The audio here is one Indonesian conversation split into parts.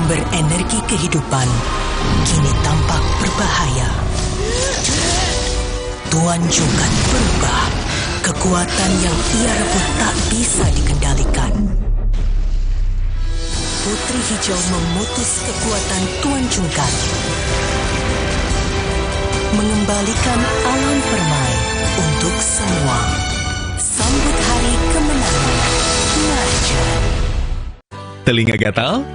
Sumber energi kehidupan kini tampak berbahaya. Tuan Jungkat berubah. Kekuatan yang ia rebut tak bisa dikendalikan. Putri Hijau memutus kekuatan Tuan Jungkat, mengembalikan alam permai untuk semua. Sambut hari kemenangan Marjan. Telinga gatal?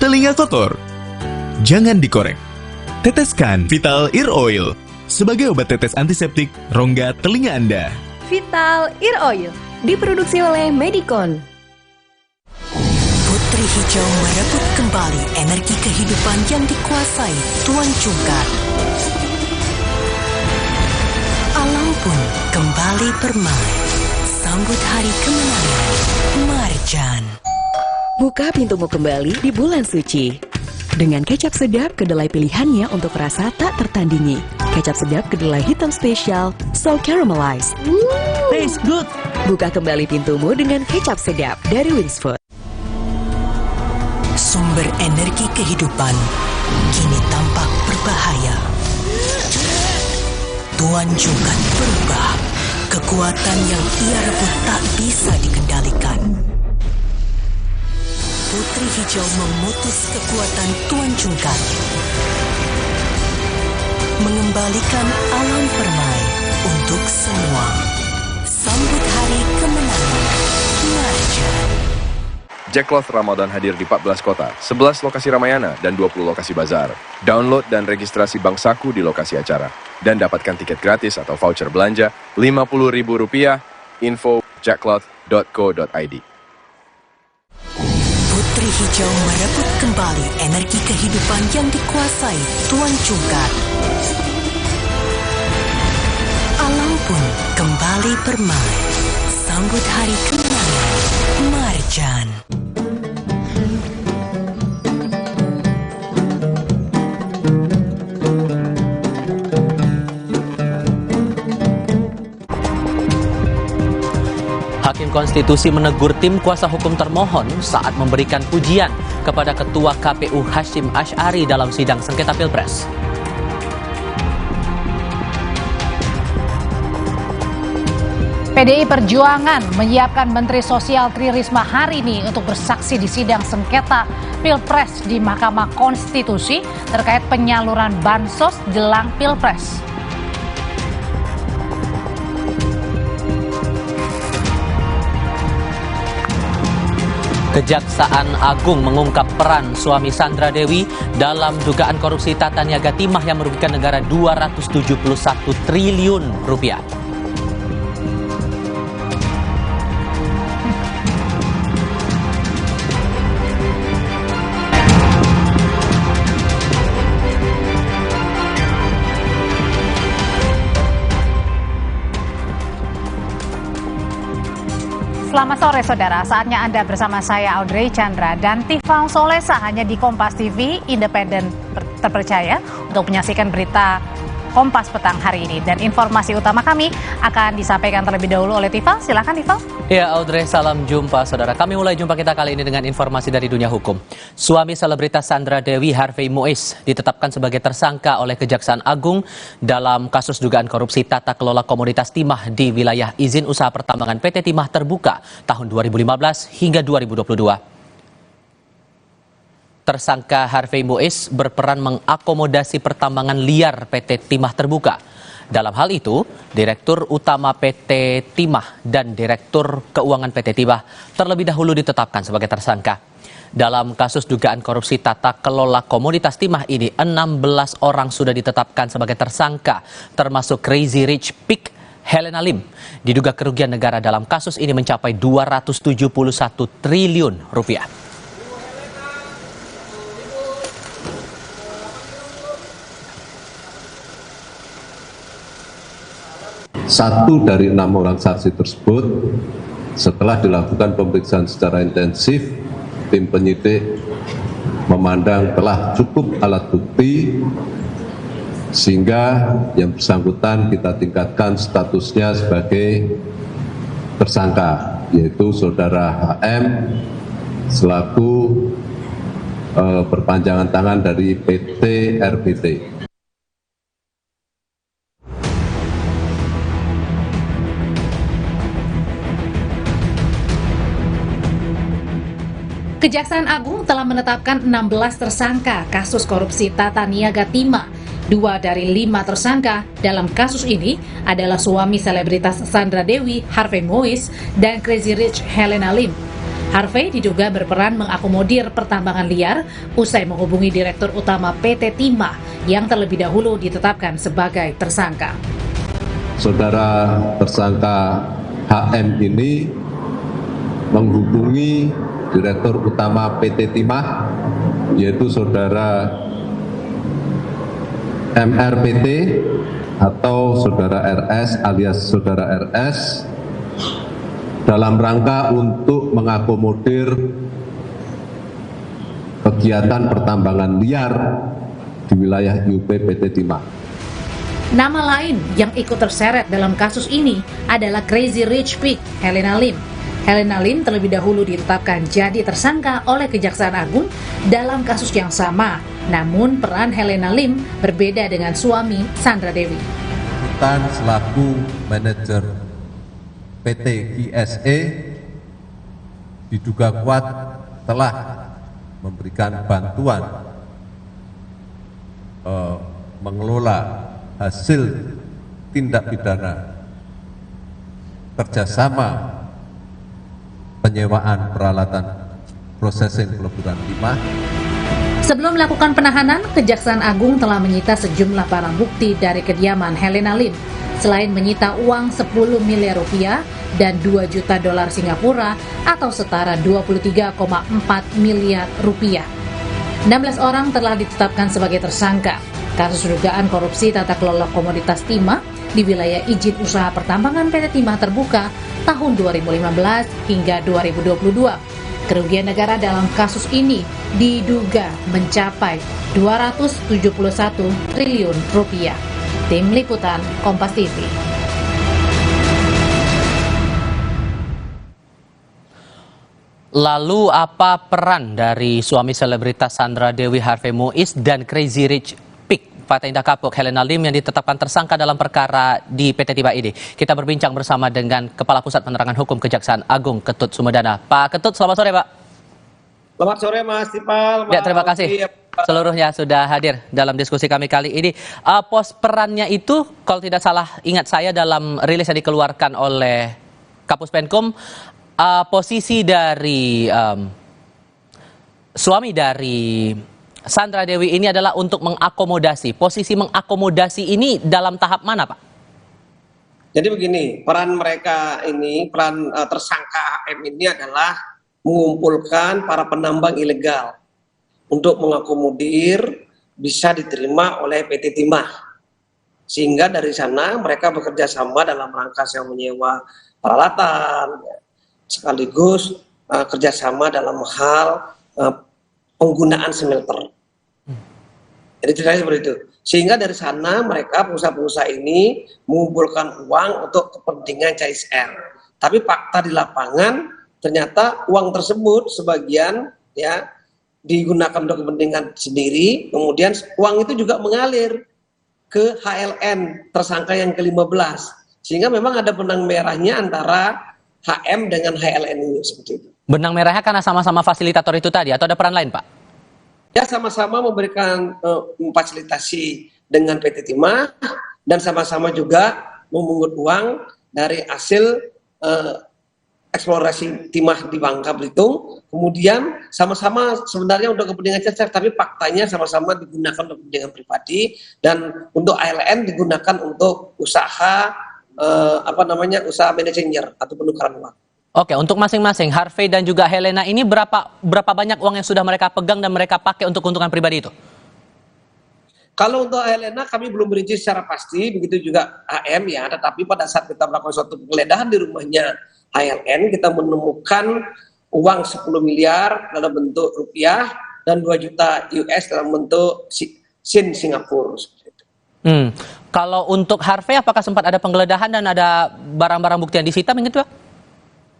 Telinga kotor? Jangan dikorek. Teteskan Vital Ear Oil sebagai obat tetes antiseptik rongga telinga Anda. Vital Ear Oil diproduksi oleh Medicon. Putri Hijau merebut kembali energi kehidupan yang dikuasai Tuan Jungkat. Alam pun kembali permai. Sambut hari kemenangan Marjan. Buka pintumu kembali di bulan suci. Dengan kecap sedap kedelai pilihannya untuk rasa tak tertandingi. Kecap sedap kedelai hitam spesial, so caramelized. Taste good. Buka kembali pintumu dengan kecap sedap dari Wings Food. Sumber energi kehidupan kini tampak berbahaya. Tuan Jungkat berubah. Kekuatan yang ia rebut tak bisa dikendalikan. Putri Hijau memutus kekuatan Tuan Jungkat, mengembalikan alam permai untuk semua. Sambut hari kemenangan Marjan. Jackcloth Ramadan hadir di 14 kota, 11 lokasi Ramayana, dan 20 lokasi bazar. Download dan registrasi Bank Saku di lokasi acara. Dan dapatkan tiket gratis atau voucher belanja Rp50.000. Info jackcloth.co.id. Putri Hijau merebut kembali energi kehidupan yang dikuasai Tuan Jungkat. Alam pun kembali permai. Sambut hari kemenangan Marjan. Hakim Konstitusi menegur tim kuasa hukum termohon saat memberikan pujian kepada Ketua KPU Hashim Asy'ari dalam sidang sengketa Pilpres. PDI Perjuangan menyiapkan Menteri Sosial Tri Risma hari ini untuk bersaksi di sidang sengketa Pilpres di Mahkamah Konstitusi terkait penyaluran bansos jelang Pilpres. Kejaksaan Agung mengungkap peran suami Sandra Dewi dalam dugaan korupsi tata niaga timah yang merugikan negara Rp271 triliun. Selamat sore saudara, saatnya Anda bersama saya Audrey Chandra dan Tifang Solesa hanya di Kompas TV, independen terpercaya untuk menyaksikan berita Kompas petang hari ini. Dan informasi utama kami akan disampaikan terlebih dahulu oleh Tifang. Silakan Tifang. Ya Audrey, salam jumpa saudara. Kami mulai jumpa kita kali ini dengan informasi dari dunia hukum. Suami selebritas Sandra Dewi, Harvey Muiz, ditetapkan sebagai tersangka oleh Kejaksaan Agung dalam kasus dugaan korupsi tata kelola komoditas timah di wilayah izin usaha pertambangan PT Timah Terbuka tahun 2015 hingga 2022. Tersangka Harvey Muiz berperan mengakomodasi pertambangan liar PT Timah Terbuka. Dalam hal itu, Direktur Utama PT Timah dan Direktur Keuangan PT Timah terlebih dahulu ditetapkan sebagai tersangka. Dalam kasus dugaan korupsi tata kelola komoditas timah ini, 16 orang sudah ditetapkan sebagai tersangka, termasuk Crazy Rich Pig Helena Lim. Diduga kerugian negara dalam kasus ini mencapai Rp271 triliun. Satu dari 6 orang saksi tersebut setelah dilakukan pemeriksaan secara intensif, tim penyidik memandang telah cukup alat bukti sehingga yang bersangkutan kita tingkatkan statusnya sebagai tersangka, yaitu saudara HM selaku perpanjangan tangan dari PT RBT. Kejaksaan Agung telah menetapkan 16 tersangka kasus korupsi Tata Niaga Timah. 2 dari 5 tersangka dalam kasus ini adalah suami selebritas Sandra Dewi, Harvey Mois, dan Crazy Rich Helena Lim. Harvey diduga berperan mengakomodir pertambangan liar usai menghubungi Direktur Utama PT Timah yang terlebih dahulu ditetapkan sebagai tersangka. Saudara tersangka HM ini menghubungi Direktur Utama PT Timah, yaitu saudara MRPT atau saudara RS alias saudara RS dalam rangka untuk mengakomodir kegiatan pertambangan liar di wilayah IUP PT Timah. Nama lain yang ikut terseret dalam kasus ini adalah Crazy Rich Pig Helena Lim. Helena Lim terlebih dahulu ditetapkan jadi tersangka oleh Kejaksaan Agung dalam kasus yang sama. Namun peran Helena Lim berbeda dengan suami Sandra Dewi. Tan selaku manajer PT ISE diduga kuat telah memberikan bantuan mengelola hasil tindak pidana kerjasama penyewaan peralatan processing peleburan timah. Sebelum melakukan penahanan, Kejaksaan Agung telah menyita sejumlah barang bukti dari kediaman Helena Lim. Selain menyita uang 10 miliar rupiah dan 2 juta dolar Singapura atau setara 23,4 miliar rupiah. 16 orang telah ditetapkan sebagai tersangka. Kasus dugaan korupsi tata kelola komoditas timah di wilayah izin usaha pertambangan PT Timah Terbuka tahun 2015 hingga 2022. Kerugian negara dalam kasus ini diduga mencapai 271 triliun rupiah. Tim Liputan Kompas TV. Lalu apa peran dari suami selebritas Sandra Dewi, Harvey Mois, dan Crazy Rich Pig Fatah Indah Kapuk Helena Lim yang ditetapkan tersangka dalam perkara di PT Timah ini? Kita berbincang bersama dengan Kepala Pusat Penerangan Hukum Kejaksaan Agung Ketut Sumedana. Pak Ketut, selamat sore Pak. Selamat sore Mas Tipal. Ya, terima kasih seluruhnya sudah hadir dalam diskusi kami kali ini. Pos perannya itu kalau tidak salah ingat saya dalam rilis yang dikeluarkan oleh Kapus Penkum, posisi dari suami dari Sandra Dewi ini adalah untuk mengakomodasi. Posisi mengakomodasi ini dalam tahap mana, Pak? Jadi begini, peran mereka ini, peran tersangka HM ini adalah mengumpulkan para penambang ilegal untuk mengakomodir bisa diterima oleh PT Timah. Sehingga dari sana mereka bekerja sama dalam rangka sewa menyewa peralatan, sekaligus kerjasama dalam hal penggunaan smelter. Jadi ceritanya seperti itu. Sehingga dari sana mereka pengusaha-pengusaha ini mengumpulkan uang untuk kepentingan CSR. Tapi fakta di lapangan ternyata uang tersebut sebagian ya digunakan untuk kepentingan sendiri, kemudian uang itu juga mengalir ke HLN tersangka yang ke-15. Sehingga memang ada benang merahnya antara HM dengan HLN ini seperti itu. Benang merahnya karena sama-sama fasilitator itu tadi atau ada peran lain, Pak? Ya, sama-sama memberikan fasilitasi dengan PT Timah dan sama-sama juga memungut uang dari hasil eksplorasi timah di Bangka Belitung. Kemudian sama-sama sebenarnya untuk kepentingan CSR, tapi faktanya sama-sama digunakan untuk kepentingan pribadi, dan untuk ALN digunakan untuk usaha usaha manajer atau penukaran uang. Oke, untuk masing-masing Harvey dan juga Helena ini berapa banyak uang yang sudah mereka pegang dan mereka pakai untuk keuntungan pribadi itu? Kalau untuk Helena kami belum merinci secara pasti, begitu juga HM ya, tetapi pada saat kita melakukan suatu penggeledahan di rumahnya HLN, kita menemukan uang 10 miliar dalam bentuk rupiah dan 2 juta US dalam bentuk Sin Singapura. Kalau untuk Harvey, apakah sempat ada penggeledahan dan ada barang-barang bukti yang disita begitu, Pak?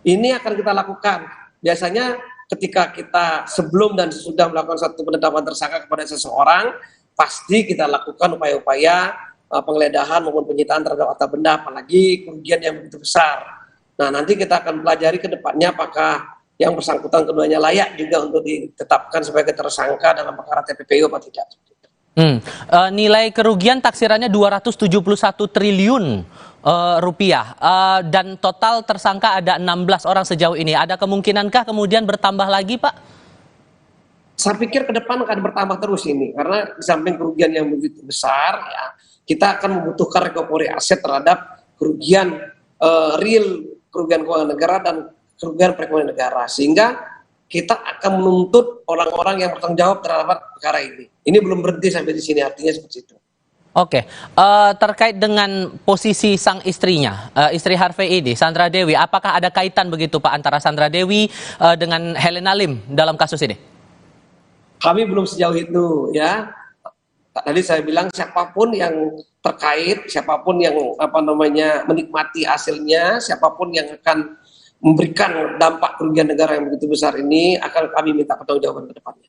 Ini akan kita lakukan. Biasanya ketika kita sebelum dan sesudah melakukan satu penetapan tersangka kepada seseorang, pasti kita lakukan upaya-upaya penggeledahan maupun penyitaan terhadap harta benda, apalagi kerugian yang begitu besar. Nah, nanti kita akan pelajari ke depannya apakah yang bersangkutan keduanya layak juga untuk ditetapkan sebagai tersangka dalam perkara TPPU atau tidak. Nilai kerugian taksirannya 271 triliun rupiah dan total tersangka ada 16 orang sejauh ini. Ada kemungkinankah kemudian bertambah lagi, Pak? Saya pikir ke depan akan bertambah terus ini, karena di samping kerugian yang begitu besar, ya, kita akan membutuhkan recovery aset terhadap kerugian real, kerugian keuangan negara dan kerugian perekonomian negara, sehingga kita akan menuntut orang-orang yang bertanggung jawab terhadap perkara ini. Ini belum berhenti sampai di sini, artinya seperti itu. Oke, terkait dengan posisi sang istrinya, istri Harvey ini, Sandra Dewi, apakah ada kaitan begitu Pak antara Sandra Dewi dengan Helena Lim dalam kasus ini? Kami belum sejauh itu, ya. Tadi saya bilang siapapun yang terkait, siapapun yang menikmati hasilnya, siapapun yang akan memberikan dampak kerugian negara yang begitu besar ini akan kami minta pertanggungjawaban ke depannya.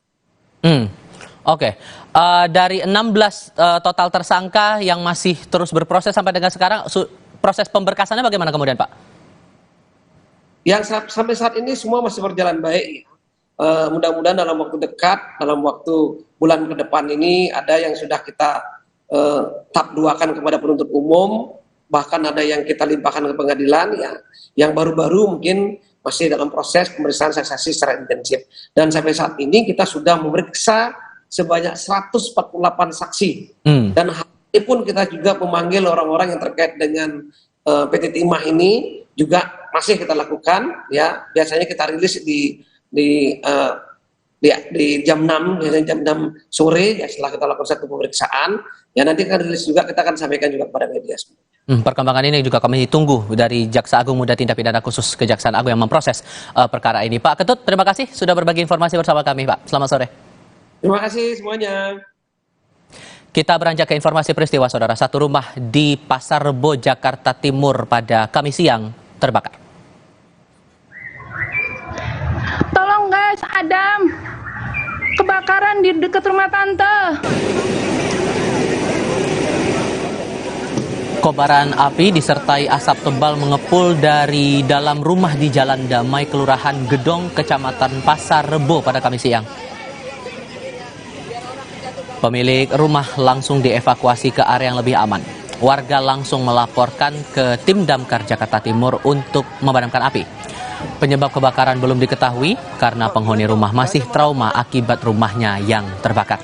Oke. Dari 16 total tersangka yang masih terus berproses sampai dengan sekarang, proses pemberkasannya bagaimana kemudian, Pak? Yang sampai saat ini semua masih berjalan baik. Mudah-mudahan dalam waktu dekat, dalam waktu bulan ke depan ini ada yang sudah kita tahap 2-kan kepada penuntut umum, bahkan ada yang kita limpahkan ke pengadilan, ya. Yang baru-baru mungkin masih dalam proses pemeriksaan saksi secara intensif. Dan sampai saat ini kita sudah memeriksa sebanyak 148 saksi. Dan hari ini pun kita juga memanggil orang-orang yang terkait dengan PT Timah ini juga masih kita lakukan. Ya, biasanya kita rilis di jam 6, biasanya jam 6 sore, ya, setelah kita lakukan satu pemeriksaan. Ya, nanti akan rilis juga, kita akan sampaikan juga kepada media. Perkembangan ini juga kami tunggu dari Jaksa Agung Muda Tindak Pidana Khusus Kejaksaan Agung yang memproses perkara ini. Pak Ketut, terima kasih sudah berbagi informasi bersama kami, Pak. Selamat sore. Terima kasih semuanya. Kita beranjak ke informasi peristiwa, saudara. Satu rumah di Pasar Rebo, Jakarta Timur pada Kamis siang terbakar. Tolong guys, Adam. Kebakaran di dekat rumah tante. Kobaran api disertai asap tebal mengepul dari dalam rumah di Jalan Damai, Kelurahan Gedong, Kecamatan Pasar Rebo pada Kamis siang. Pemilik rumah langsung dievakuasi ke area yang lebih aman. Warga langsung melaporkan ke tim Damkar Jakarta Timur untuk memadamkan api. Penyebab kebakaran belum diketahui karena penghuni rumah masih trauma akibat rumahnya yang terbakar.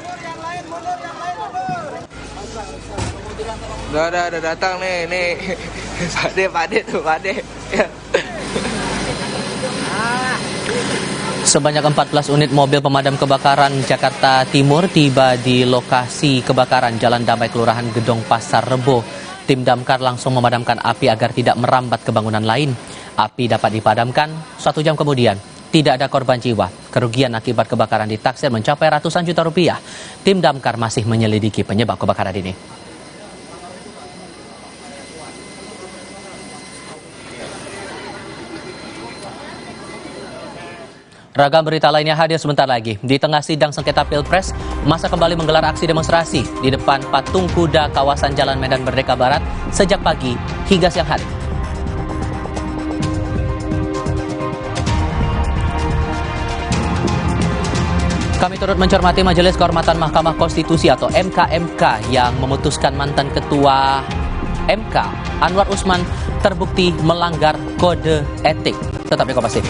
Udah datang nih. Pak De. Sebanyak 14 unit mobil pemadam kebakaran Jakarta Timur tiba di lokasi kebakaran Jalan Damai, Kelurahan Gedong, Pasar Rebo. Tim Damkar langsung memadamkan api agar tidak merambat ke bangunan lain. Api dapat dipadamkan 1 jam kemudian. Tidak ada korban jiwa. Kerugian akibat kebakaran ditaksir mencapai ratusan juta rupiah. Tim Damkar masih menyelidiki penyebab kebakaran ini. Ragam berita lainnya hadir sebentar lagi. Di tengah sidang sengketa Pilpres, masa kembali menggelar aksi demonstrasi di depan patung kuda kawasan Jalan Medan Merdeka Barat sejak pagi hingga siang hari. Kami turut mencermati Majelis Kehormatan Mahkamah Konstitusi atau MKMK yang memutuskan mantan Ketua MK Anwar Usman terbukti melanggar kode etik. Tetap di Kompas TV.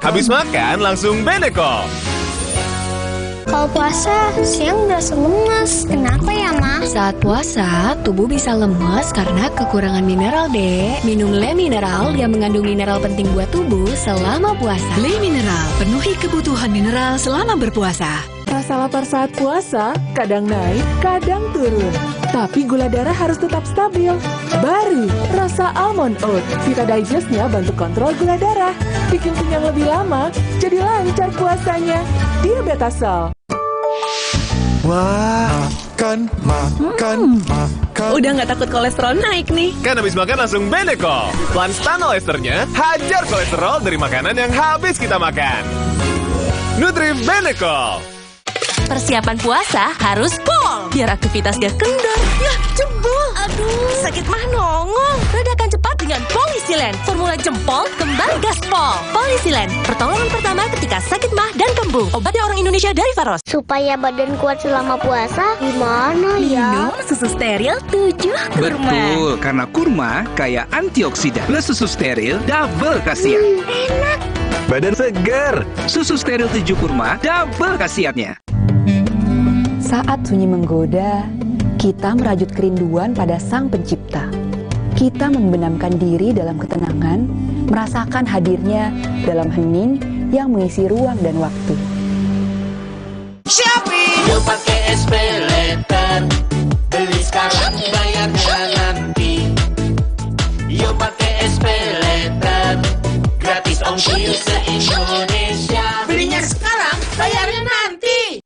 Habis makan langsung Beneko. Kalau puasa, siang berasa lemas. Kenapa ya, Ma? Saat puasa, tubuh bisa lemas karena kekurangan mineral, Dek. Minum Le Mineral yang mengandung mineral penting buat tubuh selama puasa. Le Mineral, penuhi kebutuhan mineral selama berpuasa. Rasa lapar saat puasa, kadang naik, kadang turun. tapi gula darah harus tetap stabil. Baru, rasa almond oat. Vita Digest-nya bantu kontrol gula darah. Bikin kenyang lebih lama, jadi lancar puasanya. Diabetasol. Wah, makan. Udah nggak takut kolesterol naik nih. Kan habis makan langsung Benecol. Plan Stanol Esternya, hajar kolesterol dari makanan yang habis kita makan. Nutrif Benecol. Persiapan puasa harus pol, biar aktivitas gak kendor. Yah, jebol. Aduh, sakit mah nongol. Redakan cepat dengan Polisilen. Formula jempol, kembali gaspol. Polisilen, pertolongan pertama ketika sakit mah dan kembung. Obatnya orang Indonesia dari Faros. Supaya badan kuat selama puasa, gimana ya? Minum susu steril 7 kurma. Betul, karena kurma kaya antioksidan. Plus susu steril, double khasiat. Enak. Badan segar. Susu steril 7 kurma, double khasiatnya. Saat sunyi menggoda, kita merajut kerinduan pada Sang Pencipta. Kita membenamkan diri dalam ketenangan, merasakan hadirnya dalam hening yang mengisi ruang dan waktu. Shopee, yuk pakai SPayLater, beli sekarang bayarnya nanti. Yuk pakai SPayLater, gratis ongkir se-Indonesia. Belinya sekarang, bayarnya nanti.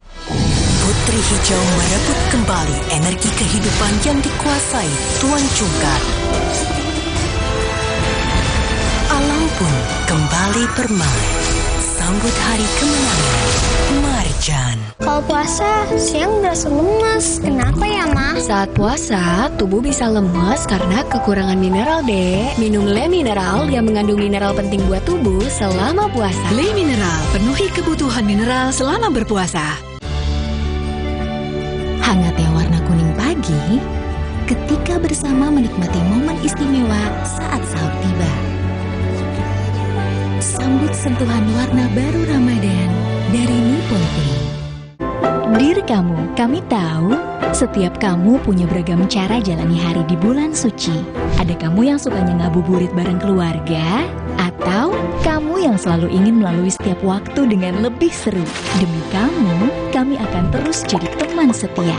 Putri Hijau merebut kembali energi kehidupan yang dikuasai Tuan Cungkar. Alam pun kembali bermain. Sambut hari kemenangan. Marjan. Kalau puasa, siang berasa lemas. Kenapa ya, Ma? Saat puasa, tubuh bisa lemas karena kekurangan mineral, Dek. Minum Le Mineral yang mengandung mineral penting buat tubuh selama puasa. Le Mineral, penuhi kebutuhan mineral selama berpuasa. Hangatnya warna kuning pagi ketika bersama menikmati momen istimewa saat sahur tiba. Sambut sentuhan warna baru Ramadan dari Nippon Paint. Dear kamu, kami tahu setiap kamu punya beragam cara jalani hari di bulan suci. Ada kamu yang sukanya ngabuburit bareng keluarga, atau kamu yang selalu ingin melalui setiap waktu dengan lebih seru. Demi kamu, kami akan terus jadi teman setia,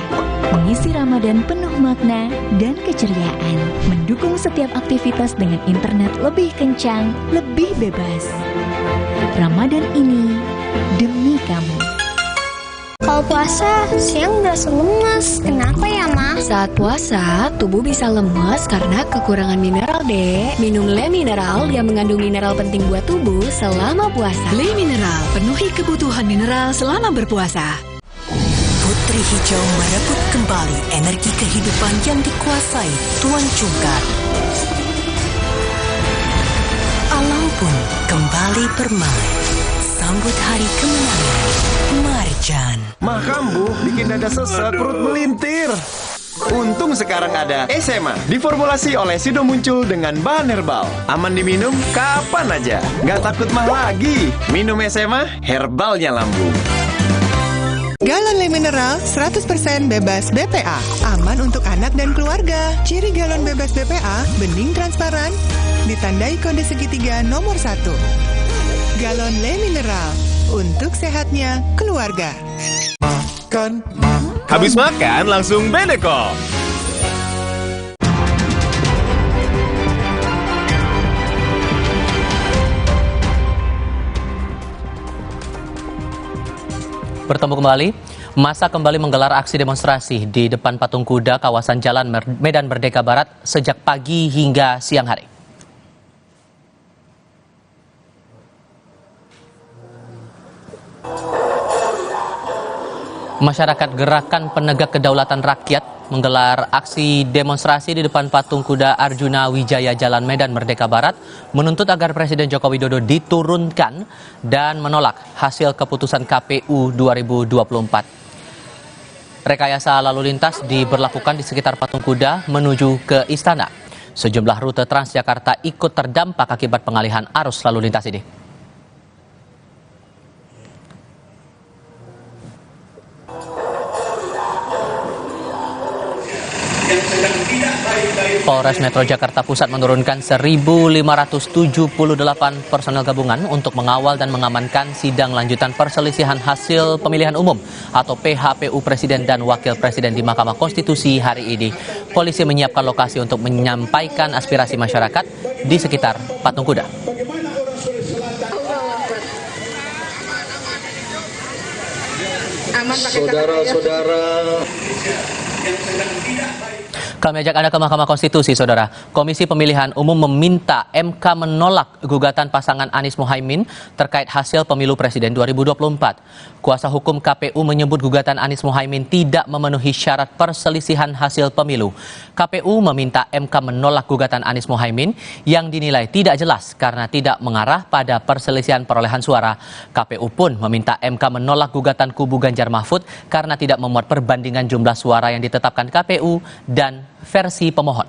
mengisi Ramadan penuh makna dan keceriaan, mendukung setiap aktivitas dengan internet lebih kencang, lebih bebas. Ramadan ini demi kamu. Kalau puasa, siang berasa lemas. Kenapa ya, Ma? Saat puasa, tubuh bisa lemas karena kekurangan mineral, Dek. Minum Le Mineral yang mengandung mineral penting buat tubuh selama puasa. Le Mineral, penuhi kebutuhan mineral selama berpuasa. Putri Hijau merebut kembali energi kehidupan yang dikuasai Tuan Cungkar. Alam pun kembali bermain. Sambut hari kemenangan. Marjan. Mah kambuh bikin dada sesek, perut melintir. Untung sekarang ada SMA. Diformulasi oleh Sido Muncul dengan bahan herbal. Aman diminum kapan aja. Nggak takut mah lagi. Minum SMA, herbalnya lambung. Galon Le Mineral 100% bebas BPA. Aman untuk anak dan keluarga. Ciri galon bebas BPA, bening transparan, ditandai kode segitiga nomor 1. Galon Le Mineral, untuk sehatnya keluarga. Makan. Habis makan langsung Benecol. Bertemu kembali, masa kembali menggelar aksi demonstrasi di depan patung kuda kawasan Jalan Medan Merdeka Barat sejak pagi hingga siang hari. Masyarakat Gerakan Penegak Kedaulatan Rakyat menggelar aksi demonstrasi di depan patung kuda Arjuna Wijaya Jalan Medan Merdeka Barat menuntut agar Presiden Joko Widodo diturunkan dan menolak hasil keputusan KPU 2024. Rekayasa lalu lintas diberlakukan di sekitar patung kuda menuju ke istana. Sejumlah rute Transjakarta ikut terdampak akibat pengalihan arus lalu lintas ini. Polres Metro Jakarta Pusat menurunkan 1.578 personel gabungan untuk mengawal dan mengamankan sidang lanjutan perselisihan hasil pemilihan umum atau PHPU Presiden dan Wakil Presiden di Mahkamah Konstitusi hari ini. Polisi menyiapkan lokasi untuk menyampaikan aspirasi masyarakat di sekitar Patung Kuda. Saudara-saudara, kami ajak Anda ke Mahkamah Konstitusi, Saudara. Komisi Pemilihan Umum meminta MK menolak gugatan pasangan Anies Mohaimin terkait hasil pemilu Presiden 2024. Kuasa hukum KPU menyebut gugatan Anies Mohaimin tidak memenuhi syarat perselisihan hasil pemilu. KPU meminta MK menolak gugatan Anies Mohaimin yang dinilai tidak jelas karena tidak mengarah pada perselisihan perolehan suara. KPU pun meminta MK menolak gugatan kubu Ganjar Mahfud karena tidak memuat perbandingan jumlah suara yang ditetapkan KPU dan versi pemohon.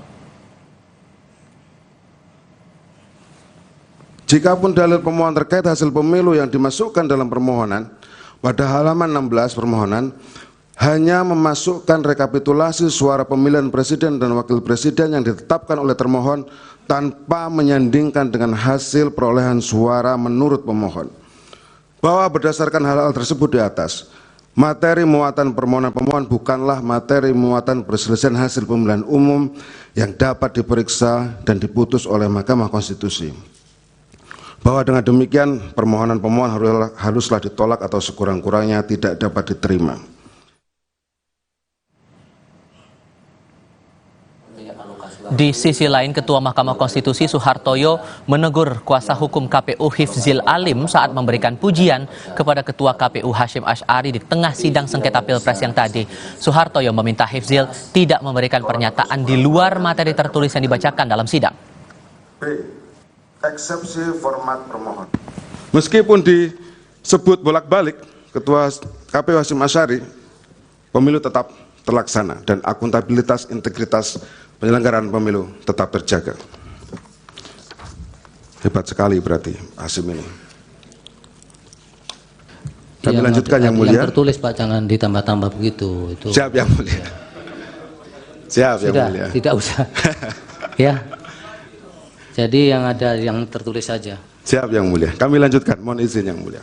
Jikapun dalil pemohon terkait hasil pemilu yang dimasukkan dalam permohonan, pada halaman 16 permohonan hanya memasukkan rekapitulasi suara pemilihan presiden dan wakil presiden yang ditetapkan oleh termohon tanpa menyandingkan dengan hasil perolehan suara menurut pemohon. Bahwa berdasarkan hal-hal tersebut di atas, materi muatan permohonan pemohon bukanlah materi muatan perselisihan hasil pemilihan umum yang dapat diperiksa dan diputus oleh Mahkamah Konstitusi. Bahwa dengan demikian permohonan pemohon haruslah ditolak atau sekurang-kurangnya tidak dapat diterima. Di sisi lain, Ketua Mahkamah Konstitusi Soehartoyo menegur kuasa hukum KPU Hifzil Alim saat memberikan pujian kepada Ketua KPU Hashim Asy'ari di tengah sidang sengketa Pilpres yang tadi. Soehartoyo meminta Hifzil tidak memberikan pernyataan di luar materi tertulis yang dibacakan dalam sidang. Eksepsi format permohon. Meskipun disebut bolak-balik Ketua KPU Hashim Asy'ari, pemilu tetap terlaksana dan akuntabilitas integritas penyelenggaraan pemilu tetap terjaga. Hebat sekali berarti Hashim ini. Kami lanjutkan yang mulia. Yang tertulis Pak, jangan ditambah-tambah begitu. Itu. Siap yang mulia. Siap yang mulia. Tidak usah. Ya. Jadi yang ada yang tertulis saja. Siap yang mulia. Kami lanjutkan. Mohon izin yang mulia.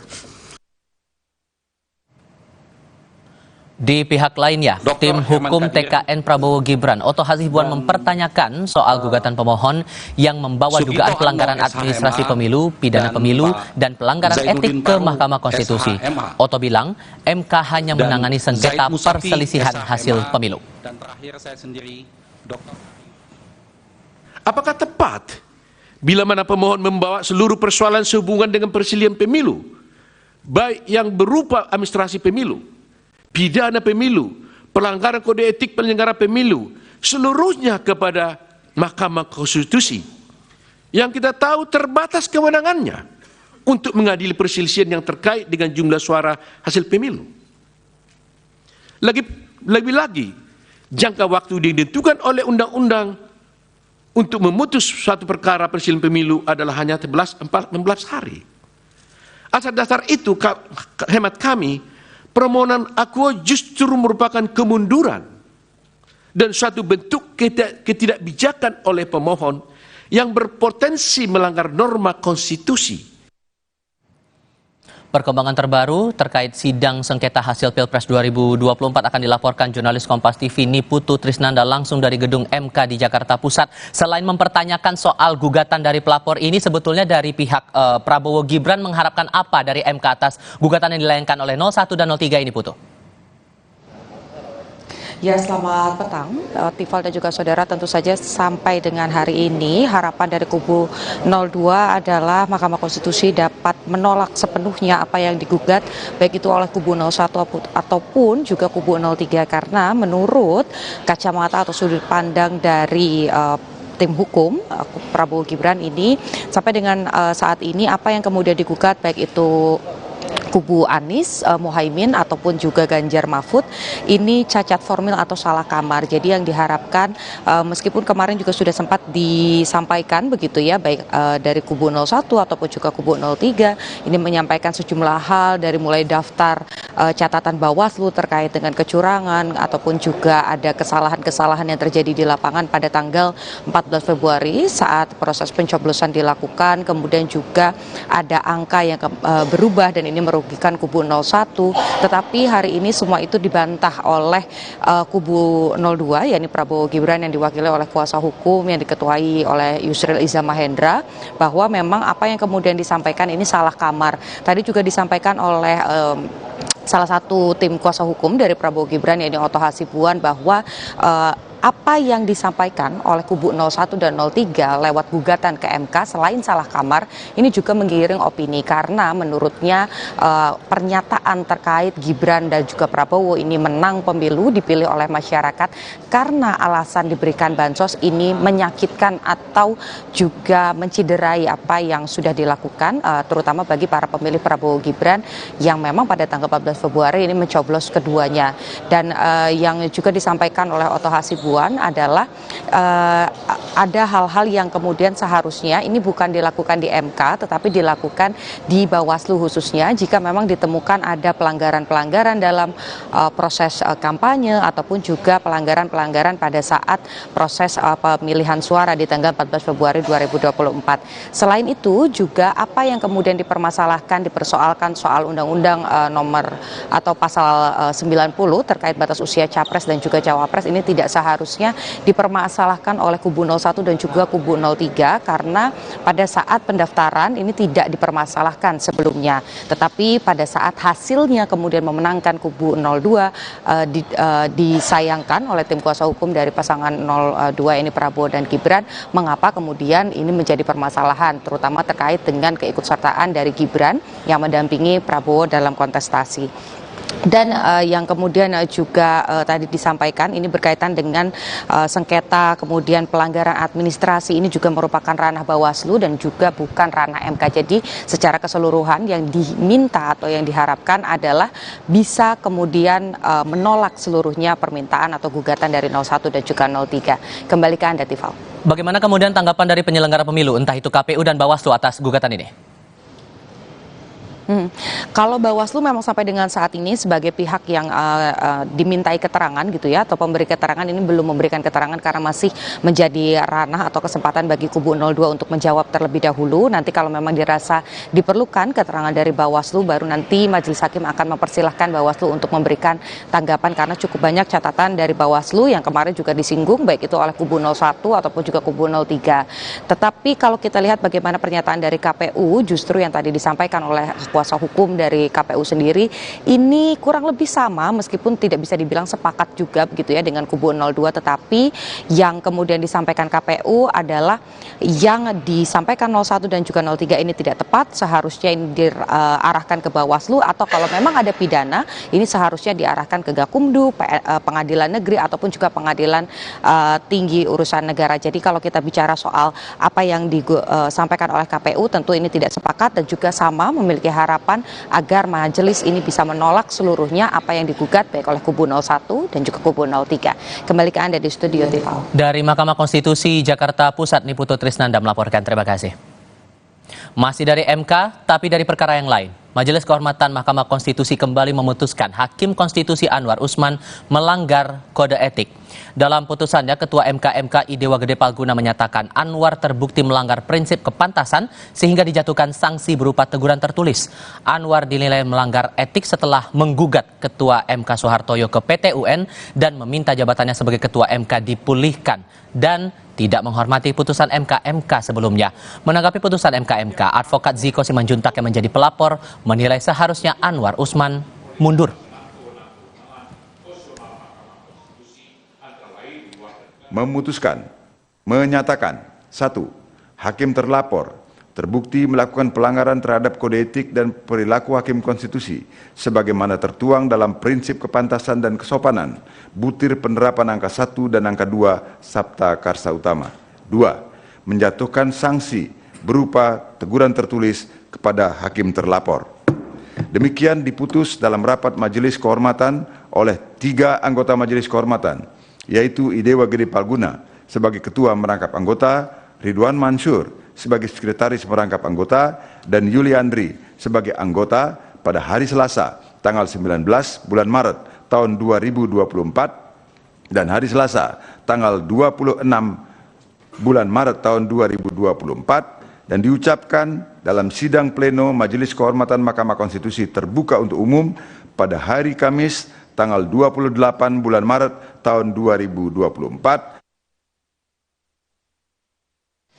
Di pihak lainnya, tim hukum TKN Prabowo Gibran, Oto Hasibuan mempertanyakan soal gugatan pemohon yang membawa dugaan pelanggaran administrasi pemilu, pidana pemilu, dan pelanggaran etik ke Mahkamah Konstitusi. Oto bilang, MK hanya menangani sengketa perselisihan hasil pemilu. Dan terakhir saya sendiri, Dr. Apakah tepat bila mana pemohon membawa seluruh persoalan sehubungan dengan perselisihan pemilu, baik yang berupa administrasi pemilu, pidana pemilu, pelanggaran kode etik penyelenggara pemilu, seluruhnya kepada Mahkamah Konstitusi yang kita tahu terbatas kewenangannya untuk mengadili perselisihan yang terkait dengan jumlah suara hasil pemilu. Lebih-lagi, jangka waktu yang ditentukan oleh undang-undang untuk memutus suatu perkara perselisihan pemilu adalah hanya 16 hari. Atas dasar itu, hemat kami, permohonan akuo justru merupakan kemunduran dan suatu bentuk ketidakbijakan oleh pemohon yang berpotensi melanggar norma konstitusi. Perkembangan terbaru terkait sidang sengketa hasil Pilpres 2024 akan dilaporkan jurnalis Kompas TV Niputu Trisnanda langsung dari gedung MK di Jakarta Pusat. Selain mempertanyakan soal gugatan dari pelapor ini, sebetulnya dari pihak Prabowo Gibran mengharapkan apa dari MK atas gugatan yang dilayangkan oleh 01 dan 03 ini, Putu? Ya, selamat petang, Tifal dan juga saudara. Tentu saja sampai dengan hari ini harapan dari kubu 02 adalah Mahkamah Konstitusi dapat menolak sepenuhnya apa yang digugat, baik itu oleh kubu 01 ataupun juga kubu 03, karena menurut kacamata atau sudut pandang dari tim hukum Prabowo Gibran ini, sampai dengan saat ini apa yang kemudian digugat, baik itu kubu Anies Muhaimin ataupun juga Ganjar Mahfud ini cacat formil atau salah kamar. Jadi yang diharapkan meskipun kemarin juga sudah sempat disampaikan begitu ya, baik dari kubu 01 ataupun juga kubu 03 ini menyampaikan sejumlah hal dari mulai daftar catatan Bawaslu terkait dengan kecurangan ataupun juga ada kesalahan-kesalahan yang terjadi di lapangan pada tanggal 14 Februari saat proses pencoblosan dilakukan, kemudian juga ada angka yang berubah dan ini merugikan kubu 01, tetapi hari ini semua itu dibantah oleh kubu 02 yakni Prabowo Gibran yang diwakili oleh kuasa hukum yang diketuai oleh Yusril Iza Mahendra, bahwa memang apa yang kemudian disampaikan ini salah kamar. Tadi juga disampaikan oleh salah satu tim kuasa hukum dari Prabowo Gibran yakni Oto Hasibuan bahwa apa yang disampaikan oleh kubu 01 dan 03 lewat gugatan ke MK selain salah kamar ini juga menggiring opini karena menurutnya pernyataan terkait Gibran dan juga Prabowo ini menang pemilu dipilih oleh masyarakat karena alasan diberikan bansos ini menyakitkan atau juga menciderai apa yang sudah dilakukan terutama bagi para pemilih Prabowo Gibran yang memang pada tanggal 14 Februari ini mencoblos keduanya. Dan yang juga disampaikan oleh Oto Hasibuan adalah ada hal-hal yang kemudian seharusnya ini bukan dilakukan di MK tetapi dilakukan di Bawaslu khususnya jika memang ditemukan ada pelanggaran-pelanggaran dalam proses kampanye ataupun juga pelanggaran-pelanggaran pada saat proses pemilihan suara di tanggal 14 Februari 2024. Selain itu juga apa yang kemudian dipermasalahkan, dipersoalkan soal undang-undang nomor atau pasal 90 terkait batas usia capres dan juga cawapres ini tidak seharusnya dipermasalahkan oleh kubu 01 dan juga kubu 03 karena pada saat pendaftaran ini tidak dipermasalahkan sebelumnya, tetapi pada saat hasilnya kemudian memenangkan kubu 02 disayangkan oleh tim kuasa hukum dari pasangan 02 ini Prabowo dan Gibran, mengapa kemudian ini menjadi permasalahan terutama terkait dengan keikutsertaan dari Gibran yang mendampingi Prabowo dalam kontestasi. Dan yang kemudian juga tadi disampaikan ini berkaitan dengan sengketa kemudian pelanggaran administrasi ini juga merupakan ranah Bawaslu dan juga bukan ranah MK. Jadi secara keseluruhan yang diminta atau yang diharapkan adalah bisa kemudian menolak seluruhnya permintaan atau gugatan dari 01 dan juga 03. Kembali ke Anda, Tifal. Bagaimana kemudian tanggapan dari penyelenggara pemilu entah itu KPU dan Bawaslu atas gugatan ini? Kalau Bawaslu memang sampai dengan saat ini sebagai pihak yang dimintai keterangan gitu ya, atau pemberi keterangan ini belum memberikan keterangan karena masih menjadi ranah atau kesempatan bagi kubu 02 untuk menjawab terlebih dahulu. Nanti kalau memang dirasa diperlukan keterangan dari Bawaslu, baru nanti Majelis Hakim akan mempersilahkan Bawaslu untuk memberikan tanggapan karena cukup banyak catatan dari Bawaslu yang kemarin juga disinggung baik itu oleh kubu 01 ataupun juga kubu 03. Tetapi kalau kita lihat bagaimana pernyataan dari KPU justru yang tadi disampaikan oleh kuasa hukum dari KPU sendiri ini kurang lebih sama meskipun tidak bisa dibilang sepakat juga begitu ya dengan kubu 02, tetapi yang kemudian disampaikan KPU adalah yang disampaikan 01 dan juga 03 ini tidak tepat, seharusnya ini diarahkan ke Bawaslu atau kalau memang ada pidana ini seharusnya diarahkan ke Gakumdu, Pengadilan Negeri ataupun juga Pengadilan Tinggi Urusan Negara. Jadi kalau kita bicara soal apa yang disampaikan oleh KPU tentu ini tidak sepakat dan juga sama memiliki harapan agar majelis ini bisa menolak seluruhnya apa yang digugat baik oleh kubu 01 dan juga kubu 03. Kembali ke Anda di studio TV. Dari Mahkamah Konstitusi Jakarta Pusat, Niputu Trisnanda melaporkan. Terima kasih. Masih dari MK, tapi dari perkara yang lain. Majelis Kehormatan Mahkamah Konstitusi kembali memutuskan Hakim Konstitusi Anwar Usman melanggar kode etik. Dalam putusannya, Ketua MKI Dewa Gede Palguna menyatakan Anwar terbukti melanggar prinsip kepantasan sehingga dijatuhkan sanksi berupa teguran tertulis. Anwar dinilai melanggar etik setelah menggugat Ketua MK Soehartoyo ke PT UN dan meminta jabatannya sebagai Ketua MK dipulihkan dan tidak menghormati putusan MK sebelumnya. Menanggapi putusan MK, Advokat Ziko Simanjuntak yang menjadi pelapor menilai seharusnya Anwar Usman mundur. Memutuskan, menyatakan 1. Hakim terlapor terbukti melakukan pelanggaran terhadap kode etik dan perilaku hakim konstitusi sebagaimana tertuang dalam prinsip kepantasan dan kesopanan butir penerapan angka 1 dan angka 2 Sabta Karsa Utama. 2. Menjatuhkan sanksi berupa teguran tertulis kepada hakim terlapor. Demikian diputus dalam rapat Majelis Kehormatan oleh 3 anggota Majelis Kehormatan, yaitu Idewa Gede Palguna sebagai Ketua Merangkap Anggota, Ridwan Mansur sebagai Sekretaris Merangkap Anggota, dan Yuli Andri sebagai anggota pada hari Selasa tanggal 19 bulan Maret tahun 2024 dan hari Selasa tanggal 26 bulan Maret tahun 2024, dan diucapkan dalam sidang pleno Majelis Kehormatan Mahkamah Konstitusi terbuka untuk umum pada hari Kamis tanggal 28 bulan Maret tahun 2024.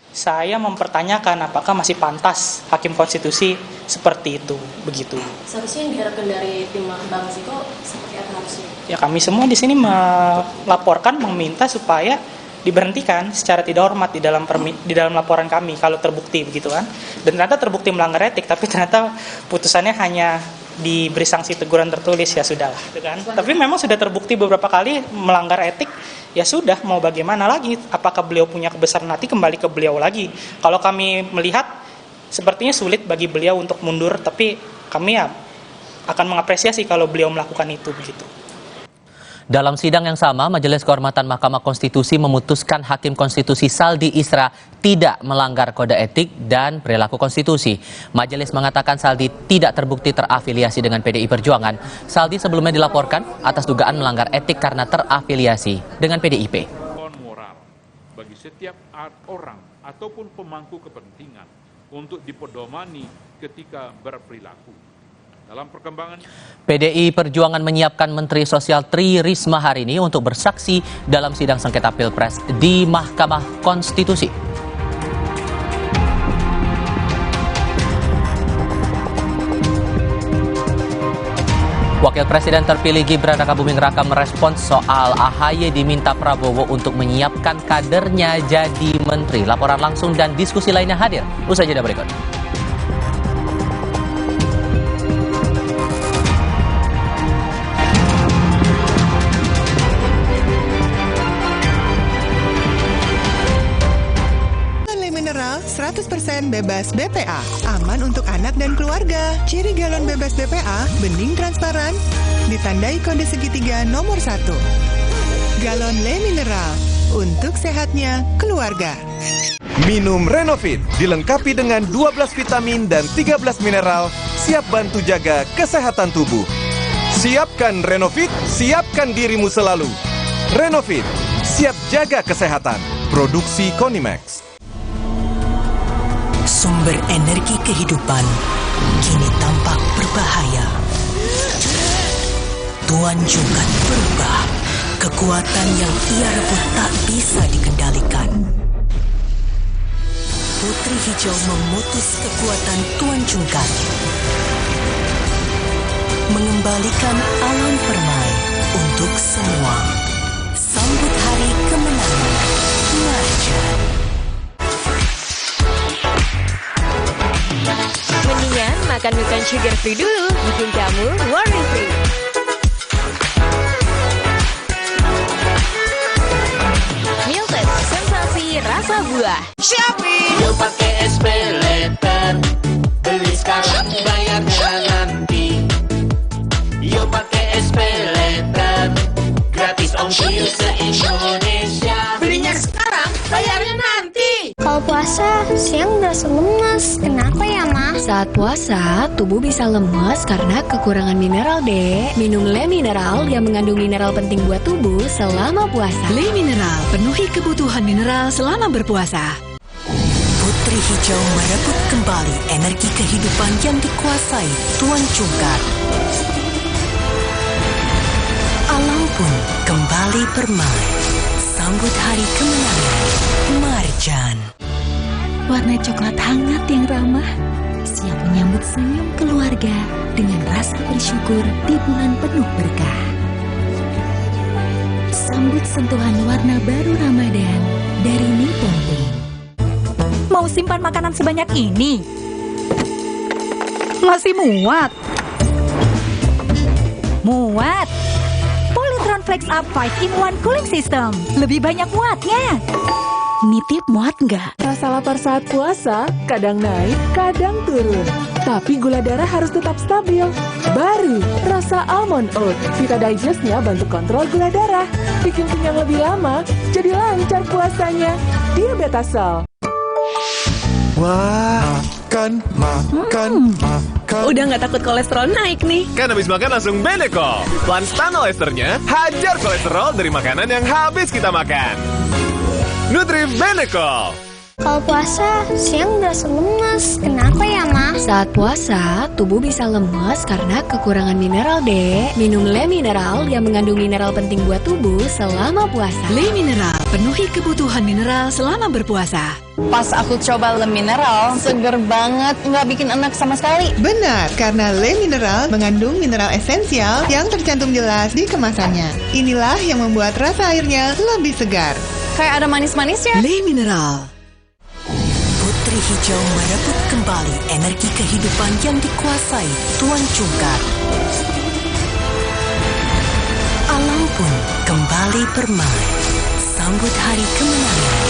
Saya mempertanyakan apakah masih pantas Hakim Konstitusi seperti itu, begitu. Seharusnya yang diharapkan dari tim Bang Ziko seperti apa harusnya? Ya kami semua di sini melaporkan, meminta supaya diberhentikan secara tidak hormat di dalam laporan kami kalau terbukti begitu kan. Dan ternyata terbukti melanggar etik, tapi ternyata putusannya hanya diberi sanksi teguran tertulis, ya sudahlah gitu kan. Tapi memang sudah terbukti beberapa kali melanggar etik, ya sudah, mau bagaimana lagi? Apakah beliau punya kebesaran hati, kembali ke beliau lagi. Kalau kami melihat sepertinya sulit bagi beliau untuk mundur, tapi kami ya akan mengapresiasi kalau beliau melakukan itu begitu. Dalam sidang yang sama, Majelis Kehormatan Mahkamah Konstitusi memutuskan Hakim Konstitusi Saldi Isra tidak melanggar kode etik dan perilaku konstitusi. Majelis mengatakan Saldi tidak terbukti terafiliasi dengan PDI Perjuangan. Saldi sebelumnya dilaporkan atas dugaan melanggar etik karena terafiliasi dengan PDIP. Moral bagi setiap orang ataupun pemangku kepentingan untuk dipedomani ketika berperilaku. Dalam perkembangan, PDI Perjuangan menyiapkan Menteri Sosial Tri Risma hari ini untuk bersaksi dalam sidang sengketa Pilpres di Mahkamah Konstitusi. Wakil Presiden terpilih Gibran Rakabuming Raka merespons soal AHY diminta Prabowo untuk menyiapkan kadernya jadi menteri. Laporan langsung dan diskusi lainnya hadir usai jeda berikut. Mineral 100% bebas BPA, aman untuk anak dan keluarga. Ciri galon bebas BPA, bening transparan, ditandai kode segitiga nomor 1. Galon Le Mineral, untuk sehatnya keluarga. Minum Renovit, dilengkapi dengan 12 vitamin dan 13 mineral, siap bantu jaga kesehatan tubuh. Siapkan Renovit, siapkan dirimu selalu. Renovit, siap jaga kesehatan. Produksi Konimax. Sumber energi kehidupan kini tampak berbahaya. Tuan Jungkat berubah. Kekuatan yang ia rebut tak bisa dikendalikan. Putri Hijau memutus kekuatan Tuan Jungkat. Mengembalikan alam permai untuk semua. Sambut hari kemenangan. Marjan. Mendingan makan bukan sugar free dulu, bikin kamu worry free. Milton, sensasi rasa buah. Shopee. Yuk pakai SPayLater, beli sekarang bayarnya nanti. Yuk pakai SPayLater, gratis ongkir se-Indonesia. Belinya sekarang, bayarnya nanti. Kalau puasa, siang berasa lemas. Kenapa ya, Ma? Saat puasa, tubuh bisa lemas karena kekurangan mineral, Dek. Minum Le Mineral yang mengandung mineral penting buat tubuh selama puasa. Le Mineral, penuhi kebutuhan mineral selama berpuasa. Putri Hijau merebut kembali energi kehidupan yang dikuasai Tuan Jungkat. Alam pun kembali bermain. Sambut hari kemenangan. Marjan. Warna coklat hangat yang ramah, siap menyambut senyum keluarga dengan rasa bersyukur di bulan penuh berkah. Sambut sentuhan warna baru Ramadan dari Nippon Paint. Mau simpan makanan sebanyak ini? Masih muat? Muat! Polytron Flex Up 5-in-1 Cooling System. Lebih banyak muatnya. Nitip muat nggak? Rasa lapar saat puasa, kadang naik, kadang turun. tapi gula darah harus tetap stabil. Baru, rasa almond oat. Vita Digest-nya bantu kontrol gula darah, bikin kenyang lebih lama, jadi lancar puasanya. Diabetasol. Wah, makan. Udah nggak takut kolesterol naik nih. Kan habis makan langsung Benecol. Lanstan esternya, hajar kolesterol dari makanan yang habis kita makan. Nutri Benecol. Kalau puasa, siang berasa lemas. Kenapa ya, Ma? Saat puasa, tubuh bisa lemas karena kekurangan mineral D. Minum Le Mineral yang mengandung mineral penting buat tubuh selama puasa. Le Mineral, penuhi kebutuhan mineral selama berpuasa. Pas aku coba Le Mineral, seger banget, nggak bikin enak sama sekali. Benar, karena Le Mineral mengandung mineral esensial yang tercantum jelas di kemasannya. Inilah yang membuat rasa airnya lebih segar. Kayak ada manis-manisnya. Le Mineral. Putri Hijau merebut kembali energi kehidupan yang dikuasai Tuan Cungkar. Alam pun kembali bermain. Sambut hari kemenangan.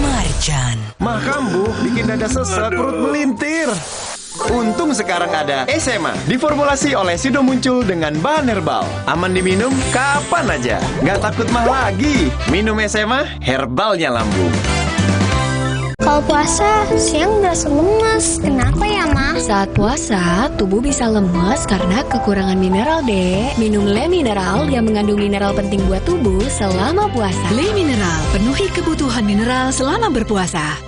Marjan. Mah kambuh bikin dada sesek, perut melintir. Untung sekarang ada SMA, diformulasi oleh Sido Muncul dengan bahan herbal. Aman diminum kapan aja, nggak takut mah lagi. Minum SMA, herbalnya lambung. Kalau puasa, siang berasa lemas. Kenapa ya, Ma? Saat puasa, tubuh bisa lemas karena kekurangan mineral D. Minum Le Mineral yang mengandung mineral penting buat tubuh selama puasa. Le Mineral, penuhi kebutuhan mineral selama berpuasa.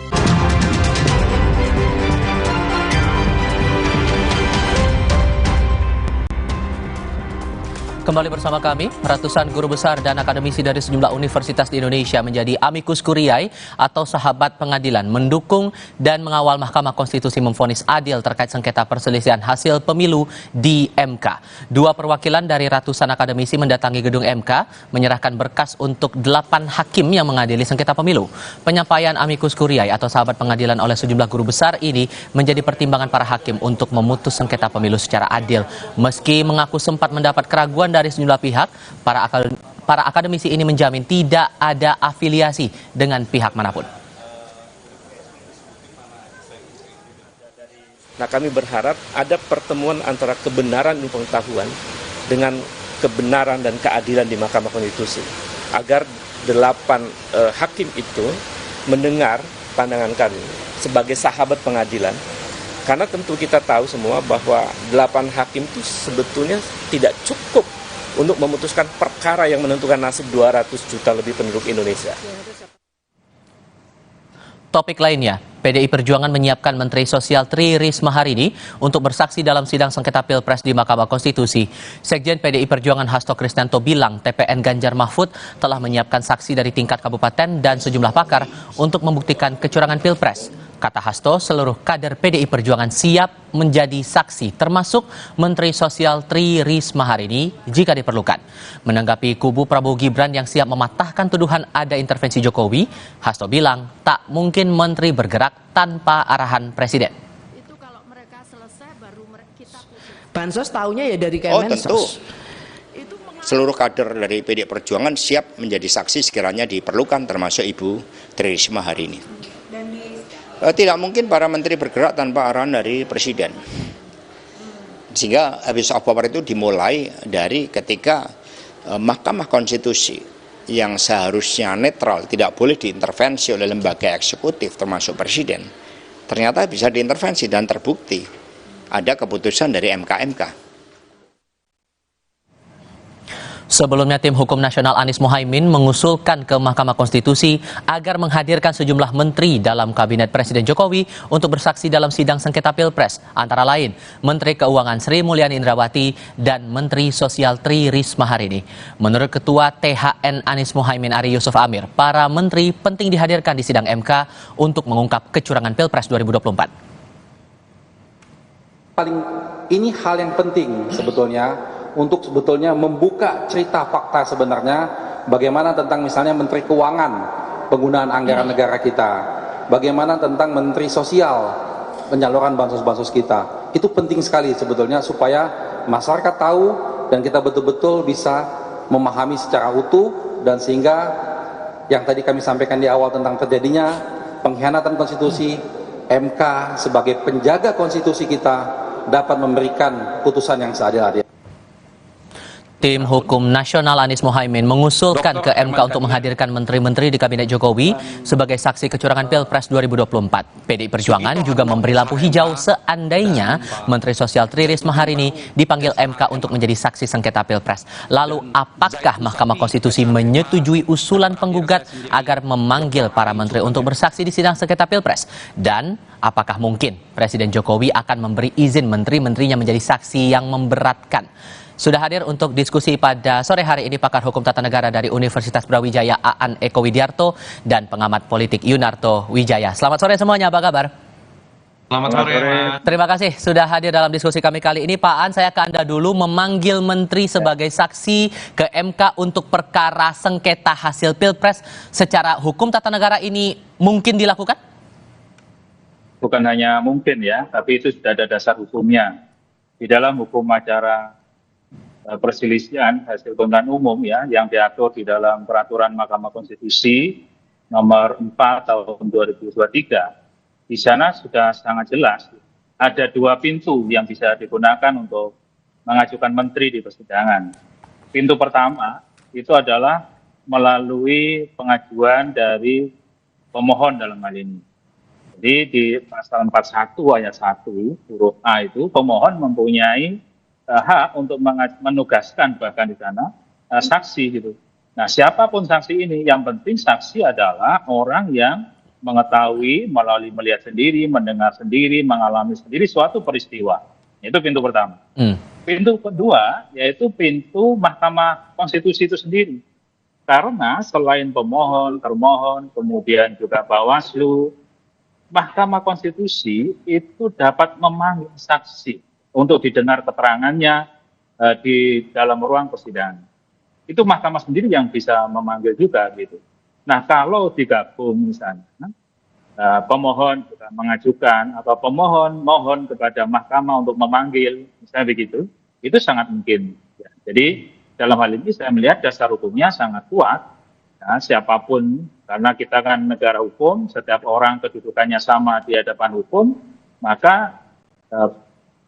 Kembali bersama kami, ratusan guru besar dan akademisi dari sejumlah universitas di Indonesia menjadi amicus curiae atau sahabat pengadilan mendukung dan mengawal Mahkamah Konstitusi memvonis adil terkait sengketa perselisihan hasil pemilu di MK. Dua perwakilan dari ratusan akademisi mendatangi gedung MK menyerahkan berkas untuk 8 hakim yang mengadili sengketa pemilu. Penyampaian amicus curiae atau sahabat pengadilan oleh sejumlah guru besar ini menjadi pertimbangan para hakim untuk memutus sengketa pemilu secara adil. Meski mengaku sempat mendapat keraguan dari sejumlah pihak, para akademisi ini menjamin tidak ada afiliasi dengan pihak manapun. Nah, kami berharap ada pertemuan antara kebenaran dan pengetahuan dengan kebenaran dan keadilan di Mahkamah Konstitusi, agar 8 hakim itu mendengar pandangan kami sebagai sahabat pengadilan. Karena tentu kita tahu semua bahwa 8 hakim itu sebetulnya tidak cukup untuk memutuskan perkara yang menentukan nasib 200 juta lebih penduduk Indonesia. Topik lainnya, PDI Perjuangan menyiapkan Menteri Sosial Tri Risma hari ini untuk bersaksi dalam sidang sengketa Pilpres di Mahkamah Konstitusi. Sekjen PDI Perjuangan Hasto Kristianto bilang TPN Ganjar Mahfud telah menyiapkan saksi dari tingkat kabupaten dan sejumlah pakar untuk membuktikan kecurangan Pilpres. Kata Hasto, seluruh kader PDI Perjuangan siap menjadi saksi, termasuk Menteri Sosial Tri Risma hari ini jika diperlukan. Menanggapi kubu Prabowo Gibran yang siap mematahkan tuduhan ada intervensi Jokowi, Hasto bilang tak mungkin menteri bergerak tanpa arahan Presiden. Itu kalau mereka selesai baru kita putus. Bansos taunya ya dari Kemensos. Oh tentu. Seluruh kader dari PDI Perjuangan siap menjadi saksi sekiranya diperlukan, termasuk Ibu Tri Risma hari ini. Tidak mungkin para menteri bergerak tanpa arahan dari Presiden. Sehingga abuse of power itu dimulai dari ketika Mahkamah Konstitusi yang seharusnya netral, tidak boleh diintervensi oleh lembaga eksekutif termasuk Presiden, ternyata bisa diintervensi dan terbukti ada keputusan dari MK-MK. Sebelumnya, Tim Hukum Nasional Anies Mohaimin mengusulkan ke Mahkamah Konstitusi agar menghadirkan sejumlah menteri dalam Kabinet Presiden Jokowi untuk bersaksi dalam sidang sengketa Pilpres, antara lain Menteri Keuangan Sri Mulyani Indrawati dan Menteri Sosial Tri Risma hari ini. Menurut Ketua THN Anies Mohaimin Ari Yusuf Amir, para menteri penting dihadirkan di sidang MK untuk mengungkap kecurangan Pilpres 2024. Ini hal yang penting sebetulnya untuk membuka cerita fakta sebenarnya bagaimana tentang misalnya Menteri Keuangan penggunaan anggaran negara kita, bagaimana tentang Menteri Sosial penyaluran bansos-bansos kita. Itu penting sekali sebetulnya supaya masyarakat tahu dan kita betul-betul bisa memahami secara utuh, dan sehingga yang tadi kami sampaikan di awal tentang terjadinya pengkhianatan konstitusi, MK sebagai penjaga konstitusi kita dapat memberikan putusan yang seadil-adil. Tim Hukum Nasional Anies Mohaimin mengusulkan ke MK untuk menghadirkan menteri-menteri di Kabinet Jokowi sebagai saksi kecurangan Pilpres 2024. PDI Perjuangan juga memberi lampu hijau seandainya Menteri Sosial Tri Risma hari ini dipanggil MK untuk menjadi saksi sengketa Pilpres. Lalu apakah Mahkamah Konstitusi menyetujui usulan penggugat agar memanggil para menteri untuk bersaksi di sidang sengketa Pilpres? Dan apakah mungkin Presiden Jokowi akan memberi izin menteri-menterinya menjadi saksi yang memberatkan? Sudah hadir untuk diskusi pada sore hari ini pakar hukum tata negara dari Universitas Brawijaya Aan Eko Widiarto dan pengamat politik Yunarto Wijaya. Selamat sore semuanya, apa kabar? Selamat sore. Terima kasih sudah hadir dalam diskusi kami kali ini. Pak Aan, saya ke Anda dulu, memanggil menteri sebagai saksi ke MK untuk perkara sengketa hasil Pilpres secara hukum tata negara ini mungkin dilakukan? Bukan hanya mungkin ya, tapi itu sudah ada dasar hukumnya. Di dalam hukum acara perselisihan hasil pemilihan umum ya, yang diatur di dalam peraturan Mahkamah Konstitusi nomor 4 tahun 2023. Di sana sudah sangat jelas ada 2 pintu yang bisa digunakan untuk mengajukan menteri di persidangan. Pintu pertama itu adalah melalui pengajuan dari pemohon dalam hal ini. Jadi di pasal 41 ayat 1 huruf A itu pemohon mempunyai hak untuk menugaskan bahkan di sana saksi gitu. Nah, siapapun saksi ini, yang penting saksi adalah orang yang mengetahui melalui melihat sendiri, mendengar sendiri, mengalami sendiri suatu peristiwa. Itu pintu pertama. Pintu kedua yaitu pintu Mahkamah Konstitusi itu sendiri. Karena selain pemohon, termohon, kemudian juga Bawaslu, Mahkamah Konstitusi itu dapat memanggil saksi untuk didengar keterangannya di dalam ruang persidangan. Itu mahkamah sendiri yang bisa memanggil juga gitu. Nah, kalau digabung misalnya pemohon juga mengajukan atau pemohon mohon kepada mahkamah untuk memanggil, misalnya begitu, itu sangat mungkin. Ya. Jadi dalam hal ini saya melihat dasar hukumnya sangat kuat. Ya, siapapun, karena kita kan negara hukum, setiap orang kedudukannya sama di hadapan hukum, maka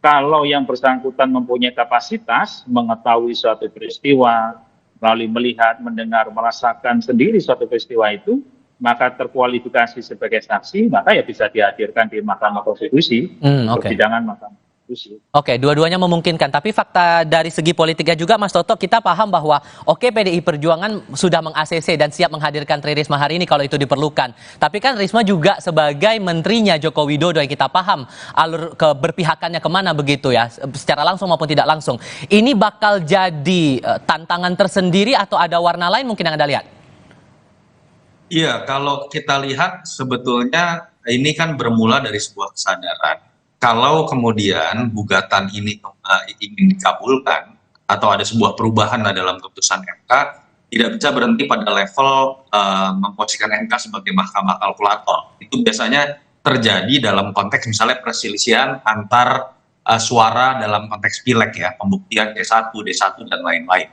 kalau yang bersangkutan mempunyai kapasitas mengetahui suatu peristiwa, melalui melihat, mendengar, merasakan sendiri suatu peristiwa itu, maka terkualifikasi sebagai saksi, maka ya bisa dihadirkan di Mahkamah Konstitusi, persidangan Mahkamah Konstitusi. Oke, dua-duanya memungkinkan. Tapi fakta dari segi politiknya juga, Mas Toto, kita paham bahwa PDI Perjuangan sudah meng-ACC dan siap menghadirkan Tri Risma hari ini kalau itu diperlukan. Tapi kan Risma juga sebagai menterinya Joko Widodo yang kita paham alur keberpihakannya kemana begitu ya, secara langsung maupun tidak langsung. Ini bakal jadi tantangan tersendiri atau ada warna lain mungkin yang Anda lihat? Iya, kalau kita lihat sebetulnya ini kan bermula dari sebuah kesadaran. Kalau kemudian gugatan ini ingin dikabulkan atau ada sebuah perubahan dalam keputusan MK, tidak bisa berhenti pada level memposisikan MK sebagai mahkamah kalkulator. Itu biasanya terjadi dalam konteks misalnya perselisihan antar suara dalam konteks pileg ya, pembuktian D1, dan lain-lain.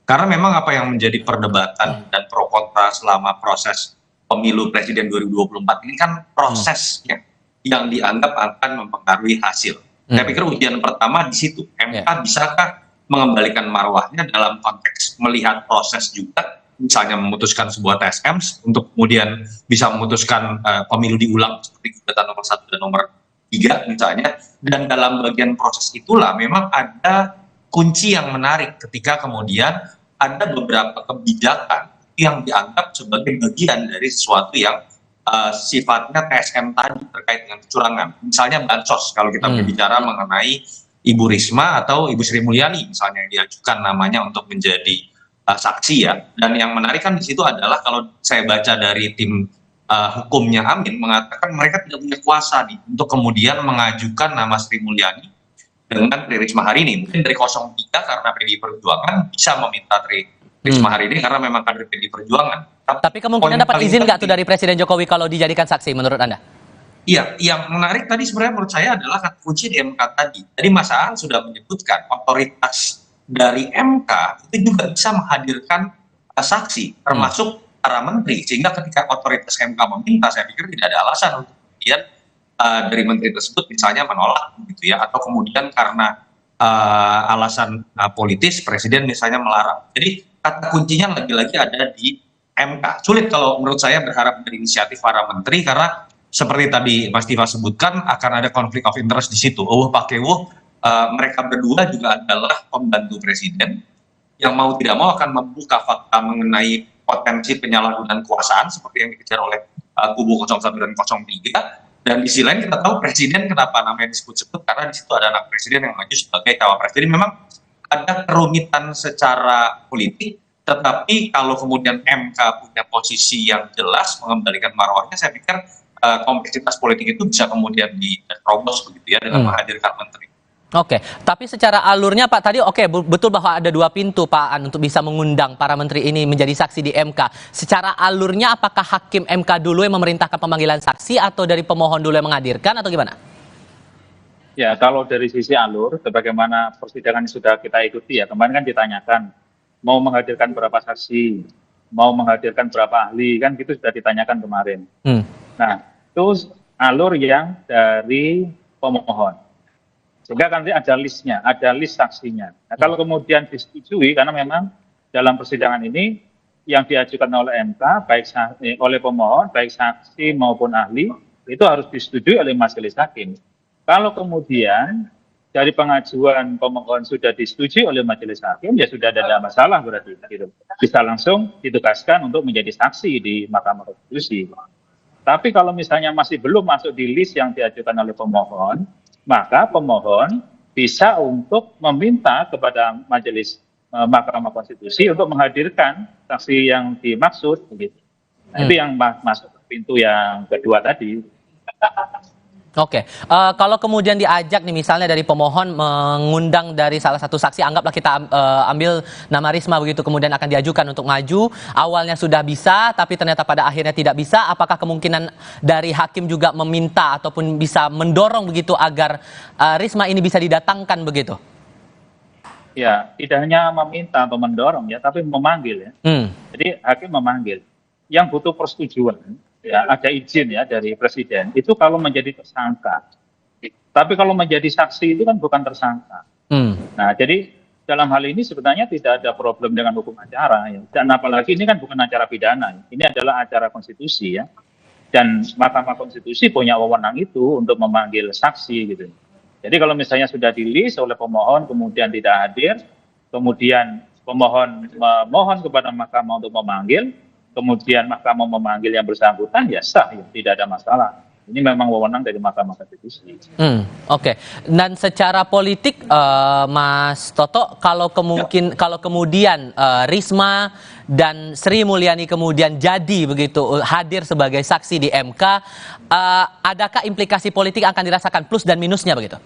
Karena memang apa yang menjadi perdebatan dan pro kontra selama proses pemilu presiden 2024 ini kan prosesnya yang dianggap akan mempengaruhi hasil. Saya pikir ujian pertama di situ. MK bisakah mengembalikan marwahnya dalam konteks melihat proses juga, misalnya memutuskan sebuah TSM untuk kemudian bisa memutuskan pemilu diulang seperti gugatan nomor 1 dan nomor 3 misalnya. Dan dalam bagian proses itulah memang ada kunci yang menarik ketika kemudian ada beberapa kebijakan yang dianggap sebagai bagian dari sesuatu yang sifatnya TSM tadi terkait dengan kecurangan. Misalnya bansos, kalau kita berbicara mengenai Ibu Risma atau Ibu Sri Mulyani misalnya yang diajukan namanya untuk menjadi saksi ya. Dan yang menarik kan di situ adalah kalau saya baca dari tim hukumnya Amin mengatakan mereka tidak punya kuasa nih untuk kemudian mengajukan nama Sri Mulyani dengan Tri Risma hari ini. Mungkin dari 03 karena PDI Perjuangan bisa meminta Tri Risma hari ini karena memang kader PDI Perjuangan. Tapi kemungkinan dapat izin nggak tuh dari Presiden Jokowi kalau dijadikan saksi menurut Anda? Iya, yang menarik tadi sebenarnya menurut saya adalah kata kunci di MK tadi. Tadi Mas Aan sudah menyebutkan otoritas dari MK itu juga bisa menghadirkan saksi, termasuk para menteri. Sehingga ketika otoritas MK meminta, saya pikir tidak ada alasan untuk kemudian dari menteri tersebut misalnya menolak gitu ya, atau kemudian karena alasan politis presiden misalnya melarang. Jadi kata kuncinya lagi-lagi ada di MK. Sulit kalau menurut saya berharap dari inisiatif para menteri, karena seperti tadi Mas Tiva sebutkan akan ada konflik of interest di situ. Pakai mereka berdua juga adalah pembantu presiden yang mau tidak mau akan membuka fakta mengenai potensi penyalahgunaan kekuasaan seperti yang dikejar oleh kubu 01 dan 03. Dan di sisi lain kita tahu presiden kenapa namanya disebut-sebut, karena di situ ada anak presiden yang maju sebagai cawapres. Jadi memang ada kerumitan secara politik, tetapi kalau kemudian MK punya posisi yang jelas mengembalikan marwahnya, saya pikir kompleksitas politik itu bisa kemudian diterobos begitu ya dengan menghadirkan menteri. Oke, tapi secara alurnya Pak tadi betul bahwa ada 2 pintu Pak An untuk bisa mengundang para menteri ini menjadi saksi di MK. Secara alurnya apakah hakim MK dulu yang memerintahkan pemanggilan saksi atau dari pemohon dulu yang menghadirkan atau gimana? Ya, kalau dari sisi alur, sebagaimana persidangan yang sudah kita ikuti ya, kemarin kan ditanyakan mau menghadirkan berapa saksi, mau menghadirkan berapa ahli, kan gitu sudah ditanyakan kemarin. Nah, itu alur yang dari pemohon. Sehingga nanti ada listnya, ada list saksinya. Nah, kalau kemudian disetujui, karena memang dalam persidangan ini yang diajukan oleh MK, baik oleh pemohon, baik saksi maupun ahli, itu harus disetujui oleh majelis hakim. Kalau kemudian dari pengajuan pemohon sudah disetujui oleh majelis hakim, ya sudah ada masalah berarti. Gitu. Bisa langsung ditugaskan untuk menjadi saksi di Mahkamah Konstitusi. Tapi kalau misalnya masih belum masuk di list yang diajukan oleh pemohon, maka pemohon bisa untuk meminta kepada majelis Mahkamah Konstitusi untuk menghadirkan saksi yang dimaksud. Begitu. Nah, itu yang masuk ke pintu yang kedua tadi. Oke, kalau kemudian diajak nih misalnya dari pemohon mengundang dari salah satu saksi, anggaplah kita ambil nama Risma begitu, kemudian akan diajukan untuk maju, awalnya sudah bisa tapi ternyata pada akhirnya tidak bisa, apakah kemungkinan dari hakim juga meminta ataupun bisa mendorong begitu agar Risma ini bisa didatangkan begitu? Ya, tidak hanya meminta atau mendorong ya, tapi memanggil ya. Jadi hakim memanggil. Yang butuh persetujuan, ya ada izin ya dari presiden, itu kalau menjadi tersangka. Tapi kalau menjadi saksi itu kan bukan tersangka. Nah, jadi dalam hal ini sebenarnya tidak ada problem dengan hukum acara ya. Dan apalagi ini kan bukan acara pidana, ini adalah acara konstitusi ya. Dan Mahkamah Konstitusi punya wewenang itu untuk memanggil saksi gitu. Jadi kalau misalnya sudah di-list oleh pemohon kemudian tidak hadir, kemudian pemohon memohon kepada mahkamah untuk memanggil, kemudian mahkamah memanggil yang bersangkutan, ya sah, ya, tidak ada masalah. Ini memang wewenang dari Mahkamah Konstitusi. Oke. Dan secara politik, Mas Toto, kalau kemudian Risma dan Sri Mulyani kemudian jadi begitu hadir sebagai saksi di MK, adakah implikasi politik akan dirasakan plus dan minusnya begitu?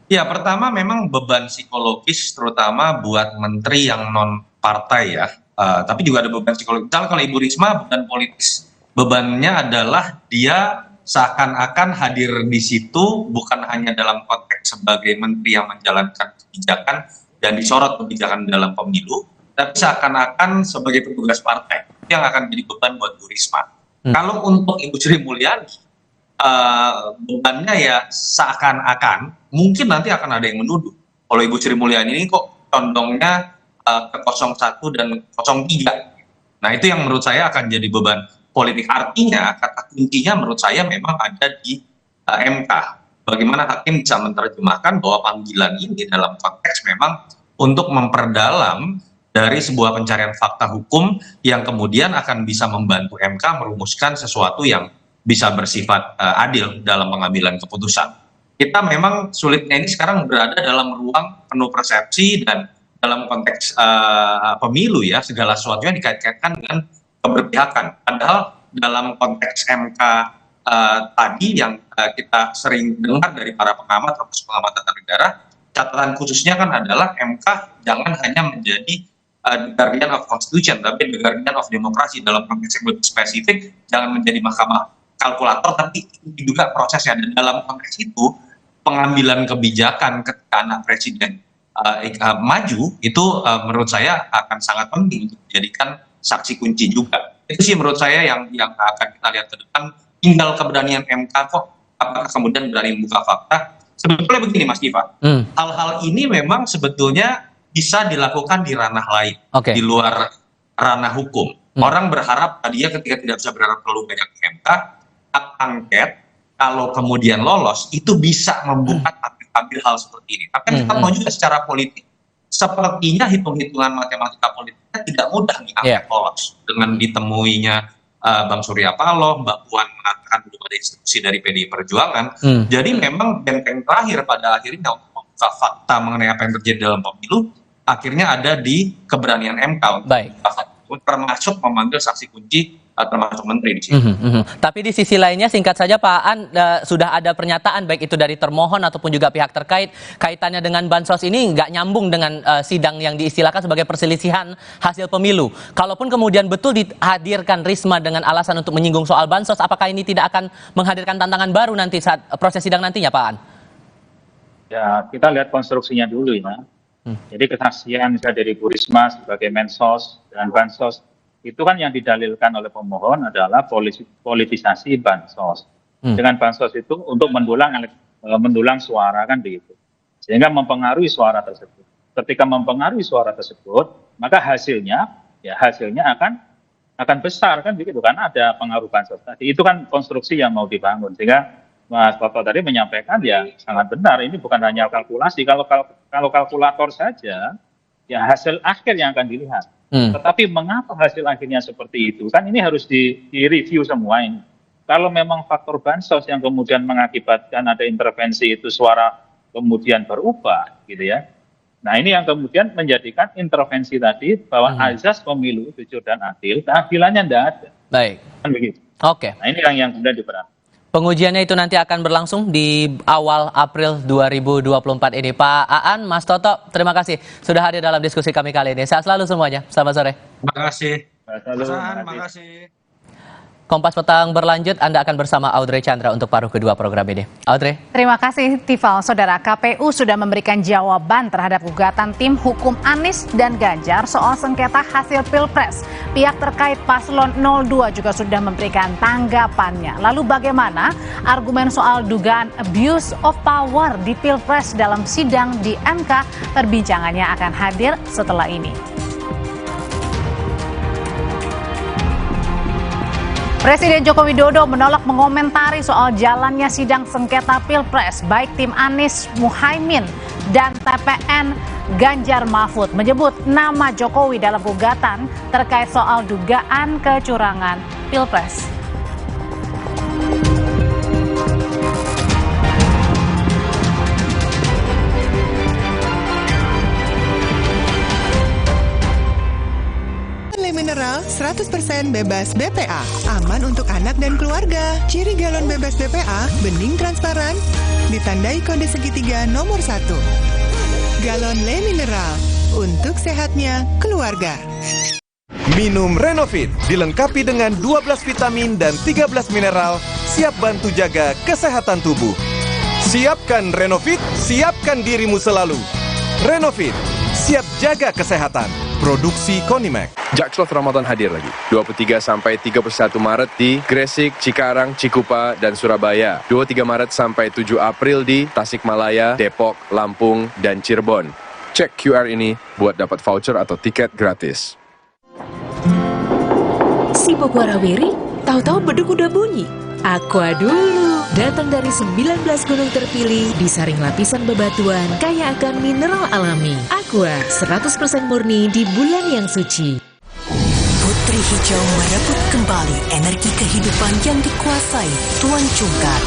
Ya, pertama memang beban psikologis terutama buat menteri yang non partai ya. Tapi juga ada beban psikologis. Misalnya kalau Ibu Risma, beban politis bebannya adalah dia seakan-akan hadir di situ bukan hanya dalam konteks sebagai menteri yang menjalankan kebijakan dan disorot kebijakan dalam pemilu, tapi seakan-akan sebagai petugas partai yang akan jadi beban buat Bu Risma. Kalau untuk Ibu Sri Mulyani, bebannya ya seakan-akan mungkin nanti akan ada yang menuduh kalau Ibu Sri Mulyani ini kok condongnya ke 01 dan 03. Nah, itu yang menurut saya akan jadi beban politik. Artinya kata kuncinya menurut saya memang ada di MK. Bagaimana hakim bisa menerjemahkan bahwa panggilan ini dalam konteks memang untuk memperdalam dari sebuah pencarian fakta hukum yang kemudian akan bisa membantu MK merumuskan sesuatu yang bisa bersifat adil dalam pengambilan keputusan. Kita memang sulitnya ini sekarang berada dalam ruang penuh persepsi dan dalam konteks pemilu ya, segala sesuatunya dikait-kaitkan dengan keberpihakan. Padahal dalam konteks MK tadi yang kita sering dengar dari para pengamat atau pengamat tata negara, catatan khususnya kan adalah MK jangan hanya menjadi the guardian of constitution, tapi the guardian of demokrasi. Dalam konteks yang spesifik, jangan menjadi mahkamah kalkulator, tapi juga prosesnya. Dan dalam konteks itu, pengambilan kebijakan ketika anak presiden maju itu menurut saya akan sangat penting untuk dijadikan saksi kunci juga. Itu sih menurut saya yang akan kita lihat ke depan. Tinggal keberanian MK kok apakah kemudian berani membuka fakta? Sebetulnya begini Mas Diva, hal-hal ini memang sebetulnya bisa dilakukan di ranah lain, di luar ranah hukum. Orang berharap dia ketika tidak bisa berharap terlalu banyak ke MK, hak angket kalau kemudian lolos itu bisa membuka tabir-tabir hal seperti ini. Tapi kita mau juga secara politik. Sepertinya hitung-hitungan matematika politiknya tidak mudah diangket lolos dengan ditemuinya Bang Surya Paloh, Mbak Puan mengatakan belum ada instruksi dari PDI Perjuangan. Jadi memang benteng terakhir pada akhirnya untuk membuka fakta mengenai apa yang terjadi dalam pemilu akhirnya ada di keberanian MK untuk termasuk memanggil saksi kunci termasuk menteri di sini. Tapi di sisi lainnya singkat saja Pak Aan, sudah ada pernyataan baik itu dari termohon ataupun juga pihak terkait kaitannya dengan bansos ini nggak nyambung dengan sidang yang diistilahkan sebagai perselisihan hasil pemilu. Kalaupun kemudian betul dihadirkan Risma dengan alasan untuk menyinggung soal bansos, apakah ini tidak akan menghadirkan tantangan baru nanti saat proses sidang nantinya Pak Aan? Ya, kita lihat konstruksinya dulu ya. Jadi kesaksian misalnya dari Bu Risma sebagai Mensos dan bansos itu kan yang didalilkan oleh pemohon adalah politisasi bansos. Dengan bansos itu untuk mendulang suara kan begitu. Sehingga mempengaruhi suara tersebut. Ketika mempengaruhi suara tersebut, maka hasilnya akan besar kan begitu kan, ada pengaruh bansos tadi. Itu kan konstruksi yang mau dibangun. Sehingga Mas Toto tadi menyampaikan ya sangat benar, ini bukan hanya kalkulasi. Kalau kalkulator saja, ya hasil akhir yang akan dilihat. Tetapi mengapa hasil akhirnya seperti itu? Kan ini harus direview semua ini. Kalau memang faktor bansos yang kemudian mengakibatkan ada intervensi itu suara kemudian berubah gitu ya. Nah ini yang kemudian menjadikan intervensi tadi bahwa azas pemilu jujur dan adil, keadilannya tidak ada. Baik. Kan begitu. Oke. Nah ini yang kemudian diperhatikan. Pengujiannya itu nanti akan berlangsung di awal April 2024 ini. Pak Aan, Mas Toto, terima kasih sudah hadir dalam diskusi kami kali ini. Sehat selalu semuanya. Selamat sore. Terima kasih. Terima kasih. Kompas Petang berlanjut, Anda akan bersama Audrey Chandra untuk paruh kedua program ini. Audrey. Terima kasih, Tifal. Saudara, KPU sudah memberikan jawaban terhadap gugatan tim hukum Anies dan Ganjar soal sengketa hasil Pilpres. Pihak terkait paslon 02 juga sudah memberikan tanggapannya. Lalu bagaimana argumen soal dugaan abuse of power di Pilpres dalam sidang di MK? Perbincangannya akan hadir setelah ini. Presiden Joko Widodo menolak mengomentari soal jalannya sidang sengketa Pilpres, baik tim Anies Muhaimin dan TPN Ganjar Mahfud menyebut nama Jokowi dalam gugatan terkait soal dugaan kecurangan Pilpres. Mineral 100% bebas BPA, aman untuk anak dan keluarga. Ciri galon bebas BPA, bening transparan, ditandai kode segitiga nomor 1. Galon Le Mineral, untuk sehatnya keluarga. Minum Renovit, dilengkapi dengan 12 vitamin dan 13 mineral, siap bantu jaga kesehatan tubuh. Siapkan Renovit, siapkan dirimu selalu. Renovit, siap jaga kesehatan. Produksi Konimax. Jakslot Ramadan hadir lagi. 23 sampai 31 Maret di Gresik, Cikarang, Cikupa, dan Surabaya. 23 Maret sampai 7 April di Tasikmalaya, Depok, Lampung, dan Cirebon. Cek QR ini buat dapat voucher atau tiket gratis. Sibuk warawiri, tahu-tahu beduk udah bunyi. Aqua dulu. Datang dari 19 gunung terpilih, disaring lapisan bebatuan, kaya akan mineral alami. Aqua, 100% murni di bulan yang suci. Putri Hijau merebut kembali energi kehidupan yang dikuasai Tuan Cungkar.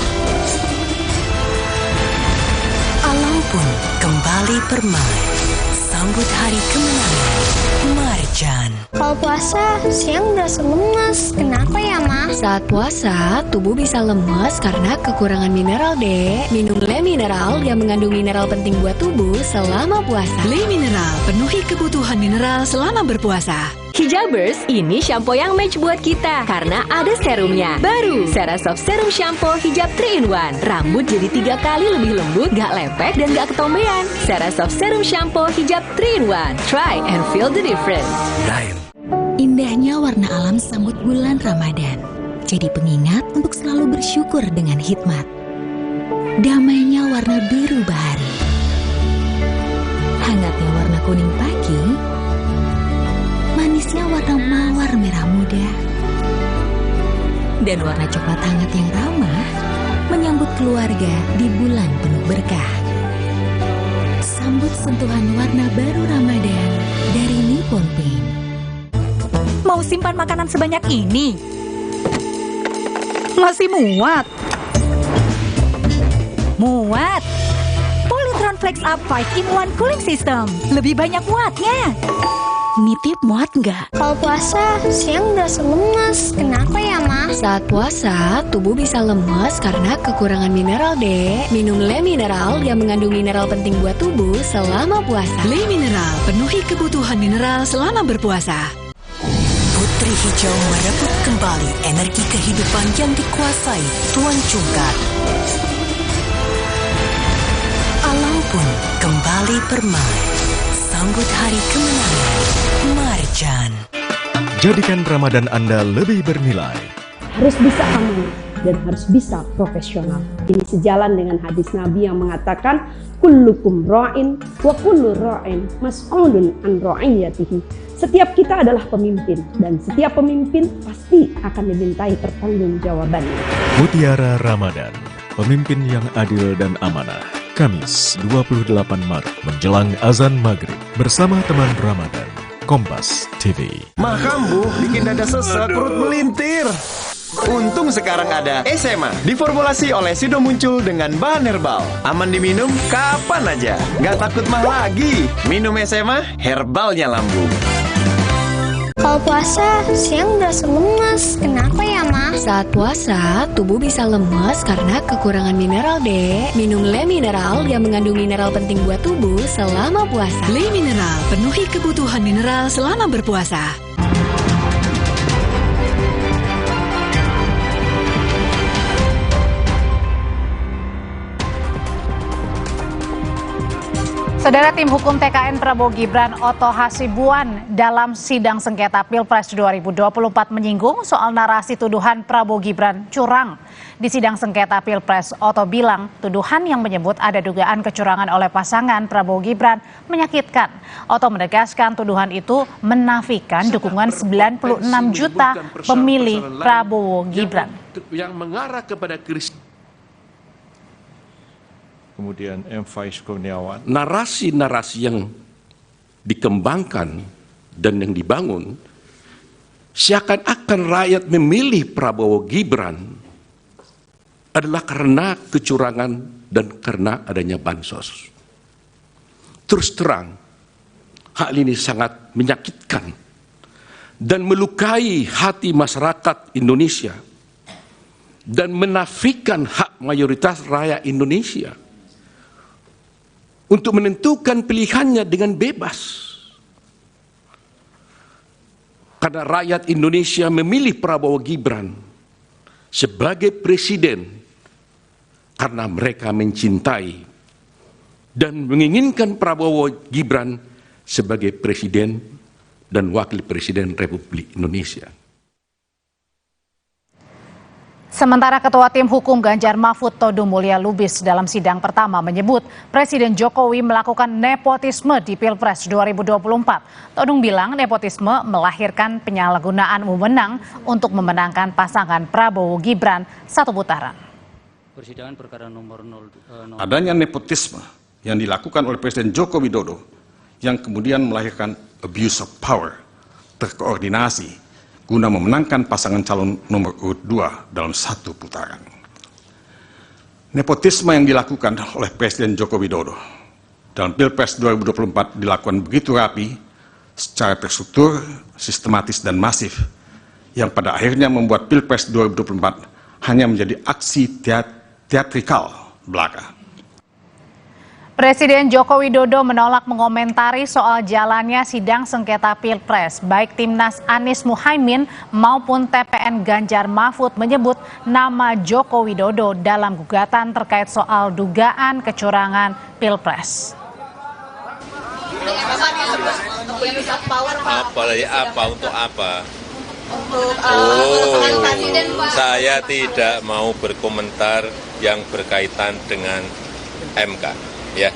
Alam pun kembali bermain. Sambut hari kemenangan. Marjan. Kalau puasa, siang berasa lemas. Kenapa ya, Ma? Saat puasa, tubuh bisa lemas karena kekurangan mineral, Dek. Minum Le Mineral yang mengandung mineral penting buat tubuh selama puasa. Le Mineral, penuhi kebutuhan mineral selama berpuasa. Hijabers, ini shampoo yang match buat kita karena ada serumnya. Baru, Serasoft Serum Shampoo Hijab 3-in-1. Rambut jadi 3 kali lebih lembut, gak lepek dan gak ketombean. Serasoft Serum Shampoo Hijab 3-in-1. Try and feel the difference. Indahnya warna alam sambut bulan Ramadan. Jadi pengingat untuk selalu bersyukur dengan hikmat. damainya warna biru bahari, hangatnya warna kuning pagi, manisnya warna mawar merah muda, dan warna coklat hangat yang ramah menyambut keluarga di bulan penuh berkah. Sambut sentuhan warna baru Ramadan dari Nippon Paint. Mau simpan makanan sebanyak ini? Masih muat? Muat! Polytron Flex Up 5-in-1 Cooling System. Lebih banyak muatnya. Nitip muat nggak? Kalau puasa, siang berasa lemas. Kenapa ya, Ma? Saat puasa, tubuh bisa lemas karena kekurangan mineral, Dek. Minum Le Mineral yang mengandung mineral penting buat tubuh selama puasa. Le Mineral, penuhi kebutuhan mineral selama berpuasa. Putri Hijau merebut kembali energi kehidupan yang dikuasai Tuan Cungkar. Alam pun kembali bermain. Sambut hari kemenangan, Marjan. Jadikan Ramadan Anda lebih bernilai. Harus bisa amanah dan harus bisa profesional. Ini sejalan dengan hadis Nabi yang mengatakan, kullukum ra'in wa kullu ra'in mas'ulun an ra'iyatihi. Setiap kita adalah pemimpin dan setiap pemimpin pasti akan dimintai pertanggungjawabannya. Mutiara Ramadan, pemimpin yang adil dan amanah. Kamis 28 Maret menjelang azan maghrib bersama teman Ramadan, Kompas TV. Mah kambuh bikin dada sesek, perut melintir. Untung sekarang ada SMA, diformulasi oleh Sido Muncul dengan bahan herbal. Aman diminum kapan aja, nggak takut mah lagi. Minum SMA, herbalnya lambung. Kalau puasa, siang berasa lemas. Kenapa ya, Ma? Saat puasa, tubuh bisa lemas karena kekurangan mineral, Dek. Minum Le Mineral yang mengandung mineral penting buat tubuh selama puasa. Le Mineral, penuhi kebutuhan mineral selama berpuasa. Saudara, tim hukum TKN Prabowo Gibran Oto Hasibuan dalam sidang sengketa Pilpres 2024 menyinggung soal narasi tuduhan Prabowo Gibran curang. Di sidang sengketa Pilpres, Oto bilang tuduhan yang menyebut ada dugaan kecurangan oleh pasangan Prabowo Gibran menyakitkan. Oto menegaskan tuduhan itu menafikan dukungan 96 juta pemilih Prabowo Gibran. Yang mengarah kepada kemudian M. Faiz Kurniawan. Narasi-narasi yang dikembangkan dan yang dibangun seakan-akan rakyat memilih Prabowo Gibran adalah karena kecurangan dan karena adanya bansos. Terus terang, hal ini sangat menyakitkan dan melukai hati masyarakat Indonesia dan menafikan hak mayoritas rakyat Indonesia untuk menentukan pilihannya dengan bebas. Karena rakyat Indonesia memilih Prabowo Gibran sebagai presiden karena mereka mencintai dan menginginkan Prabowo Gibran sebagai presiden dan wakil presiden Republik Indonesia. Sementara Ketua Tim Hukum Ganjar Mahfud Todung Mulya Lubis dalam sidang pertama menyebut Presiden Jokowi melakukan nepotisme di Pilpres 2024. Todung bilang nepotisme melahirkan penyalahgunaan wewenang untuk memenangkan pasangan Prabowo Gibran satu putaran. Persidangan perkara nomor 0. Adanya nepotisme yang dilakukan oleh Presiden Joko Widodo yang kemudian melahirkan abuse of power, terkoordinasi guna memenangkan pasangan calon nomor urut 2 dalam satu putaran. Nepotisme yang dilakukan oleh Presiden Joko Widodo dalam Pilpres 2024 dilakukan begitu rapi, secara terstruktur, sistematis dan masif, yang pada akhirnya membuat Pilpres 2024 hanya menjadi aksi teatrikal belaka. Presiden Joko Widodo menolak mengomentari soal jalannya sidang sengketa Pilpres. Baik Timnas Anies Muhaimin maupun TPN Ganjar Mahfud menyebut nama Joko Widodo dalam gugatan terkait soal dugaan kecurangan Pilpres. Apalagi apa untuk apa? Untuk pasangan Saya tidak mau berkomentar yang berkaitan dengan MK. Ya.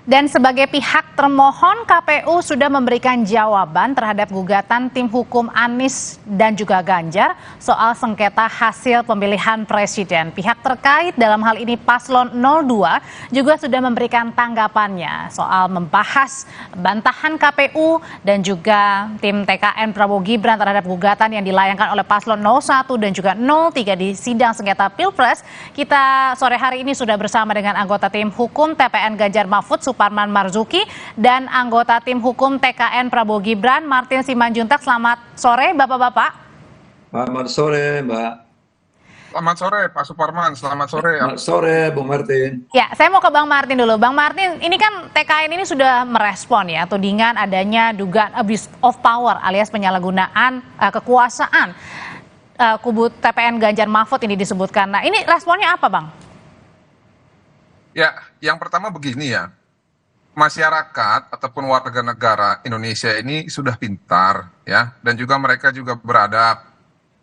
Dan sebagai pihak termohon, KPU sudah memberikan jawaban terhadap gugatan tim hukum Anies dan juga Ganjar soal sengketa hasil pemilihan presiden. Pihak terkait dalam hal ini Paslon 02 juga sudah memberikan tanggapannya soal membahas bantahan KPU dan juga tim TKN Prabowo Gibran terhadap gugatan yang dilayangkan oleh Paslon 01 dan juga 03 di sidang sengketa Pilpres. Kita sore hari ini sudah bersama dengan anggota tim hukum TPN Ganjar Mahfud Suparman Marzuki dan anggota tim hukum TKN Prabowo Gibran Martin Simanjuntak. Selamat sore Bapak-bapak. Selamat sore Mbak. Selamat sore Pak Suparman, selamat sore. Selamat sore Bung Martin. Ya, saya mau ke Bang Martin dulu. Bang Martin, ini kan TKN ini sudah merespon ya tudingan adanya dugaan abuse of power alias penyalahgunaan kekuasaan kubu TPN Ganjar Mahfud ini disebutkan. Nah, ini responnya apa Bang? Ya, yang pertama begini ya. Masyarakat ataupun warga negara Indonesia ini sudah pintar ya, dan juga mereka juga beradab.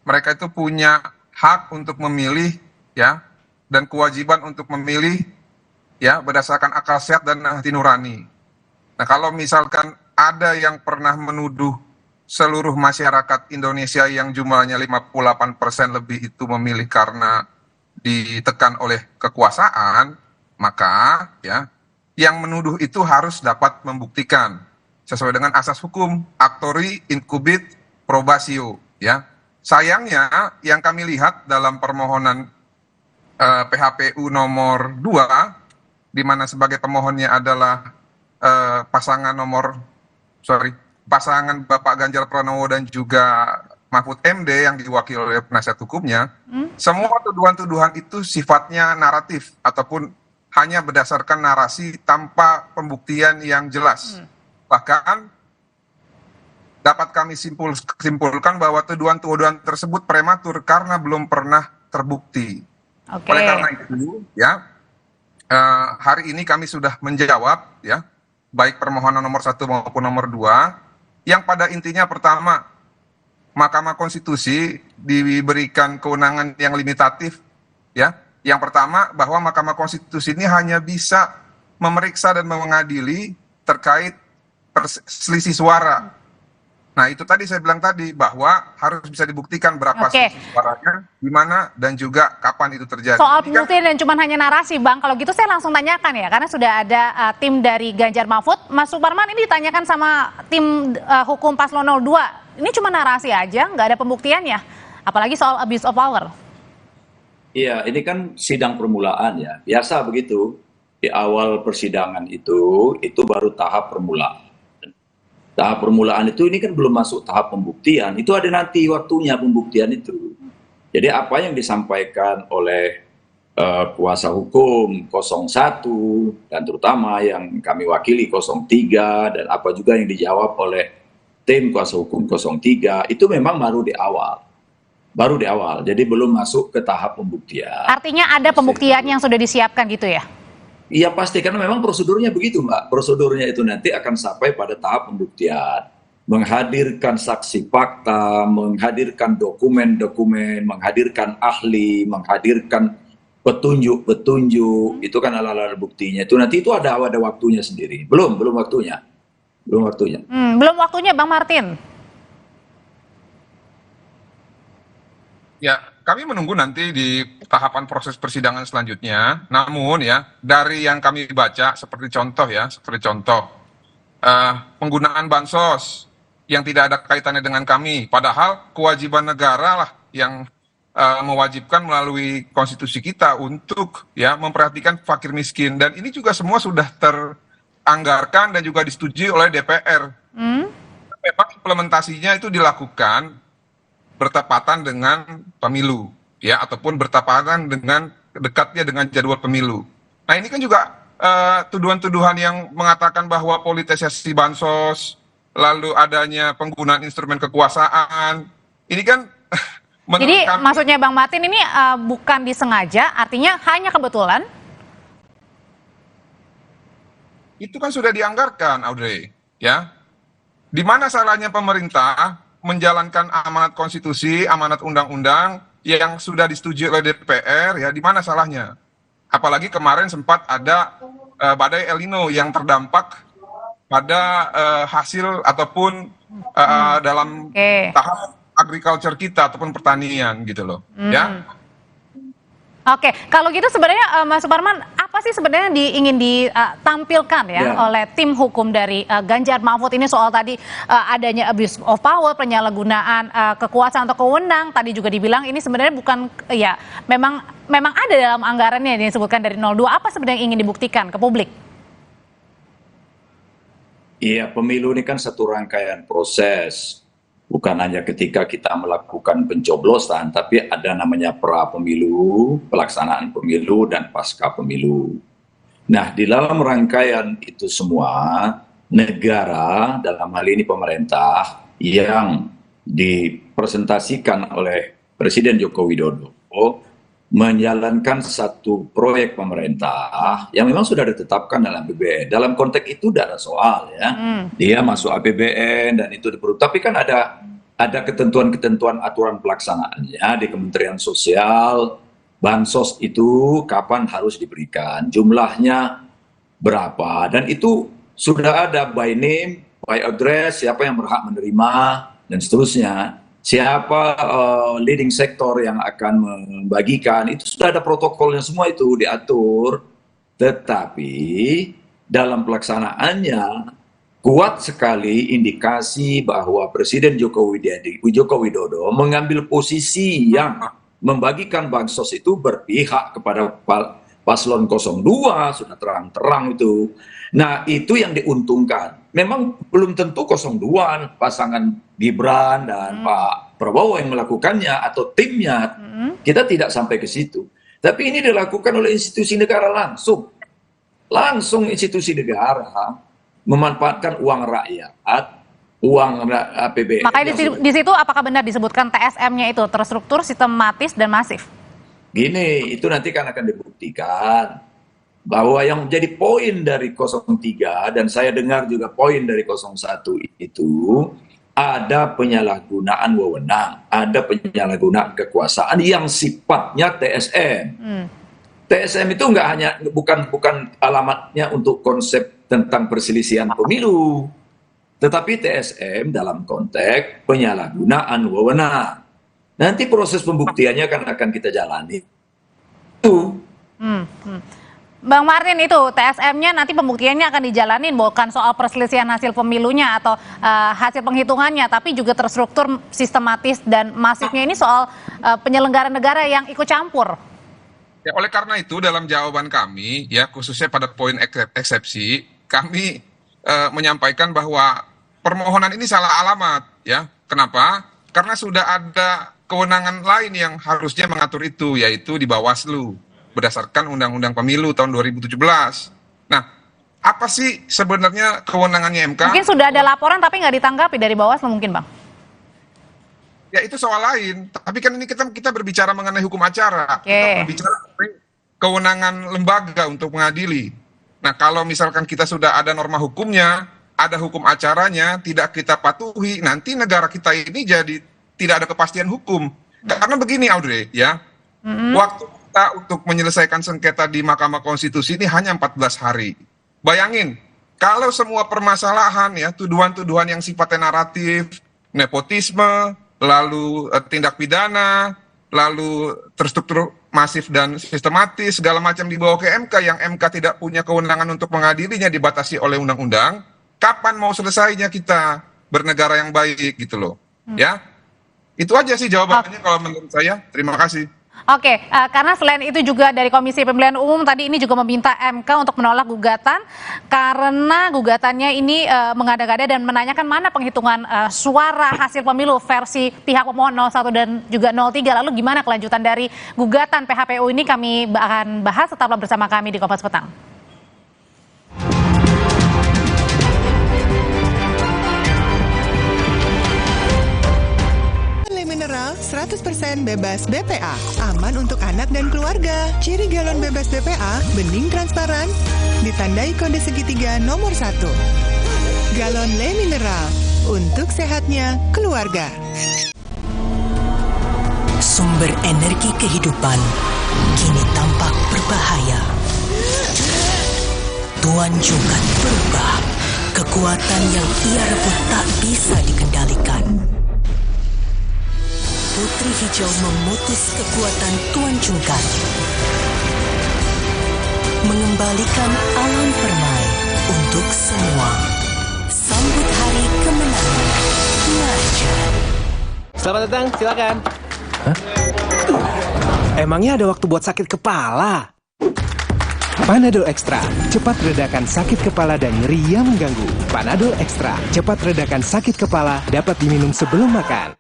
Mereka itu punya hak untuk memilih ya, dan kewajiban untuk memilih ya berdasarkan akal sehat dan hati nurani. Nah, kalau misalkan ada yang pernah menuduh seluruh masyarakat Indonesia yang jumlahnya 58% lebih itu memilih karena ditekan oleh kekuasaan, maka ya yang menuduh itu harus dapat membuktikan sesuai dengan asas hukum actori incubit probatio ya. Sayangnya yang kami lihat dalam permohonan PHPU nomor 2 di mana sebagai pemohonnya adalah pasangan Bapak Ganjar Pranowo dan juga Mahfud MD yang diwakili oleh penasihat hukumnya. Semua tuduhan-tuduhan itu sifatnya naratif ataupun hanya berdasarkan narasi tanpa pembuktian yang jelas. Bahkan dapat kami simpulkan bahwa tuduhan-tuduhan tersebut prematur karena belum pernah terbukti. Oleh karena itu, ya hari ini kami sudah menjawab, ya baik permohonan nomor 1 maupun nomor 2, yang pada intinya pertama, Mahkamah Konstitusi diberikan kewenangan yang limitatif, ya. Yang pertama, bahwa Mahkamah Konstitusi ini hanya bisa memeriksa dan mengadili terkait selisih suara. Nah, itu tadi saya bilang tadi, bahwa harus bisa dibuktikan berapa selisih suaranya, di mana, dan juga kapan itu terjadi. Soal pembuktian dan cuma hanya narasi, Bang. Kalau gitu saya langsung tanyakan ya, karena sudah ada tim dari Ganjar Mahfud. Mas Suparman, ini ditanyakan sama tim hukum Paslon 02. Ini cuma narasi aja, nggak ada pembuktiannya. Apalagi soal abuse of power. Iya, ini kan sidang permulaan ya. Biasa begitu. Di awal persidangan itu baru tahap permulaan. Tahap permulaan itu ini kan belum masuk tahap pembuktian. Itu ada nanti waktunya pembuktian itu. Jadi apa yang disampaikan oleh kuasa hukum 01 dan terutama yang kami wakili 03 dan apa juga yang dijawab oleh tim kuasa hukum 03 itu memang baru di awal. Baru di awal, jadi belum masuk ke tahap pembuktian. Artinya ada pembuktian yang sudah disiapkan gitu ya? Iya pasti, karena memang prosedurnya begitu Mbak. Prosedurnya itu nanti akan sampai pada tahap pembuktian. Menghadirkan saksi fakta, menghadirkan dokumen-dokumen, menghadirkan ahli, menghadirkan petunjuk-petunjuk, itu kan alat-alat buktinya. Itu nanti itu ada waktunya sendiri. Belum waktunya. Belum waktunya Bang Martin. Ya, kami menunggu nanti di tahapan proses persidangan selanjutnya. Namun ya, dari yang kami baca seperti contoh, penggunaan bansos yang tidak ada kaitannya dengan kami. Padahal kewajiban negara lah yang mewajibkan melalui konstitusi kita untuk ya memperhatikan fakir miskin. Dan ini juga semua sudah teranggarkan dan juga disetujui oleh DPR. Memang implementasinya itu dilakukan bertepatan dengan pemilu, ya, ataupun bertepatan dengan dekatnya dengan jadwal pemilu. Nah, ini kan juga tuduhan-tuduhan yang mengatakan bahwa politisasi bansos, lalu adanya penggunaan instrumen kekuasaan, ini kan jadi maksudnya Bang Martin ini bukan disengaja, artinya hanya kebetulan? Itu kan sudah dianggarkan, Audrey, ya. Di mana salahnya pemerintah menjalankan amanat konstitusi, amanat undang-undang yang sudah disetujui oleh DPR, ya di mana salahnya? Apalagi kemarin sempat ada badai El Nino yang terdampak pada hasil ataupun dalam tahap agriculture kita ataupun pertanian gitu loh, ya. Oke, kalau gitu sebenarnya Mas Suparman, apa sih sebenarnya ingin ditampilkan ya oleh tim hukum dari Ganjar Mahfud ini soal tadi adanya abuse of power, penyalahgunaan kekuasaan atau kewenang, tadi juga dibilang ini sebenarnya bukan, ya memang ada dalam anggarannya yang disebutkan dari 02, apa sebenarnya yang ingin dibuktikan ke publik? Iya, pemilu ini kan satu rangkaian proses. Bukan hanya ketika kita melakukan pencoblosan, tapi ada namanya pra-pemilu, pelaksanaan pemilu, dan pasca pemilu. Nah, di dalam rangkaian itu semua, negara, dalam hal ini pemerintah, yang dipresentasikan oleh Presiden Joko Widodo, menjalankan satu proyek pemerintah yang memang sudah ditetapkan dalam APBN. Dalam konteks itu tidak ada soal ya. Dia masuk APBN dan itu diperlu. Tapi kan ada ketentuan-ketentuan aturan pelaksanaannya di Kementerian Sosial. Bansos itu kapan harus diberikan, jumlahnya berapa, dan itu sudah ada by name, by address, siapa yang berhak menerima dan seterusnya. Siapa leading sektor yang akan membagikan, itu sudah ada protokolnya, semua itu diatur. Tetapi dalam pelaksanaannya kuat sekali indikasi bahwa Presiden Joko Widodo mengambil posisi yang membagikan bansos itu berpihak kepada paslon 02, sudah terang-terang itu. Nah, itu yang diuntungkan. Memang belum tentu 02 pasangan Gibran dan Pak Prabowo yang melakukannya atau timnya. Kita tidak sampai ke situ. Tapi ini dilakukan oleh institusi negara langsung. Langsung institusi negara memanfaatkan uang rakyat, uang APBN. Makanya di situ apakah benar disebutkan TSM-nya itu terstruktur, sistematis, dan masif? Gini, itu nanti kan akan dibuktikan. Bahwa yang menjadi poin dari 03 dan saya dengar juga poin dari 01 itu ada penyalahgunaan wewenang, ada penyalahgunaan kekuasaan yang sifatnya TSM. TSM itu bukan alamatnya untuk konsep tentang perselisihan pemilu, tetapi TSM dalam konteks penyalahgunaan wewenang. Nanti proses pembuktiannya akan kita jalani. Itu. Bang Martin, itu TSM-nya nanti pembuktiannya akan dijalanin, bukan soal perselisihan hasil pemilunya atau hasil penghitungannya, tapi juga terstruktur, sistematis, dan masifnya ini soal penyelenggara negara yang ikut campur. Ya, oleh karena itu dalam jawaban kami, ya khususnya pada poin eksepsi, kami menyampaikan bahwa permohonan ini salah alamat. Ya, kenapa? Karena sudah ada kewenangan lain yang harusnya mengatur itu, yaitu di Bawaslu. Berdasarkan Undang-Undang Pemilu tahun 2017. Nah, apa sih sebenarnya kewenangannya MK? Mungkin sudah ada laporan tapi nggak ditanggapi dari Bawaslu mungkin, Bang? Ya itu soal lain. Tapi kan ini kita berbicara mengenai hukum acara. Kita berbicara mengenai kewenangan lembaga untuk mengadili. Nah, kalau misalkan kita sudah ada norma hukumnya, ada hukum acaranya, tidak kita patuhi, nanti negara kita ini jadi tidak ada kepastian hukum. Karena begini, Audrey, ya. Waktu kita untuk menyelesaikan sengketa di Mahkamah Konstitusi ini hanya 14 hari. Bayangin, kalau semua permasalahan ya, tuduhan-tuduhan yang sifatnya naratif, nepotisme, lalu tindak pidana, lalu terstruktur masif dan sistematis, segala macam dibawa ke MK, yang MK tidak punya kewenangan untuk mengadilinya, dibatasi oleh undang-undang, kapan mau selesainya kita bernegara yang baik gitu loh. Ya, itu aja sih jawabannya kalau menurut saya. Terima kasih. Oke, karena selain itu juga dari Komisi Pemilihan Umum tadi ini juga meminta MK untuk menolak gugatan karena gugatannya ini mengada-gada dan menanyakan mana penghitungan suara hasil pemilu versi pihak pemohon 01 dan juga 03. Lalu gimana kelanjutan dari gugatan PHPU ini, kami akan bahas, tetaplah bersama kami di Kompas Petang. Mineral 100% bebas BPA, aman untuk anak dan keluarga. Ciri galon bebas BPA, bening transparan, ditandai kode segitiga nomor 1. Galon Le Mineral, untuk sehatnya keluarga. Sumber energi kehidupan kini tampak berbahaya. Tuan Jungkat berubah. Kekuatan yang ia rebut tak bisa dikendalikan. Putri Hijau memutus kekuatan Tuan Jungkat, mengembalikan alam permai untuk semua. Sambut hari kemenangan Marjan. Selamat datang, silakan. Hah? Emangnya ada waktu buat sakit kepala? Panadol Extra, cepat redakan sakit kepala dan nyeri yang mengganggu. Panadol Extra, cepat redakan sakit kepala, dapat diminum sebelum makan.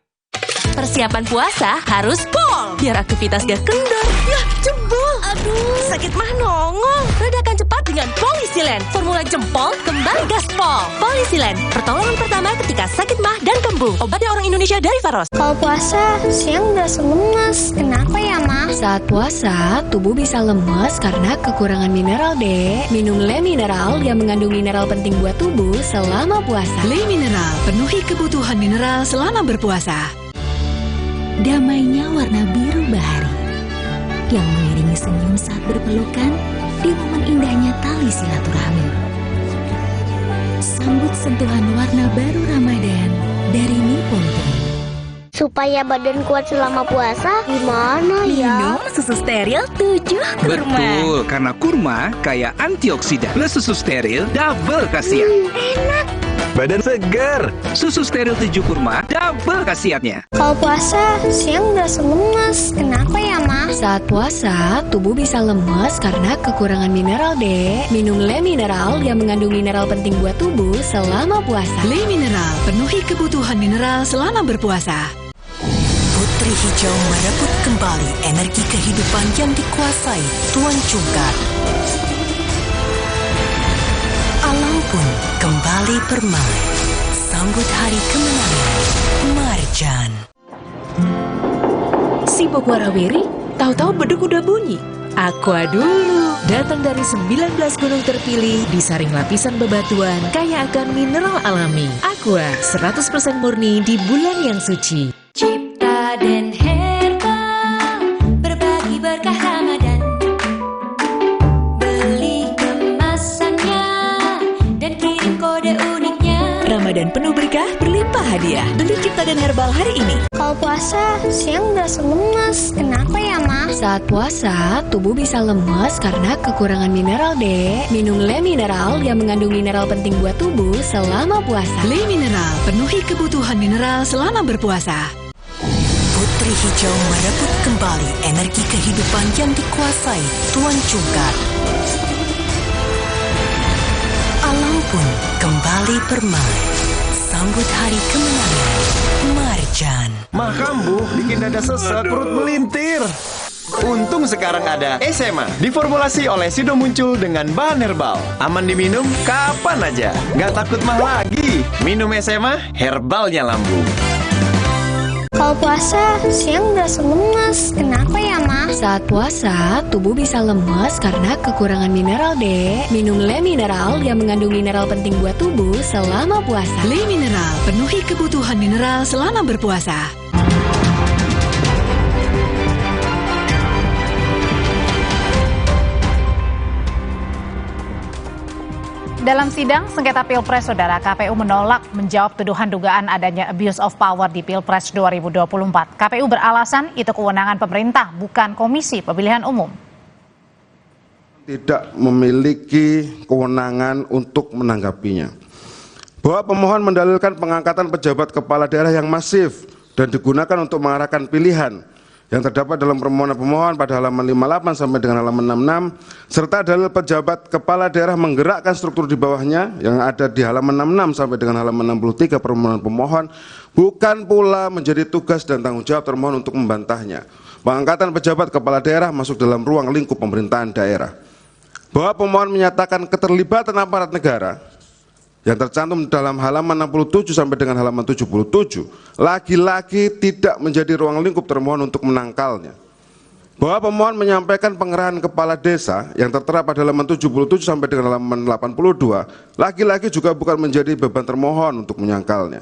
Persiapan puasa harus pol, biar aktivitas gak kendor. Yah, jebol. Aduh, sakit mah nongol. Redakan cepat dengan Polisilen. Formula jempol, kembali gaspol. Polisilen, pertolongan pertama ketika sakit mah dan kembung. Obatnya orang Indonesia dari Faros. Kalau puasa, siang berasa lemas. Kenapa ya, Ma? Saat puasa, tubuh bisa lemas karena kekurangan mineral, Dek. Minum Le Mineral yang mengandung mineral penting buat tubuh selama puasa. Le Mineral, penuhi kebutuhan mineral selama berpuasa. Damainya warna biru bahari yang mengiringi senyum saat berpelukan di momen indahnya tali silaturahmi. Sambut sentuhan warna baru Ramadan dari Nippon Paint. Supaya badan kuat selama puasa, gimana ya? Minum susu steril 7 kurma. Betul, karena kurma kaya antioksidan. Plus susu steril, double khasiat. Enak. Badan segar. Susu steril 7 kurma, double khasiatnya. Kalau puasa, siang berasa lemas. Kenapa ya, Ma? Saat puasa, tubuh bisa lemas karena kekurangan mineral, Dek. Minum Le Mineral yang mengandung mineral penting buat tubuh selama puasa. Le Mineral, penuhi kebutuhan mineral selama berpuasa. Putri Hijau merebut kembali energi kehidupan yang dikuasai Tuan Jungkat. Alam pun kembali permai. Sambut hari kemenangan Marjan. Sibuk warawiri, tahu-tahu beduk udah bunyi. Aqua dulu. Datang dari 19 gunung terpilih, disaring lapisan bebatuan, kaya akan mineral alami. Aqua, 100% murni di bulan yang suci. Cipta dan herbal, berbagi berkah Ramadan. Beli kemasannya dan kirim kode uniknya. Ramadan penuh berkah, berlimpah hadiah. Beli Cipta dan Herbal hari ini. Kalau puasa, siang berasa lemas. Kenapa ya, Ma? Saat puasa, tubuh bisa lemas karena kekurangan mineral, Dek. Minum Le Mineral yang mengandung mineral penting buat tubuh selama puasa. Le Mineral, penuhi kebutuhan mineral selama berpuasa. Putri Hijau merebut kembali energi kehidupan yang dikuasai Tuan Jungkat. Alam pun kembali permai. Sambut hari kemenangan Marjan. Mah kambuh bikin dada sesak, perut melintir. Untung sekarang ada SMA, diformulasi oleh Sido Muncul dengan bahan herbal. Aman diminum kapan aja, nggak takut mah lagi. Minum SMA, herbalnya lambung. Kalau puasa, siang berasa lemas. Kenapa ya, Ma? Saat puasa, tubuh bisa lemas karena kekurangan mineral, Dek. Minum Le Mineral yang mengandung mineral penting buat tubuh selama puasa. Le Mineral, penuhi kebutuhan mineral selama berpuasa. Dalam sidang sengketa Pilpres, Saudara, KPU menolak menjawab tuduhan dugaan adanya abuse of power di Pilpres 2024. KPU beralasan itu kewenangan pemerintah, bukan Komisi Pemilihan Umum. Tidak memiliki kewenangan untuk menanggapinya. Bahwa pemohon mendalilkan pengangkatan pejabat kepala daerah yang masif dan digunakan untuk mengarahkan pilihan yang terdapat dalam permohonan pemohon pada halaman 58 sampai dengan halaman 66, serta dalil pejabat kepala daerah menggerakkan struktur di bawahnya yang ada di halaman 66 sampai dengan halaman 63 permohonan pemohon, bukan pula menjadi tugas dan tanggung jawab termohon untuk membantahnya. Pengangkatan pejabat kepala daerah masuk dalam ruang lingkup pemerintahan daerah. Bahwa pemohon menyatakan keterlibatan aparat negara yang tercantum dalam halaman 67 sampai dengan halaman 77 lagi-lagi tidak menjadi ruang lingkup termohon untuk menangkalnya. Bahwa pemohon menyampaikan pengerahan kepala desa yang tertera pada halaman 77 sampai dengan halaman 82 lagi-lagi juga bukan menjadi beban termohon untuk menyangkalnya.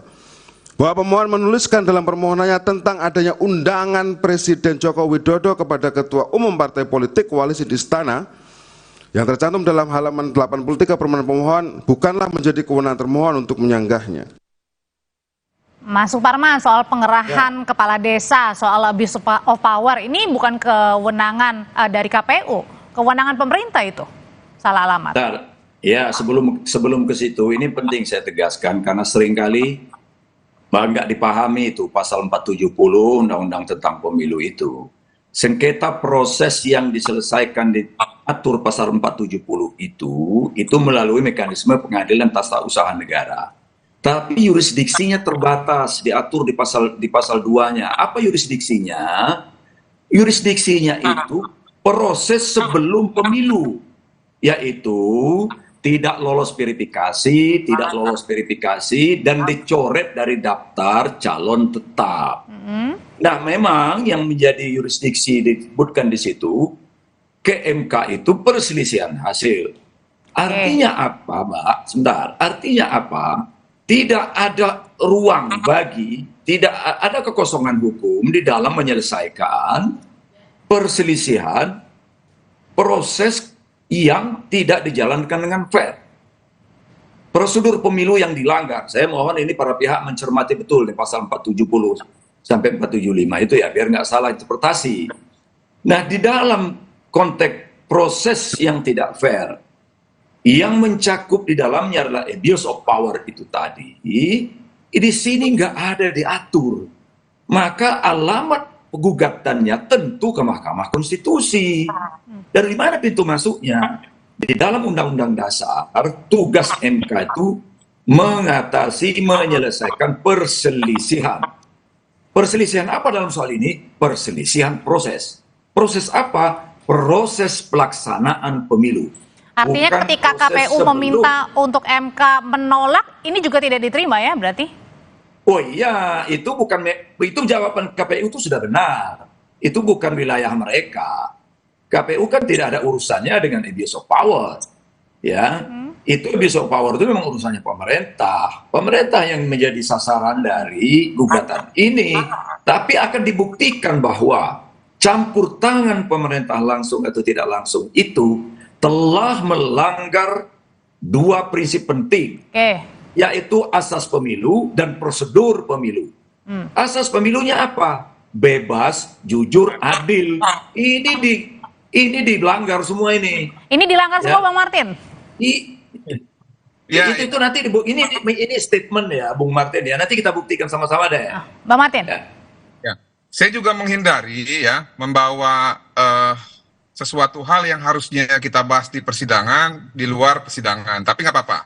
bahwa pemohon menuliskan dalam permohonannya tentang adanya undangan Presiden Joko Widodo kepada Ketua Umum Partai Politik Koalisi di Istana yang tercantum dalam halaman 83 permohonan pemohon bukanlah menjadi kewenangan termohon untuk menyanggahnya. Mas Suparman, soal pengerahan kepala desa, soal abuse of power, ini bukan kewenangan dari KPU, kewenangan pemerintah itu. Salah alamat. Ya, sebelum ke situ, ini penting saya tegaskan karena seringkali nggak dipahami itu pasal 470 Undang-Undang tentang Pemilu itu. Sengketa proses yang diselesaikan diatur pasal 470 itu melalui mekanisme pengadilan tata usaha negara. Tapi yurisdiksinya terbatas, diatur di pasal 2-nya. Apa yurisdiksinya? Yurisdiksinya itu proses sebelum pemilu, yaitu tidak lolos verifikasi, dan dicoret dari daftar calon tetap. Nah, memang yang menjadi yurisdiksi disebutkan di situ, ke MK itu perselisihan hasil. Artinya apa, Mbak? Sebentar. Artinya apa? Tidak ada ruang tidak ada kekosongan hukum di dalam menyelesaikan perselisihan proses yang tidak dijalankan dengan fair. Prosedur pemilu yang dilanggar, saya mohon ini para pihak mencermati betul di pasal 470 sampai 475 itu ya, biar nggak salah interpretasi. Nah, di dalam konteks proses yang tidak fair, yang mencakup di dalamnya adalah abuse of power itu tadi, di sini nggak ada diatur. Maka alamat gugatannya tentu ke Mahkamah Konstitusi. Dari mana pintu masuknya? Di dalam Undang-Undang Dasar, tugas MK itu mengatasi, menyelesaikan perselisihan. Perselisihan apa dalam soal ini? Perselisihan proses. Proses apa? Proses pelaksanaan pemilu. Artinya bukan ketika KPU meminta untuk MK menolak, ini juga tidak diterima ya berarti? Oh iya, itu jawaban KPU itu sudah benar. Itu bukan wilayah mereka. KPU kan tidak ada urusannya dengan abuse of power. Ya, itu abuse of power itu memang urusannya pemerintah. Pemerintah yang menjadi sasaran dari gugatan ini. Tapi akan dibuktikan bahwa campur tangan pemerintah langsung atau tidak langsung itu telah melanggar dua prinsip penting. Yaitu asas pemilu dan prosedur pemilu. Asas pemilunya apa? Bebas, jujur, adil. Ini dilanggar semua ini. Ini dilanggar semua, Bang Martin? Itu nanti ini statement ya, Bung Martin ya. Nanti kita buktikan sama-sama deh. Bang Martin. Ya. Saya juga menghindari ya membawa sesuatu hal yang harusnya kita bahas di persidangan di luar persidangan. Tapi nggak apa-apa.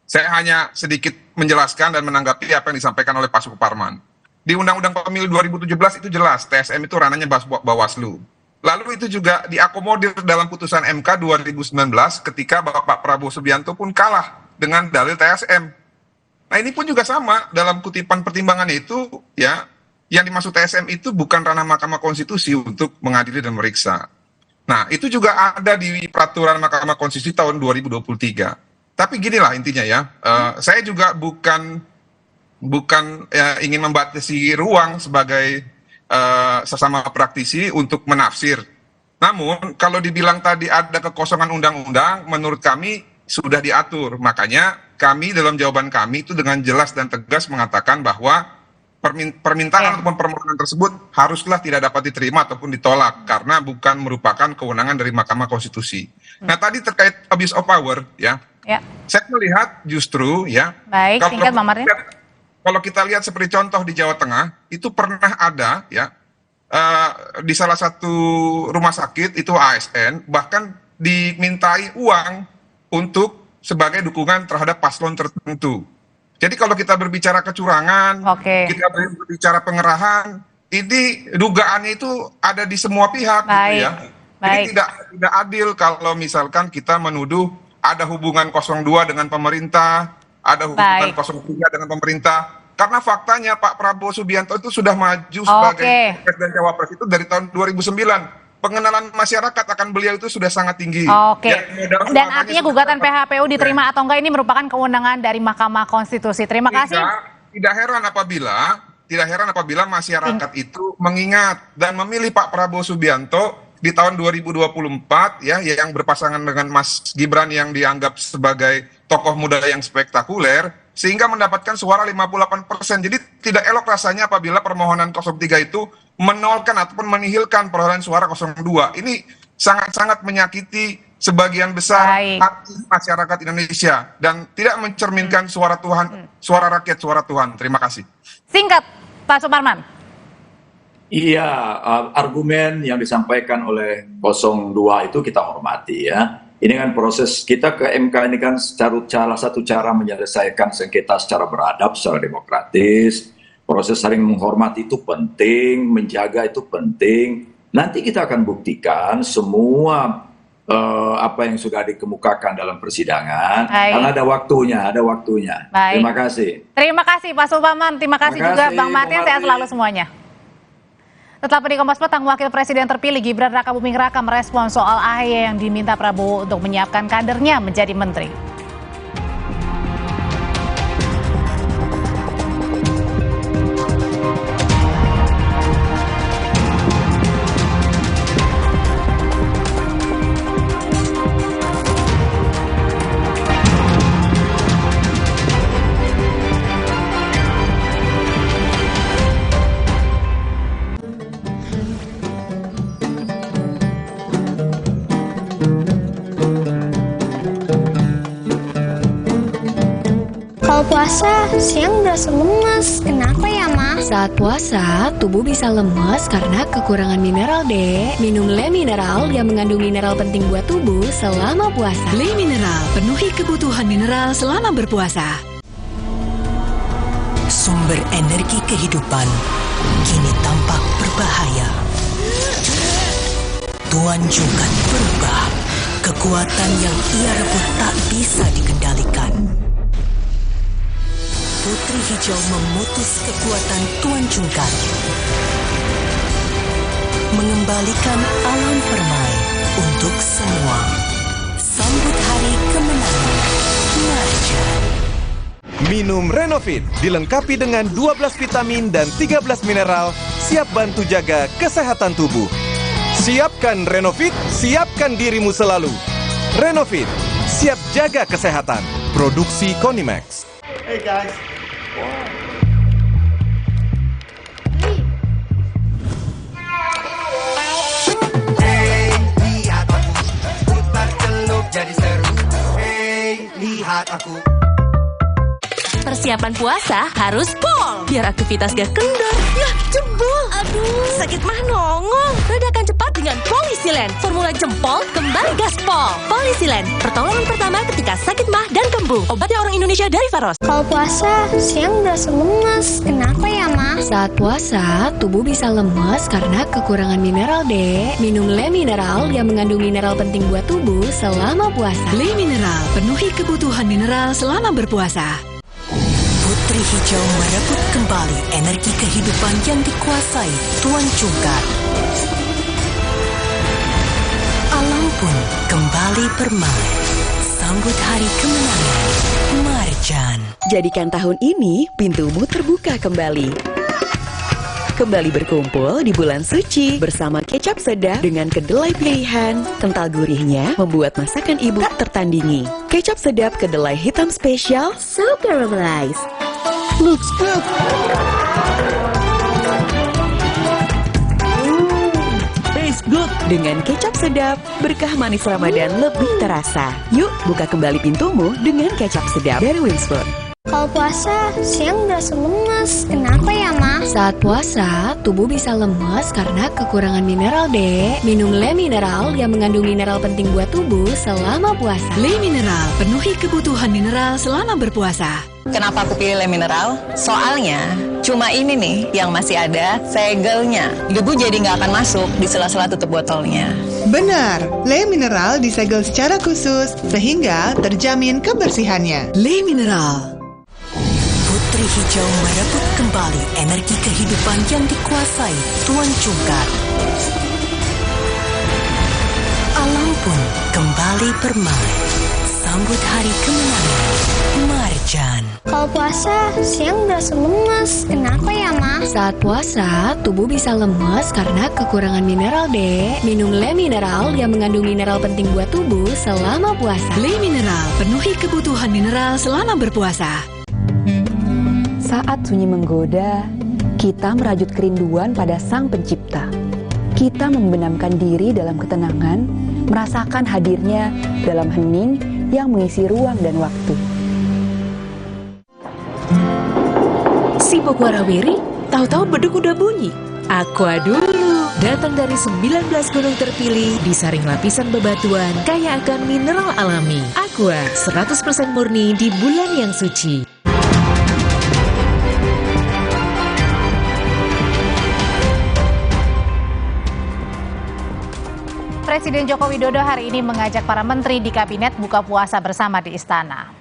Saya hanya sedikit menjelaskan dan menanggapi apa yang disampaikan oleh Pak Suparman. Di Undang-Undang Pemilu 2017 itu jelas, TSM itu ranahnya Bawaslu. Lalu itu juga diakomodir dalam putusan MK 2019 ketika Bapak Prabowo Subianto pun kalah dengan dalil TSM. Nah ini pun juga sama, dalam kutipan pertimbangan itu, ya, yang dimaksud TSM itu bukan ranah Mahkamah Konstitusi untuk mengadili dan memeriksa. Nah itu juga ada di peraturan Mahkamah Konstitusi tahun 2023. Tapi ginilah intinya ya, saya juga bukan ingin membatasi ruang sebagai sesama praktisi untuk menafsir. Namun kalau dibilang tadi ada kekosongan undang-undang, menurut kami sudah diatur. Makanya kami dalam jawaban kami itu dengan jelas dan tegas mengatakan bahwa permintaan ataupun permohonan tersebut haruslah tidak dapat diterima ataupun ditolak karena bukan merupakan kewenangan dari Mahkamah Konstitusi. Nah tadi terkait abuse of power ya. Saya melihat justru ya. Baik, singkat Bang Martin. Kalau kita lihat seperti contoh di Jawa Tengah, itu pernah ada ya di salah satu rumah sakit itu ASN bahkan dimintai uang untuk sebagai dukungan terhadap paslon tertentu. Jadi kalau kita berbicara kecurangan, kita berbicara pengerahan, ini dugaannya itu ada di semua pihak, gitu ya. Jadi tidak adil kalau misalkan kita menuduh ada hubungan 02 dengan pemerintah, ada hubungan 03 dengan pemerintah. Karena faktanya Pak Prabowo Subianto itu sudah maju sebagai Presiden Cawapres itu dari tahun 2009. Pengenalan masyarakat akan beliau itu sudah sangat tinggi. Dan artinya gugatan PHPU diterima atau enggak ini merupakan kewenangan dari Mahkamah Konstitusi. Terima kasih tidak heran apabila masyarakat itu mengingat dan memilih Pak Prabowo Subianto di tahun 2024 ya, yang berpasangan dengan Mas Gibran yang dianggap sebagai tokoh muda yang spektakuler, sehingga mendapatkan suara 58%. Jadi tidak elok rasanya apabila permohonan 03 itu menolkan ataupun menihilkan perolehan suara 02. Ini sangat-sangat menyakiti sebagian besar hati masyarakat Indonesia dan tidak mencerminkan suara Tuhan, suara rakyat, suara Tuhan. Terima kasih. Singkat, Pak Suparman. Iya, argumen yang disampaikan oleh 02 itu kita hormati ya. Ini kan proses kita ke MK ini kan salah satu cara menyelesaikan sengketa secara beradab, secara demokratis. Proses saling menghormati itu penting, menjaga itu penting. Nanti kita akan buktikan semua apa yang sudah dikemukakan dalam persidangan. Karena ada waktunya. Baik. Terima kasih. Terima kasih Pak Suparman, terima kasih juga Bang Martin, sehat selalu semuanya. Tetap di Kompas Petang, Wakil Presiden terpilih Gibran Rakabuming Raka merespon soal AHY yang diminta Prabowo untuk menyiapkan kadernya menjadi menteri. Kalau puasa, siang berasa lemas. Kenapa ya, Ma? Saat puasa, tubuh bisa lemas karena kekurangan mineral, Dek. Minum Le Mineral yang mengandung mineral penting buat tubuh selama puasa. Le Mineral, penuhi kebutuhan mineral selama berpuasa. Sumber energi kehidupan kini tampak berbahaya. Tuan Jungkat berubah. Kekuatan yang ia rebut tak bisa dikendalikan. Putri Hijau memutus kekuatan Tuan Jungkat, mengembalikan alam permai untuk semua. Sambut hari kemenangan, Marjan. Minum Renovit, dilengkapi dengan 12 vitamin dan 13 mineral, siap bantu jaga kesehatan tubuh. Siapkan Renovit, siapkan dirimu selalu. Renovit, siap jaga kesehatan. Produksi Konimax. Hey guys. Hey, lihat aku, putar celup jadi seru. Hey, lihat aku. Persiapan puasa harus pol, biar aktivitas gak kendor. Lah, jebol. Aduh, sakit mah nongol. Redakan cepat dengan Polisilen. Formula jempol kembali gaspol. Polisilen, pertolongan pertama ketika sakit mah dan kembung. Obatnya orang Indonesia dari Faros. Kalau puasa, siang berasa lemas. Kenapa ya, Ma? Saat puasa, tubuh bisa lemas karena kekurangan mineral, Dek. Minum Le Mineral yang mengandung mineral penting buat tubuh selama puasa. Le Mineral, penuhi kebutuhan mineral selama berpuasa. Putri Hijau merebut kembali energi kehidupan yang dikuasai Tuan Jungkat. Alam pun kembali permai. Sambut hari kemenangan, Marjan. Jadikan tahun ini pintumu terbuka kembali. Kembali berkumpul di bulan suci bersama kecap sedap dengan kedelai pilihan. Kental gurihnya membuat masakan ibu tak tertandingi. Kecap sedap kedelai hitam spesial, so caramelized. Looks good. Taste good. Dengan kecap sedap, berkah manis Ramadan lebih terasa. Yuk, buka kembali pintumu dengan kecap sedap dari Wings Food. Kalau puasa, siang berasa lemas. Kenapa ya, Ma? Saat puasa, tubuh bisa lemas karena kekurangan mineral, Dek. Minum Le Mineral yang mengandung mineral penting buat tubuh selama puasa. Le Mineral, penuhi kebutuhan mineral selama berpuasa. Kenapa aku pilih Le Mineral? Soalnya cuma ini nih yang masih ada segelnya. Debu jadi nggak akan masuk di sela-sela tutup botolnya. Benar, Le Mineral disegel secara khusus sehingga terjamin kebersihannya. Le Mineral. Putri Hijau merebut kembali energi kehidupan yang dikuasai Tuan Jungkat. Alam pun kembali permai. Sambut hari kemenangan, Marjan. Marjan. Kalau puasa, siang berasa lemas. Kenapa ya, Ma? Saat puasa, tubuh bisa lemes karena kekurangan mineral, Dek. Minum Le Mineral yang mengandung mineral penting buat tubuh selama puasa. Le Mineral, penuhi kebutuhan mineral selama berpuasa. Saat sunyi menggoda, kita merajut kerinduan pada Sang Pencipta. Kita membenamkan diri dalam ketenangan, merasakan hadirnya dalam hening yang mengisi ruang dan waktu. Si Pokwarawiri, tahu-tahu beduk udah bunyi. Aqua dulu. Datang dari 19 gunung terpilih, disaring lapisan bebatuan, kaya akan mineral alami. Aqua, 100% murni di bulan yang suci. Presiden Joko Widodo hari ini mengajak para menteri di kabinet buka puasa bersama di istana.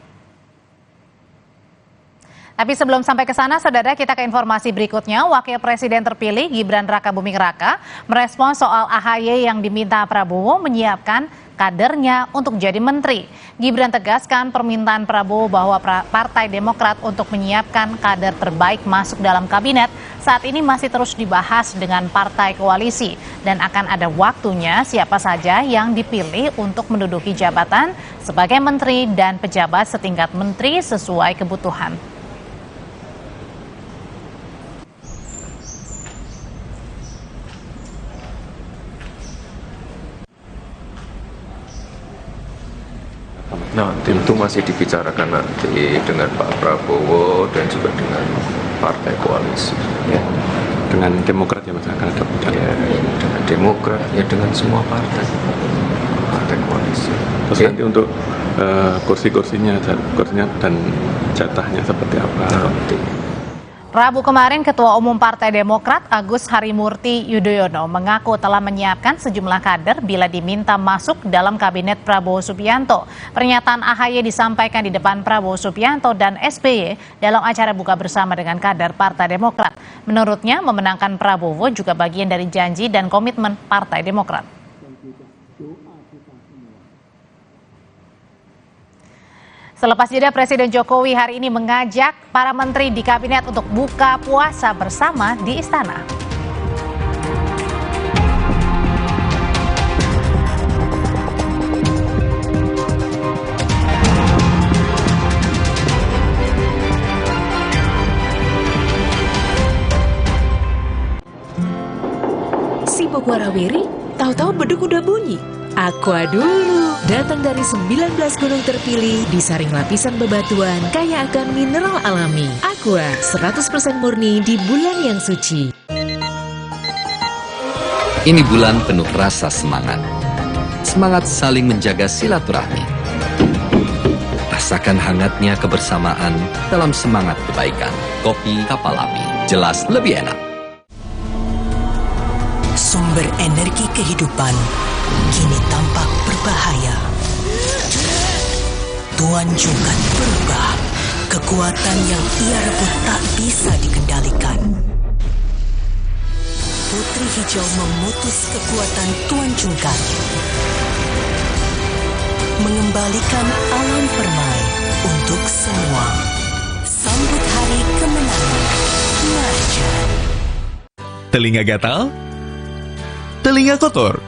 Tapi sebelum sampai ke sana, saudara, kita ke informasi berikutnya. Wakil Presiden terpilih Gibran Rakabuming Raka merespons soal AHY yang diminta Prabowo menyiapkan kadernya untuk jadi menteri. Gibran tegaskan permintaan Prabowo bahwa Partai Demokrat untuk menyiapkan kader terbaik masuk dalam kabinet saat ini masih terus dibahas dengan partai koalisi dan akan ada waktunya siapa saja yang dipilih untuk menduduki jabatan sebagai menteri dan pejabat setingkat menteri sesuai kebutuhan. Nah, tentu masih dibicarakan nanti dengan Pak Prabowo dan juga dengan partai koalisi. Ya. Dengan Demokrat ya Mas, akan ada bicara. Ya, dengan Demokrat, ya dengan semua partai koalisi. Terus nanti untuk kursi-kursinya dan jatahnya seperti apa? Nanti. Rabu kemarin, Ketua Umum Partai Demokrat Agus Harimurti Yudhoyono mengaku telah menyiapkan sejumlah kader bila diminta masuk dalam kabinet Prabowo Subianto. Pernyataan AHY disampaikan di depan Prabowo Subianto dan SBY dalam acara buka bersama dengan kader Partai Demokrat. Menurutnya, memenangkan Prabowo juga bagian dari janji dan komitmen Partai Demokrat. Selepas jeda, Presiden Jokowi hari ini mengajak para menteri di kabinet untuk buka puasa bersama di istana. Si Pokwarawiri, tahu-tahu beduk udah bunyi. Aqua dulu. Datang dari 19 gunung terpilih, disaring lapisan bebatuan, kaya akan mineral alami. Aqua, 100% murni di bulan yang suci. Ini bulan penuh rasa semangat. Semangat saling menjaga silaturahmi. Rasakan hangatnya kebersamaan dalam semangat kebaikan. Kopi Kapal Api, jelas lebih enak. Sumber energi kehidupan kini tampak berbahaya. Tuan Jungkat berubah. Kekuatan yang ia rebut tak bisa dikendalikan. Putri Hijau memutus kekuatan Tuan Jungkat. Mengembalikan alam permai untuk semua. Sambut hari kemenangan. Marjan. Telinga gatal? Telinga kotor?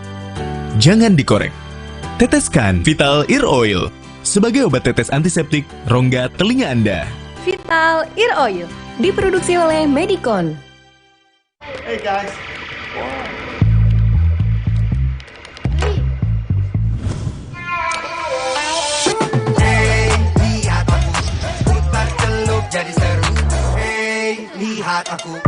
Jangan dikorek. Teteskan Vital Ear Oil sebagai obat tetes antiseptik rongga telinga Anda. Vital Ear Oil diproduksi oleh Medicon. Hey guys. Hey, lihat aku putar celup jadi seru. Hey, lihat aku.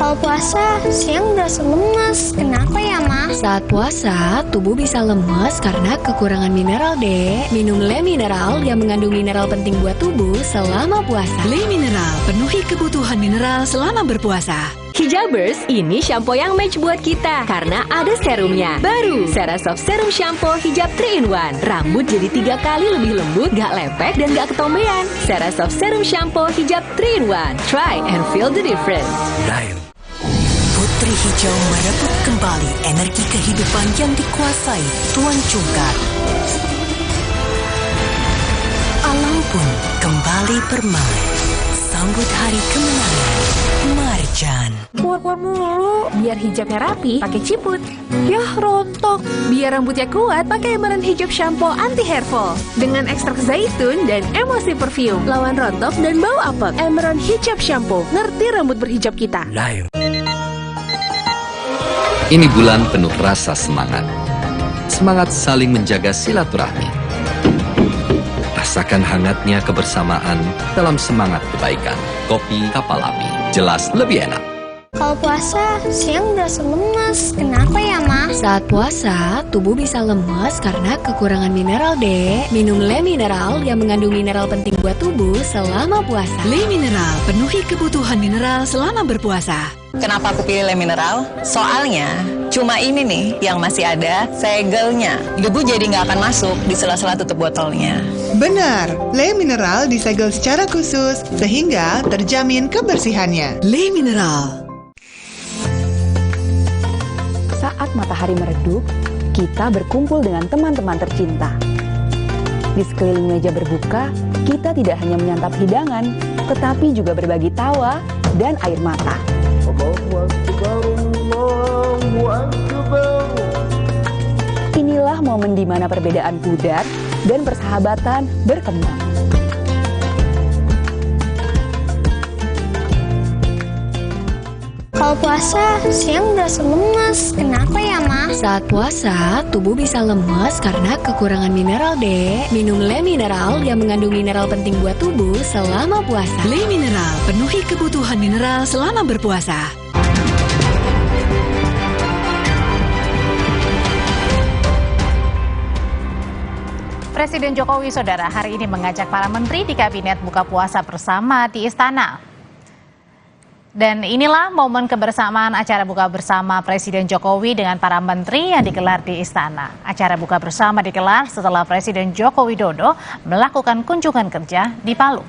Kalau puasa, siang berasa lemas. Kenapa ya, Ma? Saat puasa, tubuh bisa lemes karena kekurangan mineral, Dek. Minum Le Mineral yang mengandung mineral penting buat tubuh selama puasa. Le Mineral, penuhi kebutuhan mineral selama berpuasa. Hijabers, ini shampoo yang match buat kita karena ada serumnya. Baru, Serasoft Serum Shampoo Hijab 3-in-1. Rambut jadi 3 kali lebih lembut, gak lepek dan gak ketombean. Serasoft Serum Shampoo Hijab 3-in-1. Try and feel the difference. Putri Hijau merebut kembali energi kehidupan yang dikuasai Tuan Jungkat. Alam pun kembali bermain. Sambut hari kemenangan, Marjan. Puar-puar mulu, biar hijabnya rapi, pakai ciput. Yah, rontok. Biar rambutnya kuat, pakai Emerald Hijab Shampoo Anti Hair Fall. Dengan ekstrak zaitun dan emosi perfume. Lawan rontok dan bau apek. Emerald Hijab Shampoo. Ngerti rambut berhijab kita. Ini bulan penuh rasa semangat. Semangat saling menjaga silaturahmi. Rasakan hangatnya kebersamaan dalam semangat kebaikan. Kopi Kapal Api, jelas lebih enak. Kalau puasa, siang berasa lemas. Kenapa ya, Mas? Saat puasa, tubuh bisa lemas karena kekurangan mineral, Dek. Minum Le Mineral yang mengandung mineral penting buat tubuh selama puasa. Le Mineral, penuhi kebutuhan mineral selama berpuasa. Kenapa aku pilih Le Mineral? Soalnya cuma ini nih yang masih ada segelnya. Debu jadi nggak akan masuk di sela-sela tutup botolnya. Benar, Le Mineral disegel secara khusus sehingga terjamin kebersihannya. Le Mineral. Saat matahari meredup, kita berkumpul dengan teman-teman tercinta. Di sekeliling meja berbuka, kita tidak hanya menyantap hidangan, tetapi juga berbagi tawa dan air mata. Inilah momen di mana perbedaan pudar dan persahabatan berkembang. Kalau puasa, siang berasa lemas. Kenapa ya, Mas? Saat puasa, tubuh bisa lemas karena kekurangan mineral, Dek. Minum Le Mineral yang mengandung mineral penting buat tubuh selama puasa. Le Mineral, penuhi kebutuhan mineral selama berpuasa. Presiden Jokowi, Saudara, hari ini mengajak para menteri di kabinet buka puasa bersama di Istana. Dan inilah momen kebersamaan acara buka bersama Presiden Jokowi dengan para menteri yang digelar di Istana. Acara buka bersama digelar setelah Presiden Joko Widodo melakukan kunjungan kerja di Palu.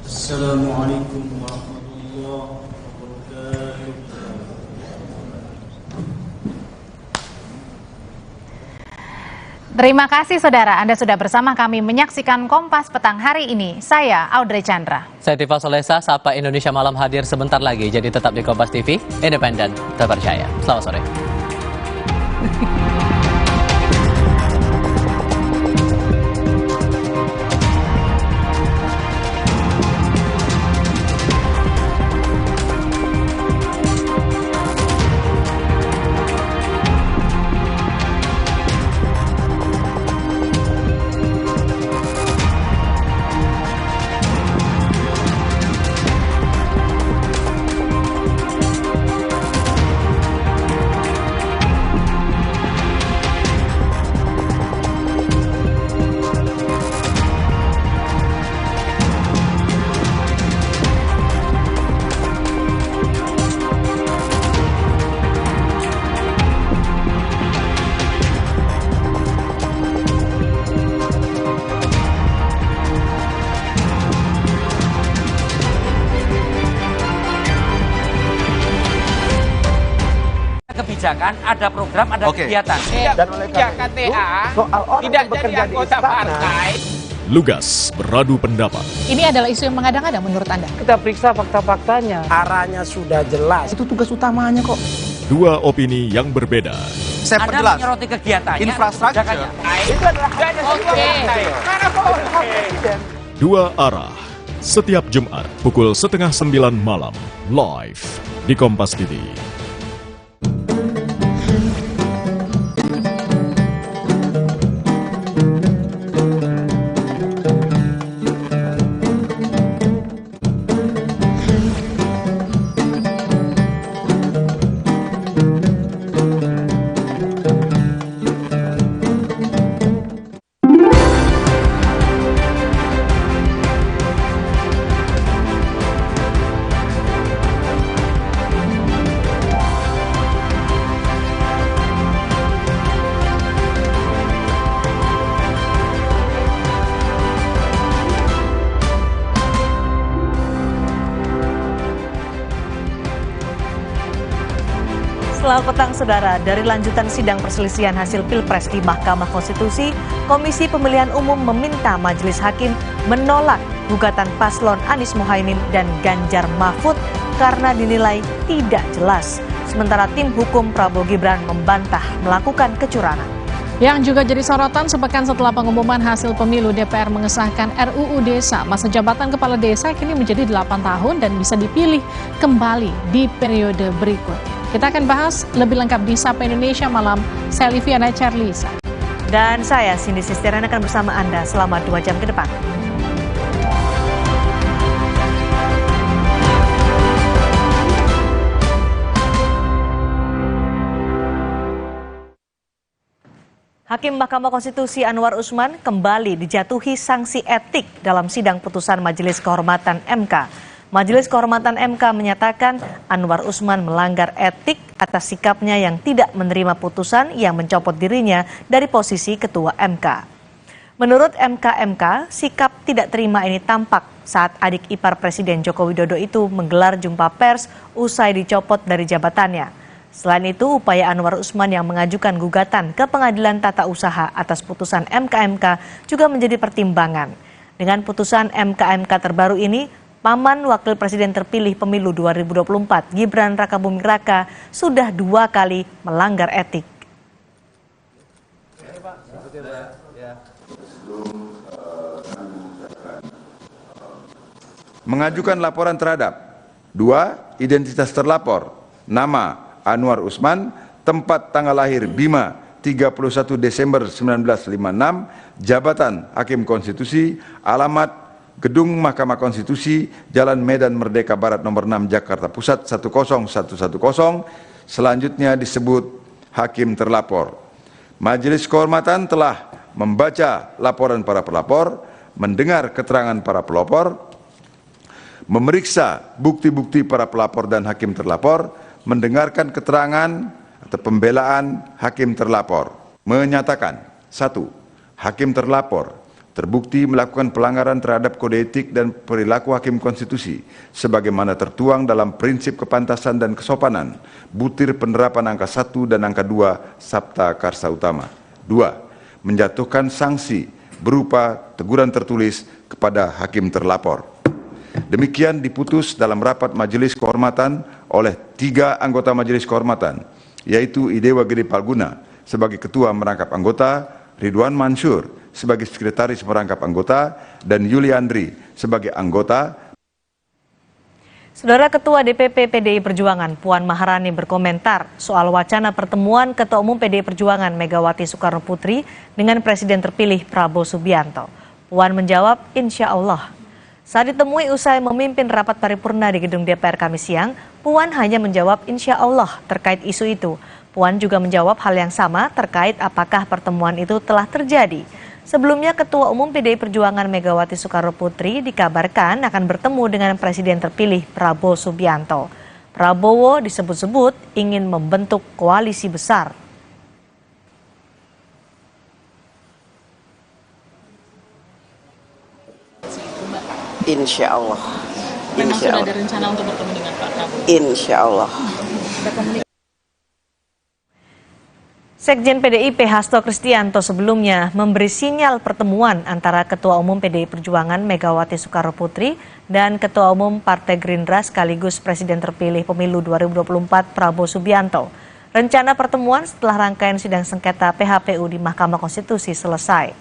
Assalamualaikum warahmatullahi wabarakatuh. Terima kasih Saudara, Anda sudah bersama kami menyaksikan Kompas Petang hari ini. Saya Audrey Chandra. Saya Tifa Solesa, Sapa Indonesia Malam hadir sebentar lagi. Jadi tetap di Kompas TV, independen, terpercaya. Selamat sore. Ada program, ada kegiatan. Dan oleh KTA tidak jadi anggota partai. Lugas beradu pendapat. Ini adalah isu yang mengada-ngada menurut Anda? Kita periksa fakta-faktanya. Arahnya sudah jelas. Itu tugas utamanya kok. Dua opini yang berbeda. Saya perjelas. Anda menyoroti kegiatannya. Infrastruktur. Itu adalah Dua arah. Setiap Jumat pukul 8:30 malam. Live di Kompas TV. Selamat petang saudara, dari lanjutan sidang perselisihan hasil Pilpres di Mahkamah Konstitusi, Komisi Pemilihan Umum meminta Majelis Hakim menolak gugatan paslon Anies Mohaimin dan Ganjar Mahfud karena dinilai tidak jelas. Sementara tim hukum Prabowo Gibran membantah melakukan kecurangan. Yang juga jadi sorotan sepekan setelah pengumuman hasil pemilu, DPR mengesahkan RUU Desa. Masa jabatan kepala desa kini menjadi 8 tahun dan bisa dipilih kembali di periode berikut. Kita akan bahas lebih lengkap di Sapa Indonesia Malam. Saya Liviana Charlisa. Dan saya Cindy Sistiran akan bersama Anda selama 2 jam ke depan. Hakim Mahkamah Konstitusi Anwar Usman kembali dijatuhi sanksi etik dalam sidang putusan Majelis Kehormatan MK. Majelis Kehormatan MK menyatakan Anwar Usman melanggar etik atas sikapnya yang tidak menerima putusan yang mencopot dirinya dari posisi Ketua MK. Menurut MK, sikap tidak terima ini tampak saat adik ipar Presiden Joko Widodo itu menggelar jumpa pers usai dicopot dari jabatannya. Selain itu, upaya Anwar Usman yang mengajukan gugatan ke Pengadilan Tata Usaha atas putusan MK juga menjadi pertimbangan. Dengan putusan MK terbaru ini, paman Wakil Presiden terpilih pemilu 2024, Gibran Rakabuming Raka, sudah 2 kali melanggar etik. Mengajukan laporan terhadap 2. Identitas terlapor, nama Anwar Usman, tempat tanggal lahir Bima 31 Desember 1956, jabatan Hakim Konstitusi, alamat Gedung Mahkamah Konstitusi, Jalan Medan Merdeka Barat nomor 6 Jakarta Pusat 10110, selanjutnya disebut Hakim terlapor. Majelis Kehormatan telah membaca laporan para pelapor, mendengar keterangan para pelapor, memeriksa bukti-bukti para pelapor dan hakim terlapor, mendengarkan keterangan atau pembelaan hakim terlapor, menyatakan 1. Hakim terlapor terbukti melakukan pelanggaran terhadap kode etik dan perilaku hakim konstitusi sebagaimana tertuang dalam prinsip kepantasan dan kesopanan, butir penerapan angka 1 dan angka 2 Sabta Karsa Utama. 2. Menjatuhkan sanksi berupa teguran tertulis kepada hakim terlapor. Demikian diputus dalam rapat Majelis Kehormatan oleh 3 anggota Majelis Kehormatan, yaitu Idewa Gede Palguna sebagai Ketua Merangkap Anggota, Ridwan Mansur sebagai Sekretaris Merangkap Anggota, dan Yuli Andri sebagai Anggota. Saudara Ketua DPP PDI Perjuangan Puan Maharani berkomentar soal wacana pertemuan Ketua Umum PDI Perjuangan Megawati Soekarno Putri dengan Presiden terpilih Prabowo Subianto. Puan menjawab, insya Allah. Saat ditemui usai memimpin rapat paripurna di gedung DPR Kamis siang, Puan hanya menjawab insya Allah terkait isu itu. Puan juga menjawab hal yang sama terkait apakah pertemuan itu telah terjadi. Sebelumnya Ketua Umum PDI Perjuangan Megawati Soekarno Putri dikabarkan akan bertemu dengan Presiden terpilih Prabowo Subianto. Prabowo disebut-sebut ingin membentuk koalisi besar. Insya Allah. Memang sudah ada rencana untuk bertemu dengan Pak Prabowo? Insya Allah. Sekjen PDIP Hasto Kristianto sebelumnya memberi sinyal pertemuan antara Ketua Umum PDI Perjuangan Megawati Soekarno Putri dan Ketua Umum Partai Gerindra sekaligus Presiden terpilih pemilu 2024 Prabowo Subianto. Rencana pertemuan setelah rangkaian sidang sengketa PHPU di Mahkamah Konstitusi selesai.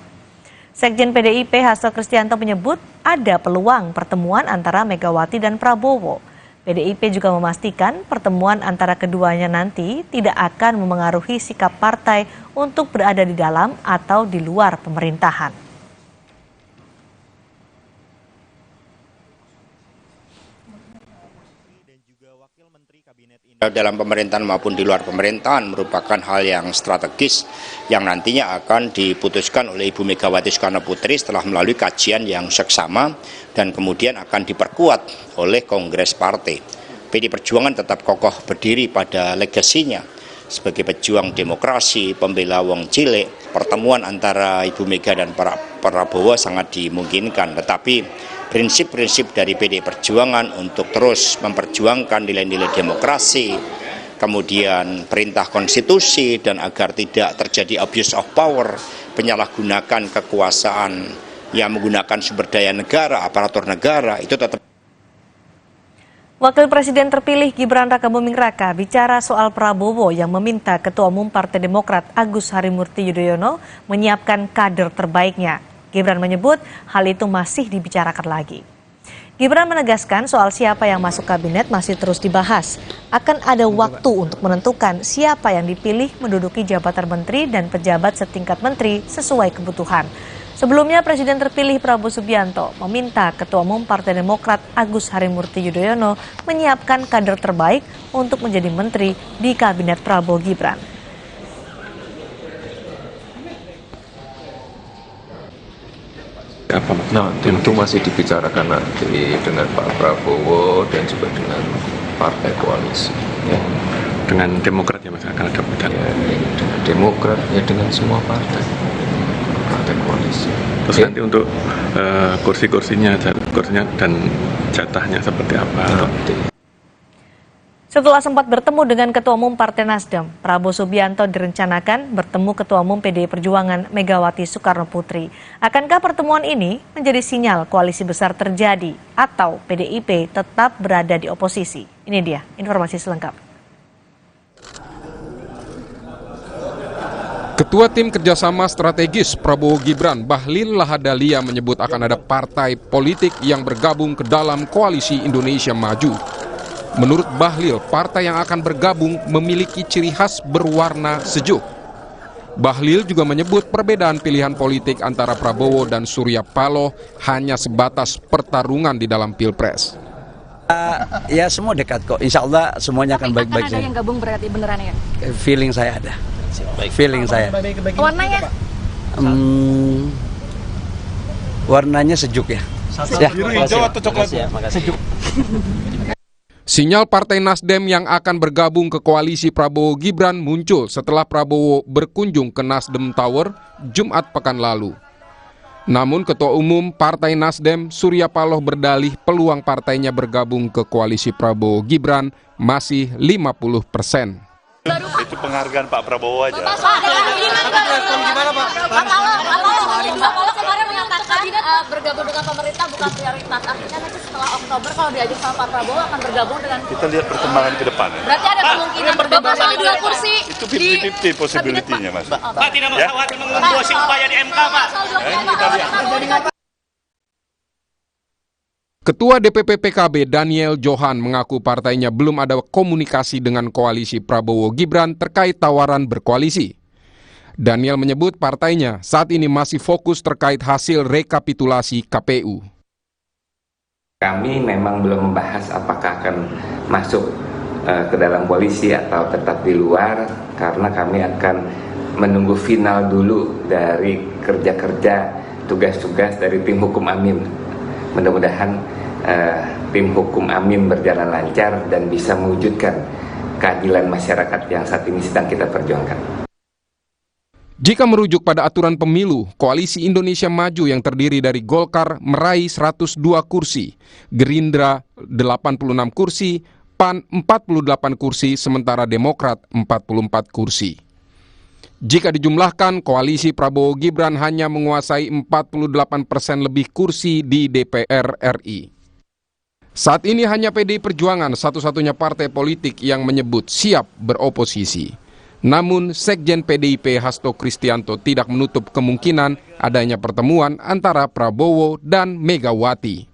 Sekjen PDIP Hasto Kristianto menyebut ada peluang pertemuan antara Megawati dan Prabowo. PDIP juga memastikan pertemuan antara keduanya nanti tidak akan memengaruhi sikap partai untuk berada di dalam atau di luar pemerintahan. Dalam pemerintahan maupun di luar pemerintahan merupakan hal yang strategis yang nantinya akan diputuskan oleh Ibu Megawati Soekarno Putri setelah melalui kajian yang seksama dan kemudian akan diperkuat oleh Kongres Partai. PDI Perjuangan tetap kokoh berdiri pada legasinya sebagai pejuang demokrasi, pembela wong cilik. Pertemuan antara Ibu Mega dan Prabowo sangat dimungkinkan, tetapi prinsip-prinsip dari PDI Perjuangan untuk terus memperjuangkan nilai-nilai demokrasi, kemudian perintah konstitusi, dan agar tidak terjadi abuse of power, penyalahgunakan kekuasaan yang menggunakan sumber daya negara, aparatur negara, itu tetap. Wakil Presiden terpilih Gibran Rakabuming Raka bicara soal Prabowo yang meminta Ketua Umum Partai Demokrat Agus Harimurti Yudhoyono menyiapkan kader terbaiknya. Gibran menyebut hal itu masih dibicarakan lagi. Gibran menegaskan soal siapa yang masuk kabinet masih terus dibahas. Akan ada waktu untuk menentukan siapa yang dipilih menduduki jabatan menteri dan pejabat setingkat menteri sesuai kebutuhan. Sebelumnya, Presiden terpilih Prabowo Subianto meminta Ketua Umum Partai Demokrat Agus Harimurti Yudhoyono menyiapkan kader terbaik untuk menjadi menteri di Kabinet Prabowo Gibran. Nah, tentu masih dibicarakan nanti dengan Pak Prabowo dan juga dengan partai koalisi. Ya. Dengan Demokrat ya Mas, akan ada perbedaan. Ya, dengan Demokrat ya dengan semua partai koalisi. Terus nanti untuk kursinya dan jatahnya seperti apa? Setelah sempat bertemu dengan Ketua Umum Partai Nasdem, Prabowo Subianto direncanakan bertemu Ketua Umum PDI Perjuangan Megawati Soekarno Putri. Akankah pertemuan ini menjadi sinyal koalisi besar terjadi atau PDIP tetap berada di oposisi? Ini dia informasi selengkap. Ketua Tim Kerjasama Strategis Prabowo Gibran, Bahlil Lahadalia menyebut akan ada partai politik yang bergabung ke dalam koalisi Indonesia Maju. Menurut Bahlil, partai yang akan bergabung memiliki ciri khas berwarna sejuk. Bahlil juga menyebut perbedaan pilihan politik antara Prabowo dan Surya Paloh hanya sebatas pertarungan di dalam Pilpres. Ya semua dekat kok, insya Allah semuanya akan baik-baik saja. Ada yang gabung berarti beneran ya? Feeling saya ada. Feeling saya. Warnanya? Warnanya sejuk ya. Biru, hijau atau coklat? Sejuk. Sinyal Partai Nasdem yang akan bergabung ke koalisi Prabowo Gibran muncul setelah Prabowo berkunjung ke Nasdem Tower Jumat pekan lalu. Namun Ketua Umum Partai Nasdem Surya Paloh berdalih peluang partainya bergabung ke koalisi Prabowo Gibran masih 50%. Itu penghargaan Pak Prabowo aja. Gimana Pak? Pak Paloh kemarin menyatakan bergabung dengan pemerintah bukan prioritas. Artinya nanti setelah Oktober kalau diajak sama Pak Prabowo akan bergabung dengan. Kita lihat perkembangan ke depan ya. Berarti ada kemungkinan bergabung sama 2 kursi. Itu 50-50 possibility-nya Mas. Pak tidak mau khawatir mengundusi upaya di MK Pak. Kita lihat. Ketua DPP PKB Daniel Johan mengaku partainya belum ada komunikasi dengan koalisi Prabowo Gibran terkait tawaran berkoalisi. Daniel menyebut partainya saat ini masih fokus terkait hasil rekapitulasi KPU. Kami memang belum membahas apakah akan masuk ke dalam koalisi atau tetap di luar, karena kami akan menunggu final dulu dari kerja-kerja tugas-tugas dari tim hukum Amin. Mudah-mudahan tim hukum Amin berjalan lancar dan bisa mewujudkan keadilan masyarakat yang saat ini sedang kita perjuangkan. Jika merujuk pada aturan pemilu, Koalisi Indonesia Maju yang terdiri dari Golkar meraih 102 kursi, Gerindra 86 kursi, PAN 48 kursi, sementara Demokrat 44 kursi. Jika dijumlahkan, koalisi Prabowo Gibran hanya menguasai 48% lebih kursi di DPR RI. Saat ini hanya PDI Perjuangan satu-satunya partai politik yang menyebut siap beroposisi. Namun, Sekjen PDIP Hasto Kristianto tidak menutup kemungkinan adanya pertemuan antara Prabowo dan Megawati.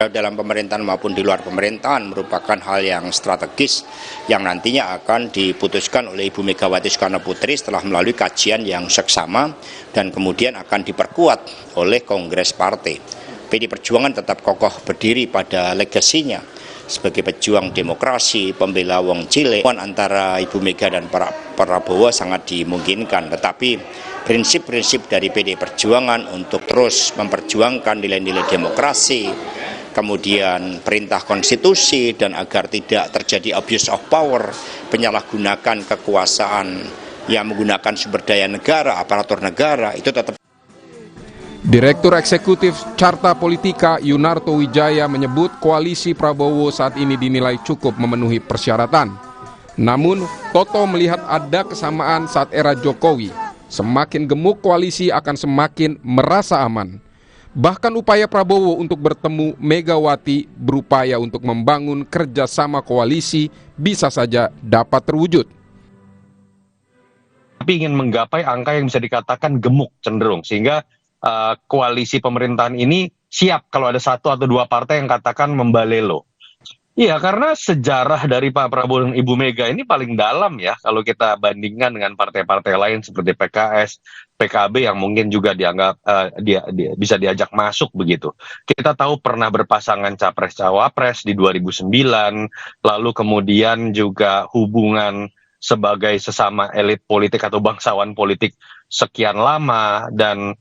Dalam pemerintahan maupun di luar pemerintahan merupakan hal yang strategis yang nantinya akan diputuskan oleh Ibu Megawati Soekarno Putri setelah melalui kajian yang seksama dan kemudian akan diperkuat oleh Kongres Partai. PDI Perjuangan tetap kokoh berdiri pada legasinya sebagai pejuang demokrasi, pembela wong cilik. Antara Ibu Mega dan Prabowo sangat dimungkinkan, tetapi prinsip-prinsip dari PDI Perjuangan untuk terus memperjuangkan nilai-nilai demokrasi, kemudian perintah konstitusi, dan agar tidak terjadi abuse of power, penyalahgunakan kekuasaan yang menggunakan sumber daya negara, aparatur negara, itu tetap. Direktur Eksekutif Carta Politika Yunarto Wijaya menyebut koalisi Prabowo saat ini dinilai cukup memenuhi persyaratan. Namun, Toto melihat ada kesamaan saat era Jokowi. Semakin gemuk koalisi akan semakin merasa aman. Bahkan upaya Prabowo untuk bertemu Megawati berupaya untuk membangun kerjasama koalisi bisa saja dapat terwujud. Tapi ingin menggapai angka yang bisa dikatakan gemuk cenderung, sehingga koalisi pemerintahan ini siap kalau ada satu atau dua partai yang katakan membalelo. Iya, karena sejarah dari Pak Prabowo dan Ibu Mega ini paling dalam ya, kalau kita bandingkan dengan partai-partai lain seperti PKS, PKB yang mungkin juga dianggap bisa diajak masuk begitu. Kita tahu pernah berpasangan Capres-Cawapres di 2009, lalu kemudian juga hubungan sebagai sesama elit politik atau bangsawan politik sekian lama, dan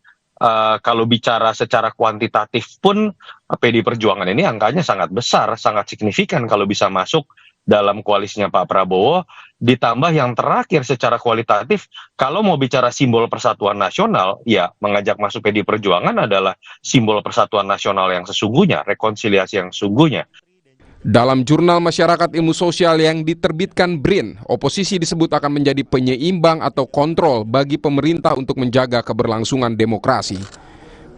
kalau bicara secara kuantitatif pun PDI Perjuangan ini angkanya sangat besar, sangat signifikan kalau bisa masuk dalam koalisinya Pak Prabowo. Ditambah yang terakhir secara kualitatif, kalau mau bicara simbol persatuan nasional, ya mengajak masuk PDI Perjuangan adalah simbol persatuan nasional yang sesungguhnya, rekonsiliasi yang sesungguhnya. Dalam jurnal masyarakat ilmu sosial yang diterbitkan BRIN, oposisi disebut akan menjadi penyeimbang atau kontrol bagi pemerintah untuk menjaga keberlangsungan demokrasi.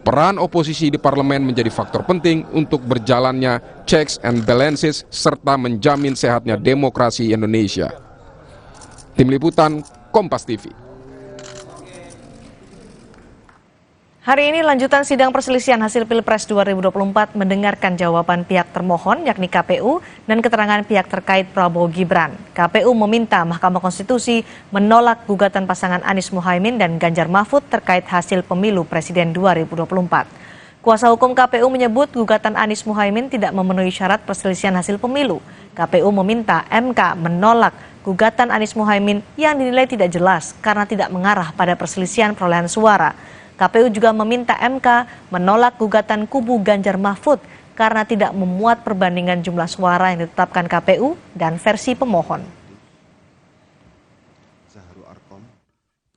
Peran oposisi di parlemen menjadi faktor penting untuk berjalannya checks and balances serta menjamin sehatnya demokrasi Indonesia. Tim Liputan, Kompas TV. Hari ini lanjutan sidang perselisihan hasil Pilpres 2024 mendengarkan jawaban pihak termohon yakni KPU dan keterangan pihak terkait Prabowo Gibran. KPU meminta Mahkamah Konstitusi menolak gugatan pasangan Anies Muhaimin dan Ganjar Mahfud terkait hasil pemilu Presiden 2024. Kuasa hukum KPU menyebut gugatan Anies Muhaimin tidak memenuhi syarat perselisihan hasil pemilu. KPU meminta MK menolak gugatan Anies Muhaimin yang dinilai tidak jelas karena tidak mengarah pada perselisihan perolehan suara. KPU juga meminta MK menolak gugatan kubu Ganjar Mahfud karena tidak memuat perbandingan jumlah suara yang ditetapkan KPU dan versi pemohon.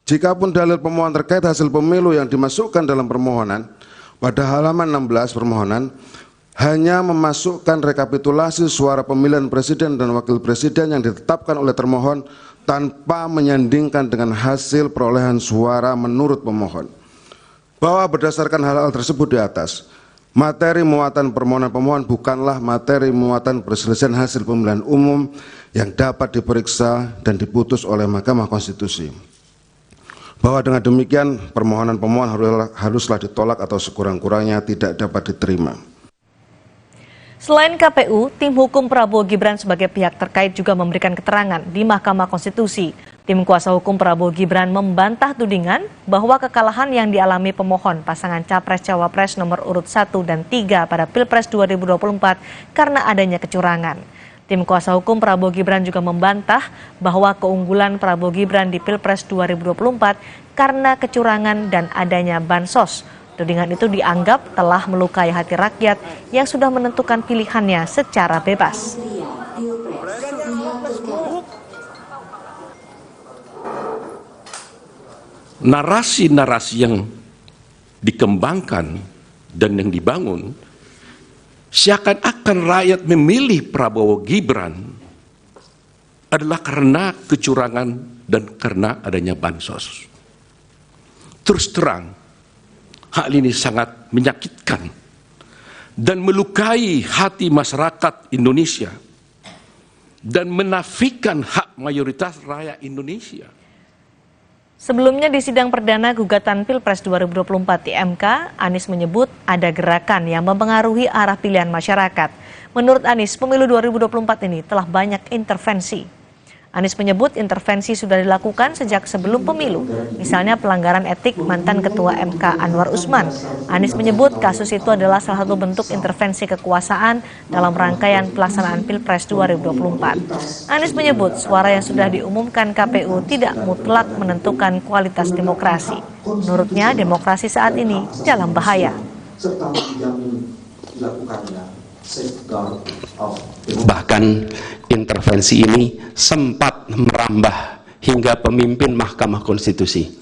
Jikapun dalil pemohon terkait hasil pemilu yang dimasukkan dalam permohonan, pada halaman 16 permohonan hanya memasukkan rekapitulasi suara pemilihan presiden dan wakil presiden yang ditetapkan oleh termohon tanpa menyandingkan dengan hasil perolehan suara menurut pemohon. Bahwa berdasarkan hal-hal tersebut di atas, materi muatan permohonan pemohon bukanlah materi muatan perselisihan hasil pemilihan umum yang dapat diperiksa dan diputus oleh Mahkamah Konstitusi. Bahwa dengan demikian permohonan pemohon haruslah ditolak atau sekurang-kurangnya tidak dapat diterima. Selain KPU, tim hukum Prabowo Gibran sebagai pihak terkait juga memberikan keterangan di Mahkamah Konstitusi. Tim kuasa hukum Prabowo Gibran membantah tudingan bahwa kekalahan yang dialami pemohon pasangan Capres-Cawapres nomor urut 1 dan 3 pada Pilpres 2024 karena adanya kecurangan. Tim kuasa hukum Prabowo Gibran juga membantah bahwa keunggulan Prabowo Gibran di Pilpres 2024 karena kecurangan dan adanya bansos. Tudingan itu dianggap telah melukai hati rakyat yang sudah menentukan pilihannya secara bebas. Narasi-narasi yang dikembangkan dan yang dibangun seakan-akan rakyat memilih Prabowo Gibran adalah karena kecurangan dan karena adanya bansos. Terus terang, hal ini sangat menyakitkan dan melukai hati masyarakat Indonesia dan menafikan hak mayoritas rakyat Indonesia. Sebelumnya di sidang perdana gugatan Pilpres 2024 di MK, Anies menyebut ada gerakan yang mempengaruhi arah pilihan masyarakat. Menurut Anies, pemilu 2024 ini telah banyak intervensi. Anies menyebut intervensi sudah dilakukan sejak sebelum pemilu, misalnya pelanggaran etik mantan Ketua MK Anwar Usman. Anies menyebut kasus itu adalah salah satu bentuk intervensi kekuasaan dalam rangkaian pelaksanaan Pilpres 2024. Anies menyebut suara yang sudah diumumkan KPU tidak mutlak menentukan kualitas demokrasi. Menurutnya, demokrasi saat ini dalam bahaya. Bahkan intervensi ini sempat merambah hingga pemimpin Mahkamah Konstitusi.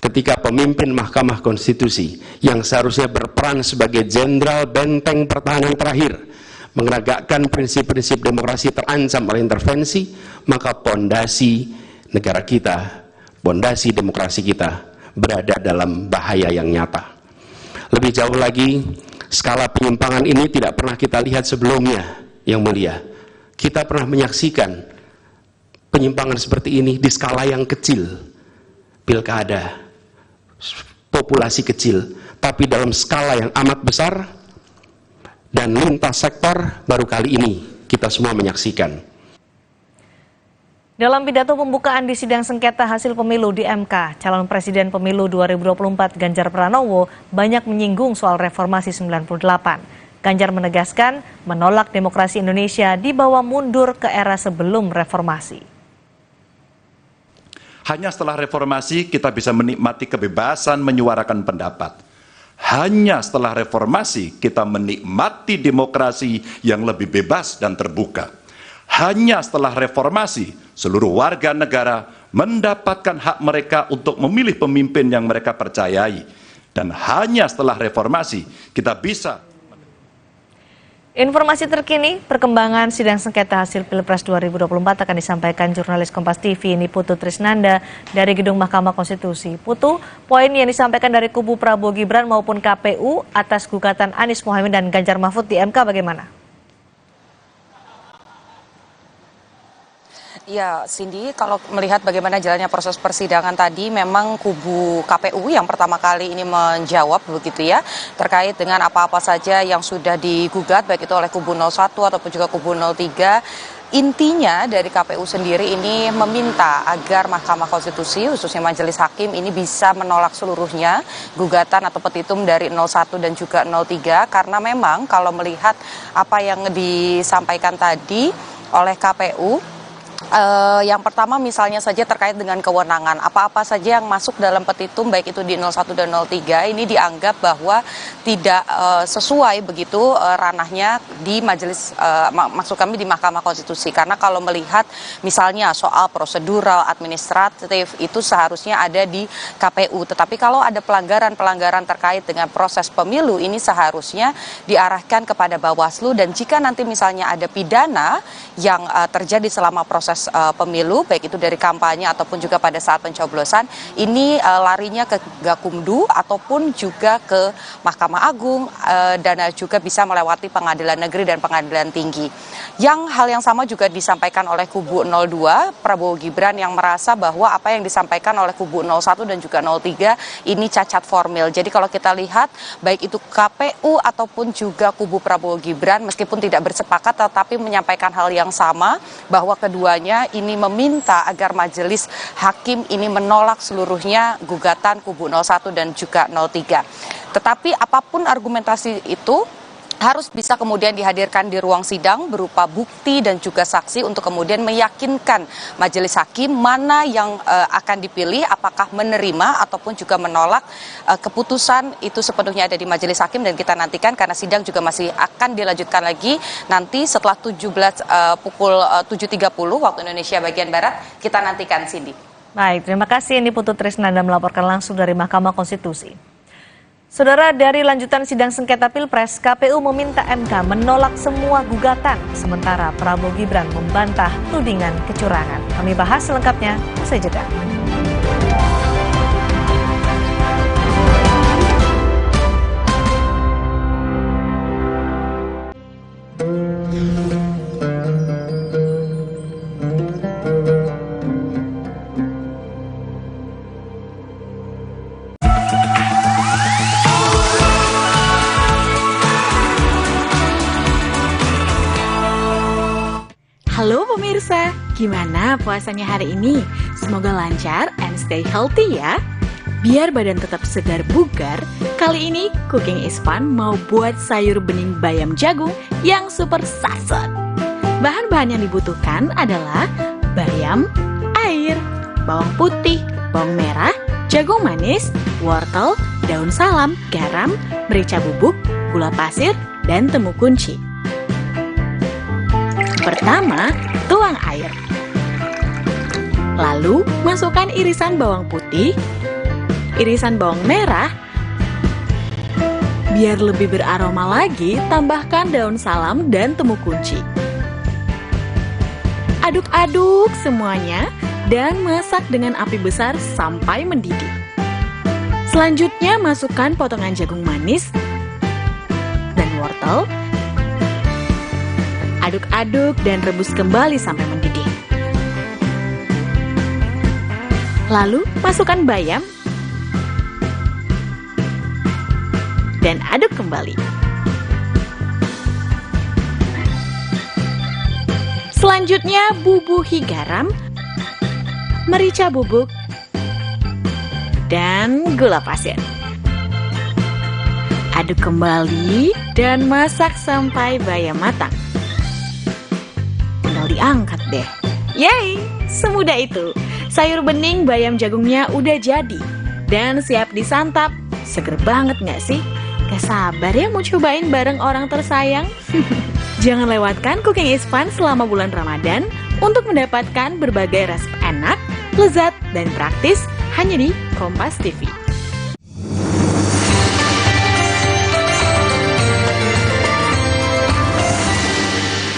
Ketika pemimpin Mahkamah Konstitusi yang seharusnya berperan sebagai jenderal benteng pertahanan terakhir menegakkan prinsip-prinsip demokrasi terancam oleh intervensi, maka pondasi negara kita, pondasi demokrasi kita berada dalam bahaya yang nyata. Lebih jauh lagi, skala penyimpangan ini tidak pernah kita lihat sebelumnya, Yang Mulia. Kita pernah menyaksikan penyimpangan seperti ini di skala yang kecil, pilkada, populasi kecil, tapi dalam skala yang amat besar dan lintas sektor baru kali ini kita semua menyaksikan. Dalam pidato pembukaan di sidang sengketa hasil pemilu di MK, calon presiden pemilu 2024 Ganjar Pranowo banyak menyinggung soal reformasi 98. Ganjar menegaskan menolak demokrasi Indonesia dibawa mundur ke era sebelum reformasi. Hanya setelah reformasi kita bisa menikmati kebebasan menyuarakan pendapat. Hanya setelah reformasi kita menikmati demokrasi yang lebih bebas dan terbuka. Hanya setelah reformasi seluruh warga negara mendapatkan hak mereka untuk memilih pemimpin yang mereka percayai. Dan hanya setelah reformasi kita bisa. Informasi terkini, perkembangan sidang sengketa hasil Pilpres 2024 akan disampaikan jurnalis Kompas TV ini Putu Trisnanda dari Gedung Mahkamah Konstitusi. Putu, poin yang disampaikan dari kubu Prabowo Gibran maupun KPU atas gugatan Anies Mohaimin dan Ganjar Mahfud di MK bagaimana? Ya, Cindy, kalau melihat bagaimana jalannya proses persidangan tadi, memang kubu KPU yang pertama kali ini menjawab begitu ya, terkait dengan apa-apa saja yang sudah digugat, baik itu oleh kubu 01 ataupun juga kubu 03. Intinya dari KPU sendiri ini meminta agar Mahkamah Konstitusi, khususnya Majelis Hakim ini bisa menolak seluruhnya gugatan atau petitum dari 01 dan juga 03, karena memang kalau melihat apa yang disampaikan tadi oleh KPU, yang pertama misalnya saja terkait dengan kewenangan, apa-apa saja yang masuk dalam petitum baik itu di 01 dan 03 ini dianggap bahwa tidak sesuai begitu ranahnya di majelis, maksud kami di Mahkamah Konstitusi, karena kalau melihat misalnya soal prosedural administratif itu seharusnya ada di KPU, tetapi kalau ada pelanggaran-pelanggaran terkait dengan proses pemilu ini seharusnya diarahkan kepada Bawaslu, dan jika nanti misalnya ada pidana yang terjadi selama proses pemilu, baik itu dari kampanye ataupun juga pada saat pencoblosan, ini larinya ke Gakumdu ataupun juga ke Mahkamah Agung dan juga bisa melewati pengadilan negeri dan pengadilan tinggi. Hal yang sama juga disampaikan oleh kubu 02, Prabowo Gibran, yang merasa bahwa apa yang disampaikan oleh kubu 01 dan juga 03 ini cacat formil. Jadi kalau kita lihat baik itu KPU ataupun juga kubu Prabowo Gibran meskipun tidak bersepakat tetapi menyampaikan hal yang sama, bahwa keduanya ini meminta agar Majelis Hakim ini menolak seluruhnya gugatan kubu 01 dan juga 03. Tetapi apapun argumentasi itu harus bisa kemudian dihadirkan di ruang sidang berupa bukti dan juga saksi untuk kemudian meyakinkan Majelis Hakim mana yang akan dipilih, apakah menerima ataupun juga menolak. Keputusan itu sepenuhnya ada di Majelis Hakim dan kita nantikan, karena sidang juga masih akan dilanjutkan lagi nanti setelah pukul 7.30 waktu Indonesia bagian Barat. Kita nantikan, Cindy. Baik, terima kasih. Ini Putu Trisnanda melaporkan langsung dari Mahkamah Konstitusi. Saudara, dari lanjutan sidang sengketa Pilpres, KPU meminta MK menolak semua gugatan, sementara Prabowo Gibran membantah tudingan kecurangan. Kami bahas selengkapnya usai jeda. Halo pemirsa, gimana puasanya hari ini? Semoga lancar and stay healthy ya. Biar badan tetap segar bugar, kali ini Cooking is Fun mau buat sayur bening bayam jagung yang super sasot. Bahan-bahan yang dibutuhkan adalah bayam, air, bawang putih, bawang merah, jagung manis, wortel, daun salam, garam, merica bubuk, gula pasir, dan temu kunci. Pertama, tuang air. Lalu, masukkan irisan bawang putih, irisan bawang merah, Biar lebih beraroma lagi, tambahkan daun salam dan temu kunci. Aduk-aduk semuanya dan masak dengan api besar sampai mendidih. Selanjutnya masukkan potongan jagung manis dan wortel. Aduk-aduk dan rebus kembali sampai mendidih. Lalu masukkan bayam dan aduk kembali. Selanjutnya bubuhi garam, merica bubuk, dan gula pasir. Aduk kembali dan masak sampai bayam matang. Tinggal diangkat deh. Yeay, semudah itu. Sayur bening bayam jagungnya udah jadi dan siap disantap. Seger banget gak sih? Gak sabar ya mau cobain bareng orang tersayang. Jangan lewatkan Cooking is Fun selama bulan Ramadan untuk mendapatkan berbagai resep enak, lezat, dan praktis hanya di Kompas TV.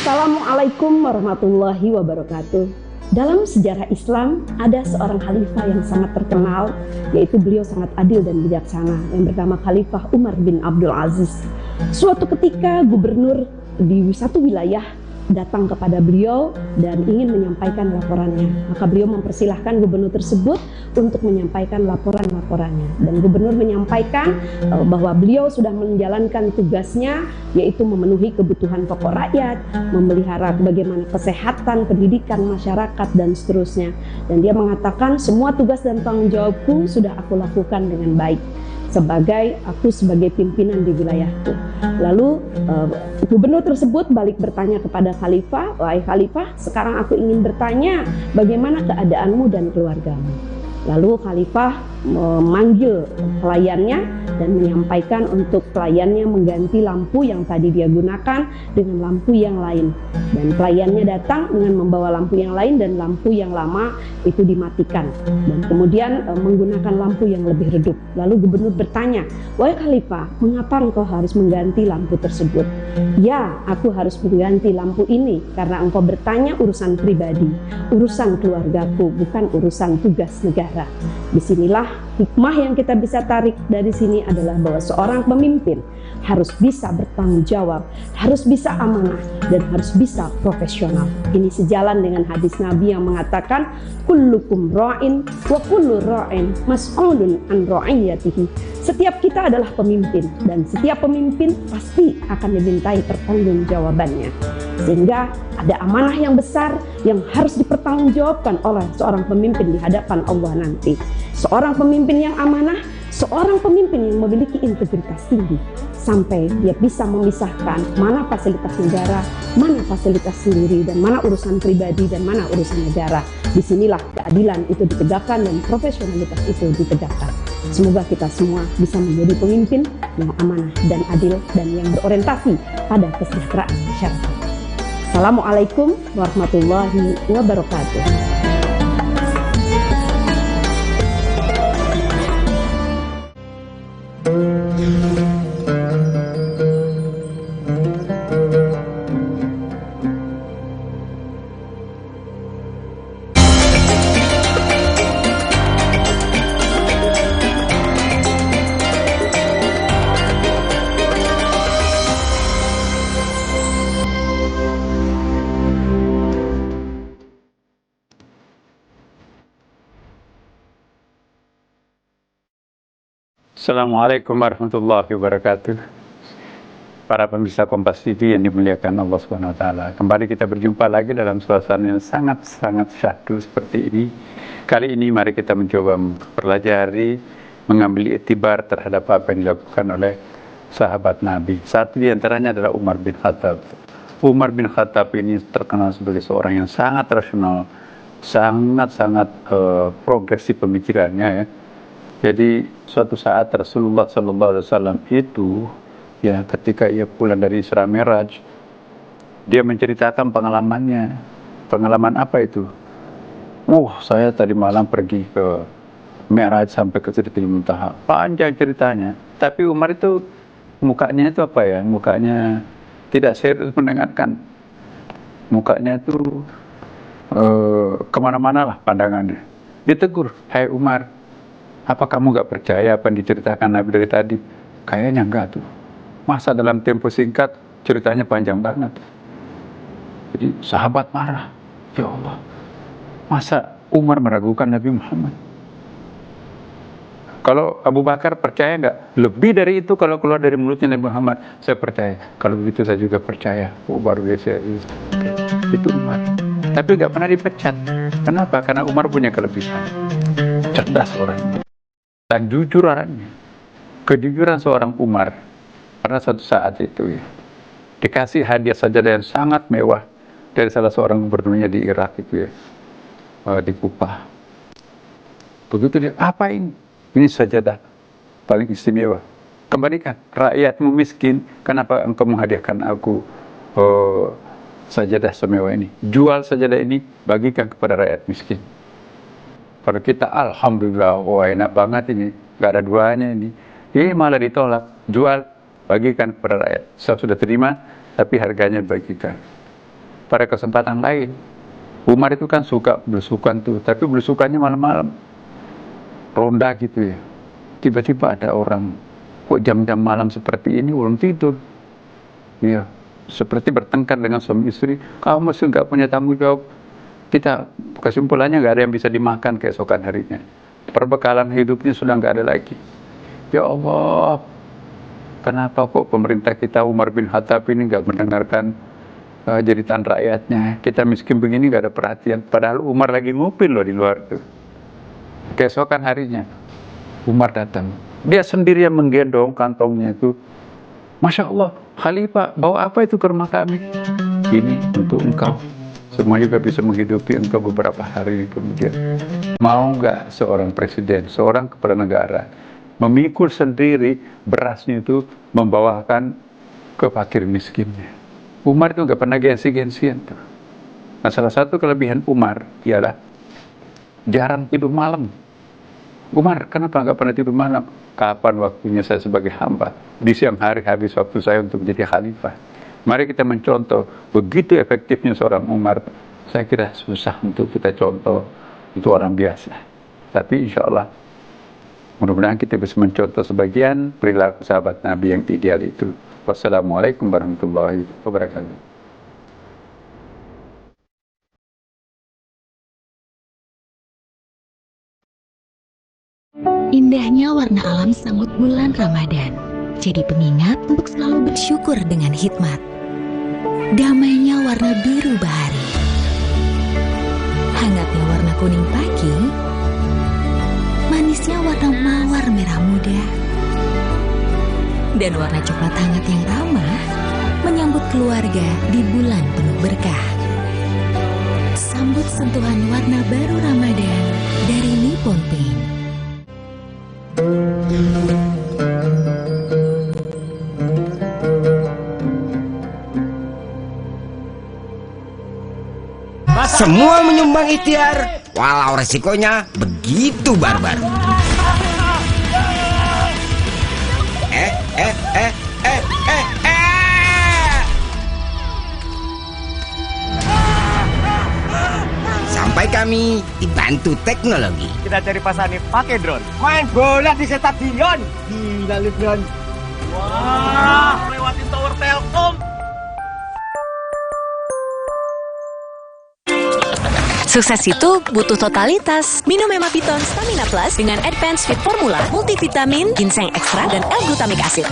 Assalamualaikum warahmatullahi wabarakatuh. Dalam sejarah Islam ada seorang khalifah yang sangat terkenal, yaitu beliau sangat adil dan bijaksana, yang bernama Khalifah Umar bin Abdul Aziz. Suatu ketika gubernur di satu wilayah datang kepada beliau dan ingin menyampaikan laporannya. Maka beliau mempersilahkan gubernur tersebut untuk menyampaikan laporan-laporannya. Dan gubernur menyampaikan bahwa beliau sudah menjalankan tugasnya, yaitu memenuhi kebutuhan pokok rakyat, memelihara bagaimana kesehatan, pendidikan masyarakat, dan seterusnya. Dan dia mengatakan semua tugas dan tanggung jawabku sudah aku lakukan dengan baik. Aku sebagai pimpinan di wilayahku. Lalu gubernur tersebut balik bertanya kepada khalifah, wahai khalifah, sekarang aku ingin bertanya bagaimana keadaanmu dan keluargamu. Lalu khalifah memanggil pelayannya dan menyampaikan untuk pelayannya mengganti lampu yang tadi dia gunakan dengan lampu yang lain. Dan pelayannya datang dengan membawa lampu yang lain dan lampu yang lama itu dimatikan. Dan kemudian menggunakan lampu yang lebih redup. Lalu gubernur bertanya, wahai khalifah, mengapa engkau harus mengganti lampu tersebut? Ya, aku harus mengganti lampu ini karena engkau bertanya urusan pribadi, urusan keluargaku, bukan urusan tugas negara. Disinilah hikmah yang kita bisa tarik dari sini adalah bahwa seorang pemimpin harus bisa bertanggung jawab, harus bisa amanah, dan harus bisa profesional. Ini sejalan dengan hadis Nabi yang mengatakan kullukum ra'in wa kullu ra'in mas'ulun an ra'iyatihi. Setiap kita adalah pemimpin dan setiap pemimpin pasti akan dimintai pertanggungjawabannya. Sehingga ada amanah yang besar yang harus dipertanggungjawabkan oleh seorang pemimpin di hadapan Allah nanti. Seorang pemimpin yang amanah, seorang pemimpin yang memiliki integritas tinggi, sampai dia bisa memisahkan mana fasilitas negara, mana fasilitas sendiri, dan mana urusan pribadi dan mana urusan negara. Disinilah keadilan itu ditegakkan dan profesionalitas itu ditegakkan. Semoga kita semua bisa menjadi pemimpin yang amanah dan adil dan yang berorientasi pada kesejahteraan masyarakat. Assalamualaikum warahmatullahi wabarakatuh. Assalamualaikum warahmatullahi wabarakatuh. Para pemirsa Kompas TV yang dimuliakan Allah Subhanahu wa taala. Kembali kita berjumpa lagi dalam suasana yang sangat-sangat syahdu seperti ini. Kali ini mari kita mencoba mempelajari, mengambil iktibar terhadap apa yang dilakukan oleh sahabat Nabi. Satu di antaranya adalah Umar bin Khattab. Umar bin Khattab ini terkenal sebagai seorang yang sangat rasional, sangat-sangat progresif pemikirannya ya. Jadi suatu saat Rasulullah SAW itu ya ketika ia pulang dari Isra Mi'raj, dia menceritakan pengalamannya. Pengalaman apa itu? Saya tadi malam pergi ke Mi'raj sampai ke Sidratul Muntaha. Panjang ceritanya. Tapi Umar itu mukanya itu apa ya? Mukanya tidak serius mendengarkan. Mukanya itu kemana-mana lah pandangannya. Ditegur, hai Umar, apa kamu nggak percaya apa yang diceritakan Nabi dari tadi? Kayaknya enggak tuh. Masa dalam tempo singkat ceritanya panjang banget. Jadi sahabat marah, ya Allah, masa Umar meragukan Nabi Muhammad? Kalau Abu Bakar percaya nggak? Lebih dari itu kalau keluar dari mulutnya Nabi Muhammad, saya percaya. Kalau begitu saya juga percaya. Oh, baru biasa itu Umar. Tapi nggak pernah dipecat. Kenapa? Karena Umar punya kelebihan. Cerdas orangnya dan jujur orangnya. Kejujuran seorang Umar pada suatu saat itu ya, dikasih hadiah sajadah yang sangat mewah dari salah seorang gubernurnya di Irak itu ya, di Kupah. Begitu dia, apa ini? Ini sajadah paling istimewa. Kembalikan, rakyatmu miskin, kenapa engkau menghadiahkan aku sajadah semewah ini? Jual sajadah ini, bagikan kepada rakyat miskin. Pada kita, alhamdulillah, wah enak banget ini, gak ada duanya ini. Ini malah ditolak, jual, bagikan kepada rakyat. Saya sudah terima, tapi harganya bagikan. Pada kesempatan lain, Umar itu kan suka belusukan tuh, tapi belusukannya malam-malam. Ronda gitu ya. Tiba-tiba ada orang, kok jam-jam malam seperti ini belum tidur. Iya, seperti bertengkar dengan suami istri, kamu masih nggak punya tanggung jawab. Kita kesimpulannya nggak ada yang bisa dimakan keesokan harinya. Perbekalan hidupnya sudah nggak ada lagi. Ya Allah, kenapa kok pemerintah kita Umar bin Khattab ini nggak mendengarkan jeritan rakyatnya? Kita miskin begini nggak ada perhatian. Padahal Umar lagi ngupil loh di luar tuh. Keesokan harinya Umar datang, dia sendirian menggendong kantongnya itu. Masya Allah, Khalifah, bawa apa itu ke rumah kami? Ini untuk engkau, semua juga bisa menghidupi engkau beberapa hari kemudian. Mau nggak seorang presiden, seorang kepala negara memikul sendiri berasnya itu membawakan ke fakir miskinnya? Umar itu nggak pernah gengsi-gengsian tuh. Nah, salah satu kelebihan Umar ialah jarang tidur malam. Umar, kenapa nggak pernah tidur malam? Kapan waktunya saya sebagai hamba? Di siang hari habis waktu saya untuk menjadi khalifah. Mari kita mencontoh begitu efektifnya seorang Umar. Saya kira susah untuk kita contoh, itu orang biasa. Tapi insya Allah, mudah-mudahan kita bisa mencontoh sebagian perilaku sahabat Nabi yang ideal itu. Wassalamualaikum warahmatullahi wabarakatuh. Indahnya warna alam sambut bulan Ramadan, jadi pengingat untuk selalu bersyukur dengan hikmat. Damainya warna biru bahari, hangatnya warna kuning pagi, manisnya warna mawar merah muda, dan warna coklat hangat yang ramah menyambut keluarga di bulan penuh berkah. Sambut sentuhan warna baru Ramadan dari Nippon Paint. Semua menyumbang ikhtiar, walau resikonya begitu barbar. Sampai kami dibantu teknologi. Kita cari Pak Sanif pakai drone. Main bola di stadion. Gila lu drone. Wah, lewatin tower Telkom. Sukses itu butuh totalitas. Minum Hemaviton Stamina Plus dengan Advanced Fit Formula, multivitamin, ginseng ekstra, dan L-glutamic acid.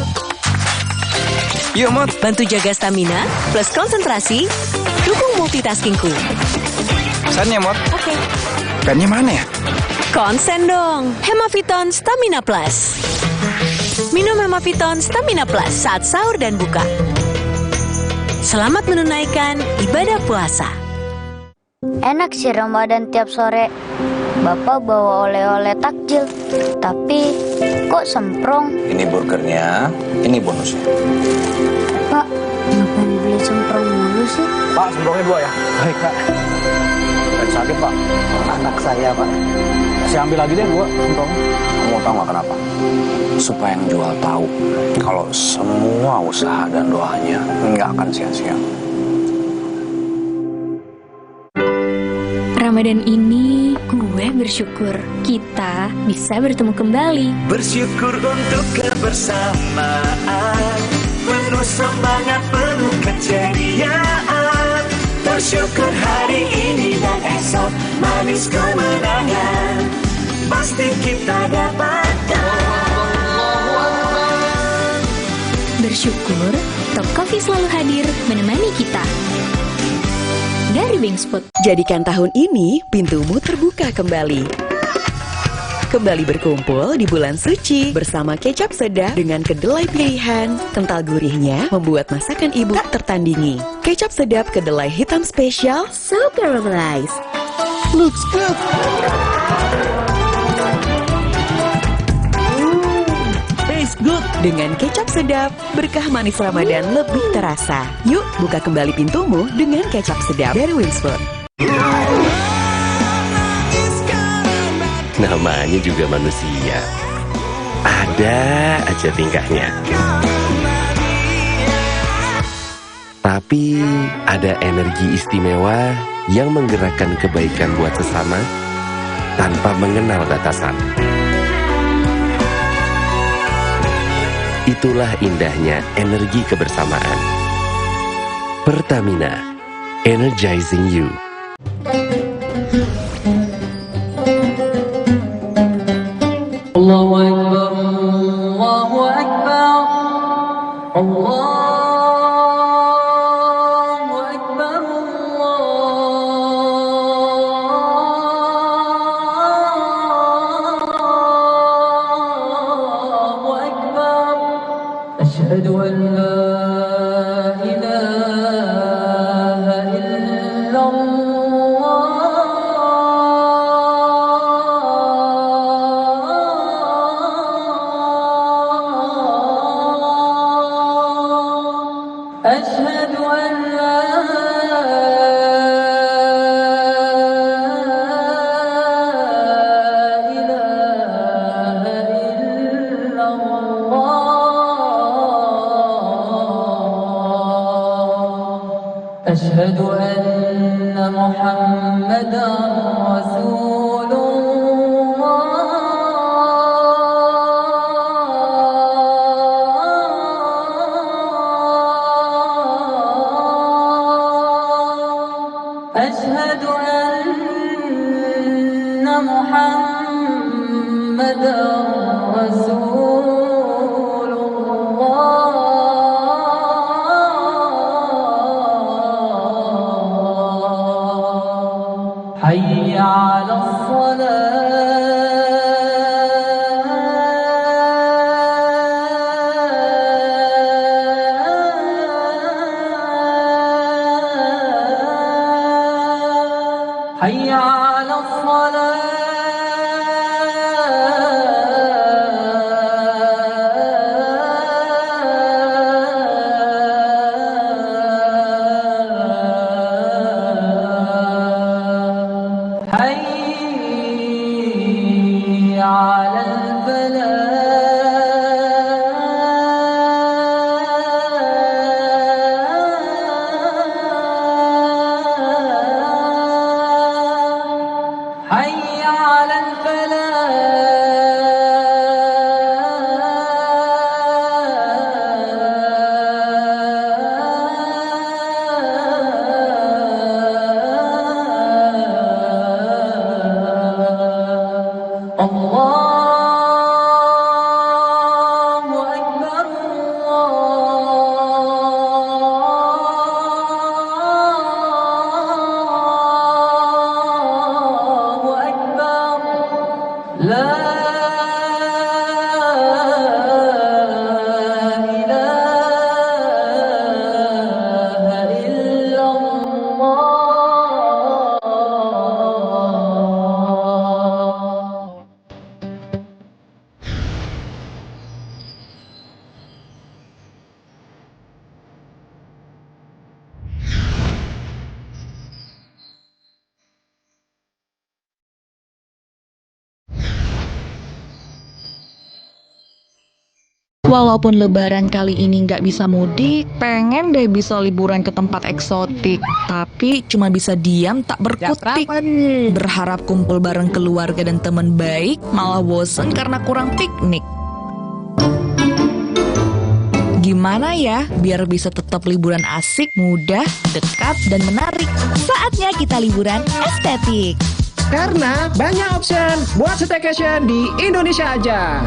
Yuk, Mot. Bantu jaga stamina, plus konsentrasi, dukung multitaskingku. Pesannya, Mot. Oke. Pennya mana ya? Konsen dong. Hemaviton Stamina Plus. Minum Hemaviton Stamina Plus saat sahur dan buka. Selamat menunaikan ibadah puasa. Enak sih Ramadan tiap sore. Bapak bawa oleh-oleh takjil, tapi kok semprong? Ini burgernya, ini bonusnya. Pak, ngapain beli semprong mulu sih? Pak, semprongnya 2 ya. Baik, Pak. Sakit, Pak. Anak saya, Pak. Saya ambil lagi deh 2 semprong. mau tahu nggak kenapa? Supaya yang jual tahu kalau semua usaha dan doanya nggak akan sia-sia. Ramadan ini gue bersyukur kita bisa bertemu kembali. Bersyukur untuk kebersamaan, penuh semangat, penuh keceriaan. Bersyukur hari ini dan esok manis kemenangan pasti kita dapatkan. Bersyukur Top Coffee selalu hadir menemani kita. Dari Wingspot. Jadikan tahun ini pintumu terbuka kembali. Kembali berkumpul di bulan suci bersama kecap sedap dengan kedelai pilihan. Kental gurihnya membuat masakan ibu tak tertandingi. Kecap sedap kedelai hitam spesial, so caramelized. Looks good. Taste good. Dengan kecap sedap, berkah manis Ramadan lebih terasa. Yuk, buka kembali pintumu dengan kecap sedap dari Wingspot. Namanya juga manusia, ada aja tingkahnya. Tapi ada energi istimewa yang menggerakkan kebaikan buat sesama tanpa mengenal batasan. Itulah indahnya energi kebersamaan. Pertamina, energizing you. Allahu Akbar, Allahu Akbar, Allahu Akbar, Allahu Akbar. Asyhadu an la ilaha illallah. أشهد أن لا إله إلا الله. أشهد أن محمدا رسول أشهد أن محمدا رسول الله. حي على الصلاة. حي على الصلاة. حي على الفلاح. حي على الفلاح. الله أكبر، الله أكبر. لا إله إلا الله. Walaupun lebaran kali ini nggak bisa mudik, pengen deh bisa liburan ke tempat eksotik. Tapi cuma bisa diam tak berkutik. Berharap kumpul bareng keluarga dan teman baik, malah bosen karena kurang piknik. Gimana ya biar bisa tetap liburan asik, mudah, dekat, dan menarik? Saatnya kita liburan estetik. Karena banyak option buat staycation di Indonesia aja.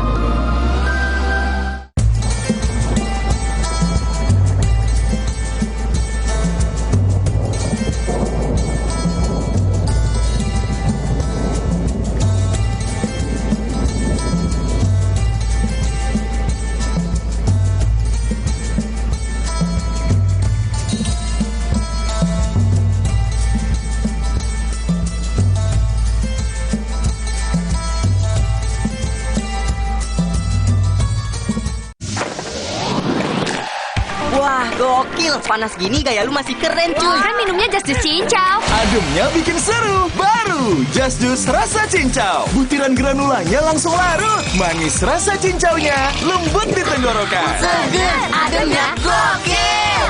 Gokil, panas gini gaya lu masih keren cuy. Kan minumnya Just Juice Cincau. Ademnya bikin seru, baru Just Juice rasa cincau. Butiran granulanya langsung larut. Manis rasa cincaunya, lembut di tenggorokan. Seger, ademnya gokil.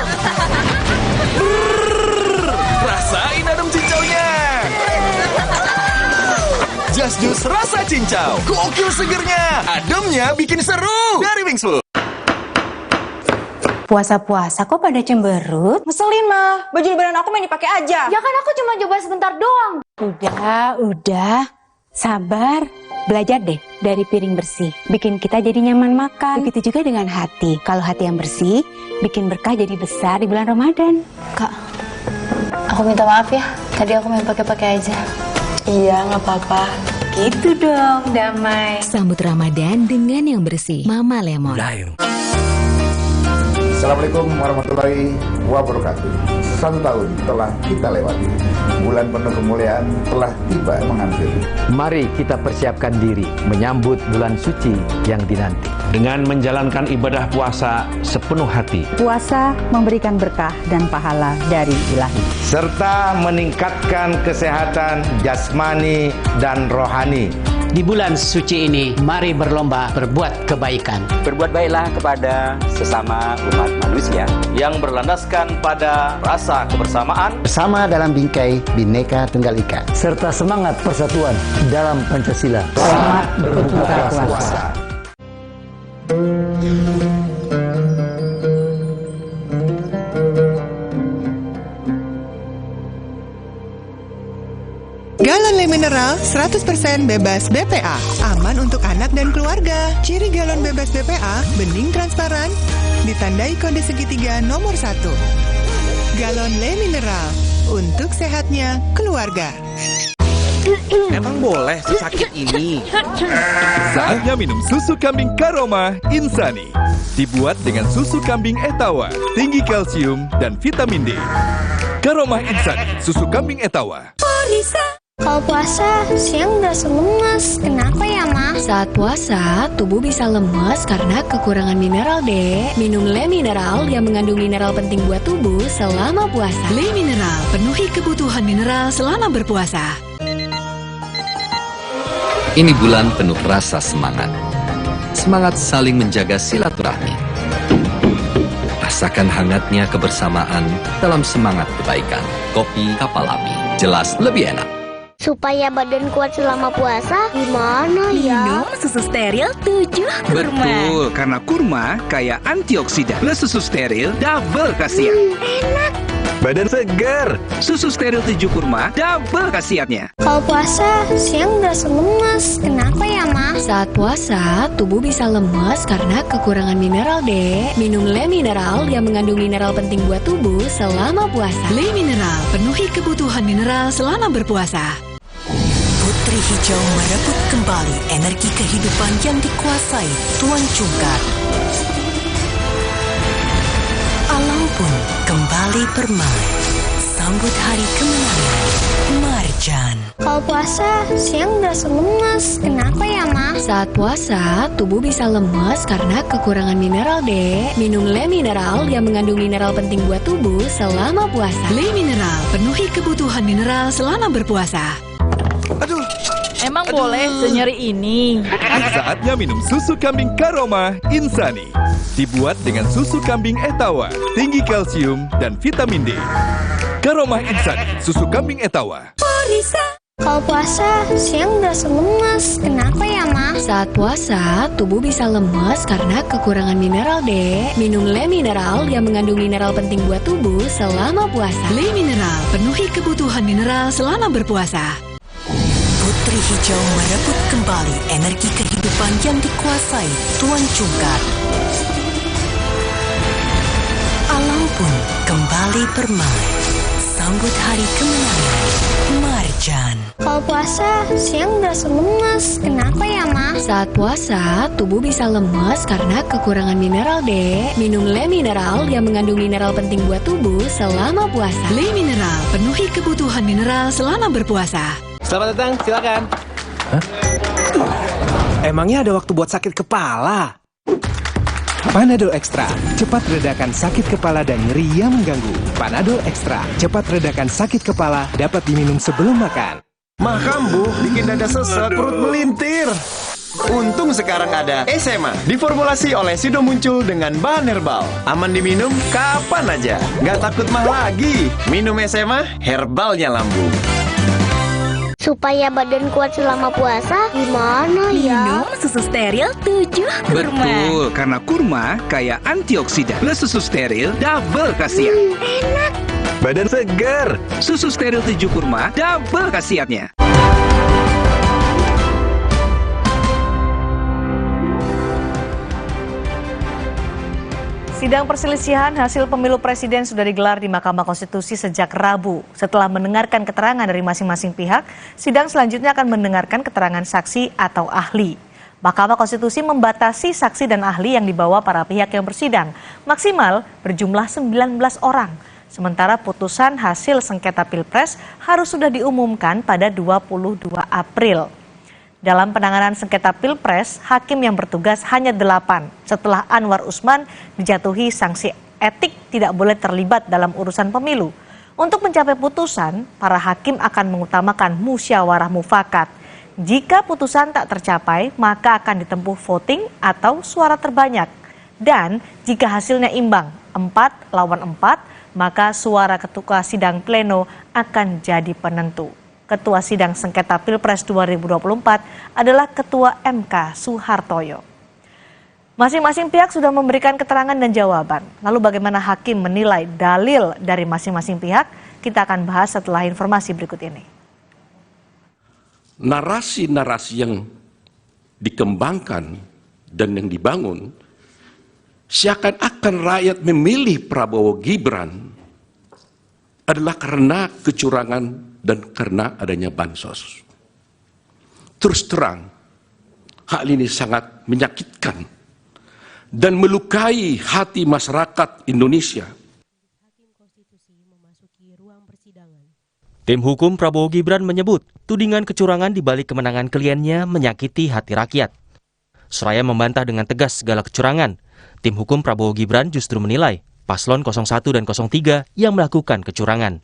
Rasain adem cincaunya. Just Juice rasa cincau, gokil segernya, ademnya bikin seru. Dari Wings Food. Puasa-puasa kok pada cemberut? Ngeselin mah, baju lebaran aku main dipakai aja. Ya kan aku cuma coba sebentar doang. Udah. Sabar. Belajar deh dari piring bersih. Bikin kita jadi nyaman makan. Begitu juga dengan hati. Kalau hati yang bersih, bikin berkah jadi besar di bulan Ramadan. Kak, aku minta maaf ya. Tadi aku main pakai-pakai aja. Iya, nggak apa-apa. Gitu dong, damai. Sambut Ramadan dengan yang bersih. Mama Lemon. Assalamualaikum warahmatullahi wabarakatuh. 1 tahun telah kita lewati. Bulan penuh kemuliaan telah tiba menghampiri. Mari kita persiapkan diri menyambut bulan suci yang dinanti. Dengan menjalankan ibadah puasa sepenuh hati. Puasa memberikan berkah dan pahala dari Ilahi. Serta meningkatkan kesehatan jasmani dan rohani. Di bulan suci ini, mari berlomba berbuat kebaikan. Berbuat baiklah kepada sesama umat manusia yang berlandaskan pada rasa kebersamaan, Bersama dalam bingkai Bhinneka Tunggal Ika. Serta semangat persatuan dalam Pancasila. Selamat berbuka puasa. Galon Le Mineral 100% bebas BPA. Aman untuk anak dan keluarga. Ciri galon bebas BPA, bening transparan, ditandai kode segitiga nomor 1. Galon Le Mineral, untuk sehatnya keluarga. Emang boleh sakit ini? Saatnya minum susu kambing Karoma Insani. Dibuat dengan susu kambing Etawa, tinggi kalsium dan vitamin D. Karoma Insani, susu kambing Etawa. Kalau puasa, siang berasa lemas. Kenapa ya, Ma? Saat puasa, tubuh bisa lemas karena kekurangan mineral D. Minum Le Mineral yang mengandung mineral penting buat tubuh selama puasa. Le Mineral, penuhi kebutuhan mineral selama berpuasa. Ini bulan penuh rasa semangat. Semangat saling menjaga silaturahmi. Rasakan hangatnya kebersamaan dalam semangat kebaikan. Kopi Kapal Api, jelas lebih enak. Supaya badan kuat selama puasa, gimana ya? Minum susu steril 7 kurma. Betul, karena kurma kaya antioksidan. Plus susu steril, double khasiat. Enak. Badan segar. Susu steril 7 kurma, double khasiatnya. Kalau puasa, siang berasa lemas. Kenapa ya, Ma? Saat puasa, tubuh bisa lemas karena kekurangan mineral D. Minum Le Mineral yang mengandung mineral penting buat tubuh selama puasa. Le Mineral, penuhi kebutuhan mineral selama berpuasa. Putri Hijau merebut kembali energi kehidupan yang dikuasai Tuan Cungkar. Alam pun kembali bermain. Sambut hari kemenangan Marjan. Kalau puasa, siang berasa lemas. Kenapa ya, Ma? Saat puasa, tubuh bisa lemas karena kekurangan mineral D. Minum Le Mineral yang mengandung mineral penting buat tubuh selama puasa. Le Mineral, penuhi kebutuhan mineral selama berpuasa. Aduh, Emang boleh senyeri ini? Saatnya minum susu kambing Karoma Insani. Dibuat dengan susu kambing Etawa, tinggi kalsium dan vitamin D. Karoma Insani, susu kambing Etawa. Kalau puasa, siang berasa lemas. Kenapa ya, Ma? Saat puasa, tubuh bisa lemas karena kekurangan mineral, Dek. Minum Le Mineral yang mengandung mineral penting buat tubuh selama puasa. Le Mineral, penuhi kebutuhan mineral selama berpuasa. Putri Hijau merebut kembali energi kehidupan yang dikuasai Tuan Cungkar. Alam pun kembali bermain. Sambut hari kemenangan, Marjan. Kalau puasa, siang berasa lemas. Kenapa ya, Ma? Saat puasa, tubuh bisa lemas karena kekurangan mineral, Dek. Minum Le Mineral yang mengandung mineral penting buat tubuh selama puasa. Le Mineral, penuhi kebutuhan mineral selama berpuasa. Selamat datang, silakan. Hah? Emangnya ada waktu buat sakit kepala? Panadol Extra, cepat redakan sakit kepala dan nyeri yang mengganggu. Panadol Extra, cepat redakan sakit kepala, dapat diminum sebelum makan. Mah kambuh, bikin dada sesek, perut melintir. Untung sekarang ada Esema, diformulasi oleh Sido Muncul dengan bahan herbal. Aman diminum kapan aja, nggak takut mah lagi. Minum Esema, herbalnya lambung. Supaya badan kuat selama puasa, gimana ya? Minum susu steril 7 kurma. Betul, karena kurma kaya antioksidan. Plus susu steril, double khasiat. Enak. Badan segar. Susu steril 7 kurma, double khasiatnya. Sidang perselisihan hasil pemilu presiden sudah digelar di Mahkamah Konstitusi sejak Rabu. Setelah mendengarkan keterangan dari masing-masing pihak, sidang selanjutnya akan mendengarkan keterangan saksi atau ahli. Mahkamah Konstitusi membatasi saksi dan ahli yang dibawa para pihak yang bersidang, maksimal berjumlah 19 orang. Sementara putusan hasil sengketa Pilpres harus sudah diumumkan pada 22 April. Dalam penanganan sengketa Pilpres, hakim yang bertugas hanya 8 setelah Anwar Usman dijatuhi sanksi etik tidak boleh terlibat dalam urusan pemilu. Untuk mencapai putusan, para hakim akan mengutamakan musyawarah mufakat. Jika putusan tak tercapai, maka akan ditempuh voting atau suara terbanyak. Dan jika hasilnya imbang 4 lawan 4, maka suara ketua sidang pleno akan jadi penentu. Ketua Sidang Sengketa Pilpres 2024 adalah Ketua MK Suhartoyo. Masing-masing pihak sudah memberikan keterangan dan jawaban. Lalu bagaimana hakim menilai dalil dari masing-masing pihak? Kita akan bahas setelah informasi berikut ini. Narasi-narasi yang dikembangkan dan yang dibangun seakan-akan rakyat memilih Prabowo Gibran adalah karena kecurangan dan karena adanya bansos. Terus terang, hal ini sangat menyakitkan dan melukai hati masyarakat Indonesia. Tim hukum Prabowo Gibran menyebut tudingan kecurangan di balik kemenangan kliennya menyakiti hati rakyat. Seraya membantah dengan tegas segala kecurangan, tim hukum Prabowo Gibran justru menilai paslon 01 dan 03 yang melakukan kecurangan.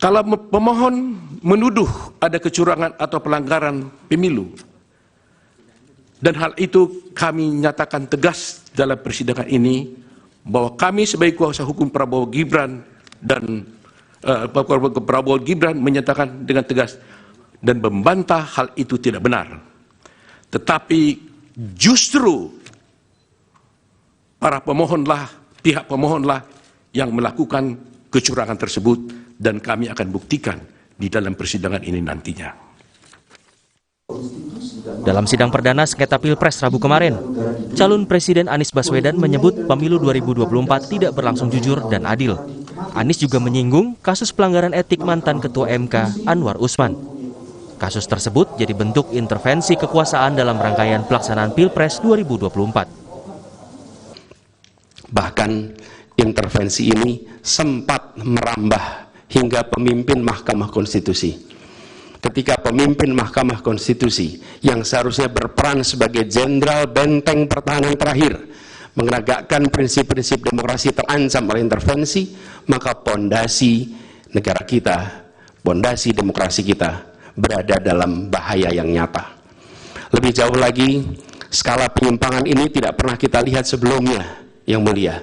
Kalau pemohon menuduh ada kecurangan atau pelanggaran pemilu, dan hal itu kami nyatakan tegas dalam persidangan ini, bahwa kami sebagai kuasa hukum Prabowo Gibran dan Prabowo Gibran menyatakan dengan tegas dan membantah hal itu tidak benar. Tetapi justru para pemohonlah, pihak pemohonlah yang melakukan kecurangan tersebut, dan kami akan buktikan di dalam persidangan ini nantinya. Dalam sidang perdana sengketa Pilpres Rabu kemarin, calon Presiden Anies Baswedan menyebut pemilu 2024 tidak berlangsung jujur dan adil. Anies juga menyinggung kasus pelanggaran etik mantan Ketua MK Anwar Usman. Kasus tersebut jadi bentuk intervensi kekuasaan dalam rangkaian pelaksanaan Pilpres 2024. Bahkan intervensi ini sempat merambah hingga pemimpin Mahkamah Konstitusi. Ketika pemimpin Mahkamah Konstitusi yang seharusnya berperan sebagai jenderal benteng pertahanan terakhir menegakkan prinsip-prinsip demokrasi terancam oleh intervensi, maka pondasi negara kita pondasi demokrasi kita berada dalam bahaya yang nyata. Lebih jauh lagi, skala penyimpangan ini tidak pernah kita lihat sebelumnya, Yang Mulia.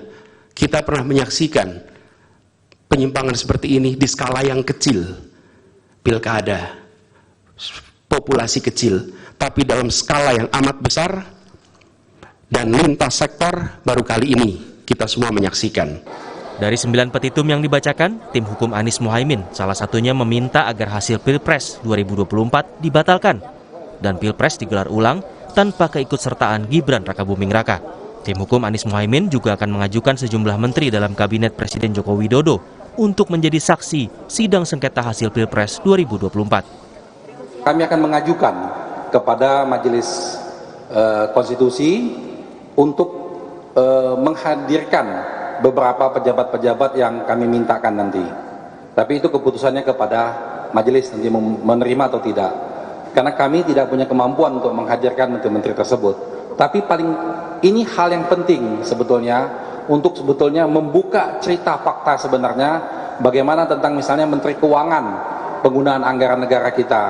Kita pernah menyaksikan penyimpangan seperti ini di skala yang kecil, pilkada, populasi kecil, tapi dalam skala yang amat besar dan lintas sektor baru kali ini kita semua menyaksikan. Dari 9 petitum yang dibacakan, tim hukum Anies Mohaimin salah satunya meminta agar hasil Pilpres 2024 dibatalkan dan Pilpres digelar ulang tanpa keikutsertaan Gibran Rakabuming Raka. Tim hukum Anies Mohaimin juga akan mengajukan sejumlah menteri dalam kabinet Presiden Joko Widodo untuk menjadi saksi sidang sengketa hasil Pilpres 2024. Kami akan mengajukan kepada Majelis Konstitusi untuk menghadirkan beberapa pejabat-pejabat yang kami mintakan nanti. Tapi itu keputusannya kepada majelis nanti menerima atau tidak. Karena kami tidak punya kemampuan untuk menghadirkan menteri-menteri tersebut. Tapi paling ini hal yang penting sebetulnya untuk sebetulnya membuka cerita fakta sebenarnya bagaimana tentang misalnya Menteri Keuangan, penggunaan anggaran negara kita.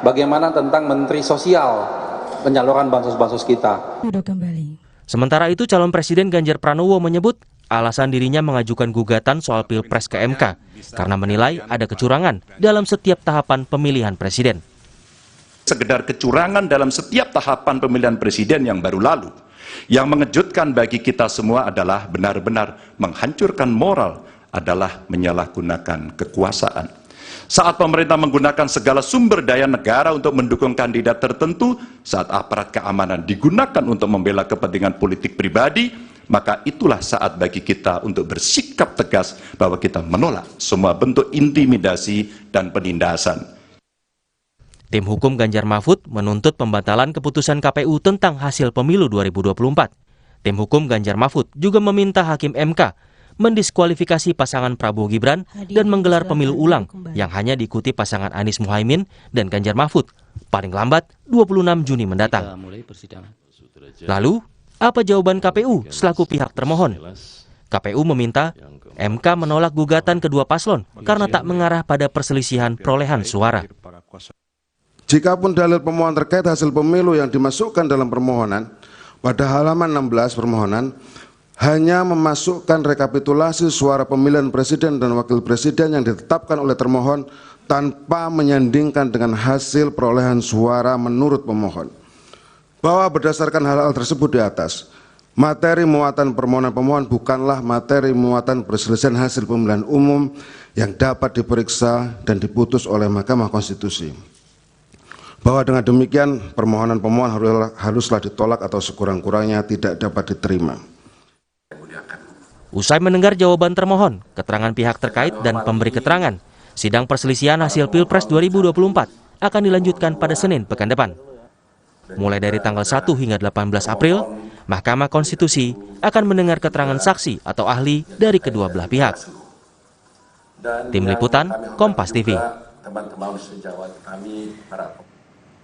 Bagaimana tentang Menteri Sosial, penyaluran bansos-bansos kita. Sementara itu, calon Presiden Ganjar Pranowo menyebut alasan dirinya mengajukan gugatan soal Pilpres ke MK karena menilai ada kecurangan dalam setiap tahapan pemilihan presiden. Sekedar kecurangan dalam setiap tahapan pemilihan presiden yang baru lalu. Yang mengejutkan bagi kita semua adalah benar-benar menghancurkan moral adalah menyalahgunakan kekuasaan. Saat pemerintah menggunakan segala sumber daya negara untuk mendukung kandidat tertentu, saat aparat keamanan digunakan untuk membela kepentingan politik pribadi, maka itulah saat bagi kita untuk bersikap tegas bahwa kita menolak semua bentuk intimidasi dan penindasan. Tim hukum Ganjar Mahfud menuntut pembatalan keputusan KPU tentang hasil pemilu 2024. Tim hukum Ganjar Mahfud juga meminta Hakim MK mendiskualifikasi pasangan Prabowo Gibran dan menggelar pemilu ulang yang hanya diikuti pasangan Anies Mohaimin dan Ganjar Mahfud paling lambat 26 Juni mendatang. Lalu, apa jawaban KPU selaku pihak termohon? KPU meminta MK menolak gugatan kedua paslon karena tak mengarah pada perselisihan perolehan suara. Jikapun dalil pemohon terkait hasil pemilu yang dimasukkan dalam permohonan, pada halaman 16 permohonan, hanya memasukkan rekapitulasi suara pemilihan presiden dan wakil presiden yang ditetapkan oleh termohon tanpa menyandingkan dengan hasil perolehan suara menurut pemohon. Bahwa berdasarkan hal-hal tersebut di atas, materi muatan permohonan pemohon bukanlah materi muatan perselisihan hasil pemilihan umum yang dapat diperiksa dan diputus oleh Mahkamah Konstitusi. Bahwa dengan demikian permohonan pemohon haruslah ditolak atau sekurang-kurangnya tidak dapat diterima. Usai mendengar jawaban termohon, keterangan pihak terkait dan pemberi keterangan, sidang perselisihan hasil Pilpres 2024 akan dilanjutkan pada Senin pekan depan. Mulai dari tanggal 1 hingga 18 April, Mahkamah Konstitusi akan mendengar keterangan saksi atau ahli dari kedua belah pihak. Tim Liputan, Kompas TV.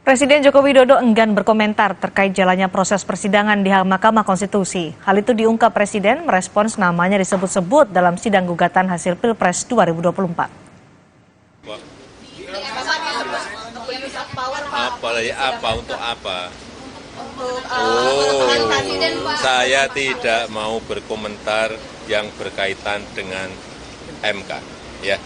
Presiden Joko Widodo enggan berkomentar terkait jalannya proses persidangan di Mahkamah Konstitusi. Hal itu diungkap Presiden merespons namanya disebut-sebut dalam sidang gugatan hasil Pilpres 2024. Apa untuk apa? Saya tidak mau berkomentar yang berkaitan dengan MK. Ya.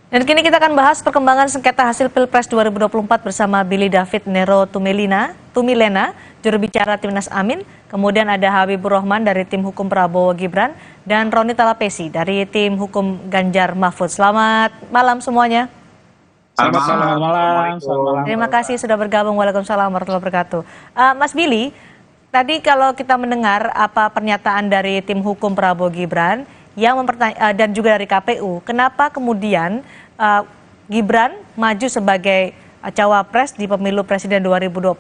Dan kini kita akan bahas perkembangan sengketa hasil Pilpres 2024 bersama Billy David Nero Tumilena, juru bicara Timnas Amin. Kemudian ada Habibur Rahman dari tim hukum Prabowo Gibran dan Roni Talapesi dari tim hukum Ganjar Mahfud. Selamat malam semuanya. Selamat malam. Terima kasih sudah bergabung. Waalaikumsalam warahmatullahi wabarakatuh. Mas Billy, tadi kalau kita mendengar apa pernyataan dari tim hukum Prabowo Gibran yang dan juga dari KPU, kenapa kemudian Gibran maju sebagai cawapres di pemilu presiden 2024,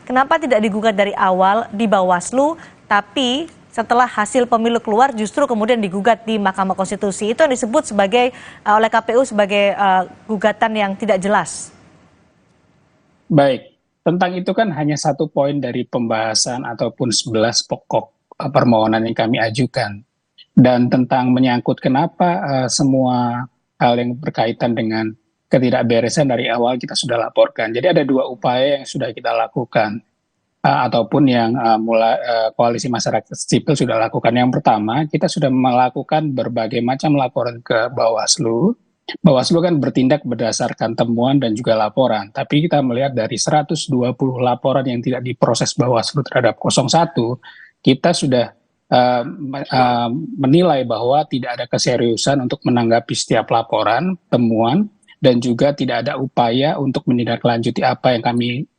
kenapa tidak digugat dari awal di Bawaslu, tapi setelah hasil pemilu keluar justru kemudian digugat di Mahkamah Konstitusi? Itu yang disebut sebagai oleh KPU sebagai gugatan yang tidak jelas. Baik, tentang itu kan hanya satu poin dari pembahasan ataupun 11 pokok permohonan yang kami ajukan. Dan tentang menyangkut kenapa semua hal yang berkaitan dengan ketidakberesan dari awal kita sudah laporkan. Jadi ada 2 upaya yang sudah kita lakukan ataupun yang koalisi masyarakat sipil sudah lakukan. Yang pertama, kita sudah melakukan berbagai macam laporan ke Bawaslu. Bawaslu kan bertindak berdasarkan temuan dan juga laporan. Tapi kita melihat dari 120 laporan yang tidak diproses Bawaslu terhadap 01, kita sudah menilai bahwa tidak ada keseriusan untuk menanggapi setiap laporan, temuan, dan juga tidak ada upaya untuk menindaklanjuti apa yang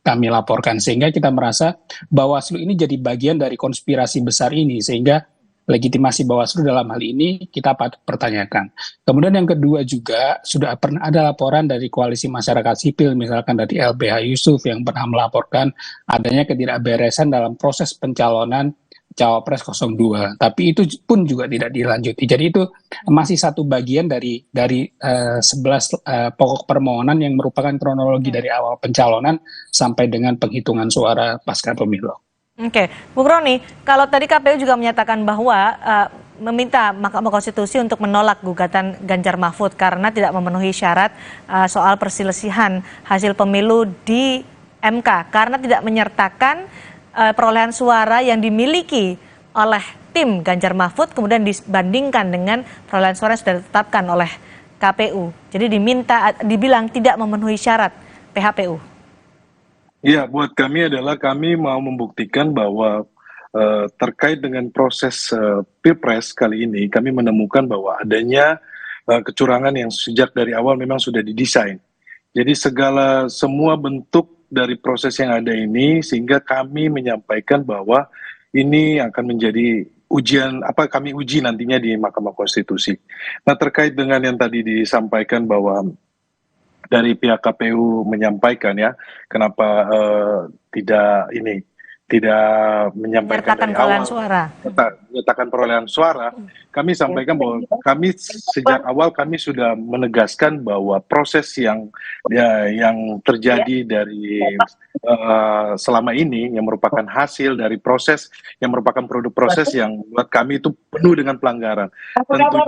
kami laporkan. Sehingga kita merasa Bawaslu ini jadi bagian dari konspirasi besar ini, sehingga legitimasi Bawaslu dalam hal ini kita patut pertanyakan. Kemudian yang kedua juga, sudah pernah ada laporan dari koalisi masyarakat sipil, misalkan dari LBH Yusuf yang pernah melaporkan adanya ketidakberesan dalam proses pencalonan Cawapres 02, tapi itu pun juga tidak dilanjuti. Jadi itu masih satu bagian dari 11 pokok permohonan yang merupakan kronologi dari awal pencalonan sampai dengan penghitungan suara pasca pemilu. Oke, Bung Roni, kalau tadi KPU juga menyatakan bahwa meminta Mahkamah Konstitusi untuk menolak gugatan Ganjar Mahfud karena tidak memenuhi syarat soal perselisihan hasil pemilu di MK karena tidak menyertakan perolehan suara yang dimiliki oleh tim Ganjar Mahfud kemudian dibandingkan dengan perolehan suara yang sudah ditetapkan oleh KPU. Jadi dibilang tidak memenuhi syarat PHPU. Ya, buat kami adalah kami mau membuktikan bahwa terkait dengan proses Pilpres kali ini kami menemukan bahwa adanya kecurangan yang sejak dari awal memang sudah didesain. Jadi semua bentuk dari proses yang ada ini sehingga kami menyampaikan bahwa ini akan menjadi ujian kami uji nantinya di Mahkamah Konstitusi. Nah, terkait dengan yang tadi disampaikan bahwa dari pihak KPU menyampaikan ya kenapa tidak menyampaikan dari awal menyatakan perolehan suara, kami sampaikan bahwa kami sejak awal kami sudah menegaskan bahwa proses yang terjadi dari selama ini yang merupakan hasil dari proses yang merupakan produk proses yang buat kami itu penuh dengan pelanggaran. Tentunya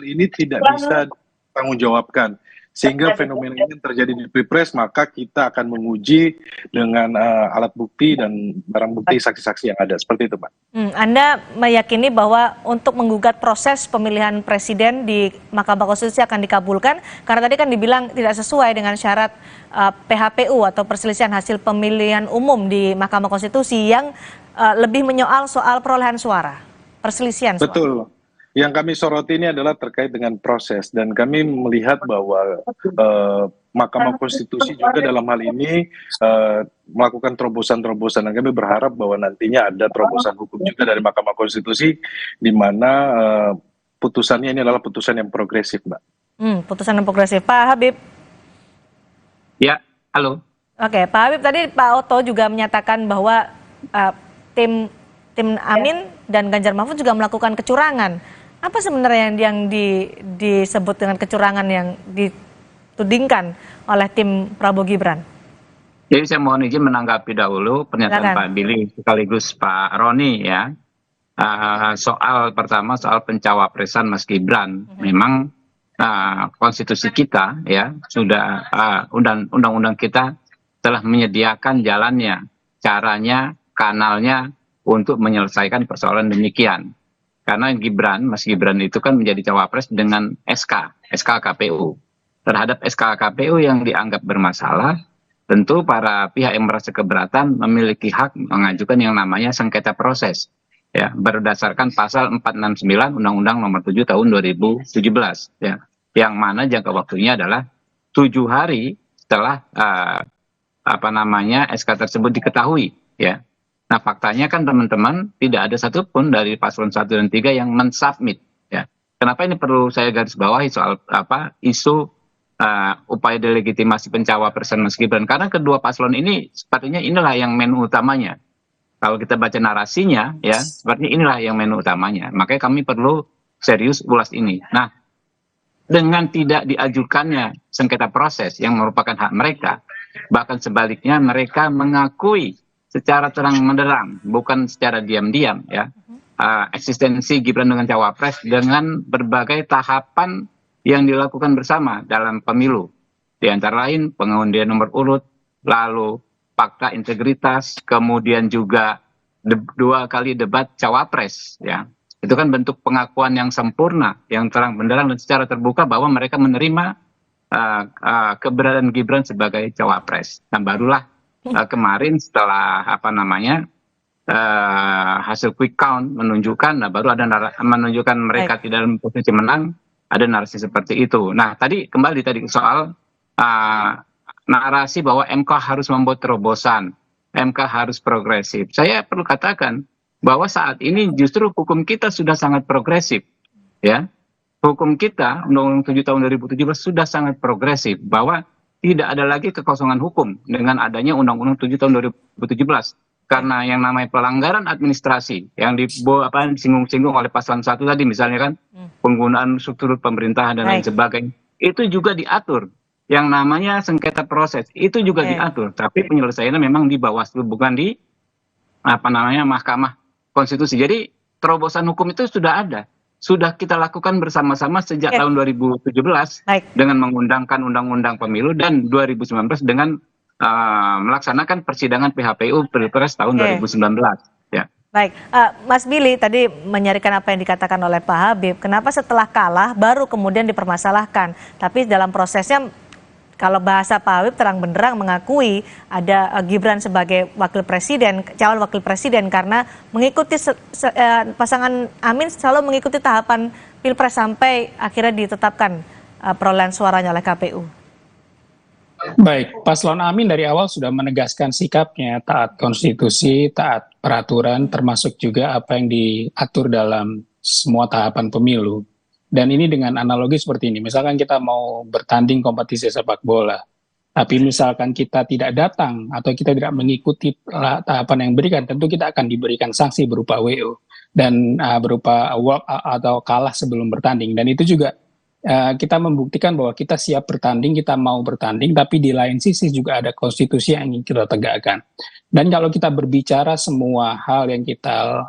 ini tidak bisa ditanggungjawabkan. Sehingga fenomena ini terjadi di Pilpres, maka kita akan menguji dengan alat bukti dan barang bukti saksi-saksi yang ada. Seperti itu, Pak. Anda meyakini bahwa untuk menggugat proses pemilihan presiden di Mahkamah Konstitusi akan dikabulkan? Karena tadi kan dibilang tidak sesuai dengan syarat PHPU atau perselisihan hasil pemilihan umum di Mahkamah Konstitusi yang lebih menyoal soal perolehan suara, perselisihan suara. Betul. Yang kami soroti ini adalah terkait dengan proses dan kami melihat bahwa Mahkamah Konstitusi juga dalam hal ini melakukan terobosan-terobosan dan kami berharap bahwa nantinya ada terobosan hukum juga dari Mahkamah Konstitusi di mana putusannya ini adalah putusan yang progresif, Mbak. Putusan yang progresif. Pak Habib. Ya, halo. Oke, Pak Habib, tadi Pak Oto juga menyatakan bahwa tim Amin dan Ganjar Mahfud juga melakukan kecurangan. Apa sebenarnya yang disebut dengan kecurangan yang ditudingkan oleh tim Prabowo Gibran? Jadi saya mohon izin menanggapi dahulu pernyataan Pak Billy sekaligus Pak Roni ya. Soal pertama soal pencawapresan Mas Gibran. Memang konstitusi kita ya sudah undang-undang kita telah menyediakan jalannya, caranya, kanalnya untuk menyelesaikan persoalan demikian. Karena Mas Gibran itu kan menjadi cawapres dengan SK KPU. Terhadap SK KPU yang dianggap bermasalah, tentu para pihak yang merasa keberatan memiliki hak mengajukan yang namanya sengketa proses. Ya, berdasarkan pasal 469 Undang-Undang Nomor 7 Tahun 2017. Ya, yang mana jangka waktunya adalah 7 hari setelah SK tersebut diketahui. Ya. Nah, faktanya kan teman-teman tidak ada satupun dari paslon 1 dan 3 yang mensubmit. Ya. Kenapa ini perlu saya garis bawahi soal isu upaya delegitimasi pencawapresan Mas Gibran? Karena kedua paslon ini sepertinya inilah yang menu utamanya. Kalau kita baca narasinya, ya sepertinya inilah yang menu utamanya. Makanya kami perlu serius ulas ini. Nah, dengan tidak diajukannya sengketa proses yang merupakan hak mereka, bahkan sebaliknya mereka mengakui secara terang menderang, bukan secara diam-diam ya, eksistensi Gibran dengan cawapres dengan berbagai tahapan yang dilakukan bersama dalam pemilu. Di antara lain pengundian nomor urut, lalu fakta integritas, kemudian juga 2 kali debat cawapres, ya. Itu kan bentuk pengakuan yang sempurna, yang terang benderang dan secara terbuka bahwa mereka menerima keberadaan Gibran sebagai cawapres. Dan barulah kemarin setelah hasil quick count menunjukkan, baru ada menunjukkan mereka tidak dalam posisi menang, ada narasi seperti itu. Nah, kembali tadi soal narasi bahwa MK harus membuat terobosan, MK harus progresif. Saya perlu katakan bahwa saat ini justru hukum kita sudah sangat progresif, ya. Hukum kita Undang-Undang 7 tahun 2017 sudah sangat progresif, bahwa tidak ada lagi kekosongan hukum dengan adanya Undang-Undang 7 tahun 2017. Karena yang namanya pelanggaran administrasi yang disinggung-singgung oleh paslon 1 tadi, misalnya kan penggunaan struktur pemerintahan dan lain sebagainya, itu juga diatur. Yang namanya sengketa proses itu juga diatur, tapi penyelesaiannya memang di Bawaslu, bukan di Mahkamah Konstitusi. Jadi terobosan hukum itu sudah ada, sudah kita lakukan bersama-sama sejak tahun 2017 dengan mengundangkan Undang-Undang Pemilu, dan 2019 dengan melaksanakan persidangan PHPU Pilpres tahun 2019. Ya. Baik, Mas Billy tadi menyarikan apa yang dikatakan oleh Pak Habib. Kenapa setelah kalah baru kemudian dipermasalahkan? Tapi dalam prosesnya, kalau bahasa Pak Habib terang benderang mengakui ada Gibran sebagai wakil presiden, calon wakil presiden, karena mengikuti pasangan Amin selalu mengikuti tahapan Pilpres sampai akhirnya ditetapkan perolehan suaranya oleh KPU. Baik, paslon Amin dari awal sudah menegaskan sikapnya taat konstitusi, taat peraturan, termasuk juga apa yang diatur dalam semua tahapan pemilu. Dan ini dengan analogi seperti ini, misalkan kita mau bertanding kompetisi sepak bola, tapi misalkan kita tidak datang atau kita tidak mengikuti tahapan yang diberikan, tentu kita akan diberikan sanksi berupa WO dan berupa walk atau kalah sebelum bertanding. Dan itu juga kita membuktikan bahwa kita siap bertanding, kita mau bertanding, tapi di lain sisi juga ada konstitusi yang ingin kita tegakkan. Dan kalau kita berbicara semua hal yang kita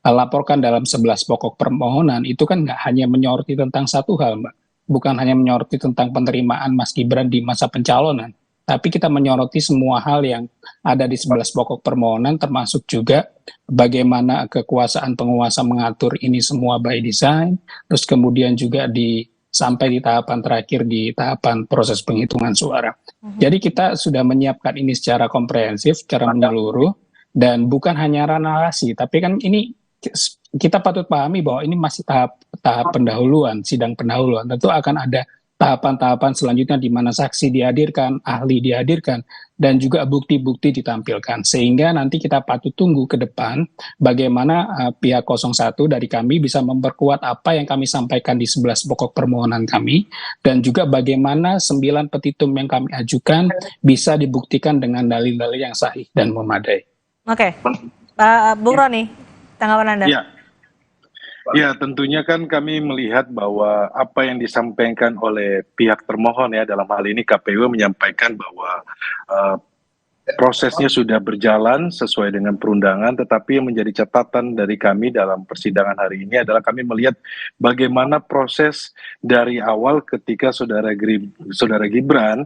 laporkan dalam 11 pokok permohonan, itu kan nggak hanya menyoroti tentang satu hal, Mbak. Bukan hanya menyoroti tentang penerimaan Mas Gibran di masa pencalonan, tapi kita menyoroti semua hal yang ada di 11 pokok permohonan, termasuk juga bagaimana kekuasaan penguasa mengatur ini semua by design, terus kemudian juga sampai di tahapan terakhir, di tahapan proses penghitungan suara. Jadi kita sudah menyiapkan ini secara komprehensif, secara menyeluruh, dan bukan hanya narasi, tapi kan ini kita patut pahami bahwa ini masih tahap pendahuluan, sidang pendahuluan. Tentu akan ada tahapan-tahapan selanjutnya di mana saksi dihadirkan, ahli dihadirkan, dan juga bukti-bukti ditampilkan. Sehingga nanti kita patut tunggu ke depan bagaimana pihak 01 dari kami bisa memperkuat apa yang kami sampaikan di 11 pokok permohonan kami, dan juga bagaimana 9 petitum yang kami ajukan bisa dibuktikan dengan dalil-dalil yang sahih dan memadai. Oke, Bung Roni, tanggapan Anda? Ya, tentunya kan kami melihat bahwa apa yang disampaikan oleh pihak termohon, ya, dalam hal ini KPU menyampaikan bahwa prosesnya sudah berjalan sesuai dengan perundangan, tetapi yang menjadi catatan dari kami dalam persidangan hari ini adalah kami melihat bagaimana proses dari awal ketika saudara Gibran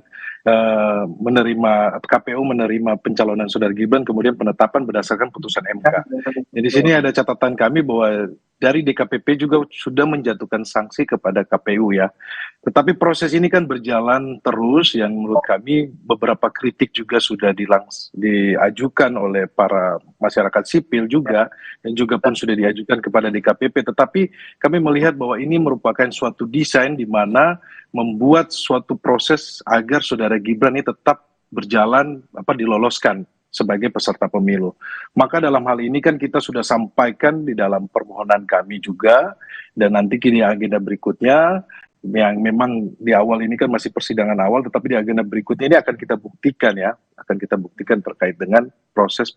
KPU menerima pencalonan saudara Gibran, kemudian penetapan berdasarkan putusan MK. Jadi di sini ada catatan kami bahwa dari DKPP juga sudah menjatuhkan sanksi kepada KPU, ya. Tetapi proses ini kan berjalan terus, yang menurut kami beberapa kritik juga sudah diajukan oleh para masyarakat sipil juga, dan juga pun sudah diajukan kepada DKPP. Tetapi kami melihat bahwa ini merupakan suatu desain di mana membuat suatu proses agar saudara Gibran ini tetap berjalan, diloloskan sebagai peserta pemilu. Maka dalam hal ini kan kita sudah sampaikan di dalam permohonan kami juga, dan nanti kini agenda berikutnya yang memang di awal ini kan masih persidangan awal, tetapi di agenda berikutnya ini akan kita buktikan, ya, akan kita buktikan terkait dengan proses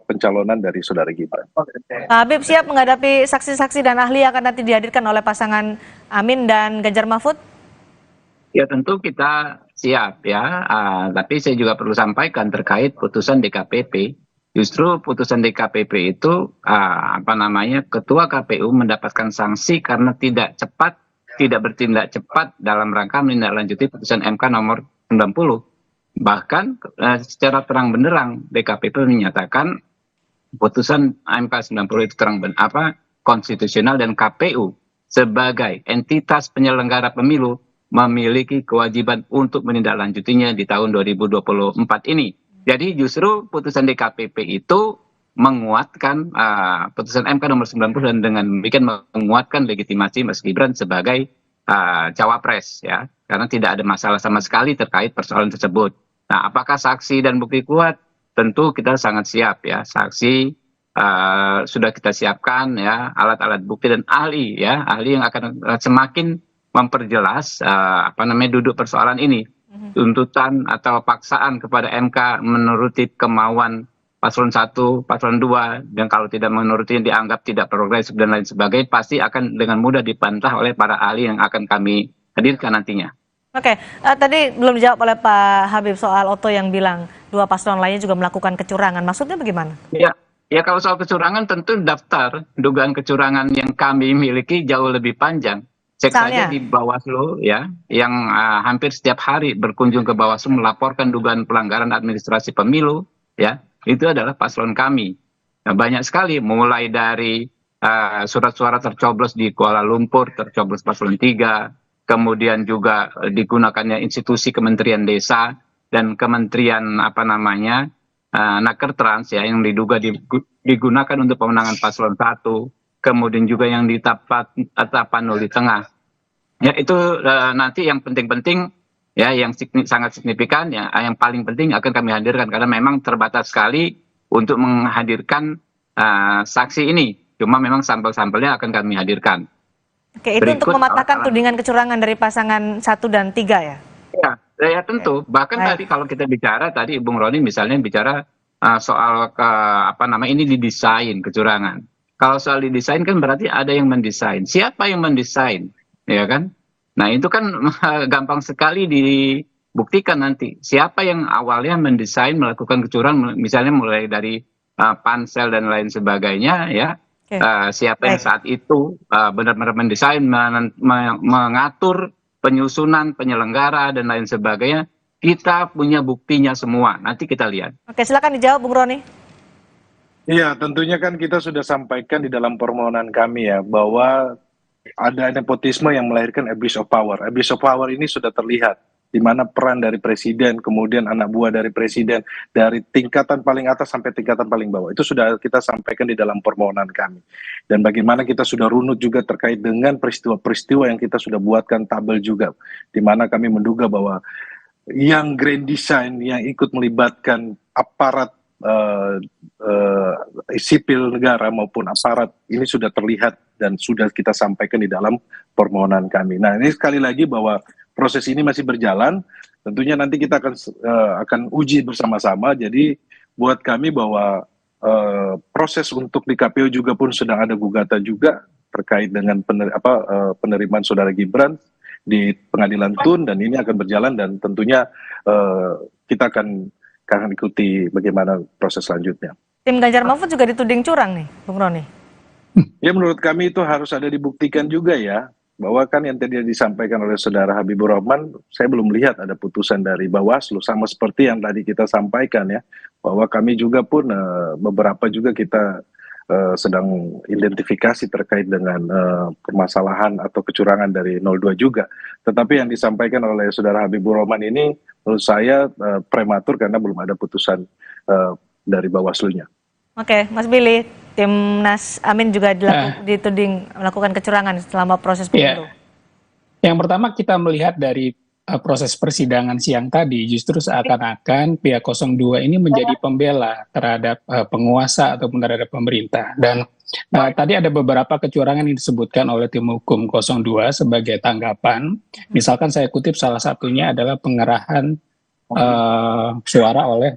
pencalonan dari saudara Gibran. Pak Habib siap menghadapi saksi-saksi dan ahli yang akan nanti dihadirkan oleh pasangan Amin dan Ganjar Mahfud? Ya, tentu kita siap, ya. Tapi saya juga perlu sampaikan terkait putusan DKPP. Justru putusan DKPP itu Ketua KPU mendapatkan sanksi karena tidak cepat tidak bertindak cepat dalam rangka menindaklanjuti putusan MK nomor 90. Bahkan secara terang benderang DKPP menyatakan putusan MK 90 itu konstitusional, dan KPU sebagai entitas penyelenggara pemilu memiliki kewajiban untuk menindaklanjutinya di tahun 2024 ini. Jadi justru putusan DKPP itu menguatkan putusan MK nomor 90 dan dengan demikian menguatkan legitimasi Mas Gibran sebagai cawapres, ya, karena tidak ada masalah sama sekali terkait persoalan tersebut. Nah, apakah saksi dan bukti kuat? Tentu kita sangat siap, ya. Saksi sudah kita siapkan, ya, alat-alat bukti dan ahli, ya, ahli yang akan semakin memperjelas duduk persoalan ini. Tuntutan atau paksaan kepada MK menuruti kemauan paslon 1, paslon 2, dan kalau tidak menuruti dianggap tidak progresif dan lain sebagainya, pasti akan dengan mudah dibantah oleh para ahli yang akan kami hadirkan nantinya. Oke, tadi belum dijawab oleh Pak Habib soal Otto yang bilang 2 paslon lainnya juga melakukan kecurangan. Maksudnya bagaimana? Ya kalau soal kecurangan tentu daftar dugaan kecurangan yang kami miliki jauh lebih panjang. Cek saja di Bawaslu, ya, yang hampir setiap hari berkunjung ke Bawaslu melaporkan dugaan pelanggaran administrasi pemilu, ya. Itu adalah paslon kami. Nah, banyak sekali, mulai dari surat suara tercoblos di Kuala Lumpur, tercoblos paslon 3, kemudian juga digunakannya institusi Kementerian Desa dan Kementerian Nakertrans, ya, yang diduga digunakan untuk pemenangan paslon 1, kemudian juga yang di Tapanuli Tengah. Ya, itu nanti yang penting-penting, ya, yang sangat signifikan, ya, yang paling penting akan kami hadirkan karena memang terbatas sekali untuk menghadirkan saksi ini. Cuma memang sampel-sampelnya akan kami hadirkan. Oke, itu untuk mematahkan tudingan kecurangan dari pasangan 1 dan 3, ya? Ya tentu. Bahkan tadi kalau kita bicara, tadi Bung Roni misalnya bicara soal ini didesain kecurangan. Kalau soal didesain kan berarti ada yang mendesain. Siapa yang mendesain, ya kan? Nah, itu kan gampang sekali dibuktikan nanti. Siapa yang awalnya mendesain melakukan kecurangan, misalnya mulai dari pansel dan lain sebagainya, ya. Siapa yang saat itu benar-benar mendesain, mengatur penyusunan, penyelenggara dan lain sebagainya. Kita punya buktinya semua. Nanti kita lihat. Oke, silakan dijawab, Bung Roni. Iya, tentunya kan kita sudah sampaikan di dalam permohonan kami, ya, bahwa ada nepotisme yang melahirkan abuse of power. Abuse of power ini sudah terlihat, di mana peran dari presiden, kemudian anak buah dari presiden, dari tingkatan paling atas sampai tingkatan paling bawah. Itu sudah kita sampaikan di dalam permohonan kami. Dan bagaimana kita sudah runut juga terkait dengan peristiwa-peristiwa yang kita sudah buatkan tabel juga, di mana kami menduga bahwa yang grand design yang ikut melibatkan aparat sipil negara maupun aparat ini sudah terlihat dan sudah kita sampaikan di dalam permohonan kami. Nah, ini sekali lagi bahwa proses ini masih berjalan. Tentunya nanti kita akan uji bersama-sama. Jadi buat kami bahwa proses untuk di KPU juga pun sedang ada gugatan juga terkait dengan penerimaan saudara Gibran di Pengadilan Tun, dan ini akan berjalan dan tentunya kita akan ikuti bagaimana proses selanjutnya. Tim Ganjar Mahfud juga dituding curang nih, Bung Roni. Ya, menurut kami itu harus ada dibuktikan juga, ya, bahwa kan yang tadi disampaikan oleh saudara Habibur Rahman, saya belum lihat ada putusan dari Bawaslu, sama seperti yang tadi kita sampaikan, ya, bahwa kami juga pun beberapa juga kita sedang identifikasi terkait dengan permasalahan atau kecurangan dari 02 juga. Tetapi yang disampaikan oleh saudara Habibur Rahman ini menurut saya prematur karena belum ada putusan dari Bawaslu-nya. Oke, Mas Billy, Timnas Amin juga dituding melakukan kecurangan selama proses pemilu. Yang pertama kita melihat dari proses persidangan siang tadi, justru seakan-akan pihak 02 ini menjadi pembela terhadap penguasa ataupun terhadap pemerintah. Dan tadi ada beberapa kecurangan yang disebutkan oleh tim hukum 02 sebagai tanggapan. Misalkan saya kutip salah satunya adalah pengerahan suara oleh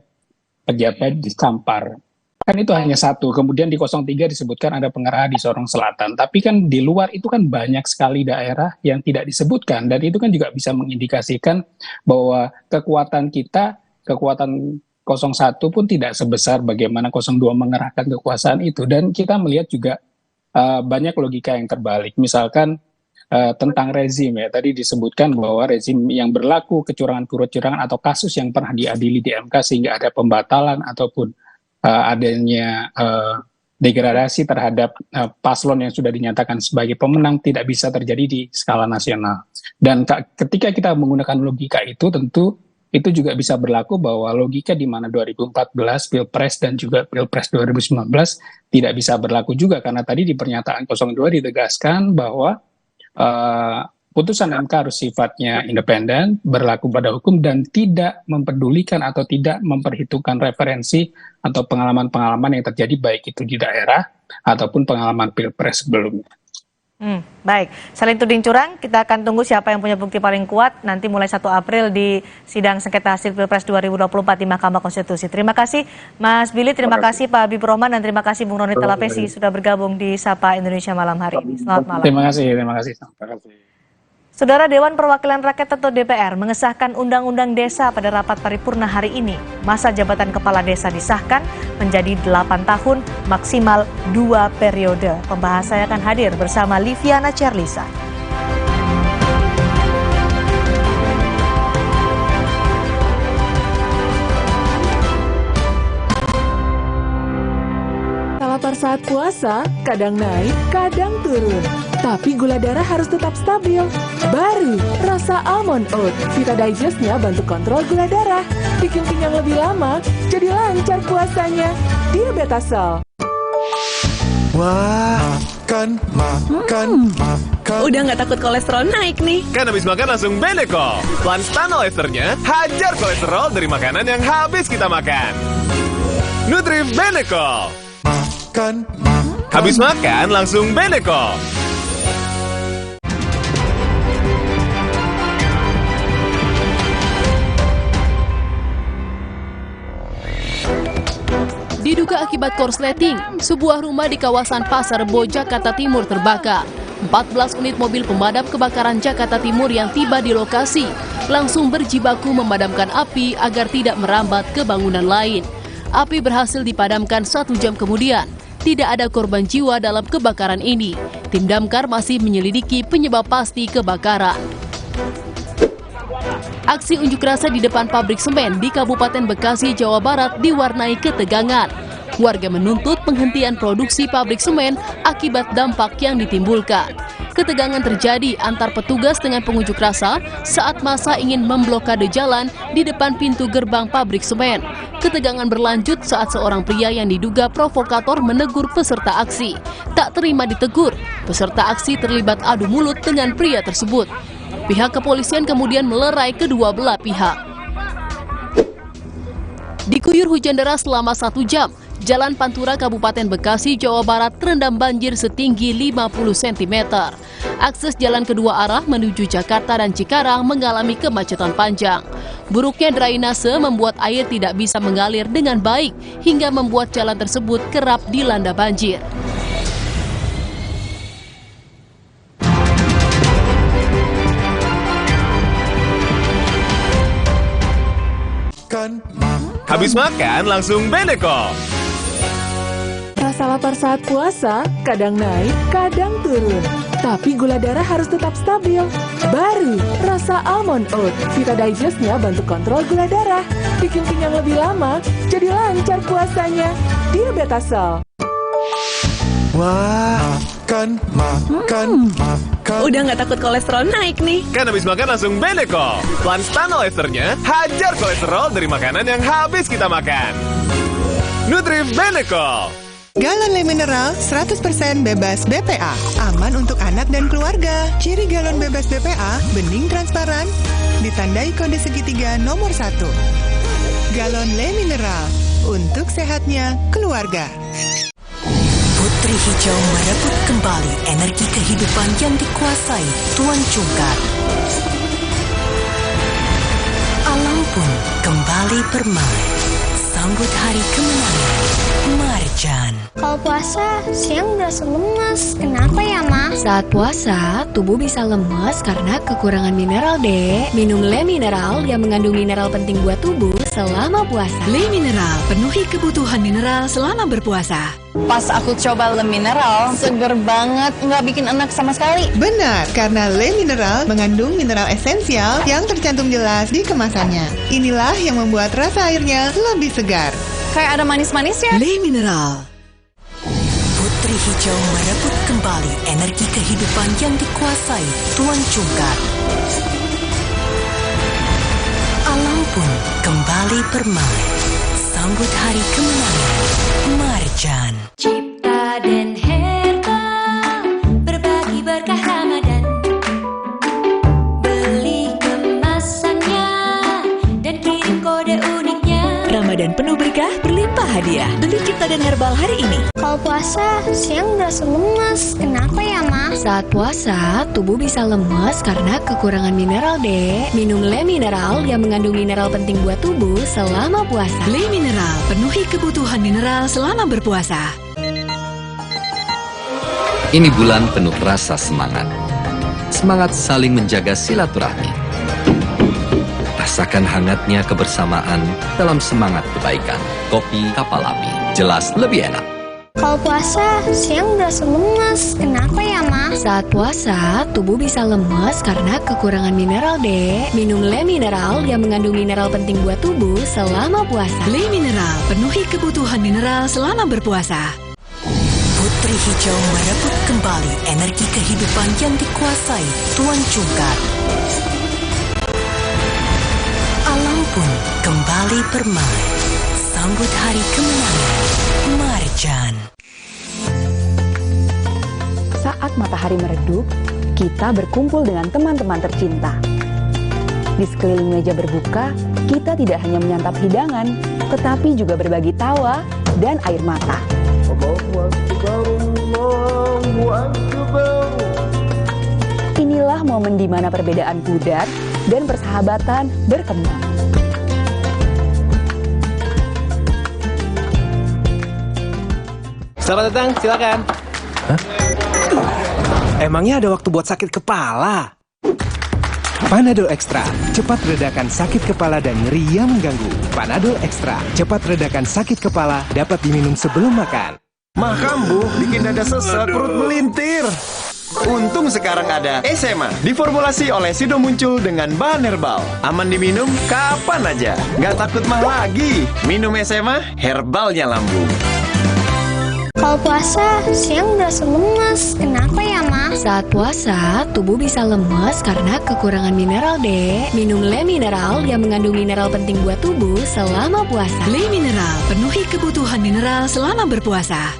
pejabat di Kampar. Kan itu hanya satu. Kemudian di 03 disebutkan ada pengerahan di Sorong Selatan. Tapi kan di luar itu kan banyak sekali daerah yang tidak disebutkan. Dan itu kan juga bisa mengindikasikan bahwa kekuatan kita, kekuatan 01 pun tidak sebesar bagaimana 02 mengerahkan kekuasaan itu. Dan kita melihat juga banyak logika yang terbalik. Misalkan tentang rezim ya. Tadi disebutkan bahwa rezim yang berlaku kecurangan atau kasus yang pernah diadili di MK sehingga ada pembatalan ataupun adanya degradasi terhadap paslon yang sudah dinyatakan sebagai pemenang tidak bisa terjadi di skala nasional. Dan ketika kita menggunakan logika itu, tentu itu juga bisa berlaku bahwa logika di mana 2014 Pilpres dan juga Pilpres 2019 tidak bisa berlaku juga, karena tadi di pernyataan 02 ditegaskan bahwa putusan MK harus sifatnya independen, berlaku pada hukum, dan tidak mempedulikan atau tidak memperhitungkan referensi atau pengalaman-pengalaman yang terjadi baik itu di daerah ataupun pengalaman Pilpres sebelumnya. Baik, selain tuding curang, kita akan tunggu siapa yang punya bukti paling kuat nanti mulai 1 April di sidang sengketa hasil Pilpres 2024 di Mahkamah Konstitusi. Terima kasih Mas Billy, terima kasih Pak Habibur Rahman, dan terima kasih Bung Roni Talapesi sudah bergabung di Sapa Indonesia malam hari ini. Selamat malam. Terima kasih. Saudara, Dewan Perwakilan Rakyat atau DPR mengesahkan Undang-Undang Desa pada rapat paripurna hari ini. Masa jabatan kepala desa disahkan menjadi 8 tahun maksimal 2 periode. Pembahasannya akan hadir bersama Liviana Cerlisa. Lapar saat puasa, kadang naik, kadang turun. Tapi gula darah harus tetap stabil. Baru, rasa almond oat. Vita Digest-nya bantu kontrol gula darah. Bikin kenyang lebih lama, jadi lancar puasanya. Diabetasol. Wah, makan. Udah nggak takut kolesterol naik nih. Kan habis makan langsung Benecol. Lanstan esternya, hajar kolesterol dari makanan yang habis kita makan. Nutri Benecol. Habis makan langsung Benecol. Diduga akibat korsleting, sebuah rumah di kawasan Pasar Rebo, Jakarta Timur terbakar. 14 unit mobil pemadam kebakaran Jakarta Timur yang tiba di lokasi langsung berjibaku memadamkan api agar tidak merambat ke bangunan lain. Api berhasil dipadamkan 1 jam kemudian. Tidak ada korban jiwa dalam kebakaran ini. Tim damkar masih menyelidiki penyebab pasti kebakaran. Aksi unjuk rasa di depan pabrik semen di Kabupaten Bekasi, Jawa Barat diwarnai ketegangan. Warga menuntut penghentian produksi pabrik semen akibat dampak yang ditimbulkan. Ketegangan terjadi antar petugas dengan pengunjuk rasa saat massa ingin memblokade jalan di depan pintu gerbang pabrik semen. Ketegangan berlanjut saat seorang pria yang diduga provokator menegur peserta aksi. Tak terima ditegur, peserta aksi terlibat adu mulut dengan pria tersebut. Pihak kepolisian kemudian melerai kedua belah pihak. Diguyur hujan deras selama 1 jam, Jalan Pantura Kabupaten Bekasi, Jawa Barat terendam banjir setinggi 50 cm. Akses jalan kedua arah menuju Jakarta dan Cikarang mengalami kemacetan panjang. Buruknya drainase membuat air tidak bisa mengalir dengan baik hingga membuat jalan tersebut kerap dilanda banjir. Habis makan langsung Benecol. Rasa lapar saat puasa, kadang naik, kadang turun. Tapi gula darah harus tetap stabil. Baru, rasa almond oat. Vita Digest-nya bantu kontrol gula darah. Bikin kenyang lebih lama, jadi lancar puasanya. Diabetasol. Wah, makan. Udah nggak takut kolesterol naik nih. Kan habis makan langsung Benecol. Lanstan esternya, hajar kolesterol dari makanan yang habis kita makan. Nutri Benecol. Galon Le Mineral 100% bebas BPA, aman untuk anak dan keluarga. Ciri galon bebas BPA, bening transparan, ditandai kode segitiga nomor 1. Galon Le Mineral, untuk sehatnya keluarga. Putri Hijau merebut kembali energi kehidupan yang dikuasai Tuan Cungkar. Alam pun kembali bermain, sambut hari kemenangan. Marjan. Kalau puasa, siang berasa lemas. Kenapa ya, Ma? Saat puasa, tubuh bisa lemas karena kekurangan mineral, Dek. Minum Le Mineral yang mengandung mineral penting buat tubuh selama puasa. Le Mineral, penuhi kebutuhan mineral selama berpuasa. Pas aku coba Le Mineral, seger banget, nggak bikin enak sama sekali. Benar, karena Le Mineral mengandung mineral esensial yang tercantum jelas di kemasannya. Inilah yang membuat rasa airnya lebih segar. Kayak ada manis-manisnya. Le Mineral. Putri Hijau merebut kembali energi kehidupan yang dikuasai Tuan Cungkar. Alam pun kembali bermain. Sambut hari kemenangan. Marjan. Cipta dan Herbal berbagi berkah Ramadan. Beli kemasannya dan kirim kode uniknya. Ramadan penuh berkah, berlimpah hadiah. Beli Cipta dan Herbal hari ini. Kalau puasa, siang berasa lemas. Kenapa ya, Ma? Saat puasa, tubuh bisa lemas karena kekurangan mineral, Dek. Minum Le Mineral yang mengandung mineral penting buat tubuh selama puasa. Le Mineral, penuhi kebutuhan mineral selama berpuasa. Ini bulan penuh rasa semangat. Semangat saling menjaga silaturahmi. Rasakan hangatnya kebersamaan dalam semangat kebaikan. Kopi Kapal Api, jelas lebih enak. Kalau puasa, siang berasa lemas. Kenapa ya, Ma? Saat puasa, tubuh bisa lemas karena kekurangan mineral, Dek. Minum Le Mineral yang mengandung mineral penting buat tubuh selama puasa. Le Mineral, penuhi kebutuhan mineral selama berpuasa. Putri Hijau merebut kembali energi kehidupan yang dikuasai Tuan Cungkar. Alam pun kembali bermain. Sambut hari kemenangan. Marjan. Saat matahari meredup, kita berkumpul dengan teman-teman tercinta. Di sekeliling meja berbuka, kita tidak hanya menyantap hidangan, tetapi juga berbagi tawa dan air mata. Inilah momen di mana perbedaan pudar dan persahabatan berkembang. Selamat datang, silakan. Hah? Emangnya ada waktu buat sakit kepala? Panadol Extra, cepat redakan sakit kepala dan nyeri yang mengganggu. Panadol Extra, cepat redakan sakit kepala, dapat diminum sebelum makan. Mah kambuh, bikin dada sesek, perut melintir. Untung sekarang ada SMA, diformulasi oleh Sido Muncul dengan bahan herbal. Aman diminum kapan aja, nggak takut mah lagi. Minum SMA, herbalnya lambung. Kalau puasa, siang berasa lemas. Kenapa ya, Ma? Saat puasa, tubuh bisa lemas karena kekurangan mineral, Dek. Minum Le Mineral yang mengandung mineral penting buat tubuh selama puasa. Le Mineral, penuhi kebutuhan mineral selama berpuasa.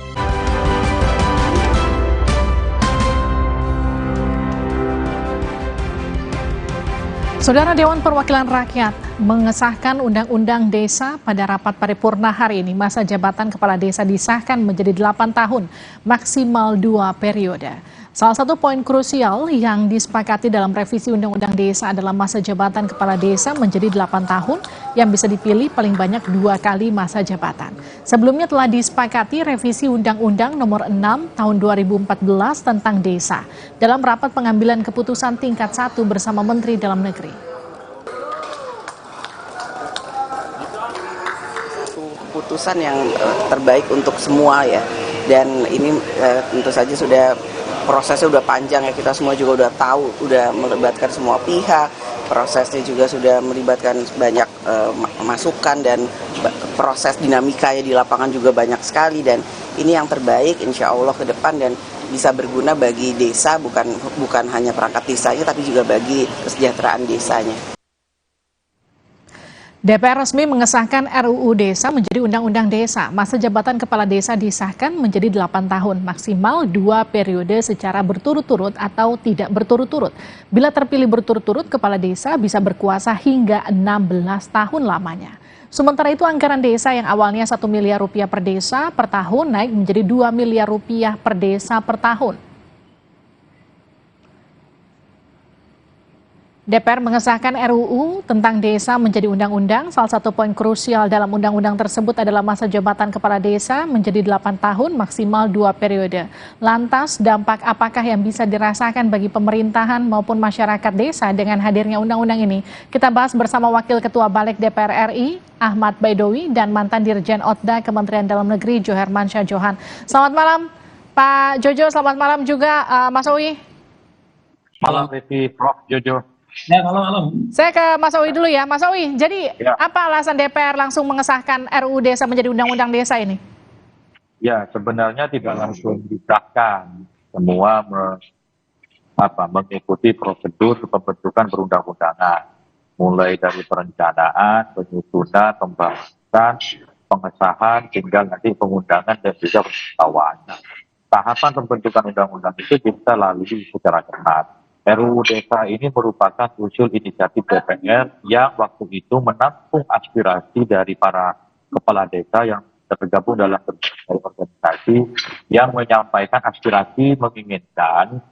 Saudara, Dewan Perwakilan Rakyat mengesahkan Undang-Undang Desa pada rapat paripurna hari ini. Masa jabatan kepala desa disahkan menjadi 8 tahun, maksimal 2 periode. Salah satu poin krusial yang disepakati dalam revisi Undang-Undang Desa adalah masa jabatan kepala desa menjadi 8 tahun yang bisa dipilih paling banyak 2 kali masa jabatan. Sebelumnya telah disepakati revisi Undang-Undang Nomor 6 Tahun 2014 tentang desa dalam rapat pengambilan keputusan tingkat 1 bersama Menteri Dalam Negeri. Keputusan yang terbaik untuk semua ya, dan ini tentu saja sudah prosesnya udah panjang ya, kita semua juga udah tahu, udah melibatkan semua pihak, prosesnya juga sudah melibatkan banyak masukan dan proses dinamikanya di lapangan juga banyak sekali, dan ini yang terbaik insya Allah ke depan dan bisa berguna bagi desa, bukan hanya perangkat desanya tapi juga bagi kesejahteraan desanya. DPR resmi mengesahkan RUU Desa menjadi Undang-Undang Desa. Masa jabatan kepala desa disahkan menjadi 8 tahun, maksimal 2 periode secara berturut-turut atau tidak berturut-turut. Bila terpilih berturut-turut, kepala desa bisa berkuasa hingga 16 tahun lamanya. Sementara itu, anggaran desa yang awalnya 1 miliar rupiah per desa per tahun naik menjadi 2 miliar rupiah per desa per tahun. DPR mengesahkan RUU tentang desa menjadi undang-undang. Salah satu poin krusial dalam undang-undang tersebut adalah masa jabatan kepala desa menjadi 8 tahun maksimal 2 periode. Lantas, dampak apakah yang bisa dirasakan bagi pemerintahan maupun masyarakat desa dengan hadirnya undang-undang ini? Kita bahas bersama Wakil Ketua Balik DPR RI, Ahmad Baidowi, dan mantan Dirjen Otda Kementerian Dalam Negeri, Johermansyah Johan. Selamat malam, Pak Jojo. Selamat malam juga, Mas Owi. Malam, Riti, Prof. Jojo. Ya, malam. Saya ke Mas Owi dulu ya. Mas Owi, jadi apa alasan DPR langsung mengesahkan RUU Desa menjadi Undang-Undang Desa ini? Ya, sebenarnya tidak langsung disahkan. Semua mengikuti prosedur pembentukan perundang-undangan. Mulai dari perencanaan, penyusunan, pembahasan, pengesahan, hingga nanti pengundangan dan juga pemberitahuan. Tahapan pembentukan undang-undang itu kita lalui secara cermat. RUU Desa ini merupakan usul inisiatif DPR yang waktu itu menampung aspirasi dari para kepala desa yang tergabung dalam berbagai organisasi yang menyampaikan aspirasi menginginkan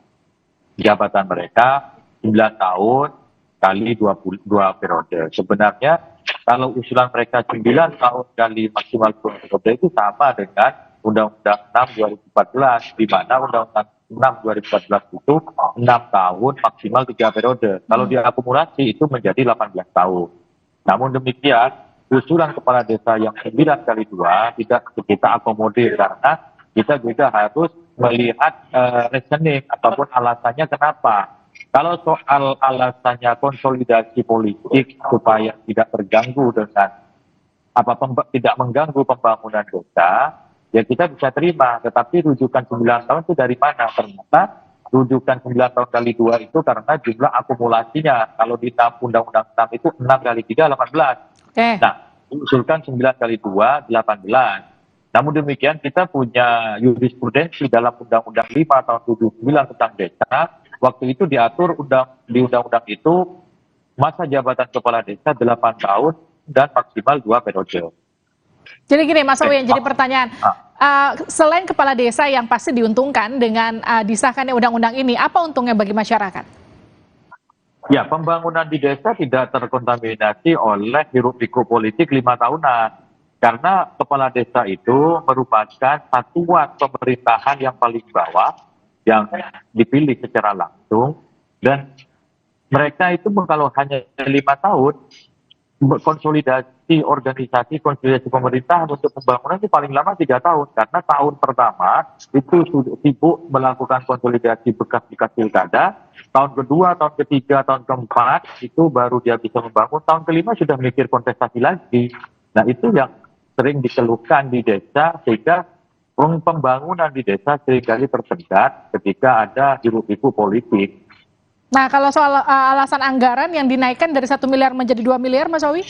jabatan mereka 9 tahun kali 22 periode. Sebenarnya kalau usulan mereka 9 tahun kali maksimal 2 periode itu sama dengan Undang-Undang 6 2014, di mana Undang-Undang 6 2014 itu 6 tahun maksimal 3 periode. Kalau diakumulasi itu menjadi 18 tahun. Namun demikian, usulan kepala desa yang 9 kali 2 tidak kita akomodir karena kita juga harus melihat reasoning ataupun alasannya kenapa. Kalau soal alasannya konsolidasi politik supaya tidak terganggu dengan tidak mengganggu pembangunan desa, ya kita bisa terima, tetapi rujukan 9 tahun itu dari mana? Ternyata rujukan 9 tahun kali 2 itu karena jumlah akumulasinya. Kalau di Undang-Undang 6 itu 6 kali 3, 18. Nah, diusulkan 9 kali 2, 18. Namun demikian kita punya jurisprudensi dalam Undang-Undang 5 tahun 79 tentang desa. Waktu itu diatur di Undang-Undang itu masa jabatan kepala desa 8 tahun dan maksimal 2 periode. Jadi gini Mas Owi, yang jadi pertanyaan, selain kepala desa yang pasti diuntungkan dengan disahkannya undang-undang ini, apa untungnya bagi masyarakat? Ya, pembangunan di desa tidak terkontaminasi oleh hiruk-pikuk politik 5 tahunan. Karena kepala desa itu merupakan satuan pemerintahan yang paling bawah, yang dipilih secara langsung, dan mereka itu kalau hanya 5 tahun, konsolidasi organisasi, konsolidasi pemerintahan untuk pembangunan itu paling lama 3 tahun. Karena tahun pertama itu sudah sibuk melakukan konsolidasi bekas-bekas pilkada. Tahun kedua, tahun ketiga, tahun keempat itu baru dia bisa membangun. Tahun kelima sudah mikir kontestasi lagi. Nah itu yang sering dikeluhkan di desa, sehingga pembangunan di desa seringkali tersendat ketika ada hiruk-pikuk politik. Nah, kalau soal alasan anggaran yang dinaikkan dari 1 miliar menjadi 2 miliar, Mas Owi?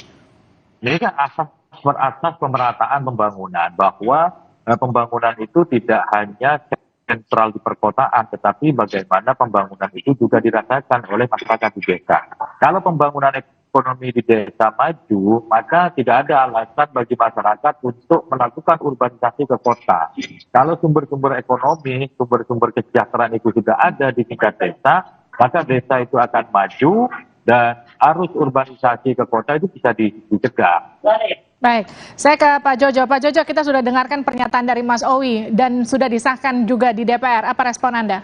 Ini kan asas pemerataan pembangunan, bahwa pembangunan itu tidak hanya sentral di perkotaan, tetapi bagaimana pembangunan itu juga dirasakan oleh masyarakat di desa. Kalau pembangunan ekonomi di desa maju, maka tidak ada alasan bagi masyarakat untuk melakukan urbanisasi ke kota. Kalau sumber-sumber ekonomi, sumber-sumber kesejahteraan itu sudah ada di tingkat desa, maka desa itu akan maju dan arus urbanisasi ke kota itu bisa dicegah. Baik, saya ke Pak Jojo. Pak Jojo, kita sudah dengarkan pernyataan dari Mas Owi dan sudah disahkan juga di DPR. Apa respon Anda?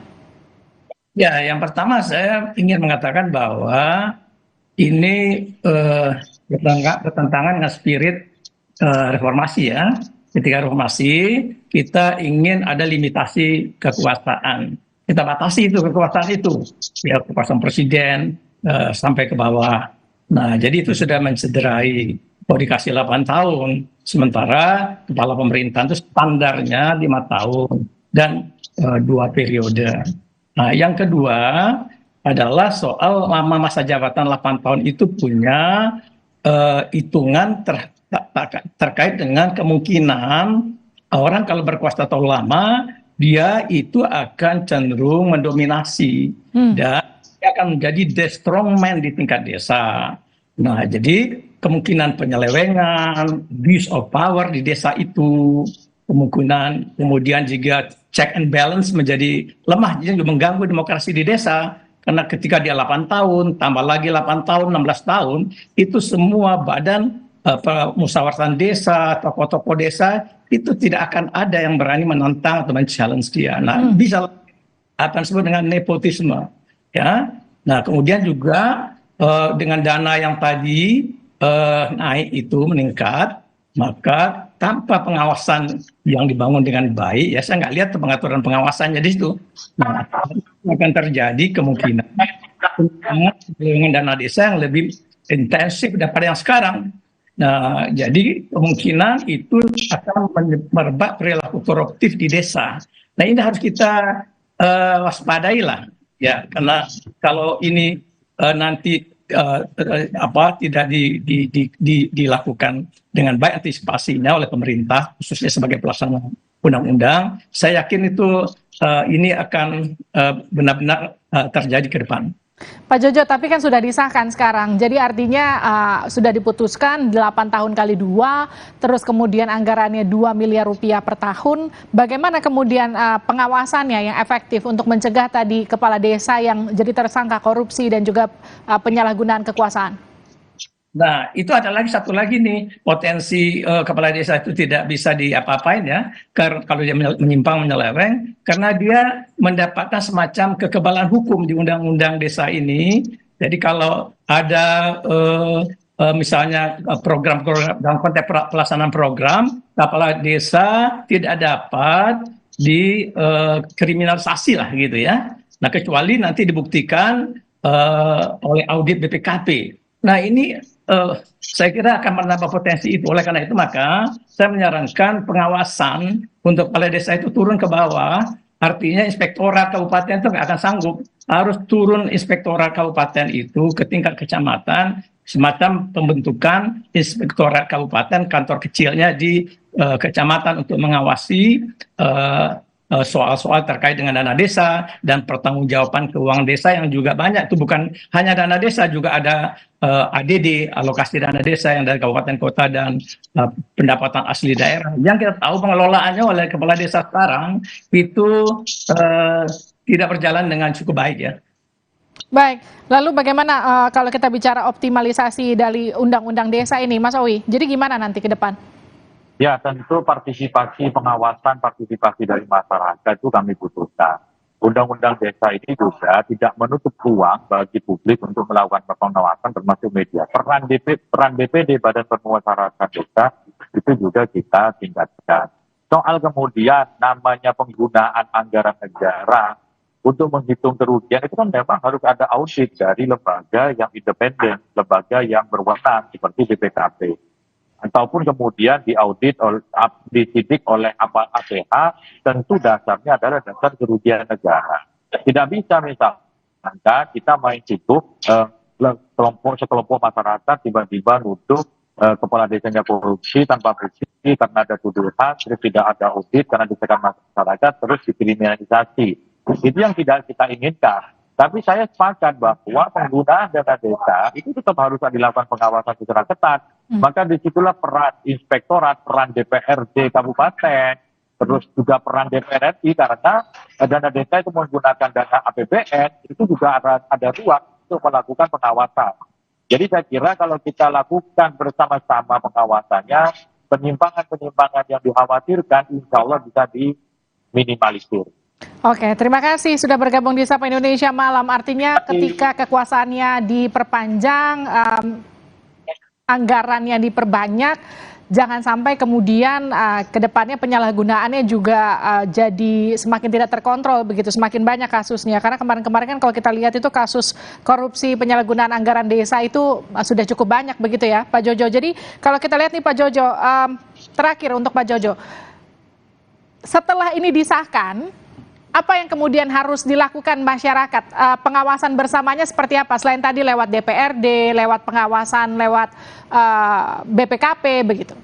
Ya, yang pertama saya ingin mengatakan bahwa ini bertentangan dengan spirit reformasi ya. Ketika reformasi, kita ingin ada limitasi kekuasaan. Kita batasi itu kekuasaan itu, ya kekuasaan presiden sampai ke bawah. Nah, jadi itu sudah mencederai. Mau dikasih 8 tahun, sementara kepala pemerintahan itu standarnya 5 tahun dan 2 periode. Nah, yang kedua adalah soal lama masa jabatan 8 tahun itu punya hitungan terkait dengan kemungkinan orang kalau berkuasa terlalu lama, dia itu akan cenderung mendominasi dan dia akan menjadi the strong man di tingkat desa. Nah, jadi kemungkinan penyelewengan, abuse of power di desa itu, kemudian juga check and balance menjadi lemah, jadi mengganggu demokrasi di desa. Karena ketika dia 8 tahun, tambah lagi 8 tahun, 16 tahun, itu semua badan musyawaratan desa, tokoh-tokoh desa, itu tidak akan ada yang berani menentang atau men-challenge dia. Nah, bisa akan disebut dengan nepotisme. Ya. Nah, kemudian juga dengan dana yang tadi naik itu meningkat, maka tanpa pengawasan yang dibangun dengan baik, ya saya nggak lihat pengaturan pengawasannya di situ. Nah, akan terjadi kemungkinan dengan dana desa yang lebih intensif daripada yang sekarang. Nah, jadi kemungkinan itu akan merebak perilaku koruptif di desa. Nah, ini harus kita waspadai lah, ya, karena kalau ini nanti tidak dilakukan dengan baik antisipasinya oleh pemerintah, khususnya sebagai pelaksana undang-undang, saya yakin itu ini akan benar-benar terjadi ke depan. Pak Jojo, tapi kan sudah disahkan sekarang, jadi artinya sudah diputuskan 8 tahun kali 2, terus kemudian anggarannya 2 miliar rupiah per tahun. Bagaimana kemudian pengawasannya yang efektif untuk mencegah tadi kepala desa yang jadi tersangka korupsi dan juga penyalahgunaan kekuasaan? Nah, itu ada lagi satu lagi nih, potensi kepala desa itu tidak bisa diapa-apain ya, kalau dia menyimpang, menyeleweng, karena dia mendapatkan semacam kekebalan hukum di undang-undang desa ini. Jadi kalau ada misalnya program dalam konteks pelaksanaan program, kepala desa tidak dapat dikriminalisasi lah gitu ya. Nah, kecuali nanti dibuktikan oleh audit BPKP. Nah, ini saya kira akan menambah potensi itu. Oleh karena itu maka saya menyarankan pengawasan untuk kepala desa itu turun ke bawah. Artinya inspektorat kabupaten itu nggak akan sanggup. Harus turun inspektorat kabupaten itu ke tingkat kecamatan, semacam pembentukan inspektorat kabupaten, kantor kecilnya di kecamatan untuk mengawasi soal-soal terkait dengan dana desa dan pertanggungjawaban keuangan desa yang juga banyak. Itu bukan hanya dana desa, juga ada ADD, alokasi dana desa yang dari kabupaten kota dan pendapatan asli daerah. Yang kita tahu pengelolaannya oleh kepala desa sekarang itu tidak berjalan dengan cukup baik ya. Baik, lalu bagaimana kalau kita bicara optimalisasi dari undang-undang desa ini, Mas Owi? Jadi gimana nanti ke depan? Ya, tentu partisipasi pengawasan, partisipasi dari masyarakat itu kami butuhkan. Undang-undang desa ini juga tidak menutup ruang bagi publik untuk melakukan pengawasan termasuk media. Peran BPD, Badan Permusyawaratan Desa, itu juga kita tingkatkan. Soal kemudian namanya penggunaan anggaran negara untuk menghitung kerugian, itu kan memang harus ada audit dari lembaga yang independen, lembaga yang berwenang seperti BPKP. Ataupun kemudian diaudit, disidik oleh APH, tentu dasarnya adalah dasar kerugian negara. Tidak bisa misalnya kita main situ, sekelompok masyarakat tiba-tiba nuduh kepala desanya korupsi tanpa bukti karena ada tuduhan, terus tidak ada audit karena disekan masyarakat, terus dikriminalisasi. Itu yang tidak kita inginkan. Tapi saya sepakat bahwa penggunaan dana desa itu tetap harus dilakukan pengawasan secara ketat. Maka disitulah peran inspektorat, peran DPRD kabupaten, terus juga peran DPR RI, karena dana desa itu menggunakan dana APBN, itu juga ada ruang untuk melakukan pengawasan. Jadi saya kira kalau kita lakukan bersama-sama pengawasannya, penyimpangan-penyimpangan yang dikhawatirkan insya Allah bisa diminimalisir. Oke, terima kasih sudah bergabung di Sapa Indonesia Malam. Artinya ketika kekuasaannya diperpanjang, anggarannya diperbanyak, jangan sampai kemudian ke depannya penyalahgunaannya juga jadi semakin tidak terkontrol begitu, semakin banyak kasusnya. Karena kemarin-kemarin kan kalau kita lihat itu kasus korupsi penyalahgunaan anggaran desa itu sudah cukup banyak begitu ya Pak Jojo. Jadi kalau kita lihat nih Pak Jojo, terakhir untuk Pak Jojo, setelah ini disahkan, apa yang kemudian harus dilakukan masyarakat? Pengawasan bersamanya seperti apa? Selain tadi lewat DPRD, lewat pengawasan, lewat BPKP, begitu.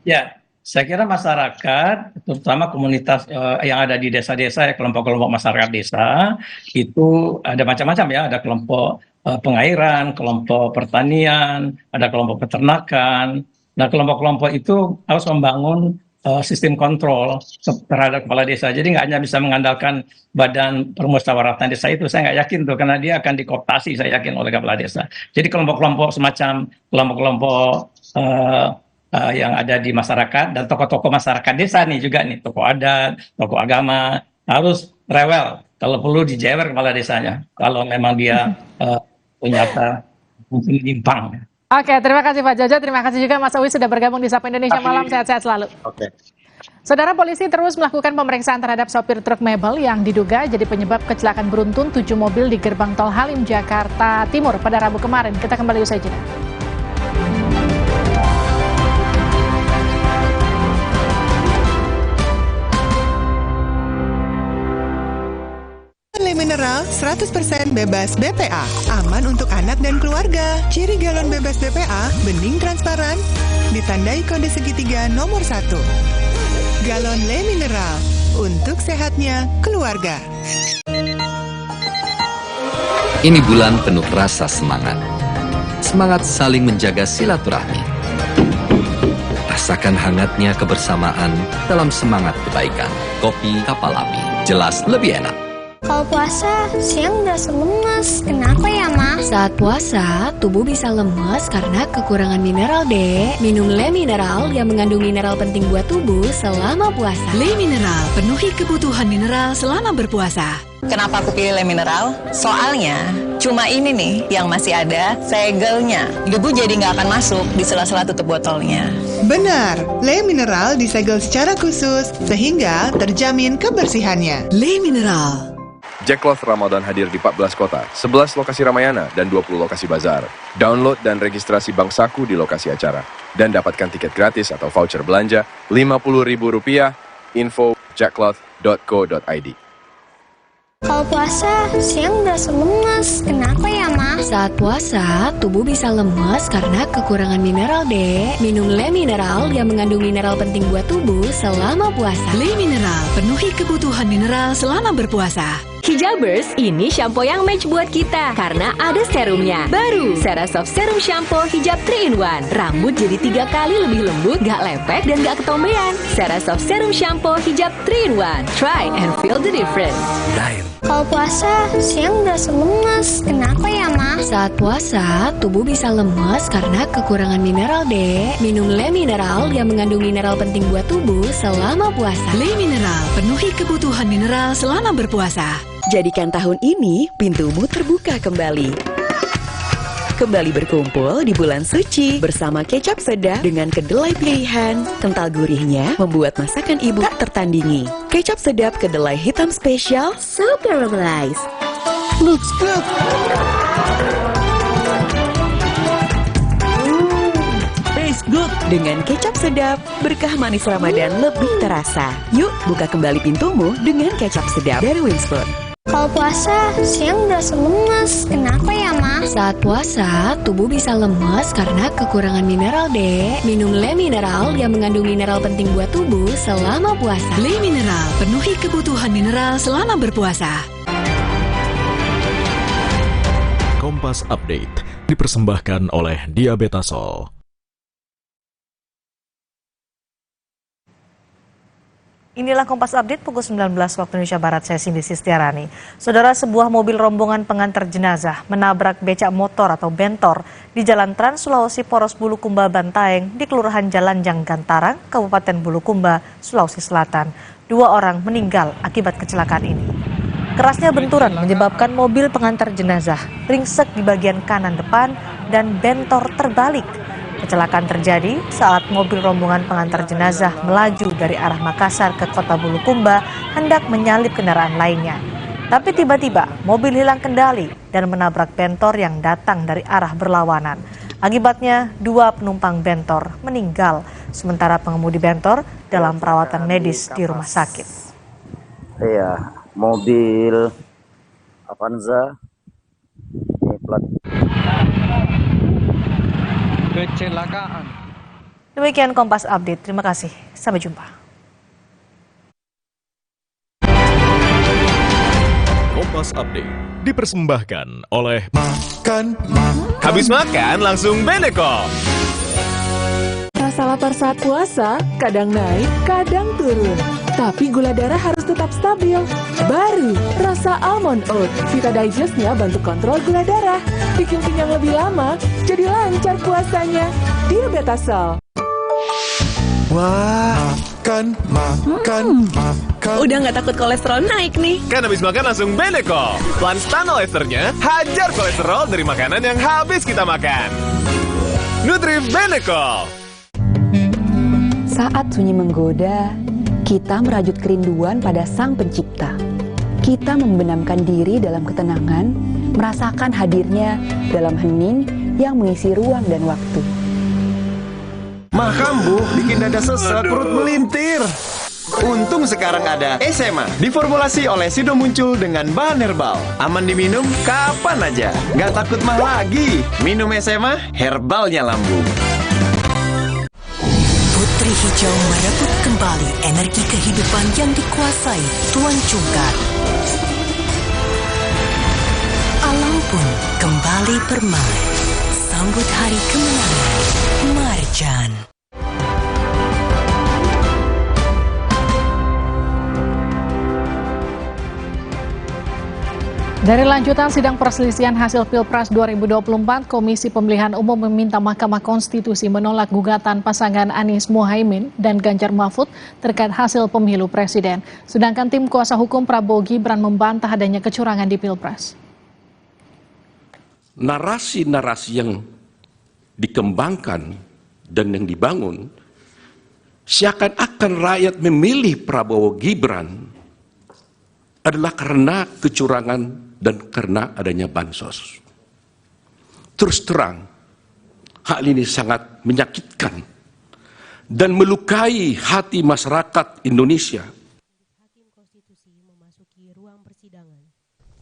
Ya, saya kira masyarakat, terutama komunitas yang ada di desa-desa, ya, kelompok-kelompok masyarakat desa, itu ada macam-macam ya. Ada kelompok pengairan, kelompok pertanian, ada kelompok peternakan. Nah, kelompok-kelompok itu harus membangun sistem kontrol terhadap kepala desa. Jadi nggak hanya bisa mengandalkan badan permusyawaratan desa itu, saya nggak yakin tuh, karena dia akan dikooptasi saya yakin oleh kepala desa. Jadi kelompok-kelompok semacam kelompok-kelompok yang ada di masyarakat dan tokoh-tokoh masyarakat desa nih juga nih, tokoh adat, tokoh agama harus rewel, kalau perlu dijewer kepala desanya kalau memang dia ternyata menyimpang. Oke, terima kasih Pak Jojo, terima kasih juga Mas Uwi sudah bergabung di Sapa Indonesia Malam, sehat-sehat selalu. Oke. Saudara, polisi terus melakukan pemeriksaan terhadap sopir truk mebel yang diduga jadi penyebab kecelakaan beruntun 7 mobil di gerbang tol Halim, Jakarta Timur pada Rabu kemarin. Kita kembali usai jeda. Le Mineral 100% bebas BPA, aman untuk anak dan keluarga. Ciri galon bebas BPA, bening transparan, ditandai kode segitiga nomor 1. Galon Le Mineral, untuk sehatnya keluarga. Ini bulan penuh rasa semangat. Semangat saling menjaga silaturahmi. Rasakan hangatnya kebersamaan dalam semangat kebaikan. Kopi Kapal Api, jelas lebih enak. Kalau puasa, siang berasa lemes. Kenapa ya, Ma? Saat puasa, tubuh bisa lemes karena kekurangan mineral, Dek. Minum Le Mineral yang mengandung mineral penting buat tubuh selama puasa. Le Mineral, penuhi kebutuhan mineral selama berpuasa. Kenapa aku pilih Le Mineral? Soalnya cuma ini nih yang masih ada segelnya. Debu jadi nggak akan masuk di sela-sela tutup botolnya. Benar, Le Mineral disegel secara khusus sehingga terjamin kebersihannya. Le Mineral. Jack Cloth Ramadan hadir di 14 kota, 11 lokasi Ramayana, dan 20 lokasi bazar. Download dan registrasi Bank Saku di lokasi acara. Dan dapatkan tiket gratis atau voucher belanja Rp50.000. Info jackcloth.co.id. Kalau puasa, siang berasa lemes. Kenapa ya, Ma? Saat puasa, tubuh bisa lemes karena kekurangan mineral, Dek. Minum Le Mineral yang mengandung mineral penting buat tubuh selama puasa. Le Mineral, penuhi kebutuhan mineral selama berpuasa. Hijabers, ini shampoo yang match buat kita karena ada serumnya. Baru, Cerasoft Serum Shampoo Hijab 3-in-1. Rambut jadi 3 kali lebih lembut, gak lepek, dan gak ketombean. Cerasoft Serum Shampoo Hijab 3-in-1. Try and feel the difference. Kalau puasa, siang berasa lemes. Kenapa ya, Ma? Saat puasa, tubuh bisa lemes karena kekurangan mineral, Dek. Minum Le Mineral yang mengandung mineral penting buat tubuh selama puasa. Le Mineral, penuhi kebutuhan mineral selama berpuasa. Jadikan tahun ini pintumu terbuka kembali. Kembali berkumpul di bulan suci bersama kecap sedap dengan kedelai pilihan. Kental gurihnya membuat masakan ibu tak tertandingi. Kecap sedap kedelai hitam spesial, so caramelized. Looks good. Taste good. Dengan kecap sedap, berkah manis Ramadan lebih terasa. Yuk, buka kembali pintumu dengan kecap sedap dari Winston. Kalau puasa, siang berasa lemes. Kenapa ya, Ma? Saat puasa, tubuh bisa lemes karena kekurangan mineral, Dek. Minum Le Mineral yang mengandung mineral penting buat tubuh selama puasa. Le Mineral, penuhi kebutuhan mineral selama berpuasa. Kompas Update dipersembahkan oleh Diabetasol. Inilah Kompas Update pukul 19 waktu Indonesia Barat, saya Cindy Sistiarani. Saudara, sebuah mobil rombongan pengantar jenazah menabrak becak motor atau bentor di Jalan Trans Sulawesi Poros Bulukumba Bantaeng di Kelurahan Jalan Janggantarang, Kabupaten Bulukumba, Sulawesi Selatan. 2 orang meninggal akibat kecelakaan ini. Kerasnya benturan menyebabkan mobil pengantar jenazah ringsek di bagian kanan depan dan bentor terbalik. Kecelakaan terjadi saat mobil rombongan pengantar jenazah melaju dari arah Makassar ke kota Bulukumba hendak menyalip kendaraan lainnya. Tapi tiba-tiba mobil hilang kendali dan menabrak bentor yang datang dari arah berlawanan. Akibatnya 2 penumpang bentor meninggal, sementara pengemudi bentor dalam perawatan medis di rumah sakit. Iya, mobil Avanza ini plat. Kecelakaan. Demikian Kompas Update. Terima kasih. Sampai jumpa. Kompas Update dipersembahkan oleh Makan. Habis makan langsung Beneko. Rasa lapar saat puasa kadang naik, kadang turun. Tapi gula darah harus tetap stabil. Baru rasa almond oat. Vita Digest-nya bantu kontrol gula darah. Bikin kenyang lebih lama, jadi lancar puasanya. Diabetasol. Wah, makan. Udah nggak takut kolesterol naik nih. Kan habis makan langsung Benecol. Plan Stanol Esternya hajar kolesterol dari makanan yang habis kita makan. Nutri Benecol. Saat sunyi menggoda, kita merajut kerinduan pada Sang Pencipta. Kita membenamkan diri dalam ketenangan, merasakan hadirnya dalam hening yang mengisi ruang dan waktu. Mah kambuh bikin dada sesek, perut melintir. Untung sekarang ada SMA, diformulasi oleh Sido Muncul dengan bahan herbal. Aman diminum kapan aja, nggak takut mah lagi. Minum SMA, herbalnya lambung. Putri Hijau merebut kembali energi kehidupan yang dikuasai Tuan Cungkar. Alam pun kembali bermain. Sambut hari kemenangan, Marjan. Dari lanjutan sidang perselisihan hasil Pilpres 2024, Komisi Pemilihan Umum meminta Mahkamah Konstitusi menolak gugatan pasangan Anies Mohaimin dan Ganjar Mahfud terkait hasil pemilu presiden. Sedangkan tim kuasa hukum Prabowo Gibran membantah adanya kecurangan di Pilpres. Narasi-narasi yang dikembangkan dan yang dibangun seakan-akan rakyat memilih Prabowo Gibran adalah karena kecurangan dan karena adanya bansos. Terus terang, hal ini sangat menyakitkan dan melukai hati masyarakat Indonesia.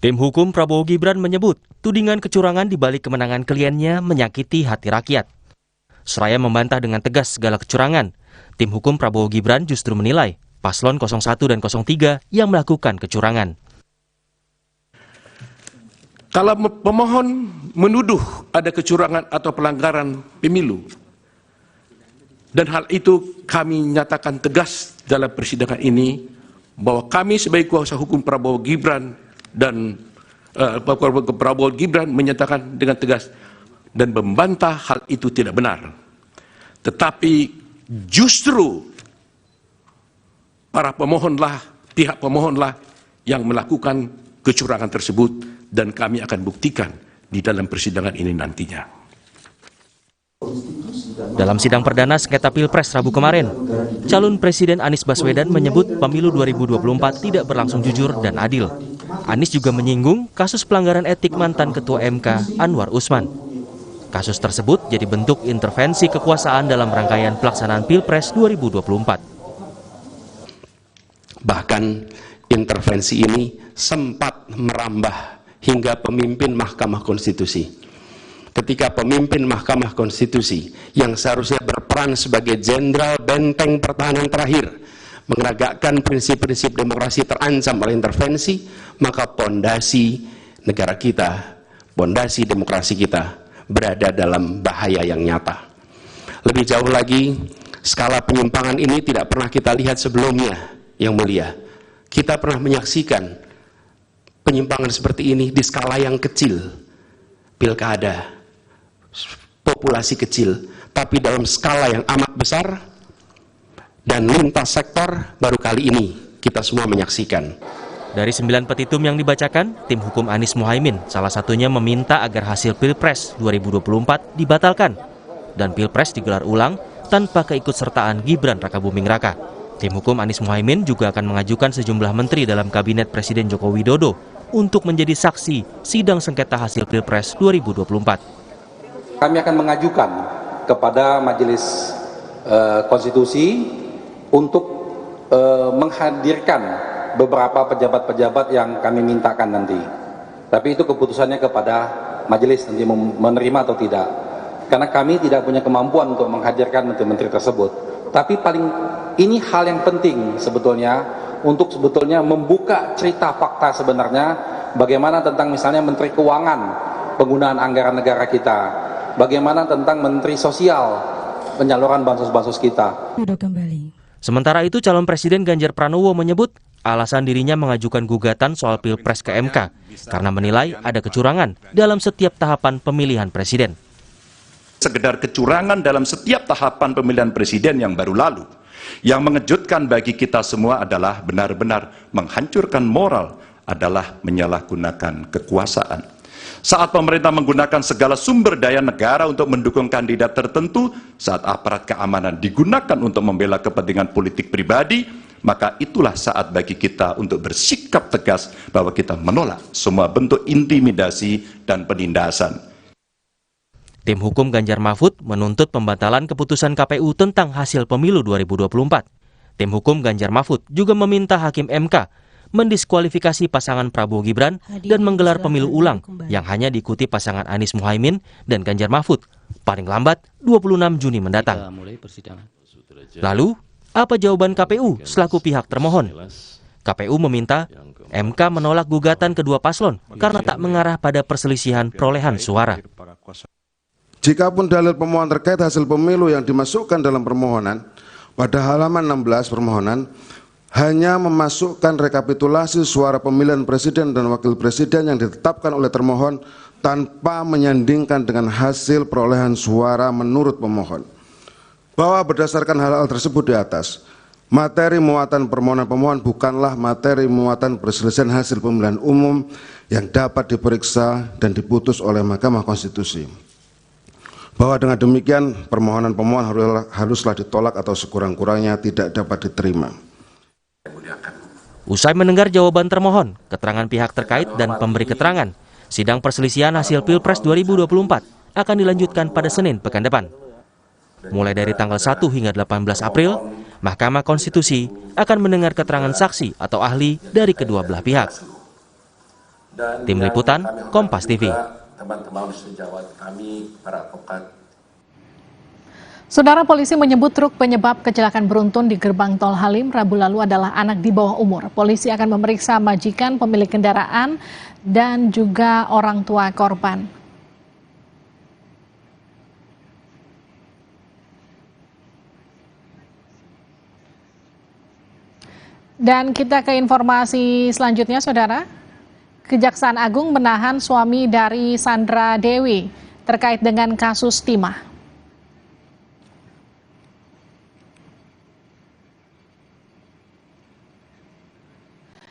Tim hukum Prabowo Gibran menyebut tudingan kecurangan di balik kemenangan kliennya menyakiti hati rakyat. Seraya membantah dengan tegas segala kecurangan, tim hukum Prabowo Gibran justru menilai Paslon 01 dan 03 yang melakukan kecurangan. Kalau pemohon menuduh ada kecurangan atau pelanggaran pemilu, dan hal itu kami nyatakan tegas dalam persidangan ini, bahwa kami sebagai kuasa hukum Prabowo Gibran dan Prabowo Gibran menyatakan dengan tegas dan membantah hal itu tidak benar. Tetapi justru para pemohonlah, pihak pemohonlah yang melakukan kecurangan tersebut, dan kami akan buktikan di dalam persidangan ini nantinya. Dalam sidang perdana sengketa Pilpres Rabu kemarin, calon Presiden Anies Baswedan menyebut pemilu 2024 tidak berlangsung jujur dan adil. Anies juga menyinggung kasus pelanggaran etik mantan Ketua MK Anwar Usman. Kasus tersebut jadi bentuk intervensi kekuasaan dalam rangkaian pelaksanaan Pilpres 2024. Bahkan intervensi ini sempat merambah hingga pemimpin Mahkamah Konstitusi. Ketika pemimpin Mahkamah Konstitusi yang seharusnya berperan sebagai jenderal benteng pertahanan terakhir menegakkan prinsip-prinsip demokrasi terancam oleh intervensi, maka pondasi negara kita, pondasi demokrasi kita berada dalam bahaya yang nyata. Lebih jauh lagi, skala penyimpangan ini tidak pernah kita lihat sebelumnya, Yang Mulia. Kita pernah menyaksikan penyimpangan seperti ini di skala yang kecil, pilkada, populasi kecil, tapi dalam skala yang amat besar dan lintas sektor baru kali ini kita semua menyaksikan. Dari 9 petitum yang dibacakan, tim hukum Anies Mohaimin salah satunya meminta agar hasil Pilpres 2024 dibatalkan dan Pilpres digelar ulang tanpa keikutsertaan Gibran Rakabuming Raka. Tim hukum Anies Mohaimin juga akan mengajukan sejumlah menteri dalam Kabinet Presiden Joko Widodo untuk menjadi saksi sidang sengketa hasil Pilpres 2024. Kami akan mengajukan kepada Majelis Konstitusi untuk menghadirkan beberapa pejabat-pejabat yang kami mintakan nanti. Tapi itu keputusannya kepada Majelis nanti menerima atau tidak. Karena kami tidak punya kemampuan untuk menghadirkan menteri-menteri tersebut. Tapi ini hal yang penting sebetulnya untuk sebetulnya membuka cerita fakta sebenarnya bagaimana tentang misalnya Menteri Keuangan penggunaan anggaran negara kita, bagaimana tentang Menteri Sosial penyaluran bansos-bansos kita. Sementara itu, calon Presiden Ganjar Pranowo menyebut alasan dirinya mengajukan gugatan soal Pilpres ke MK karena menilai ada kecurangan dalam setiap tahapan pemilihan presiden. Sekedar kecurangan dalam setiap tahapan pemilihan presiden yang baru lalu. Yang mengejutkan bagi kita semua adalah benar-benar menghancurkan moral, adalah menyalahgunakan kekuasaan. Saat pemerintah menggunakan segala sumber daya negara untuk mendukung kandidat tertentu, saat aparat keamanan digunakan untuk membela kepentingan politik pribadi, maka itulah saat bagi kita untuk bersikap tegas bahwa kita menolak semua bentuk intimidasi dan penindasan. Tim hukum Ganjar Mahfud menuntut pembatalan keputusan KPU tentang hasil pemilu 2024. Tim hukum Ganjar Mahfud juga meminta Hakim MK mendiskualifikasi pasangan Prabowo Gibran dan menggelar pemilu ulang yang hanya diikuti pasangan Anies Muhaimin dan Ganjar Mahfud paling lambat 26 Juni mendatang. Lalu, apa jawaban KPU selaku pihak termohon? KPU meminta MK menolak gugatan kedua paslon karena tak mengarah pada perselisihan perolehan suara. Jikapun dalil pemohon terkait hasil pemilu yang dimasukkan dalam permohonan, pada halaman 16 permohonan, hanya memasukkan rekapitulasi suara pemilihan presiden dan wakil presiden yang ditetapkan oleh termohon tanpa menyandingkan dengan hasil perolehan suara menurut pemohon. Bahwa berdasarkan hal-hal tersebut di atas, materi muatan permohonan pemohon bukanlah materi muatan perselisihan hasil pemilihan umum yang dapat diperiksa dan diputus oleh Mahkamah Konstitusi. Bahwa dengan demikian permohonan pemohon haruslah ditolak atau sekurang-kurangnya tidak dapat diterima. Usai mendengar jawaban termohon, keterangan pihak terkait dan pemberi keterangan, sidang perselisihan hasil Pilpres 2024 akan dilanjutkan pada Senin pekan depan. Mulai dari tanggal 1 hingga 18 April, Mahkamah Konstitusi akan mendengar keterangan saksi atau ahli dari kedua belah pihak. Tim Liputan, Kompas TV. Teman-teman sejawat kami, para advokat. Saudara, polisi menyebut truk penyebab kecelakaan beruntun di gerbang tol Halim Rabu lalu adalah anak di bawah umur. Polisi akan memeriksa majikan pemilik kendaraan dan juga orang tua korban. Dan kita ke informasi selanjutnya, Saudara. Kejaksaan Agung menahan suami dari Sandra Dewi terkait dengan kasus timah.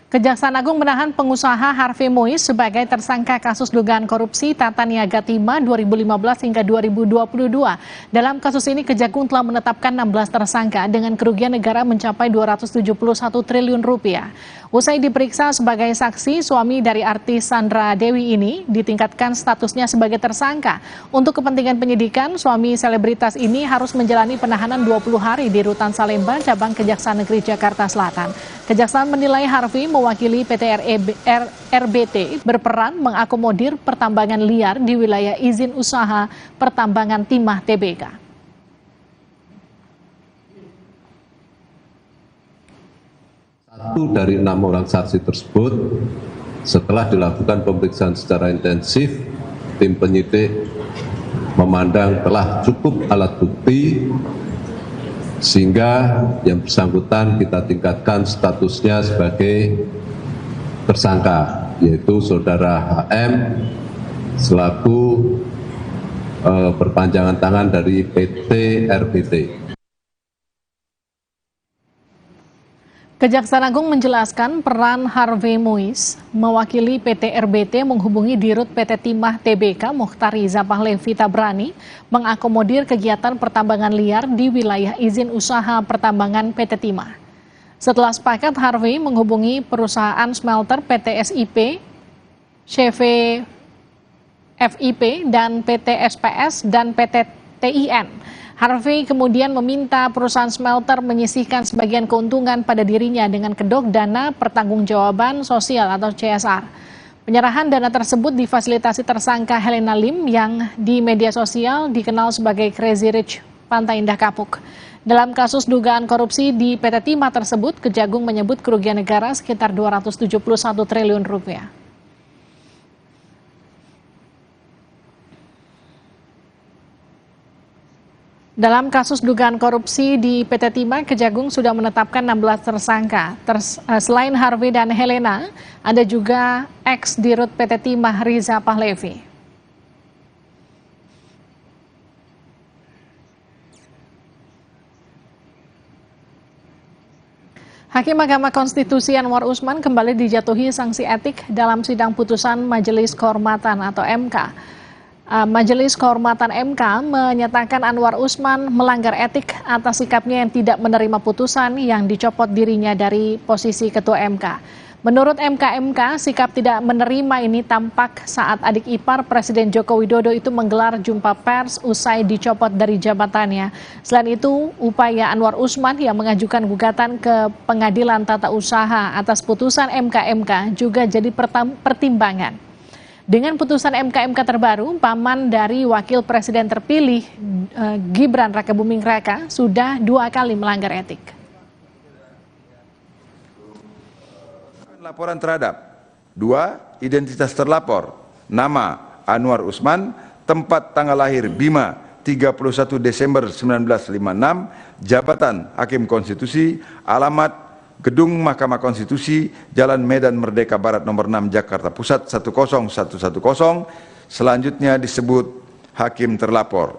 Kejaksaan Agung menahan pengusaha Harvey Mois sebagai tersangka kasus dugaan korupsi tata niaga timah 2015 hingga 2022. Dalam kasus ini, Kejagung telah menetapkan 16 tersangka dengan kerugian negara mencapai 271 triliun rupiah. Usai diperiksa sebagai saksi, suami dari artis Sandra Dewi ini ditingkatkan statusnya sebagai tersangka. Untuk kepentingan penyidikan, suami selebritas ini harus menjalani penahanan 20 hari di Rutan Salemba, cabang Kejaksaan Negeri Jakarta Selatan. Kejaksaan menilai Harvey mewakili PT RBT berperan mengakomodir pertambangan liar di wilayah izin usaha pertambangan timah TBK. Satu dari 6 orang saksi tersebut, setelah dilakukan pemeriksaan secara intensif, tim penyidik memandang telah cukup alat bukti sehingga yang bersangkutan kita tingkatkan statusnya sebagai tersangka, yaitu saudara HM selaku perpanjangan tangan dari PT RBT. Kejaksaan Agung menjelaskan peran Harvey Mois mewakili PT RBT menghubungi Dirut PT Timah TBK Muhtari Zapahlevi Tabrani mengakomodir kegiatan pertambangan liar di wilayah izin usaha pertambangan PT Timah. Setelah sepakat, Harvey menghubungi perusahaan smelter PT SIP, CV FIP, dan PT SPS dan PT TIN. Harvey kemudian meminta perusahaan smelter menyisihkan sebagian keuntungan pada dirinya dengan kedok dana pertanggungjawaban sosial atau CSR. Penyerahan dana tersebut difasilitasi tersangka Helena Lim yang di media sosial dikenal sebagai Crazy Rich Pantai Indah Kapuk. Dalam kasus dugaan korupsi di PT Timah tersebut, Kejagung menyebut kerugian negara sekitar 271 triliun rupiah. Dalam kasus dugaan korupsi di PT Timah, Kejagung sudah menetapkan 16 tersangka. Selain Harvey dan Helena, ada juga ex-dirut PT Timah Riza Pahlevi. Hakim Mahkamah Konstitusi Anwar Usman kembali dijatuhi sanksi etik dalam sidang putusan Majelis Kehormatan atau MK. Majelis Kehormatan MK menyatakan Anwar Usman melanggar etik atas sikapnya yang tidak menerima putusan yang dicopot dirinya dari posisi Ketua MK. Menurut MK, sikap tidak menerima ini tampak saat adik ipar Presiden Joko Widodo itu menggelar jumpa pers usai dicopot dari jabatannya. Selain itu, upaya Anwar Usman yang mengajukan gugatan ke Pengadilan Tata Usaha atas putusan MK juga jadi pertimbangan. Dengan putusan MK terbaru, paman dari Wakil Presiden terpilih Gibran Rakabuming Raka sudah 2 kali melanggar etik. Laporan terhadap 2. Identitas terlapor, nama Anwar Usman, tempat tanggal lahir Bima 31 Desember 1956, jabatan Hakim Konstitusi, alamat Gedung Mahkamah Konstitusi, Jalan Medan Merdeka Barat nomor 6 Jakarta Pusat 10110, selanjutnya disebut Hakim terlapor.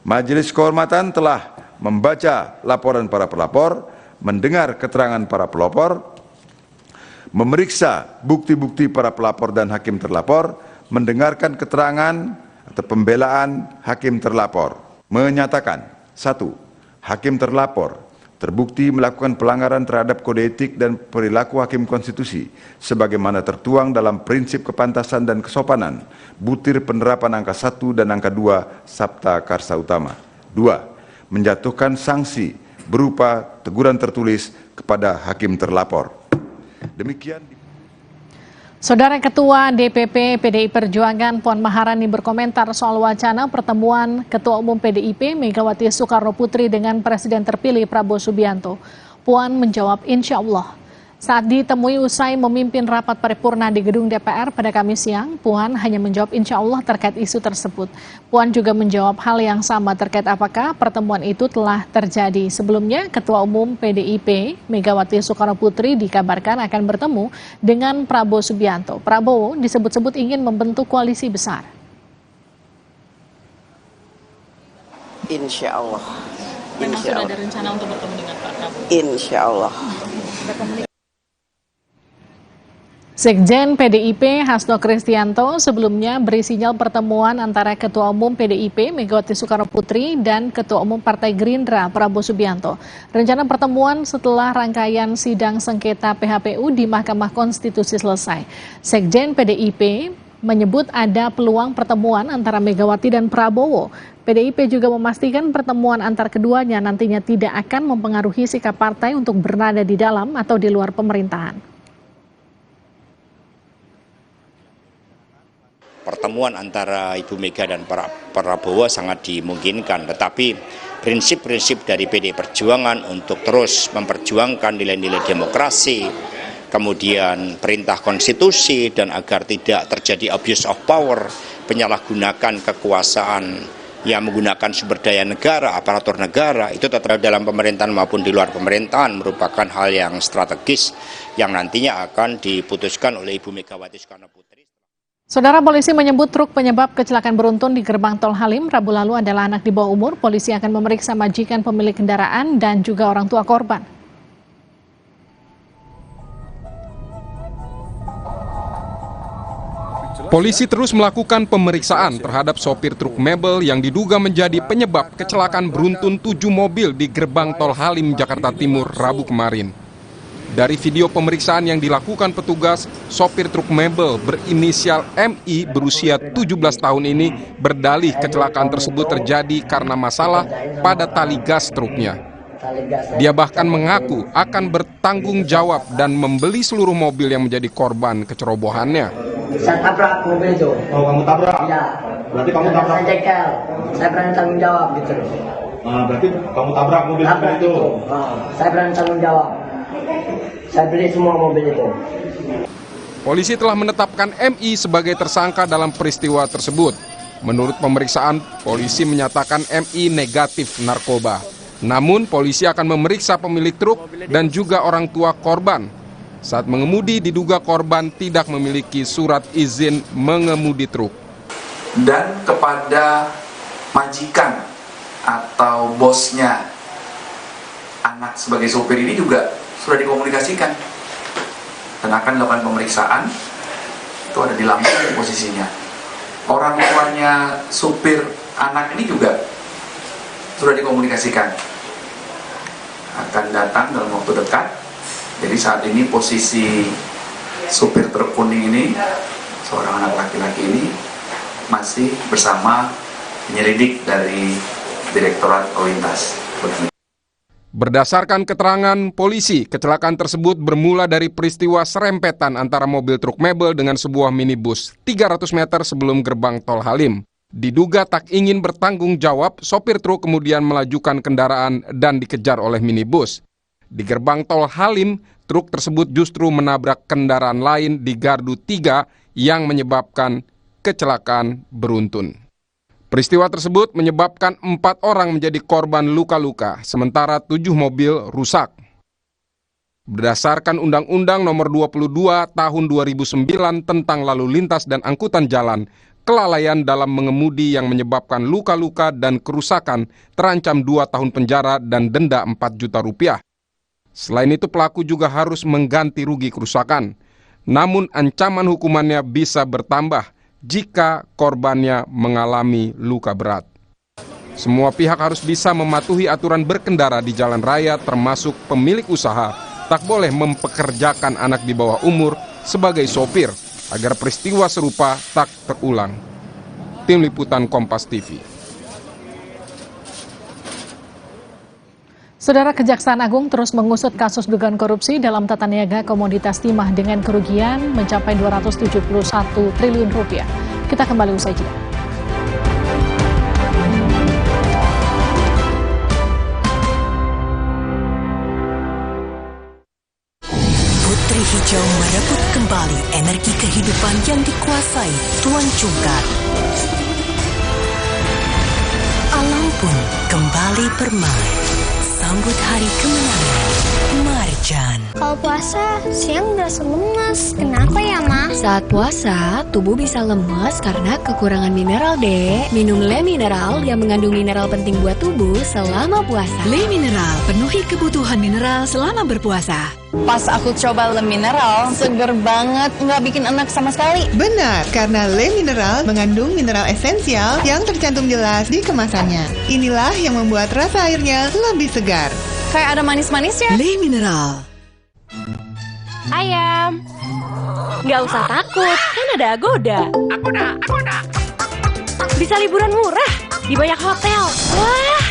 Majelis Kehormatan telah membaca laporan para pelapor, mendengar keterangan para pelapor, memeriksa bukti-bukti para pelapor dan hakim terlapor, mendengarkan keterangan atau pembelaan hakim terlapor, menyatakan 1. Hakim terlapor terbukti melakukan pelanggaran terhadap kode etik dan perilaku hakim konstitusi sebagaimana tertuang dalam prinsip kepantasan dan kesopanan, butir penerapan angka 1 dan angka 2 Sabta Karsa Utama. 2. Menjatuhkan sanksi berupa teguran tertulis kepada hakim terlapor. Demikian. Saudara Ketua DPP PDI Perjuangan Puan Maharani berkomentar soal wacana pertemuan Ketua Umum PDIP Megawati Soekarnoputri dengan Presiden terpilih Prabowo Subianto. Puan menjawab insya Allah. Saat ditemui usai memimpin rapat paripurna di gedung DPR pada Kamis siang, Puan hanya menjawab insya Allah terkait isu tersebut. Puan juga menjawab hal yang sama terkait apakah pertemuan itu telah terjadi. Sebelumnya, Ketua Umum PDIP Megawati Soekarnoputri dikabarkan akan bertemu dengan Prabowo Subianto. Prabowo disebut-sebut ingin membentuk koalisi besar. Insya Allah. Memang sudah ada rencana untuk bertemu dengan Pak Prabowo? Insya Allah. Sekjen PDIP Hasto Kristianto sebelumnya beri sinyal pertemuan antara Ketua Umum PDIP Megawati Soekarnoputri dan Ketua Umum Partai Gerindra Prabowo Subianto. Rencana pertemuan setelah rangkaian sidang sengketa PHPU di Mahkamah Konstitusi selesai. Sekjen PDIP menyebut ada peluang pertemuan antara Megawati dan Prabowo. PDIP juga memastikan pertemuan antar keduanya nantinya tidak akan mempengaruhi sikap partai untuk berada di dalam atau di luar pemerintahan. Pertemuan antara Ibu Mega dan Prabowo sangat dimungkinkan, tetapi prinsip-prinsip dari PDI Perjuangan untuk terus memperjuangkan nilai-nilai demokrasi, kemudian perintah konstitusi, dan agar tidak terjadi abuse of power, penyalahgunakan kekuasaan yang menggunakan sumber daya negara, aparatur negara, itu tetap dalam pemerintahan maupun di luar pemerintahan merupakan hal yang strategis yang nantinya akan diputuskan oleh Ibu Megawati Soekarnoputri. Saudara, polisi menyebut truk penyebab kecelakaan beruntun di gerbang tol Halim Rabu lalu adalah anak di bawah umur. Polisi akan memeriksa majikan pemilik kendaraan dan juga orang tua korban. Polisi terus melakukan pemeriksaan terhadap sopir truk mebel yang diduga menjadi penyebab kecelakaan beruntun 7 mobil di gerbang tol Halim, Jakarta Timur, Rabu kemarin. Dari video pemeriksaan yang dilakukan petugas, sopir truk mebel berinisial MI berusia 17 tahun ini berdalih kecelakaan tersebut terjadi karena masalah pada tali gas truknya. Dia bahkan mengaku akan bertanggung jawab dan membeli seluruh mobil yang menjadi korban kecerobohannya. Saya tabrak mobil itu. Oh, kamu tabrak? Iya. Berarti kamu tabrak? Saya jengkel. Saya berani tanggung jawab gitu. Berarti kamu tabrak mobil itu? Saya berani tanggung jawab. Saya beli semua mobil itu. Polisi telah menetapkan MI sebagai tersangka dalam peristiwa tersebut. Menurut pemeriksaan, polisi menyatakan MI negatif narkoba. Namun, polisi akan memeriksa pemilik truk dan juga orang tua korban. Saat mengemudi, diduga korban tidak memiliki surat izin mengemudi truk. Dan kepada majikan atau bosnya anak sebagai sopir ini juga sudah dikomunikasikan. Dan akan dilakukan pemeriksaan, itu ada di Lampung posisinya. Orang tuanya supir anak ini juga sudah dikomunikasikan, akan datang dalam waktu dekat. Jadi saat ini posisi supir truk kuning ini, seorang anak laki-laki ini masih bersama penyelidik dari Direktorat Lalu Lintas. Berdasarkan keterangan polisi, kecelakaan tersebut bermula dari peristiwa serempetan antara mobil truk mebel dengan sebuah minibus 300 meter sebelum gerbang tol Halim. Diduga tak ingin bertanggung jawab, sopir truk kemudian melajukan kendaraan dan dikejar oleh minibus. Di gerbang tol Halim, truk tersebut justru menabrak kendaraan lain di gardu 3 yang menyebabkan kecelakaan beruntun. Peristiwa tersebut menyebabkan 4 orang menjadi korban luka-luka, sementara 7 mobil rusak. Berdasarkan Undang-Undang Nomor 22 Tahun 2009 tentang Lalu Lintas dan Angkutan Jalan, kelalaian dalam mengemudi yang menyebabkan luka-luka dan kerusakan terancam 2 tahun penjara dan denda 4 juta rupiah. Selain itu, pelaku juga harus mengganti rugi kerusakan. Namun ancaman hukumannya bisa bertambah jika korbannya mengalami luka berat. Semua pihak harus bisa mematuhi aturan berkendara di jalan raya, termasuk pemilik usaha tak boleh mempekerjakan anak di bawah umur sebagai sopir agar peristiwa serupa tak terulang. Tim Liputan Kompas TV. Saudara, Kejaksaan Agung terus mengusut kasus dugaan korupsi dalam tata niaga komoditas timah dengan kerugian mencapai 271 triliun rupiah. Kita kembali usai jeda. Putri Hijau merebut kembali energi kehidupan yang dikuasai Tuan Cungkar. Alam pun kembali bermain. Sambut hari kemenangan, Marjan. Kalau puasa, siang berasa lemas. Kenapa ya, Ma? Saat puasa, tubuh bisa lemas karena kekurangan mineral, Dek. Minum Le Mineral yang mengandung mineral penting buat tubuh selama puasa. Le Mineral, penuhi kebutuhan mineral selama berpuasa. Pas aku coba Le Mineral, seger banget, nggak bikin enak sama sekali. Benar, karena Le Mineral mengandung mineral esensial yang tercantum jelas di kemasannya. Inilah yang membuat rasa airnya lebih segar. Kayak ada manis-manisnya. Le Mineral. Ayam, nggak usah takut, kan ada Agoda. Agoda. Bisa liburan murah di banyak hotel. Wah,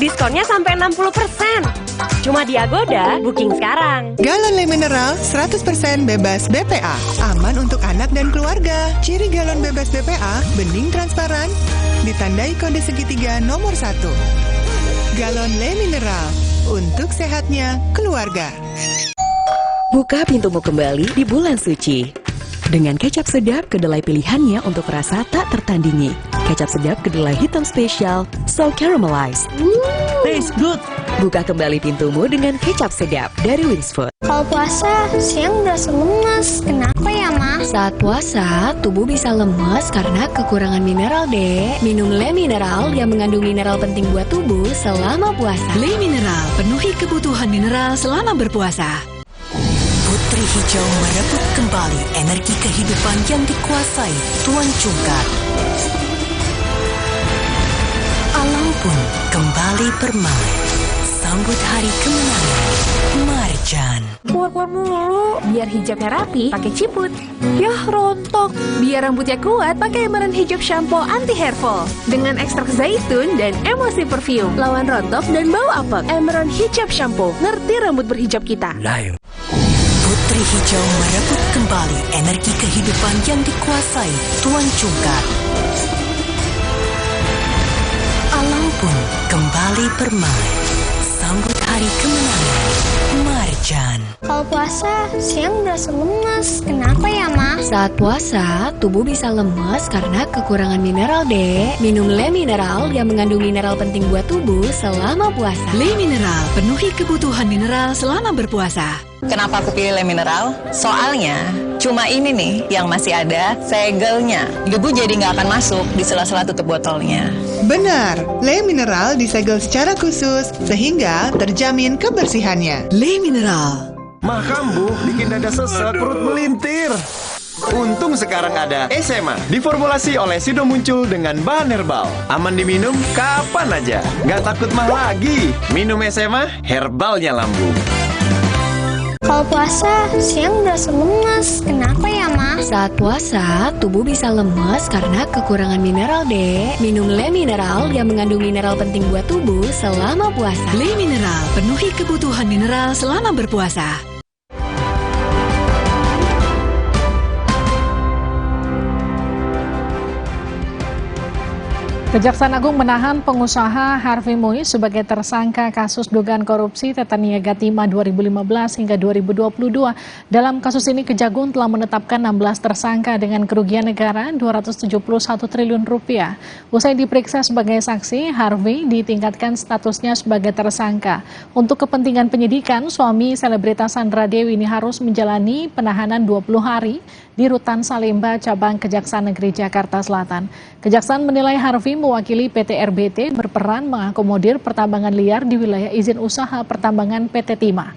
diskonnya sampai 60%. Cuma di Agoda, booking sekarang. Galon Le Mineral 100% bebas BPA. Aman untuk anak dan keluarga. Ciri galon bebas BPA, bening transparan, ditandai kode segitiga nomor 1. Galon Le Mineral, untuk sehatnya keluarga. Buka pintumu kembali di bulan suci. Dengan kecap sedap kedelai pilihannya untuk rasa tak tertandingi. Kecap sedap kedelai hitam spesial, so caramelized. Taste good. Buka kembali pintumu dengan kecap sedap dari Wings Food. Kalau puasa, siang berasa lemas. Kenapa ya, Ma? Saat puasa, tubuh bisa lemas karena kekurangan mineral, Dek. Minum Le Mineral yang mengandung mineral penting buat tubuh selama puasa. Le Mineral, penuhi kebutuhan mineral selama berpuasa. Putri Hijau merebut kembali energi kehidupan yang dikuasai Tuan Cungkar. Alam pun kembali bermain. Sambut hari kemenangan, Marjan. Keluar mulu, biar hijabnya rapi, pakai ciput. Yah, rontok. Biar rambutnya kuat, pakai Emerald Hijab Shampoo Anti Hairfall. Dengan ekstrak zaitun dan emosi perfume. Lawan rontok dan bau apek. Emerald Hijab Shampoo, ngerti rambut berhijab kita. Putri Hijau merebut kembali energi kehidupan yang dikuasai Tuan Cungkar. Alam pun kembali bermain. Sambut hari kemenangan, Marjan. hujan. Kalau puasa, siang berasa lemes. Kenapa ya, Ma? Saat puasa, tubuh bisa lemes karena kekurangan mineral, Dek. Minum Le Mineral yang mengandung mineral penting buat tubuh selama puasa. Le Mineral, penuhi kebutuhan mineral selama berpuasa. Kenapa aku pilih Le Mineral? Soalnya cuma ini nih yang masih ada segelnya. Debu jadi nggak akan masuk di sela-sela tutup botolnya. Benar, Le Mineral disegel secara khusus sehingga terjamin kebersihannya. Le Mineral. Mah kambuh bikin dada sesek, perut melintir. Untung sekarang ada SMA, diformulasi oleh Sido Muncul dengan bahan herbal. Aman diminum kapan aja, nggak takut mah lagi. Minum SMA, herbalnya lambung. Kalau puasa, siang berasa lemes. Kenapa ya, Ma? Saat puasa, tubuh bisa lemes karena kekurangan mineral, Dek. Minum Le Mineral yang mengandung mineral penting buat tubuh selama puasa. Le Mineral, penuhi kebutuhan mineral selama berpuasa. Kejaksaan Agung menahan pengusaha Harvey Muiz sebagai tersangka kasus dugaan korupsi Tata Niaga Timah 2015 hingga 2022. Dalam kasus ini Kejagung telah menetapkan 16 tersangka dengan kerugian negara 271 triliun rupiah. Usai diperiksa sebagai saksi, Harvey ditingkatkan statusnya sebagai tersangka. Untuk kepentingan penyidikan, suami selebritas Sandra Dewi ini harus menjalani penahanan 20 hari di Rutan Salemba, cabang Kejaksaan Negeri Jakarta Selatan. Kejaksaan menilai Harvey mewakili PT RBT berperan mengakomodir pertambangan liar di wilayah izin usaha pertambangan PT Timah.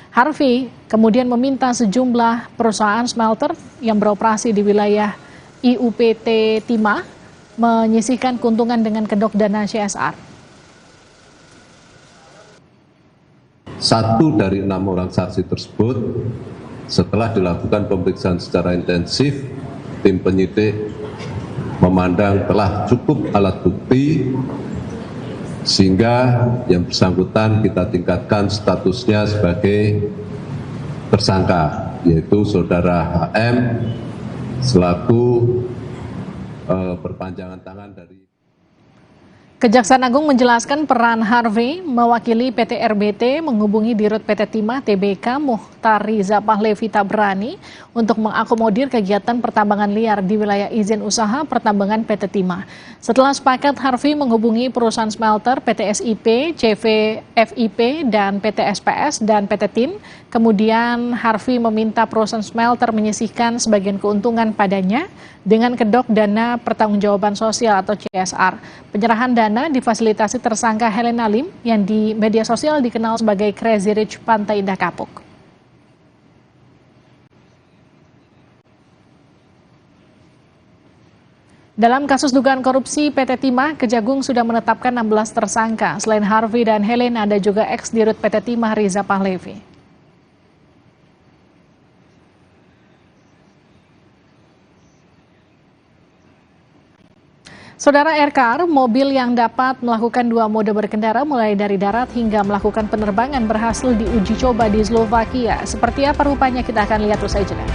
Harvey kemudian meminta sejumlah perusahaan smelter yang beroperasi di wilayah IUPT Timah menyisihkan keuntungan dengan kedok dana CSR. 1 dari 6 orang saksi tersebut setelah dilakukan pemeriksaan secara intensif, tim penyidik memandang telah cukup alat bukti sehingga yang bersangkutan kita tingkatkan statusnya sebagai tersangka, yaitu saudara HM selaku perpanjangan tangan dari. Kejaksaan Agung menjelaskan peran Harvey mewakili PT RBT menghubungi Dirut PT Timah TBK Muhtar Riza Pahlevi Tabrani untuk mengakomodir kegiatan pertambangan liar di wilayah izin usaha pertambangan PT Timah. Setelah sepakat, Harvey menghubungi perusahaan smelter PT SIP, CV FIP, dan PT SPS dan PT TIN. Kemudian Harvey meminta perusahaan smelter menyisihkan sebagian keuntungan padanya dengan kedok dana pertanggungjawaban sosial atau CSR. Penyerahan dana difasilitasi tersangka Helena Lim yang di media sosial dikenal sebagai Crazy Rich Pantai Indah Kapuk. Dalam kasus dugaan korupsi PT Timah, Kejagung sudah menetapkan 16 tersangka. Selain Harvey dan Helena, ada juga ex-dirut PT Timah Riza Pahlevi. Saudara RKR, mobil yang dapat melakukan 2 mode berkendara mulai dari darat hingga melakukan penerbangan berhasil diuji coba di Slovakia. Seperti apa rupanya kita akan lihat usai jeda.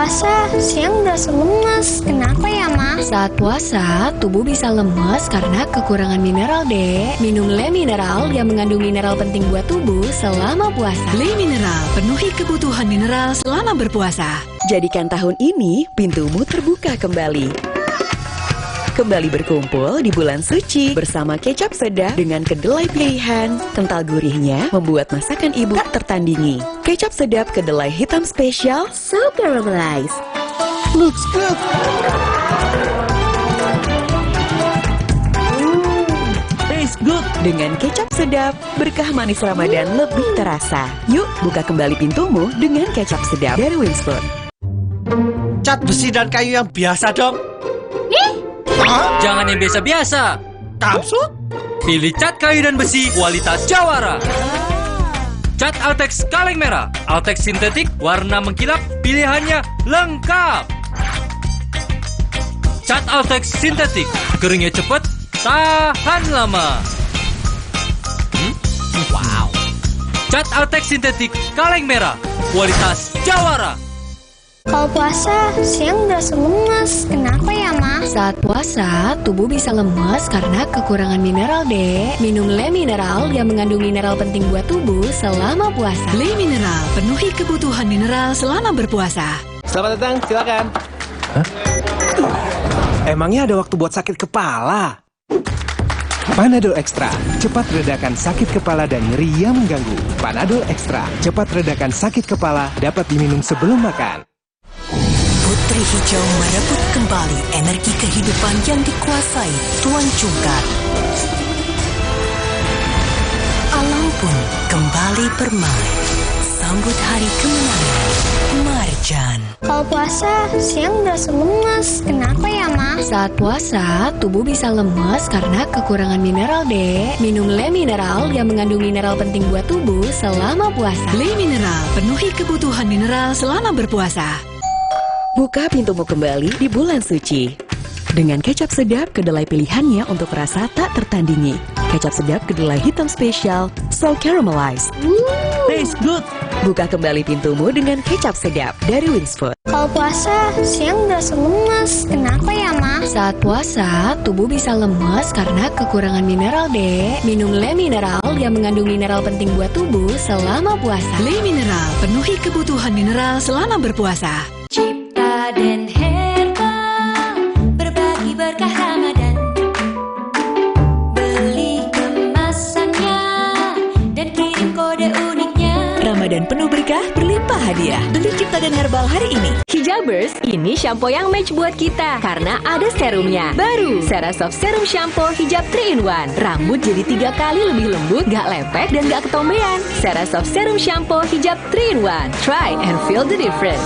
Puasa, siang berasa lemes. Kenapa ya, Ma? Saat puasa, tubuh bisa lemes karena kekurangan mineral, Dek. Minum Le Mineral yang mengandung mineral penting buat tubuh selama puasa. Le Mineral, penuhi kebutuhan mineral selama berpuasa. Jadikan tahun ini pintumu terbuka kembali. Kembali berkumpul di bulan suci bersama kecap sedap dengan kedelai pilihan. Kental gurihnya membuat masakan ibu tak tertandingi. Kecap sedap kedelai hitam spesial, so caramelized. Looks good. Taste good. Dengan kecap sedap, berkah manis Ramadan lebih terasa. Yuk, buka kembali pintumu dengan kecap sedap dari Winston. Cat besi dan kayu yang biasa dong. Jangan yang biasa-biasa. Maksud? Pilih cat kayu dan besi kualitas Jawara. Cat Altex kaleng merah, Altex sintetik, warna mengkilap, pilihannya lengkap. Cat Altex sintetik, keringnya cepat, tahan lama. Wow. Cat Altex sintetik kaleng merah, kualitas Jawara. Kalau puasa, siang berasa lemes. Kenapa ya, Ma? Saat puasa, tubuh bisa lemes karena kekurangan mineral, Dek. Minum Le Mineral yang mengandung mineral penting buat tubuh selama puasa. Le Mineral, penuhi kebutuhan mineral selama berpuasa. Selamat datang, silakan. Hah? Emangnya ada waktu buat sakit kepala? Panadol Extra, cepat redakan sakit kepala dan nyeri yang mengganggu. Panadol Extra, cepat redakan sakit kepala, dapat diminum sebelum makan. Putri Hijau merebut kembali energi kehidupan yang dikuasai Tuan Cungkar. Alam pun kembali bermain. Sambut hari kemenangan, Marjan. Kalau puasa, siang berasa lemes. Kenapa ya, Ma? Saat puasa, tubuh bisa lemes karena kekurangan mineral, Dek. Minum Le Mineral yang mengandung mineral penting buat tubuh selama puasa. Le Mineral, penuhi kebutuhan mineral selama berpuasa. Buka pintumu kembali di bulan suci. Dengan kecap sedap kedelai pilihannya untuk rasa tak tertandingi. Kecap sedap kedelai hitam spesial, so caramelized. Taste good. Buka kembali pintumu dengan kecap sedap dari Wings Food. Kalau puasa, siang berasa lemes. Kenapa ya, Ma? Saat puasa, tubuh bisa lemes karena kekurangan mineral, Dek. Minum Le Mineral yang mengandung mineral penting buat tubuh selama puasa. Le Mineral, penuhi kebutuhan mineral selama berpuasa. Cipta dan Herbal, berbagi berkah Ramadan. Beli kemasannya dan kirim kode uniknya. Ramadan penuh berkah, berlimpah hadiah. Beli Cipta dan Herbal hari ini. Hijabers, ini shampoo yang match buat kita karena ada serumnya. Baru, Cerasoft Serum Shampoo Hijab 3-in-1. Rambut jadi 3 kali lebih lembut, gak lepek dan gak ketombean. Cerasoft Serum Shampoo Hijab 3-in-1. Try and feel the difference.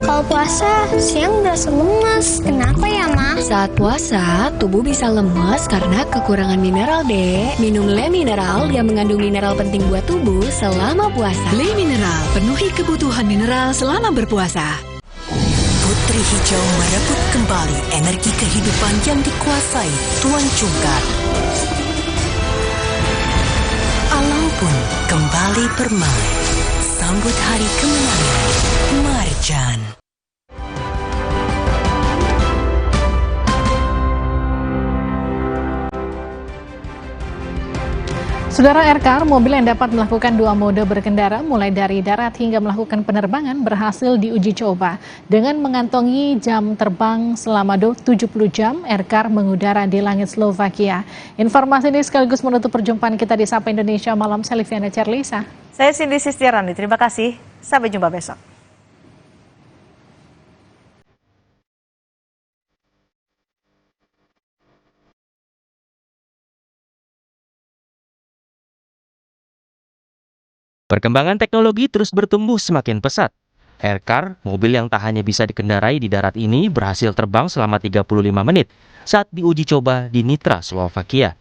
Kalau puasa, siang berasa lemes. Kenapa ya, Ma? Saat puasa, tubuh bisa lemes karena kekurangan mineral, Dek. Minum Le Mineral yang mengandung mineral penting buat tubuh selama puasa. Le Mineral, penuhi kebutuhan mineral selama berpuasa. Putri Hijau merebut kembali energi kehidupan yang dikuasai Tuan Cungkar. Alam pun kembali bermain. Sambut hari kemenangan, Marjan. Saudara, Aircar, mobil yang dapat melakukan 2 mode berkendara mulai dari darat hingga melakukan penerbangan berhasil diuji coba. Dengan mengantongi jam terbang selama 70 jam, Aircar mengudara di langit Slovakia. Informasi ini sekaligus menutup perjumpaan kita di Sapa Indonesia Malam. Saya Liviana Cerlisa. Saya Cindy Sistiarani, terima kasih. Sampai jumpa besok. Perkembangan teknologi terus bertumbuh semakin pesat. Aircar, mobil yang tak hanya bisa dikendarai di darat ini, berhasil terbang selama 35 menit saat diuji coba di Nitra, Slovakia.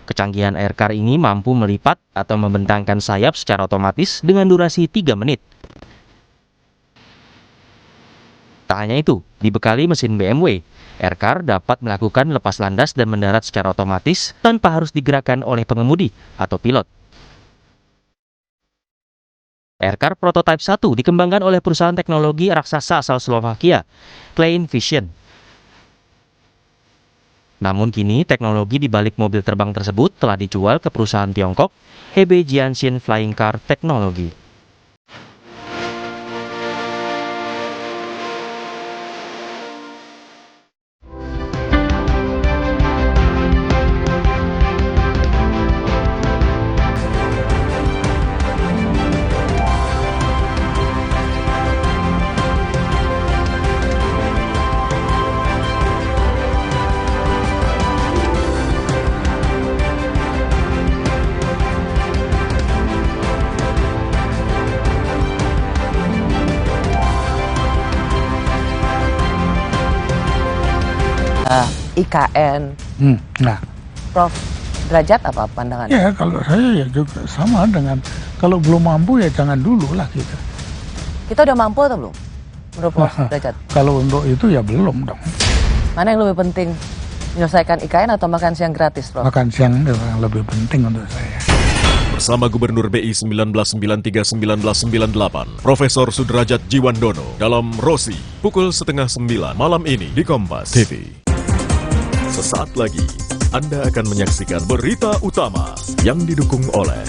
Kecanggihan Aircar ini mampu melipat atau membentangkan sayap secara otomatis dengan durasi 3 menit. Tak hanya itu, dibekali mesin BMW, Aircar dapat melakukan lepas landas dan mendarat secara otomatis tanpa harus digerakkan oleh pengemudi atau pilot. Aircar Prototype 1 dikembangkan oleh perusahaan teknologi raksasa asal Slovakia, Klein Vision. Namun kini teknologi di balik mobil terbang tersebut telah dijual ke perusahaan Tiongkok, Hebe Jianshin Flying Car Technology. IKN. Nah, Prof Derajat apa pandangannya? Ya kalau saya ya juga sama dengan kalau belum mampu ya jangan dulu lah gitu. Kita udah mampu atau belum? Menurut Prof Derajat? Kalau untuk itu ya belum dong. Mana yang lebih penting? Menyelesaikan IKN atau makan siang gratis, Prof? Makan siang yang lebih penting untuk saya. bersama Gubernur BI 1993-1998, Profesor Sudrajat Jiwandono dalam Rosi, pukul 8:30 malam ini di Kompas TV. Sesaat lagi, Anda akan menyaksikan berita utama yang didukung oleh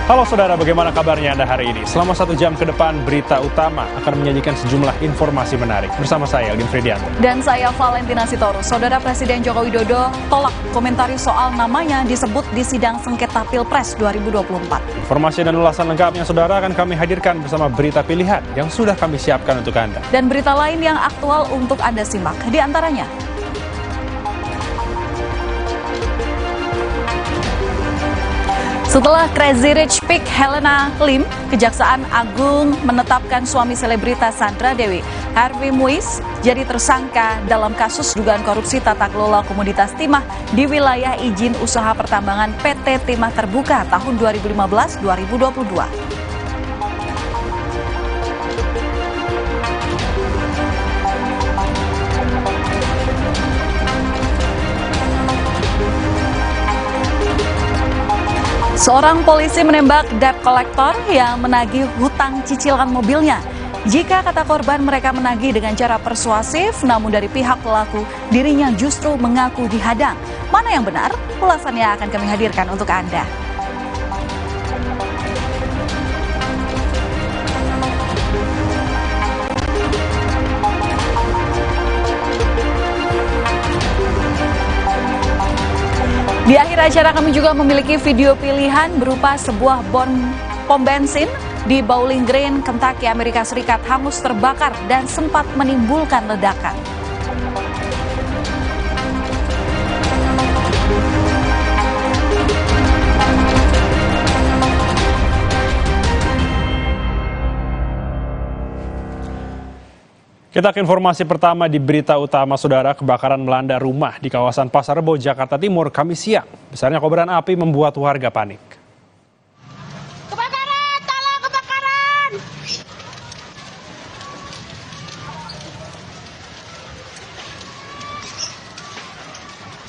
Halo saudara, bagaimana kabarnya Anda hari ini? Selama 1 jam ke depan, Berita Utama akan menyajikan sejumlah informasi menarik. Bersama saya, Elgin Fredianto. Dan saya, Valentina Sitorus. Saudara, Presiden Joko Widodo tolak komentari soal namanya disebut di sidang sengketa Pilpres 2024. Informasi dan ulasan lengkapnya, saudara, akan kami hadirkan bersama berita pilihan yang sudah kami siapkan untuk Anda. Dan berita lain yang aktual untuk Anda simak, di antaranya setelah Crazy Rich Pig Helena Lim, Kejaksaan Agung menetapkan suami selebritas Sandra Dewi, Harvey Muiz, jadi tersangka dalam kasus dugaan korupsi tata kelola komoditas timah di wilayah izin usaha pertambangan PT Timah Terbuka tahun 2015-2022. Seorang polisi menembak debt collector yang menagih hutang cicilan mobilnya. Jika kata korban mereka menagih dengan cara persuasif, namun dari pihak pelaku dirinya justru mengaku dihadang. Mana yang benar? Ulasannya akan kami hadirkan untuk Anda. Di akhir acara kami juga memiliki video pilihan berupa sebuah pom bensin di Bowling Green, Kentucky, Amerika Serikat hangus terbakar dan sempat menimbulkan ledakan. Kita ke informasi pertama di Berita Utama, saudara. Kebakaran melanda rumah di kawasan Pasar Rebo, Jakarta Timur, Kamis siang. Besarnya kobaran api membuat warga panik. Kebakaran! Tolong kebakaran!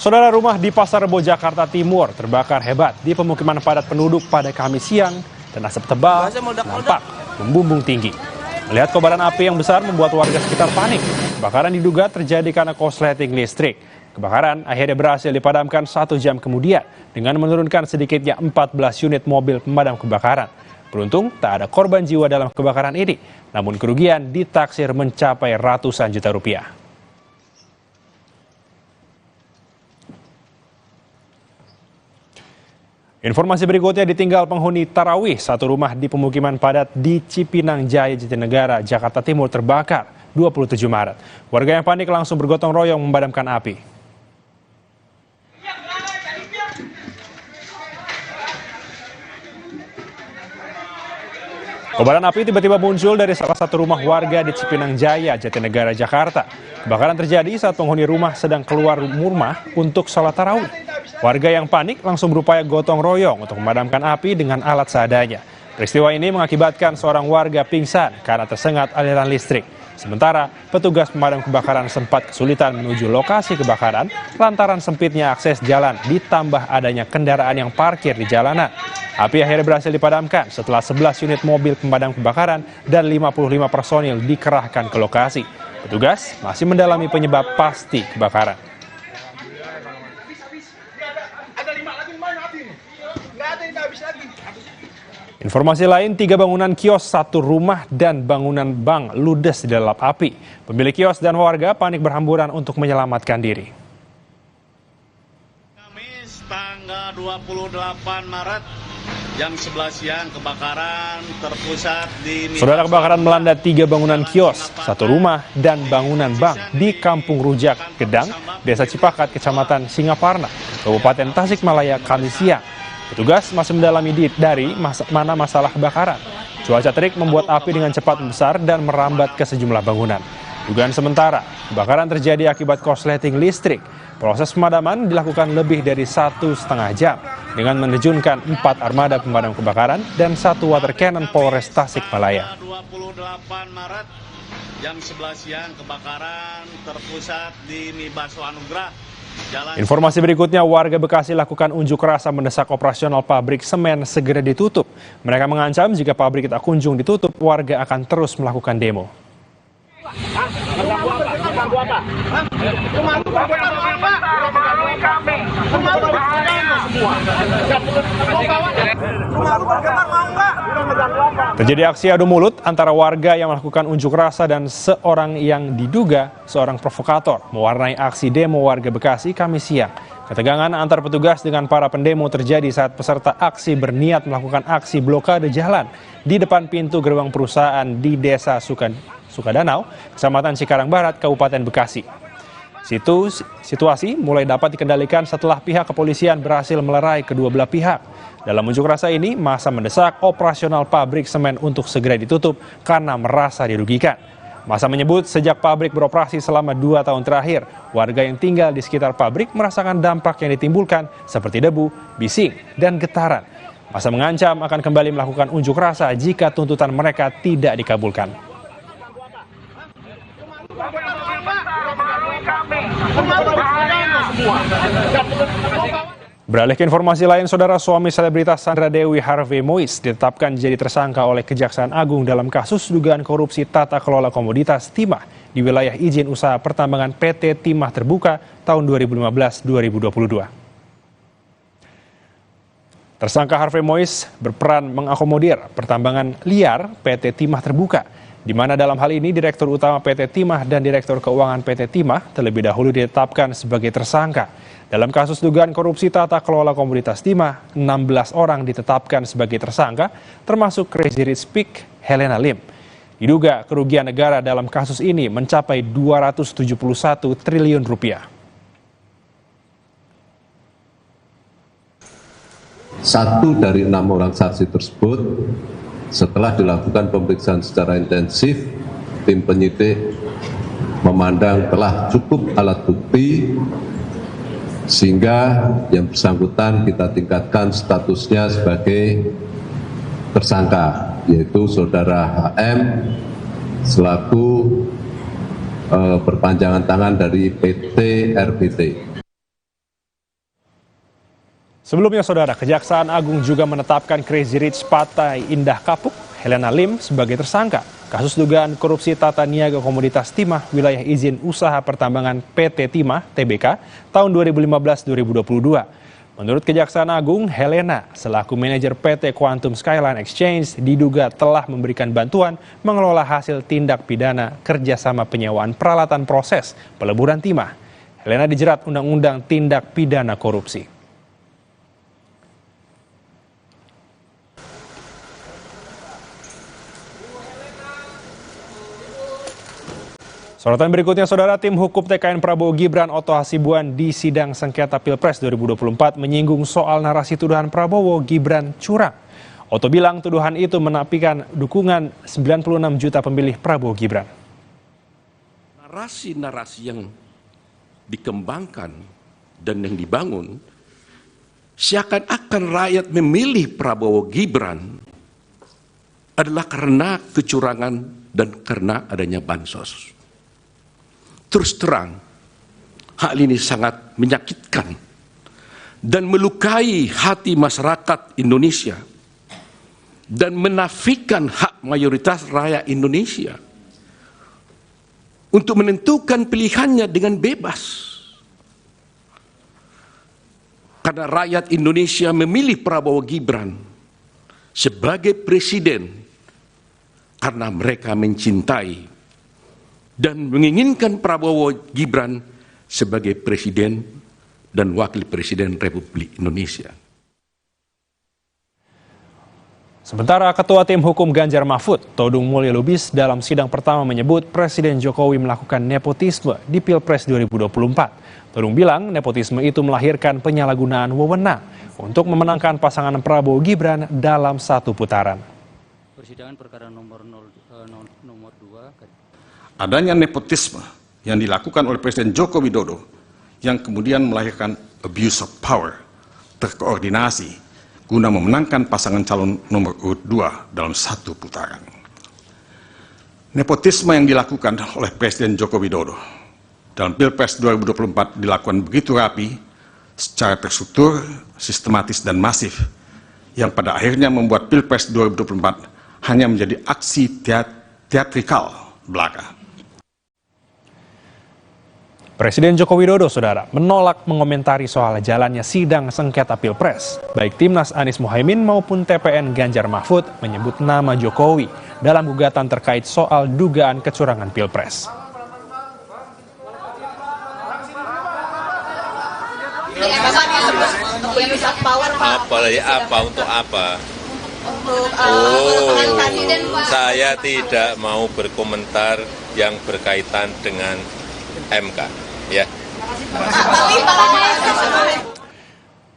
Saudara, rumah di Pasar Rebo, Jakarta Timur terbakar hebat di pemukiman padat penduduk pada Kamis siang dan asap tebal nampak membumbung tinggi. Melihat kobaran api yang besar membuat warga sekitar panik. Kebakaran diduga terjadi karena korsleting listrik. Kebakaran akhirnya berhasil dipadamkan 1 jam kemudian dengan menurunkan sedikitnya 14 unit mobil pemadam kebakaran. Beruntung tak ada korban jiwa dalam kebakaran ini, namun kerugian ditaksir mencapai ratusan juta rupiah. Informasi berikutnya, ditinggal penghuni tarawih, satu rumah di pemukiman padat di Cipinang Jaya, Jatinegara, Jakarta Timur terbakar 27 Maret. Warga yang panik langsung bergotong royong memadamkan api. Kobaran api tiba-tiba muncul dari salah satu rumah warga di Cipinang Jaya, Jatinegara, Jakarta. Kebakaran terjadi saat penghuni rumah sedang keluar rumah untuk sholat tarawih. Warga yang panik langsung berupaya gotong royong untuk memadamkan api dengan alat seadanya. Peristiwa ini mengakibatkan seorang warga pingsan karena tersengat aliran listrik. Sementara petugas pemadam kebakaran sempat kesulitan menuju lokasi kebakaran lantaran sempitnya akses jalan ditambah adanya kendaraan yang parkir di jalanan. Api akhirnya berhasil dipadamkan setelah 11 unit mobil pemadam kebakaran dan 55 personil dikerahkan ke lokasi. Petugas masih mendalami penyebab pasti kebakaran. Informasi lain, 3 bangunan kios, 1 rumah dan bangunan bank ludes di dalam api. Pemilik kios dan warga panik berhamburan untuk menyelamatkan diri. Kamis tanggal 28 Maret jam 11 siang kebakaran terpusat di... Saudara, kebakaran melanda 3 bangunan kios, 1 rumah dan bangunan bank di Kampung Rujak, Gedang, Desa Cipakat, Kecamatan Singaparna, Kabupaten Tasikmalaya, Kamis siang. Petugas masih mendalami dari mana masalah kebakaran. Cuaca terik membuat api dengan cepat membesar dan merambat ke sejumlah bangunan. Dugaan sementara, kebakaran terjadi akibat korsleting listrik. Proses pemadaman dilakukan lebih dari 1,5 jam dengan menerjunkan 4 armada pemadam kebakaran dan 1 water cannon Polres Tasikmalaya. 28 Maret jam 11 siang kebakaran terpusat di Mibaso Anugrah. Informasi berikutnya, warga Bekasi lakukan unjuk rasa mendesak operasional pabrik semen segera ditutup. Mereka mengancam jika pabrik tak kunjung ditutup, warga akan terus melakukan demo. Terjadi aksi adu mulut antara warga yang melakukan unjuk rasa dan seorang yang diduga seorang provokator mewarnai aksi demo warga Bekasi Kamis siang. Ketegangan antar petugas dengan para pendemo terjadi saat peserta aksi berniat melakukan aksi blokade jalan di depan pintu gerbang perusahaan di Desa Sukadanau, Kecamatan Cikarang Barat, Kabupaten Bekasi. Situasi mulai dapat dikendalikan setelah pihak kepolisian berhasil melerai kedua belah pihak. Dalam unjuk rasa ini, massa mendesak operasional pabrik semen untuk segera ditutup karena merasa dirugikan. Massa menyebut sejak pabrik beroperasi selama 2 tahun terakhir, warga yang tinggal di sekitar pabrik merasakan dampak yang ditimbulkan seperti debu, bising, dan getaran. Massa mengancam akan kembali melakukan unjuk rasa jika tuntutan mereka tidak dikabulkan. Beralih ke informasi lain, saudara, suami selebritas Sandra Dewi Harvey Mois ditetapkan jadi tersangka oleh Kejaksaan Agung dalam kasus dugaan korupsi tata kelola komoditas timah di wilayah izin usaha pertambangan PT Timah Terbuka tahun 2015-2022. Tersangka Harvey Mois berperan mengakomodir pertambangan liar PT Timah Terbuka, di mana dalam hal ini Direktur Utama PT Timah dan Direktur Keuangan PT Timah terlebih dahulu ditetapkan sebagai tersangka. Dalam kasus dugaan korupsi tata kelola komoditas timah, 16 orang ditetapkan sebagai tersangka, termasuk Crazy Rich Pig Helena Lim. Diduga kerugian negara dalam kasus ini mencapai 271 triliun rupiah. Satu dari 6 orang saksi tersebut, setelah dilakukan pemeriksaan secara intensif, tim penyidik memandang telah cukup alat bukti sehingga yang bersangkutan kita tingkatkan statusnya sebagai tersangka, yaitu saudara HM selaku perpanjangan tangan dari PT RBT. Sebelumnya, saudara, Kejaksaan Agung juga menetapkan Crazy Rich Patai Indah Kapuk Helena Lim sebagai tersangka kasus dugaan korupsi tata niaga komoditas timah wilayah izin usaha pertambangan PT Timah Tbk tahun 2015-2022. Menurut Kejaksaan Agung, Helena selaku manajer PT Quantum Skyline Exchange diduga telah memberikan bantuan mengelola hasil tindak pidana kerjasama penyewaan peralatan proses peleburan timah. Helena dijerat Undang-Undang Tindak Pidana Korupsi. Sorotan berikutnya, saudara, tim hukum TKN Prabowo Gibran Oto Hasibuan di sidang sengketa Pilpres 2024 menyinggung soal narasi tuduhan Prabowo Gibran curang. Oto bilang tuduhan itu menafikan dukungan 96 juta pemilih Prabowo Gibran. Narasi-narasi yang dikembangkan dan yang dibangun seakan-akan rakyat memilih Prabowo Gibran adalah karena kecurangan dan karena adanya bansos. Terus terang, hal ini sangat menyakitkan dan melukai hati masyarakat Indonesia dan menafikan hak mayoritas rakyat Indonesia untuk menentukan pilihannya dengan bebas. Karena rakyat Indonesia memilih Prabowo Gibran sebagai presiden karena mereka mencintai dan menginginkan Prabowo Gibran sebagai presiden dan wakil presiden Republik Indonesia. Sementara Ketua Tim Hukum Ganjar Mahfud, Todung Mulya Lubis, dalam sidang pertama menyebut Presiden Jokowi melakukan nepotisme di Pilpres 2024. Todung bilang nepotisme itu melahirkan penyalahgunaan wewenang untuk memenangkan pasangan Prabowo Gibran dalam satu putaran. Persidangan perkara nomor 2. Adanya nepotisme yang dilakukan oleh Presiden Joko Widodo yang kemudian melahirkan abuse of power terkoordinasi guna memenangkan pasangan calon nomor urut 2 dalam satu putaran. Nepotisme yang dilakukan oleh Presiden Joko Widodo dalam Pilpres 2024 dilakukan begitu rapi, secara terstruktur, sistematis, dan masif, yang pada akhirnya membuat Pilpres 2024 hanya menjadi aksi teatrikal belaka. Presiden Joko Widodo, saudara, menolak mengomentari soal jalannya sidang sengketa Pilpres. Baik Timnas Anies Muhaimin maupun TPN Ganjar Mahfud menyebut nama Jokowi dalam gugatan terkait soal dugaan kecurangan Pilpres. Apalagi apa untuk apa? Saya tidak mau berkomentar yang berkaitan dengan MK. Ya.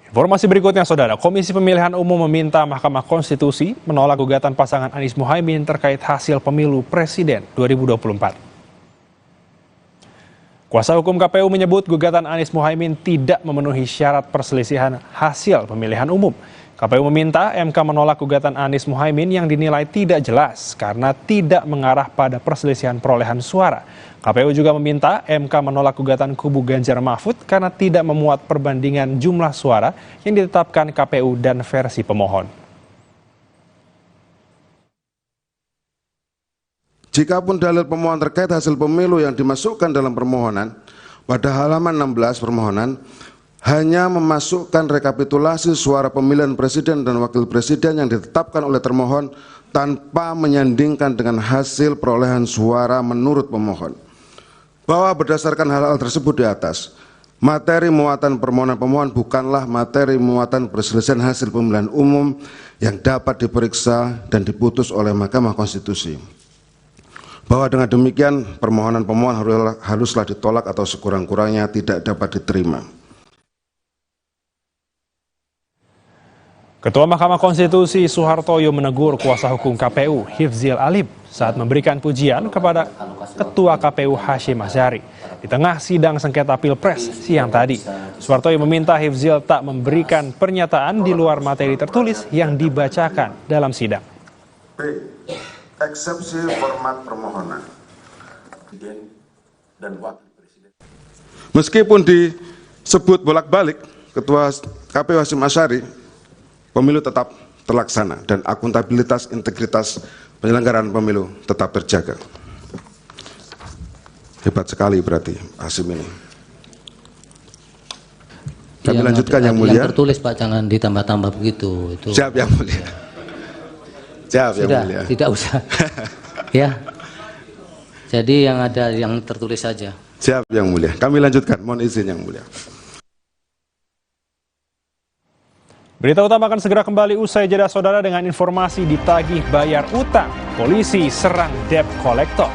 Informasi berikutnya, saudara, Komisi Pemilihan Umum meminta Mahkamah Konstitusi menolak gugatan pasangan Anies Muhaimin terkait hasil pemilu Presiden 2024. Kuasa hukum KPU menyebut gugatan Anies Muhaimin tidak memenuhi syarat perselisihan hasil pemilihan umum. KPU meminta MK menolak gugatan Anies Muhaimin yang dinilai tidak jelas karena tidak mengarah pada perselisihan perolehan suara. KPU juga meminta MK menolak gugatan kubu Ganjar Mahfud karena tidak memuat perbandingan jumlah suara yang ditetapkan KPU dan versi pemohon. Jikapun dalil pemohon terkait hasil pemilu yang dimasukkan dalam permohonan, pada halaman 16 permohonan, hanya memasukkan rekapitulasi suara pemilihan presiden dan wakil presiden yang ditetapkan oleh termohon tanpa menyandingkan dengan hasil perolehan suara menurut pemohon. Bahwa berdasarkan hal-hal tersebut di atas, materi muatan permohonan pemohon bukanlah materi muatan perselisihan hasil pemilihan umum yang dapat diperiksa dan diputus oleh Mahkamah Konstitusi. Bahwa dengan demikian permohonan pemohon haruslah ditolak atau sekurang-kurangnya tidak dapat diterima. Ketua Mahkamah Konstitusi Soehartoyo menegur kuasa hukum KPU Hifzil Alim saat memberikan pujian kepada Ketua KPU Hashim Asyari di tengah sidang sengketa Pilpres siang tadi. Soehartoyo meminta Hifzil tak memberikan pernyataan di luar materi tertulis yang dibacakan dalam sidang. B. Eksepsi format permohonan. Dan wakil presiden. Meskipun disebut bolak-balik Ketua KPU Hashim Asyari, pemilu tetap terlaksana dan akuntabilitas integritas penyelenggaraan pemilu tetap terjaga. Hebat sekali berarti Hashim ini. Kami lanjutkan yang mulia. Yang tertulis Pak, jangan ditambah-tambah begitu. Itu. Siap yang mulia. Siap yang mulia. Tidak usah. Ya. Jadi yang ada yang tertulis saja. Siap yang mulia. Kami lanjutkan. Mohon izin yang mulia. Berita utama akan segera kembali usai jeda, saudara, dengan informasi ditagih bayar utang. Polisi serang debt collector.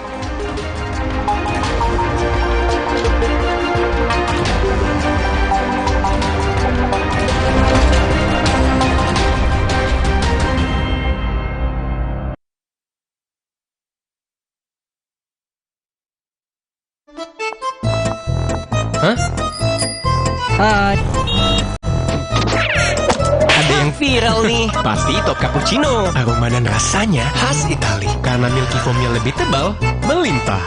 Hah? Hai. Ada yang viral nih. Pasti top cappuccino. Aroma dan rasanya khas Itali. Karena milky foamnya lebih tebal, melimpah.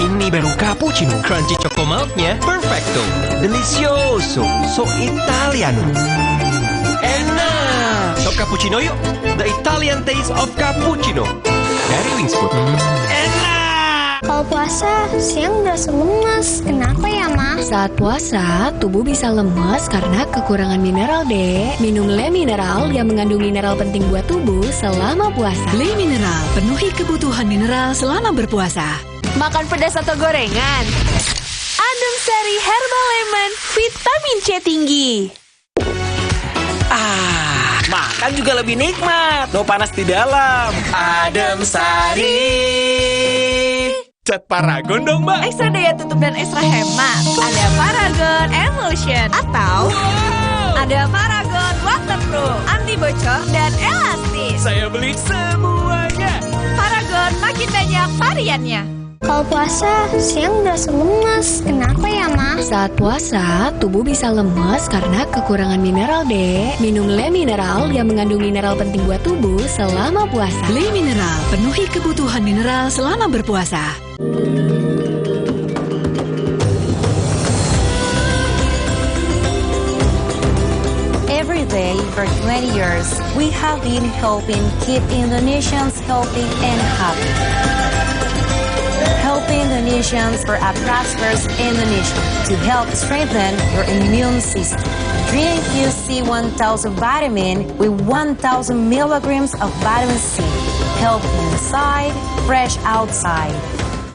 Ini baru cappuccino. Crunchy choco milknya perfecto. Delicioso. So Italiano. Enak. Top cappuccino yuk. The Italian taste of cappuccino. Dari Wings Food. Enak. Kalau puasa, siang berasa lemas. Kenapa ya, Ma? Saat puasa, tubuh bisa lemas karena kekurangan mineral, Dek. Minum Le Mineral yang mengandung mineral penting buat tubuh selama puasa. Le Mineral, penuhi kebutuhan mineral selama berpuasa. Makan pedas atau gorengan? Adem Sari Herbal Lemon, vitamin C tinggi. Makan juga lebih nikmat. No panas di dalam. Adem Sari. Cat Paragon dong, Mbak. Ekstra daya tutup dan ekstra hemat. Ada Paragon Emulsion atau ada Paragon Waterproof, anti bocor dan elastis. gratis. Saya beli semuanya. Paragon makin banyak variannya. Kalau puasa, siang berasa lemas. Kenapa ya, Ma? Saat puasa, tubuh bisa lemes karena kekurangan mineral, Dek. Minum Le Mineral yang mengandung mineral penting buat tubuh selama puasa. Le Mineral, penuhi kebutuhan mineral selama berpuasa. Every day for 20 years, we have been helping keep Indonesians healthy and happy. Helping Indonesians for a prosperous Indonesia to help strengthen your immune system. Drink UC 1000 vitamin with 1000 milligrams of vitamin C. Healthy inside, fresh outside.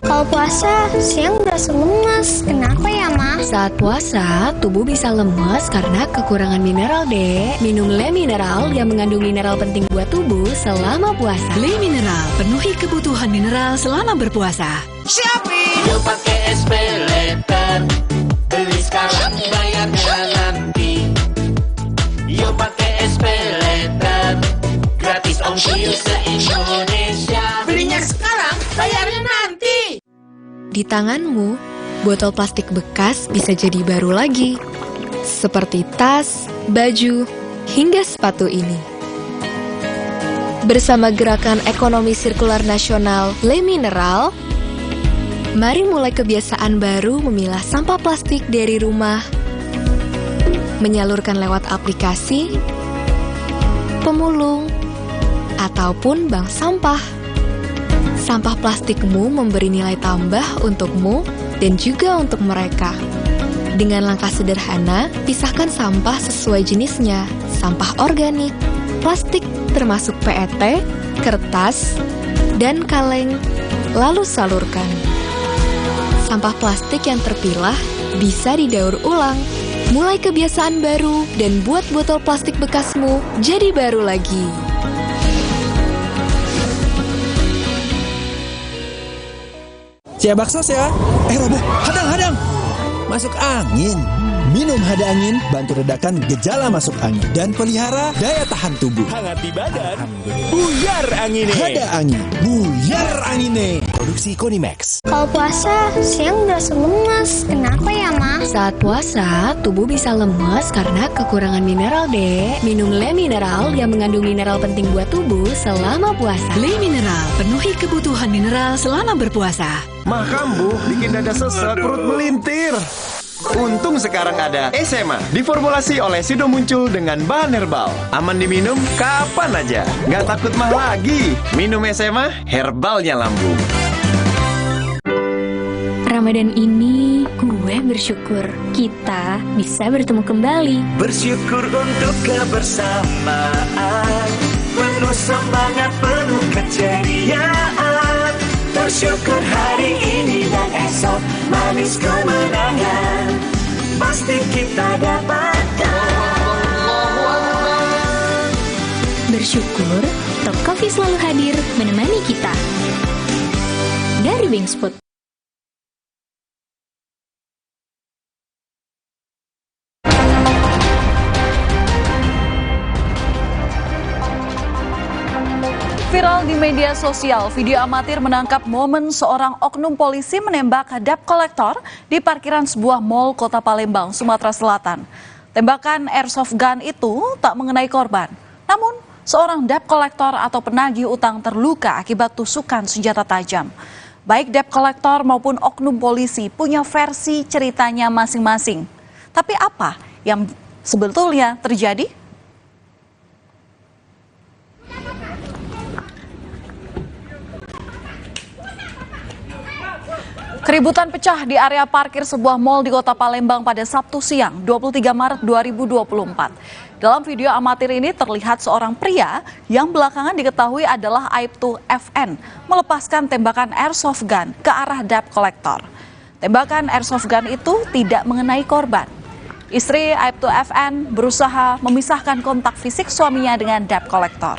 Kalau puasa, siang berasa lemas. Kenapa ya, Ma? Saat puasa, tubuh bisa lemes karena kekurangan mineral, Dek. Minum Le Mineral yang mengandung mineral penting buat tubuh selama puasa. Le Mineral, penuhi kebutuhan mineral selama berpuasa. Shopee. Yuk pakai SPayLater. Beli sekarang, bayarnya nanti. Yuk pakai SPayLater. Gratis ongkir se-Indonesia. Belinya sekarang, bayarnya nanti. Di tanganmu, botol plastik bekas bisa jadi baru lagi. Seperti tas, baju, hingga sepatu ini. Bersama Gerakan Ekonomi Sirkular Nasional Le Mineral, mari mulai kebiasaan baru memilah sampah plastik dari rumah, menyalurkan lewat aplikasi, pemulung, ataupun bank sampah. Sampah plastikmu memberi nilai tambah untukmu dan juga untuk mereka. Dengan langkah sederhana, pisahkan sampah sesuai jenisnya, sampah organik, plastik termasuk PET, kertas, dan kaleng, lalu salurkan. Sampah plastik yang terpilah bisa didaur ulang. Mulai kebiasaan baru dan buat botol plastik bekasmu jadi baru lagi. Cia bakso ya. Roboh, hadang. Masuk angin. Minum Hada Angin bantu redakan gejala masuk angin dan pelihara daya tahan tubuh. Hangat di badan. Buyar angine. Hada Angin, buyar angine. Produksi Konimax. Kalau puasa, siang berasa lemas. Kenapa ya, Ma? Saat puasa, tubuh bisa lemes karena kekurangan mineral, Dek. Minum Le Mineral yang mengandung mineral penting buat tubuh selama puasa. Le Mineral, penuhi kebutuhan mineral selama berpuasa. Mah kambuh, bikin dada sesek, perut melintir. Untung sekarang ada SMA, diformulasi oleh Sido Muncul dengan bahan herbal. Aman diminum kapan aja, nggak takut mah lagi. Minum SMA, herbalnya lambung. Ramadan ini gue bersyukur kita bisa bertemu kembali. Bersyukur untuk kebersamaan, penuh semangat, penuh keceriaan. Bersyukur hari ini dan esok, manis kemenangan pasti kita dapatkan. Bersyukur Top Coffee selalu hadir menemani kita. Dari Wingspot. Viral di media sosial, video amatir menangkap momen seorang oknum polisi menembak debt collector di parkiran sebuah mal Kota Palembang, Sumatera Selatan. Tembakan airsoft gun itu tak mengenai korban. Namun, seorang debt collector atau penagih utang terluka akibat tusukan senjata tajam. Baik debt collector maupun oknum polisi punya versi ceritanya masing-masing. Tapi apa yang sebetulnya terjadi? Keributan pecah di area parkir sebuah mal di Kota Palembang pada Sabtu siang, 23 Maret 2024. Dalam video amatir ini terlihat seorang pria yang belakangan diketahui adalah Aibtu FN melepaskan tembakan airsoft gun ke arah debt collector. Tembakan airsoft gun itu tidak mengenai korban. Istri Aibtu FN berusaha memisahkan kontak fisik suaminya dengan debt collector.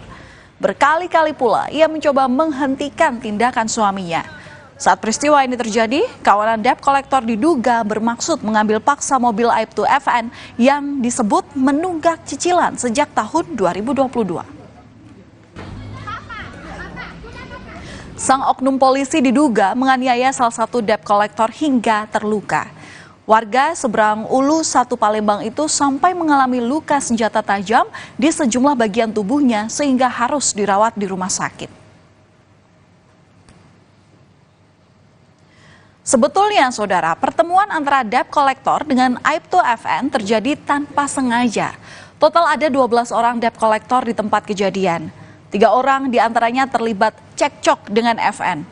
Berkali-kali pula ia mencoba menghentikan tindakan suaminya. Saat peristiwa ini terjadi, kawanan debt collector diduga bermaksud mengambil paksa mobil Aibtu FN yang disebut menunggak cicilan sejak tahun 2022. Sang oknum polisi diduga menganiaya salah satu debt collector hingga terluka. Warga seberang Ulu 1 Palembang itu sampai mengalami luka senjata tajam di sejumlah bagian tubuhnya sehingga harus dirawat di rumah sakit. Sebetulnya, saudara, pertemuan antara debt collector dengan Aibtu FN terjadi tanpa sengaja. Total ada 12 orang debt collector di tempat kejadian. 3 orang diantaranya terlibat cekcok dengan FN.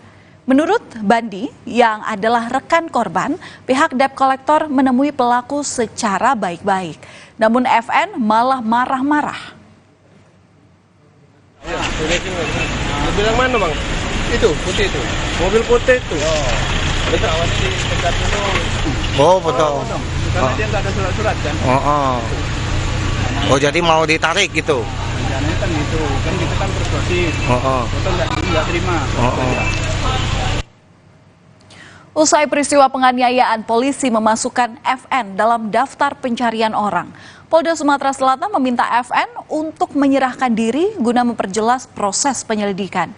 Menurut Bandi, yang adalah rekan korban, pihak debt collector menemui pelaku secara baik-baik. Namun FN malah marah-marah. Mobil yang mana, Bang? Itu, putih itu. Mobil putih itu. Betul. Oh, betul. Karena dia nggak ada surat-surat kan. Oh, jadi mau ditarik gitu. Rencananya kan gitu, kan kita kan persuasif. Betul nggak terima. Usai peristiwa penganiayaan, polisi memasukkan FN dalam daftar pencarian orang. Polda Sumatera Selatan meminta FN untuk menyerahkan diri guna memperjelas proses penyelidikan.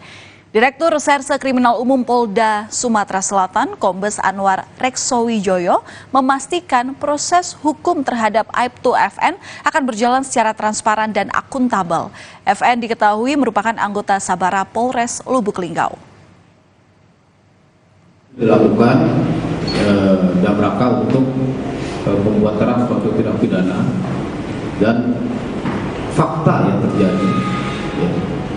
Direktur Reserse Kriminal Umum Polda Sumatera Selatan, Kombes Anwar Reksowijoyo, memastikan proses hukum terhadap Aibtu FN akan berjalan secara transparan dan akuntabel. FN diketahui merupakan anggota Sabara Polres Lubuk Linggau. Dilakukan dalam rangka untuk membuat terang suatu tindak pidana dan fakta yang terjadi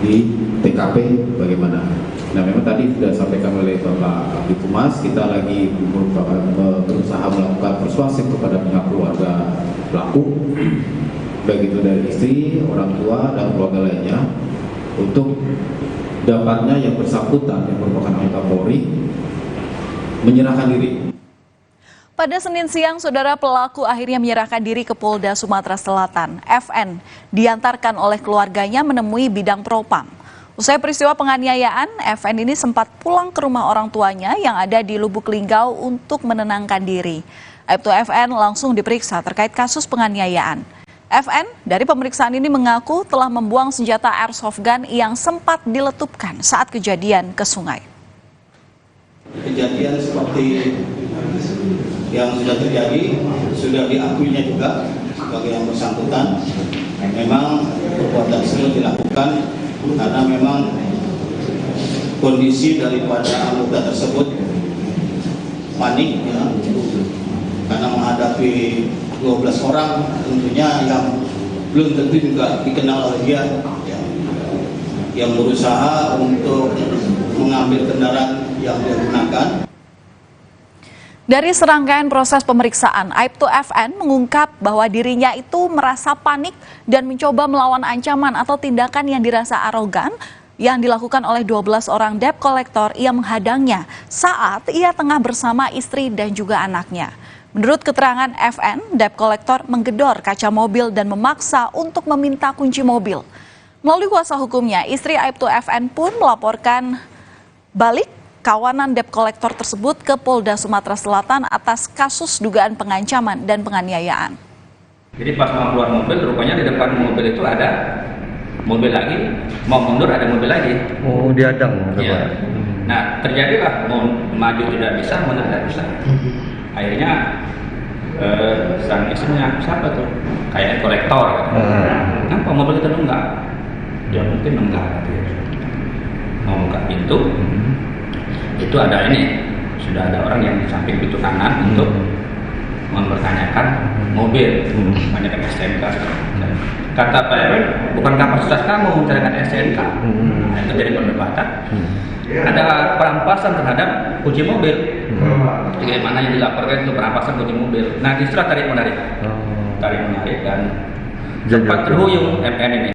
di TKP bagaimana. Nah, memang tadi sudah sampaikan oleh Bapak Kabid Humas, kita lagi berusaha melakukan persuasif kepada pihak keluarga pelaku, baik itu dari istri, orang tua, dan keluarga lainnya, untuk dapatnya yang bersangkutan yang merupakan anggota Polri menyerahkan diri. Pada Senin siang, saudara, pelaku akhirnya menyerahkan diri ke Polda Sumatera Selatan. FN diantarkan oleh keluarganya menemui bidang propam. Usai peristiwa penganiayaan, FN ini sempat pulang ke rumah orang tuanya yang ada di Lubuk Linggau untuk menenangkan diri. Aibtu FN langsung diperiksa terkait kasus penganiayaan. FN dari pemeriksaan ini mengaku telah membuang senjata airsoft gun yang sempat diletupkan saat kejadian ke sungai. Kejadian seperti yang sudah terjadi sudah diakuinya juga sebagai yang bersangkutan. Memang perbuatan tersebut dilakukan karena memang kondisi daripada anggota tersebut panik ya, karena menghadapi 12 orang tentunya yang belum tentu juga dikenal oleh dia ya, yang berusaha untuk mengambil kendaraan yang dia gunakan. Dari serangkaian proses pemeriksaan, Aibtu FN mengungkap bahwa dirinya itu merasa panik dan mencoba melawan ancaman atau tindakan yang dirasa arogan yang dilakukan oleh 12 orang debt collector yang menghadangnya saat ia tengah bersama istri dan juga anaknya. Menurut keterangan FN, debt collector menggedor kaca mobil dan memaksa untuk meminta kunci mobil. Melalui kuasa hukumnya, istri Aibtu FN pun melaporkan balik kawanan debt collector tersebut ke Polda Sumatera Selatan atas kasus dugaan pengancaman dan penganiayaan. Jadi pas mau keluar mobil, rupanya di depan mobil itu ada mobil lagi, mau mundur ada mobil lagi. Oh, diadang. Ya. Nah, terjadilah mau maju tidak bisa, mundur tidak bisa. Akhirnya sang istrinya, siapa tuh? Kayak kolektor. Kenapa mobil itu nunggak? Ya mungkin nunggak. Mau buka pintu. Itu ada ini, sudah ada orang yang di samping pintu kanan untuk mempertanyakan mobil, menanyakan STNK. Kata Pak Erwin, bukan kapasitas kamu mencarikan STNK. Nah, itu jadi perdebatan. Ada perampasan terhadap kunci mobil. Bagaimana yang dilaporkan itu perampasan kunci mobil. Nah, disuruh tarik menarik dan sempat terhuyung FN ini.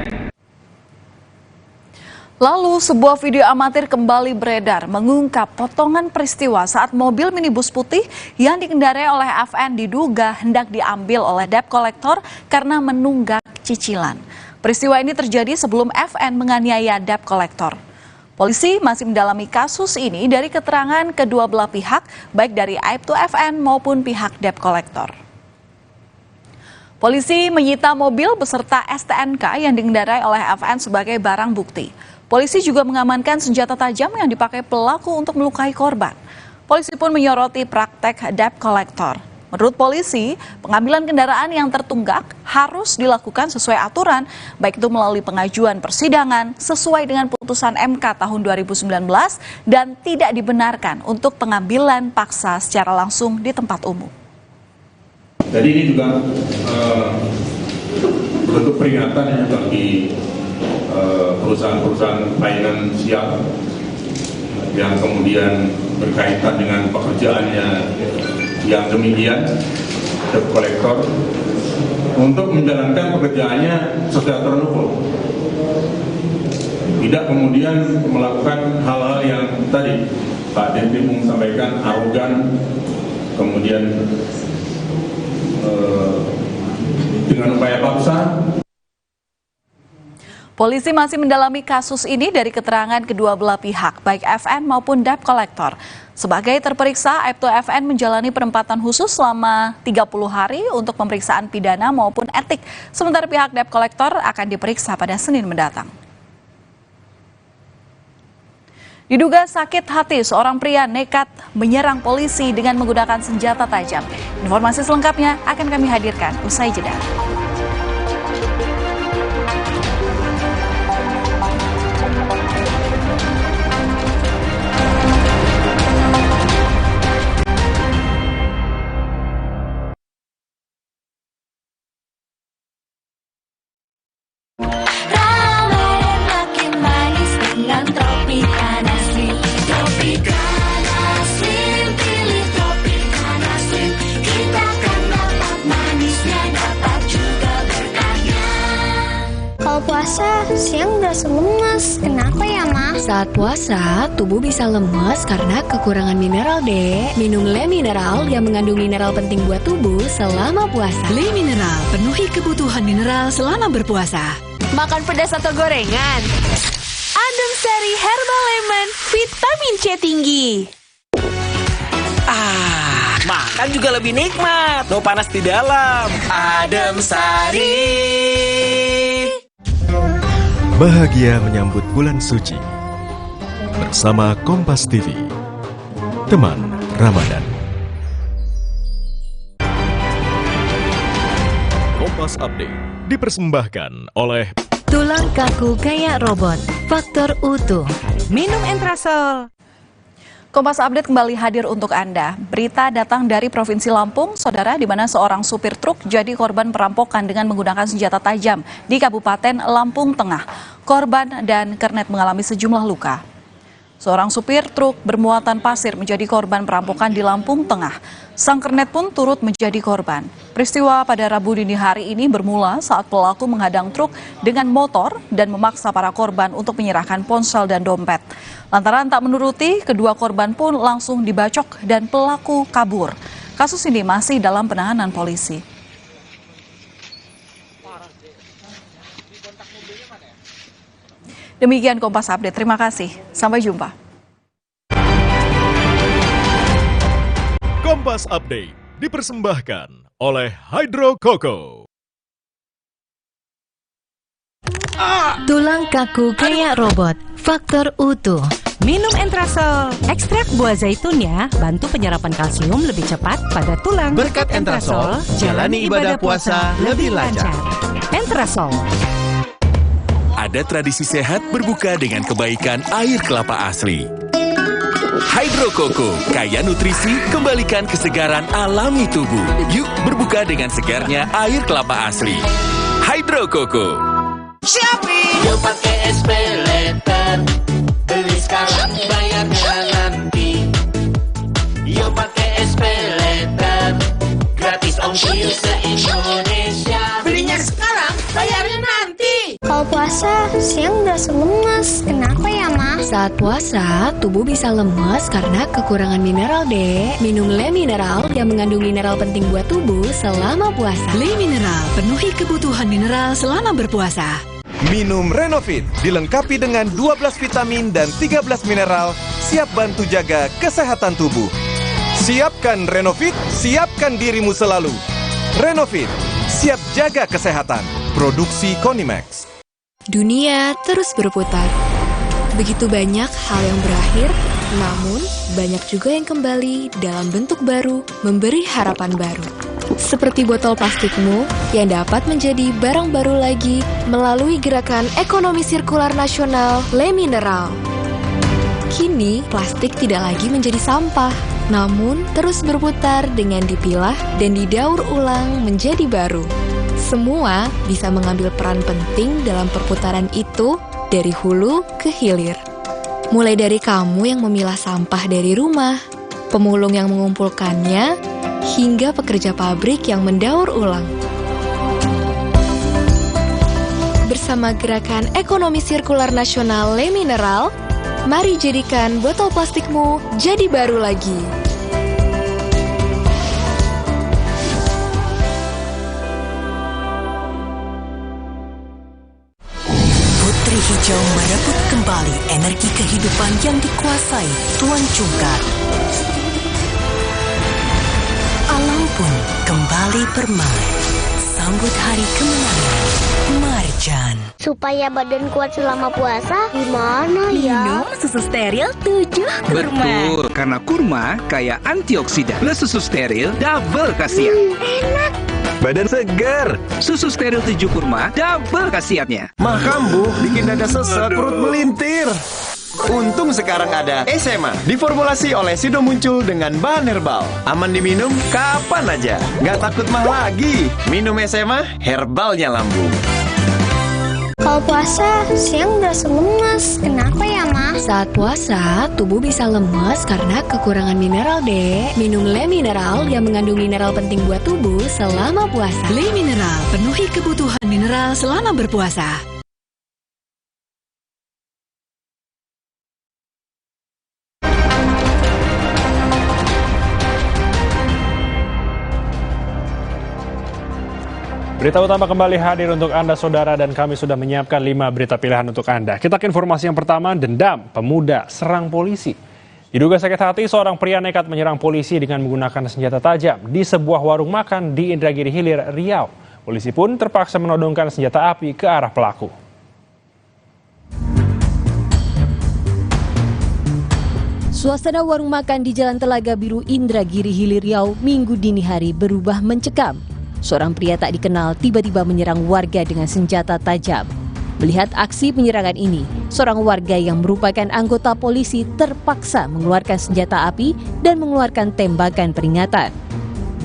Lalu sebuah video amatir kembali beredar mengungkap potongan peristiwa saat mobil minibus putih yang dikendarai oleh FN diduga hendak diambil oleh debt collector karena menunggak cicilan. Peristiwa ini terjadi sebelum FN menganiaya debt collector. Polisi masih mendalami kasus ini dari keterangan kedua belah pihak, baik dari Aibtu FN maupun pihak debt collector. Polisi menyita mobil beserta STNK yang dikendarai oleh FN sebagai barang bukti. Polisi juga mengamankan senjata tajam yang dipakai pelaku untuk melukai korban. Polisi pun menyoroti praktek debt collector. Menurut polisi, pengambilan kendaraan yang tertunggak harus dilakukan sesuai aturan, baik itu melalui pengajuan persidangan sesuai dengan putusan MK tahun 2019 dan tidak dibenarkan untuk pengambilan paksa secara langsung di tempat umum. Jadi ini juga bentuk peringatan ya bagi perusahaan-perusahaan finansial yang kemudian berkaitan dengan pekerjaannya yang demikian, debt collector, untuk menjalankan pekerjaannya sesuai aturan hukum. Tidak kemudian melakukan hal-hal yang tadi Pak Dirjen sampaikan, arogan, kemudian dengan upaya paksa. Polisi masih mendalami kasus ini dari keterangan kedua belah pihak, baik FN maupun debt collector. Sebagai terperiksa, Aibtu FN menjalani penempatan khusus selama 30 hari untuk pemeriksaan pidana maupun etik. Sementara pihak debt collector akan diperiksa pada Senin mendatang. Diduga sakit hati, seorang pria nekat menyerang polisi dengan menggunakan senjata tajam. Informasi selengkapnya akan kami hadirkan usai jeda. Puasa, siang berasa lemas. Kenapa ya, Ma? Saat puasa, tubuh bisa lemas karena kekurangan mineral, Dek. Minum Le Mineral yang mengandung mineral penting buat tubuh selama puasa. Le Mineral, penuhi kebutuhan mineral selama berpuasa. Makan pedas atau gorengan? Adem Sari Herbal Lemon, vitamin C tinggi. Makan juga lebih nikmat. No panas di dalam. Adem Sari. Bahagia menyambut bulan suci bersama Kompas TV, teman Ramadan. Kompas Update dipersembahkan oleh Tulang kaku kayak robot, faktor utuh. Minum Entrasol. Kompas Update kembali hadir untuk Anda. Berita datang dari Provinsi Lampung, saudara, di mana seorang supir truk jadi korban perampokan dengan menggunakan senjata tajam di Kabupaten Lampung Tengah. Korban dan kernet mengalami sejumlah luka. Seorang supir truk bermuatan pasir menjadi korban perampokan di Lampung Tengah. Sang kernet pun turut menjadi korban. Peristiwa pada Rabu dini hari ini bermula saat pelaku menghadang truk dengan motor dan memaksa para korban untuk menyerahkan ponsel dan dompet. Lantaran tak menuruti, kedua korban pun langsung dibacok dan pelaku kabur. Kasus ini masih dalam penanganan polisi. Demikian Kompas Update, terima kasih. Sampai jumpa. Kompas Update dipersembahkan oleh Hydro Coco. Tulang kaku kayak robot, faktor utuh. Minum Entrasol. Ekstrak buah zaitunnya bantu penyerapan kalsium lebih cepat pada tulang. Berkat Entrasol, jalani ibadah puasa lebih lancar. Entrasol. Ada tradisi sehat berbuka dengan kebaikan air kelapa asli. Hydro Coco, kaya nutrisi, kembalikan kesegaran alami tubuh. Yuk berbuka dengan segarnya air kelapa asli. Hydro Coco. Shopee, yuk pakai SPayLater. Beli sekarang, bayarnya nanti. Yuk pakai SPayLater. Gratis ongkir se-Indonesia. Belinya sekarang, bayarnya nanti. Kalau puasa, siang berasa lemas. Kenapa ya, Ma? Saat puasa, tubuh bisa lemas karena kekurangan mineral, Dek. Minum Le Mineral yang mengandung mineral penting buat tubuh selama puasa. Le Mineral, penuhi kebutuhan mineral selama berpuasa. Minum Renovit, dilengkapi dengan 12 vitamin dan 13 mineral, siap bantu jaga kesehatan tubuh. Siapkan Renovit, siapkan dirimu selalu. Renovit, siap jaga kesehatan. Produksi Konimax. Dunia terus berputar. Begitu banyak hal yang berakhir, namun banyak juga yang kembali dalam bentuk baru, memberi harapan baru. Seperti botol plastikmu yang dapat menjadi barang baru lagi melalui gerakan ekonomi sirkular nasional Le Mineral. Kini, plastik tidak lagi menjadi sampah, namun terus berputar dengan dipilah dan didaur ulang menjadi baru. Semua bisa mengambil peran penting dalam perputaran itu dari hulu ke hilir. Mulai dari kamu yang memilah sampah dari rumah, pemulung yang mengumpulkannya, hingga pekerja pabrik yang mendaur ulang. Bersama gerakan ekonomi sirkular nasional Le Mineral, mari jadikan botol plastikmu jadi baru lagi. Putri Hijau merebut kembali energi kehidupan yang dikuasai Tuan Cungkar. Alam pun kembali bermain. Sambut hari kemenangan Marjan. Supaya badan kuat selama puasa, gimana ya? Minum susu steril 7 kurma. Betul, karena kurma kaya antioksidan. Plus susu steril double khasiat. Enak. Badan segar. Susu steril 7 kurma double khasiatnya. Mah kambuh bikin dada sesek, perut melintir. Untung sekarang ada SMA, diformulasi oleh Sido Muncul dengan bahan herbal. Aman diminum kapan aja, nggak takut mah lagi. Minum SMA, herbalnya lambung. Kalau puasa, siang berasa lemas. Kenapa ya, Ma? Saat puasa, tubuh bisa lemas karena kekurangan mineral, Dek. Minum Le Mineral yang mengandung mineral penting buat tubuh selama puasa. Le Mineral, penuhi kebutuhan mineral selama berpuasa. Berita utama kembali hadir untuk Anda, Saudara, dan kami sudah menyiapkan 5 berita pilihan untuk Anda. Kita ke informasi yang pertama, dendam, pemuda serang polisi. Diduga sakit hati, seorang pria nekat menyerang polisi dengan menggunakan senjata tajam di sebuah warung makan di Indragiri Hilir, Riau. Polisi pun terpaksa menodongkan senjata api ke arah pelaku. Suasana warung makan di Jalan Telaga Biru, Indragiri Hilir, Riau, Minggu dini hari berubah mencekam. Seorang pria tak dikenal tiba-tiba menyerang warga dengan senjata tajam. Melihat aksi penyerangan ini, seorang warga yang merupakan anggota polisi terpaksa mengeluarkan senjata api dan mengeluarkan tembakan peringatan.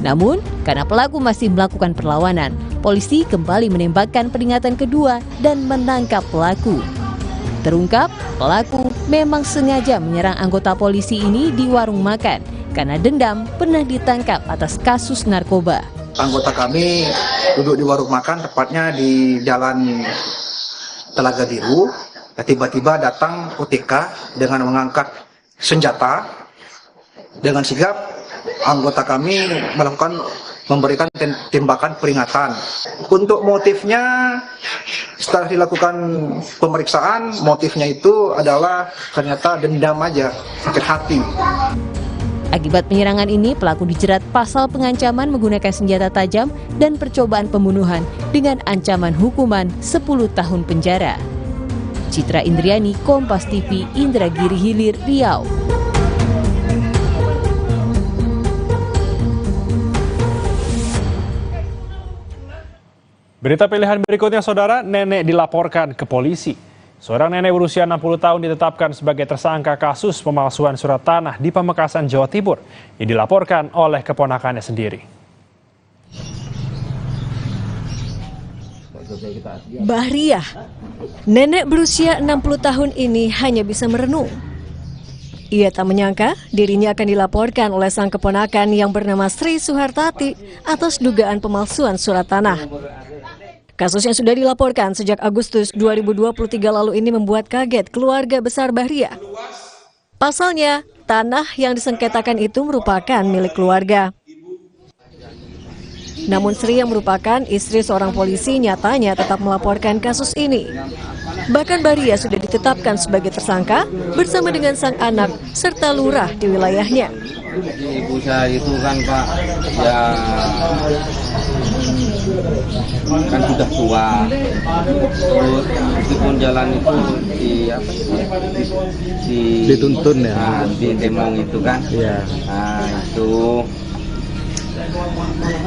Namun, karena pelaku masih melakukan perlawanan, polisi kembali menembakkan peringatan kedua dan menangkap pelaku. Terungkap, pelaku memang sengaja menyerang anggota polisi ini di warung makan karena dendam pernah ditangkap atas kasus narkoba. Anggota kami duduk di warung makan, tepatnya di Jalan Telaga Biru. Tiba-tiba datang OTK dengan mengangkat senjata. Dengan sigap, anggota kami memberikan tembakan peringatan. Untuk motifnya, setelah dilakukan pemeriksaan, motifnya itu adalah ternyata dendam aja, sakit hati. Akibat penyerangan ini, pelaku dijerat pasal pengancaman menggunakan senjata tajam dan percobaan pembunuhan dengan ancaman hukuman 10 tahun penjara. Citra Indriani, Kompas TV, Indragiri Hilir, Riau. Berita pilihan berikutnya, Saudara, nenek dilaporkan ke polisi. Seorang nenek berusia 60 tahun ditetapkan sebagai tersangka kasus pemalsuan surat tanah di Pamekasan, Jawa Timur. Yang dilaporkan oleh keponakannya sendiri. Bahriah, nenek berusia 60 tahun ini hanya bisa merenung. Ia tak menyangka dirinya akan dilaporkan oleh sang keponakan yang bernama Sri Suhartati atas dugaan pemalsuan surat tanah. Kasus yang sudah dilaporkan sejak Agustus 2023 lalu ini membuat kaget keluarga besar Bahriah. Pasalnya, tanah yang disengketakan itu merupakan milik keluarga. Namun Sri yang merupakan istri seorang polisi nyatanya tetap melaporkan kasus ini. Bahkan Bahriah sudah ditetapkan sebagai tersangka bersama dengan sang anak serta lurah di wilayahnya. Ibu saya itu kan Pak, ya kan sudah tua, terus meskipun jalan itu dituntun ya. Nah, di demo itu kan. Iya. Nah, itu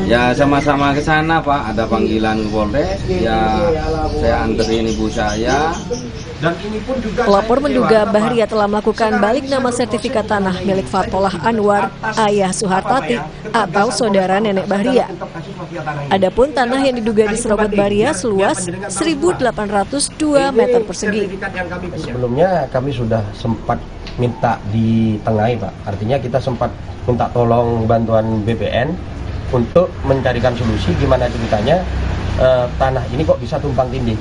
ya sama-sama ke sana Pak, ada panggilan Polres, ya saya anterin ibu saya. Dan ini pun juga pelapor menduga Bahria telah melakukan balik nama sertifikat tanah milik Fatollah Anwar, ayah Suhartati, atau saudara nenek Bahria. Adapun tanah yang diduga diserobot Bahria seluas 1.802 meter persegi. Sebelumnya kami sudah sempat minta ditengahi Pak, artinya kita sempat minta tolong bantuan BPN untuk mencarikan solusi gimana ceritanya tanah ini kok bisa tumpang tindih.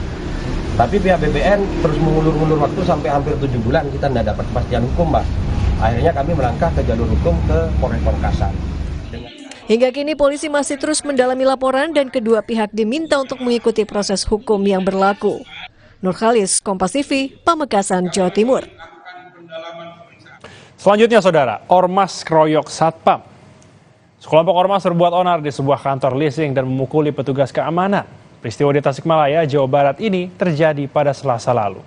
Tapi pihak BPN terus mengulur-ulur waktu sampai hampir 7 bulan kita tidak dapat kepastian hukum, Pak. Akhirnya kami melangkah ke jalur hukum ke Polres Pamekasan. Hingga kini polisi masih terus mendalami laporan dan kedua pihak diminta untuk mengikuti proses hukum yang berlaku. Nur Khalis, Kompas TV, Pamekasan, Jawa Timur. Selanjutnya, Saudara, ormas keroyok satpam. Sekelompok ormas berbuat onar di sebuah kantor leasing dan memukuli petugas keamanan. Peristiwa di Tasikmalaya, Jawa Barat ini terjadi pada Selasa lalu.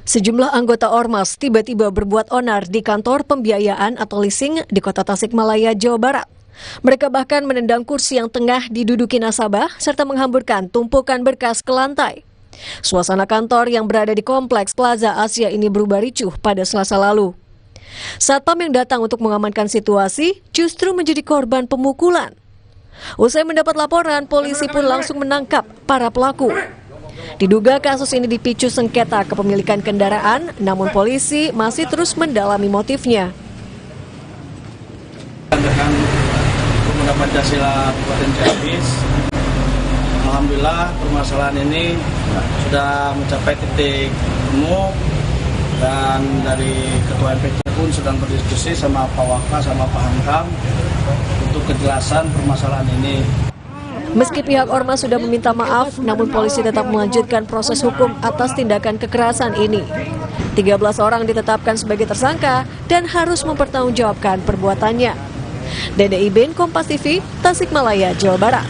Sejumlah anggota ormas tiba-tiba berbuat onar di kantor pembiayaan atau leasing di kota Tasikmalaya, Jawa Barat. Mereka bahkan menendang kursi yang tengah diduduki nasabah serta menghamburkan tumpukan berkas ke lantai. Suasana kantor yang berada di Kompleks Plaza Asia ini berubah ricuh pada Selasa lalu. Satpam yang datang untuk mengamankan situasi justru menjadi korban pemukulan. Usai mendapat laporan, polisi pun langsung menangkap para pelaku. Diduga kasus ini dipicu sengketa kepemilikan kendaraan, namun polisi masih terus mendalami motifnya. Pemuda Pancasila Kabupaten Ciamis, alhamdulillah permasalahan ini sudah mencapai titik temu dan dari Ketua MPC pun sedang berdiskusi sama Pak Waka sama Pak Hankam untuk kejelasan permasalahan ini. Meski pihak ormas sudah meminta maaf, namun polisi tetap melanjutkan proses hukum atas tindakan kekerasan ini. 13 orang ditetapkan sebagai tersangka dan harus mempertanggungjawabkan perbuatannya. Dede Ibin, Kompas TV, Tasikmalaya, Jawa Barat.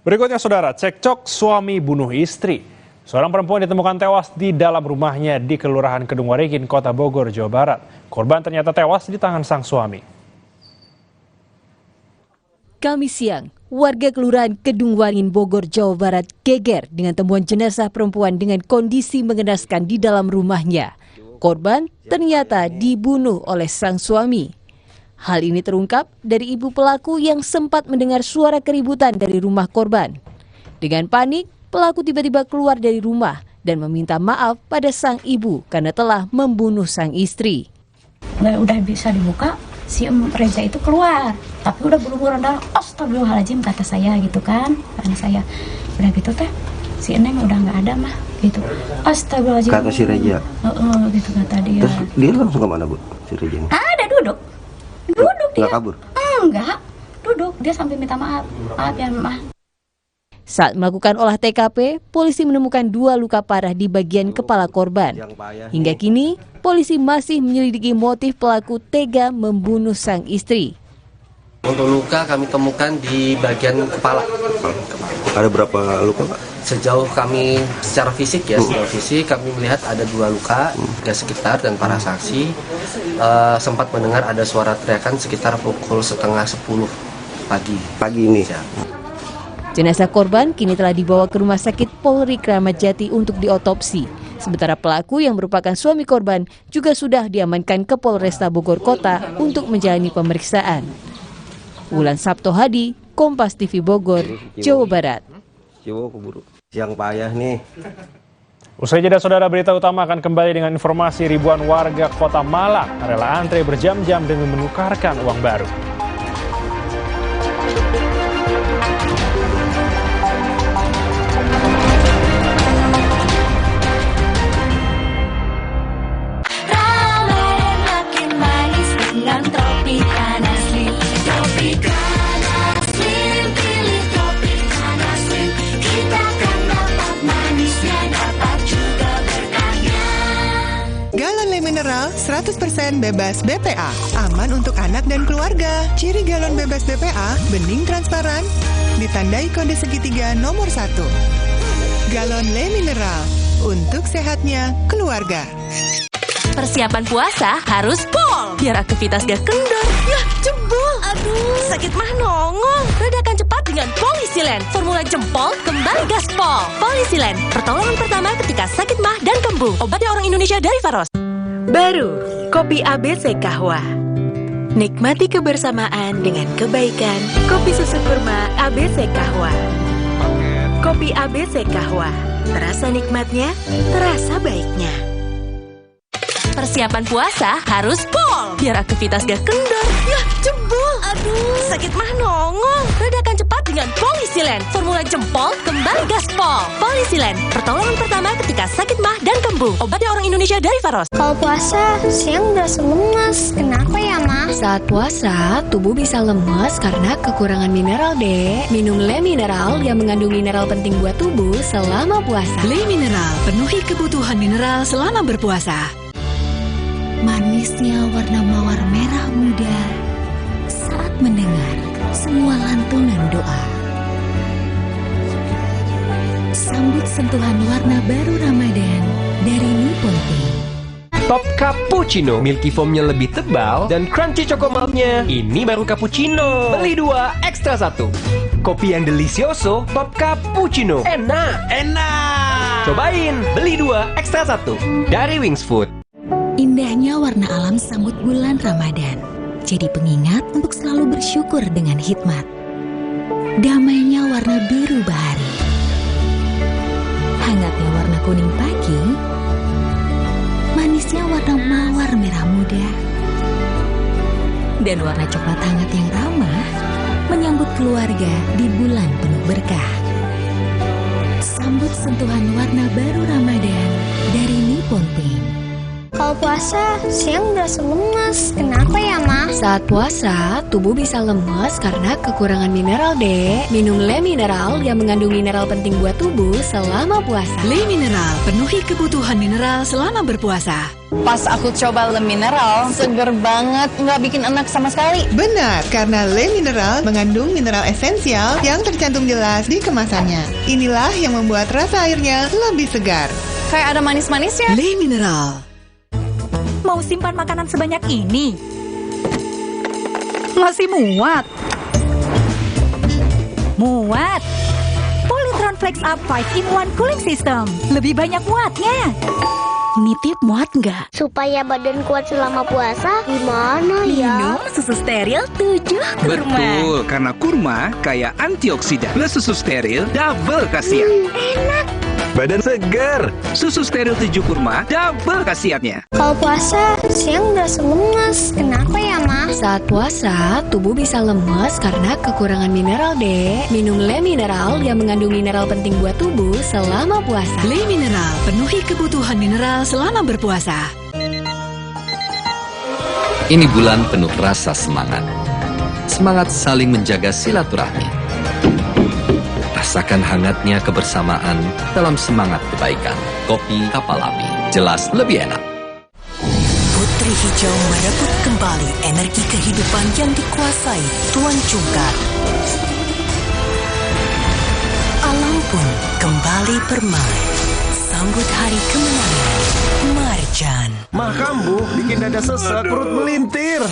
Berikutnya, Saudara, cekcok suami bunuh istri. Seorang perempuan ditemukan tewas di dalam rumahnya di Kelurahan Kedung Waringin, Kota Bogor, Jawa Barat. Korban ternyata tewas di tangan sang suami. Kamis siang, warga Kelurahan Kedung Waringin, Bogor, Jawa Barat geger dengan temuan jenazah perempuan dengan kondisi mengenaskan di dalam rumahnya. Korban ternyata dibunuh oleh sang suami. Hal ini terungkap dari ibu pelaku yang sempat mendengar suara keributan dari rumah korban. Dengan panik, pelaku tiba-tiba keluar dari rumah dan meminta maaf pada sang ibu karena telah membunuh sang istri. Udah bisa dibuka, si Reza itu keluar, tapi udah buru-buru darah. Astagfirullahaladzim, kata saya gitu kan, karena saya udah gitu teh, si Neng udah nggak ada mah, gitu. Astagfirullahaladzim. Kata si Reza. Gitu kata dia. Terus dia langsung kemana Bu, si Reza? Ada duduk dia. Nggak kabur? Enggak, duduk. Dia sampai minta maaf ya mah. Saat melakukan olah TKP, polisi menemukan 2 luka parah di bagian kepala korban. Hingga kini, polisi masih menyelidiki motif pelaku tega membunuh sang istri. Untuk luka kami temukan di bagian kepala. Ada berapa luka, Pak? Sejauh kami secara fisik secara fisik kami melihat ada 2 luka, warga sekitar dan para saksi sempat mendengar ada suara teriakan sekitar pukul 9:30 pagi. Pagi ini. Ya. Jenazah korban kini telah dibawa ke Rumah Sakit Polri Kramat Jati untuk diotopsi. Sementara pelaku yang merupakan suami korban juga sudah diamankan ke Polresta Bogor Kota untuk menjalani pemeriksaan. Wulan Sabto Hadi, Kompas TV Bogor, Jawa Barat. Yang payah nih. Usai jeda, Saudara, berita utama akan kembali dengan informasi ribuan warga Kota Malang rela antre berjam-jam demi menukarkan uang baru. Kita kan dapat manisnya. Galon Le Mineral 100% bebas BPA. Aman untuk anak dan keluarga. Ciri galon bebas BPA, bening transparan, ditandai kode segitiga nomor 1. Galon Le Mineral, untuk sehatnya keluarga. Persiapan puasa harus pol, biar aktivitas gak kendor. Yah, jebol. Aduh, sakit mah nongol. Redakan cepat dengan Polisilen. Formula jempol, kembali gaspol. Polisilen, pertolongan pertama ketika sakit mah dan kembung. Obatnya orang Indonesia dari Faros. Baru, kopi ABC Kahwa. Nikmati kebersamaan dengan kebaikan. Kopi susu kurma ABC Kahwa. Kopi ABC Kahwa. Terasa nikmatnya, terasa baiknya. Persiapan puasa harus pol, biar aktivitas gak kendor. Yah, jebol. Aduh, sakit mah nongol. Redakan cepat dengan Polisilen. Formula jempol, kembali gaspol. Polisilen, pertolongan pertama ketika sakit mah dan kembung. Obatnya orang Indonesia dari Faros. Kalau puasa, siang berasa lemas. Kenapa ya, Ma? Saat puasa, tubuh bisa lemas karena kekurangan mineral D. Minum Le Mineral yang mengandung mineral penting buat tubuh selama puasa. Le Mineral, penuhi kebutuhan mineral selama berpuasa. Manisnya warna mawar merah muda saat mendengar semua lantunan doa. Sambut sentuhan warna baru Ramadan dari Nippon Tea. Top Cappuccino, milky foamnya lebih tebal dan crunchy chocomaltnya. Ini baru cappuccino. Beli 2, ekstra 1. Kopi yang delicioso, Top Cappuccino. Enak. Cobain, beli 2, ekstra 1. Dari Wings Food. Indahnya warna alam sambut bulan Ramadan. Jadi pengingat untuk selalu bersyukur dengan hikmat. Damainya warna biru bahari. Hangatnya warna kuning pagi. Manisnya warna mawar merah muda. Dan warna coklat hangat yang ramah menyambut keluarga di bulan penuh berkah. Sambut sentuhan warna baru Ramadan dari Nippon Tea. Kalau puasa, siang berasa lemas. Kenapa ya, Ma? Saat puasa, tubuh bisa lemas karena kekurangan mineral D. Minum Le Mineral yang mengandung mineral penting buat tubuh selama puasa. Le Mineral, penuhi kebutuhan mineral selama berpuasa. Pas aku coba Le Mineral, seger banget, nggak bikin enak sama sekali. Benar, karena Le Mineral mengandung mineral esensial yang tercantum jelas di kemasannya. Inilah yang membuat rasa airnya lebih segar. Kayak ada manis-manisnya. Le Mineral. Mau simpan makanan sebanyak ini? Masih muat? Muat! Polytron Flex Up 5-in-1 Cooling System. Lebih banyak muatnya. Nitip muat nggak? Supaya badan kuat selama puasa, gimana ya? Minum susu steril 7 kurma. Betul, karena kurma kaya antioksidan. Plus susu steril, double khasiat. Enak. Badan seger. Susu steril 7 kurma, double khasiatnya. Kalau puasa, siang berasa lemas. Kenapa ya, Ma? Saat puasa, tubuh bisa lemas karena kekurangan mineral D. Minum Le Mineral yang mengandung mineral penting buat tubuh selama puasa. Le Mineral, penuhi kebutuhan mineral selama berpuasa. Ini bulan penuh rasa semangat. Semangat saling menjaga silaturahmi. Rasakan hangatnya kebersamaan dalam semangat kebaikan. Kopi Kapal Api, jelas lebih enak. Putri Hijau merebut kembali energi kehidupan yang dikuasai Tuan Cungkar. Alam pun kembali bermain. Sambut hari kemenangan. Marjan. Mah kambuh bikin dada sesek, perut melintir.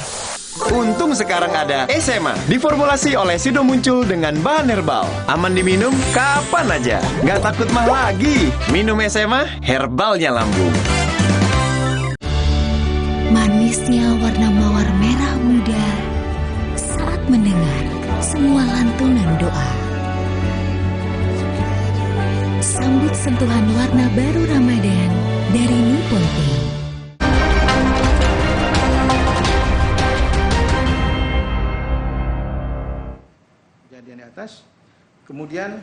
Untung sekarang ada SMA, diformulasi oleh Sido Muncul dengan bahan herbal. Aman diminum kapan aja, nggak takut mah lagi. Minum SMA, herbalnya lambung. Manisnya warna mawar merah muda saat mendengar semua lantunan doa. Sambut sentuhan warna baru Ramadan dari Nippon Tea. Di atas, kemudian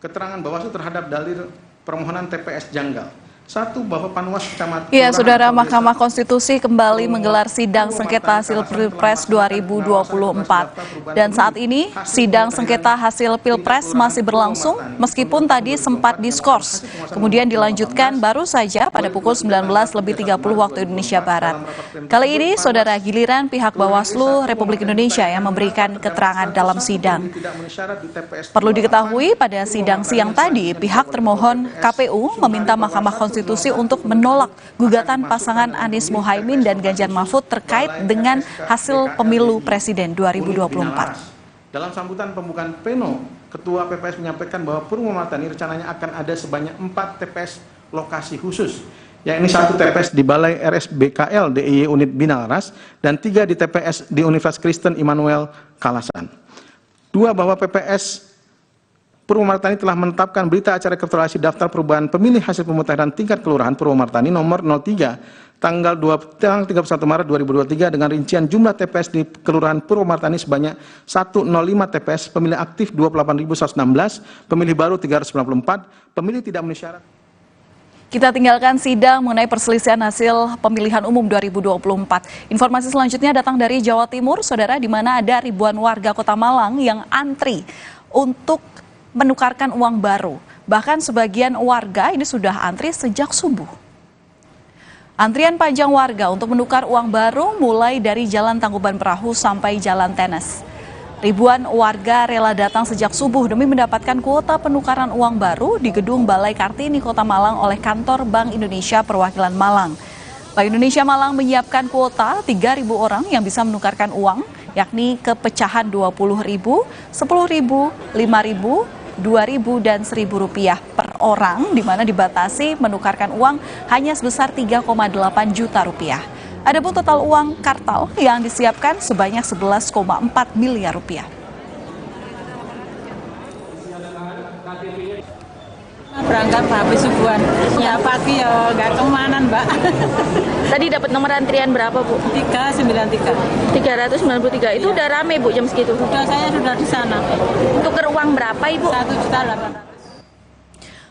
keterangan Bawaslu terhadap dalil permohonan TPS janggal. Satu, bahwa Panwas Kecamatan. Ya, Saudara, Mahkamah Konstitusi kembali menggelar sidang sengketa hasil Pilpres 2024. Dan saat ini, sidang sengketa hasil Pilpres masih berlangsung, meskipun tadi sempat diskors. Kemudian dilanjutkan baru saja pada pukul 19.30 waktu Indonesia Barat. Kali ini, Saudara, giliran pihak Bawaslu Republik Indonesia yang memberikan keterangan dalam sidang. Perlu diketahui, pada sidang siang tadi, pihak termohon KPU meminta Mahkamah Konstitusi untuk menolak gugatan pasangan Anies Mohaimin dan Ganjar Mahfud terkait dengan hasil pemilu Presiden 2024. Dalam sambutan pembukaan pleno, Ketua PPS menyampaikan bahwa Purwomartani rencananya akan ada sebanyak 4 TPS lokasi khusus, yakni 1 TPS di Balai RSBKL DIY Unit Binalaras dan 3 di TPS di Universitas Kristen Immanuel Kalasan. 2, bahwa PPS Purwomartani telah menetapkan berita acara rekapitulasi daftar perubahan pemilih hasil pemutahiran tingkat kelurahan Purwomartani nomor 03 tanggal 31 Maret 2023 dengan rincian jumlah TPS di Kelurahan Purwomartani sebanyak 105 TPS, pemilih aktif 28.116, pemilih baru 394, pemilih tidak memenuhi syarat. Kita tinggalkan sidang mengenai perselisihan hasil pemilihan umum 2024. Informasi selanjutnya datang dari Jawa Timur, Saudara, di mana ada ribuan warga Kota Malang yang antri untuk menukarkan uang baru. Bahkan sebagian warga ini sudah antri sejak subuh. Antrian panjang warga untuk menukar uang baru mulai dari Jalan Tangkuban Perahu sampai Jalan Tenes. Ribuan warga rela datang sejak subuh demi mendapatkan kuota penukaran uang baru di gedung Balai Kartini Kota Malang oleh kantor Bank Indonesia Perwakilan Malang. Bank Indonesia Malang menyiapkan kuota 3.000 orang yang bisa menukarkan uang, yakni kepecahan 20.000, 10.000, 5.000, 2.000 dan Rp1.000 per orang, di mana dibatasi menukarkan uang hanya sebesar 3,8 juta rupiah. Adapun total uang kartal yang disiapkan sebanyak 11,4 miliar rupiah. Berangkat habis subuhan, ya pagi ya nggak kemanan Mbak. Tadi dapat nomor antrian berapa Bu? 393. 393, itu udah rame Bu jam segitu? Saya sudah di sana. Tuker uang berapa Ibu? 1.800.000.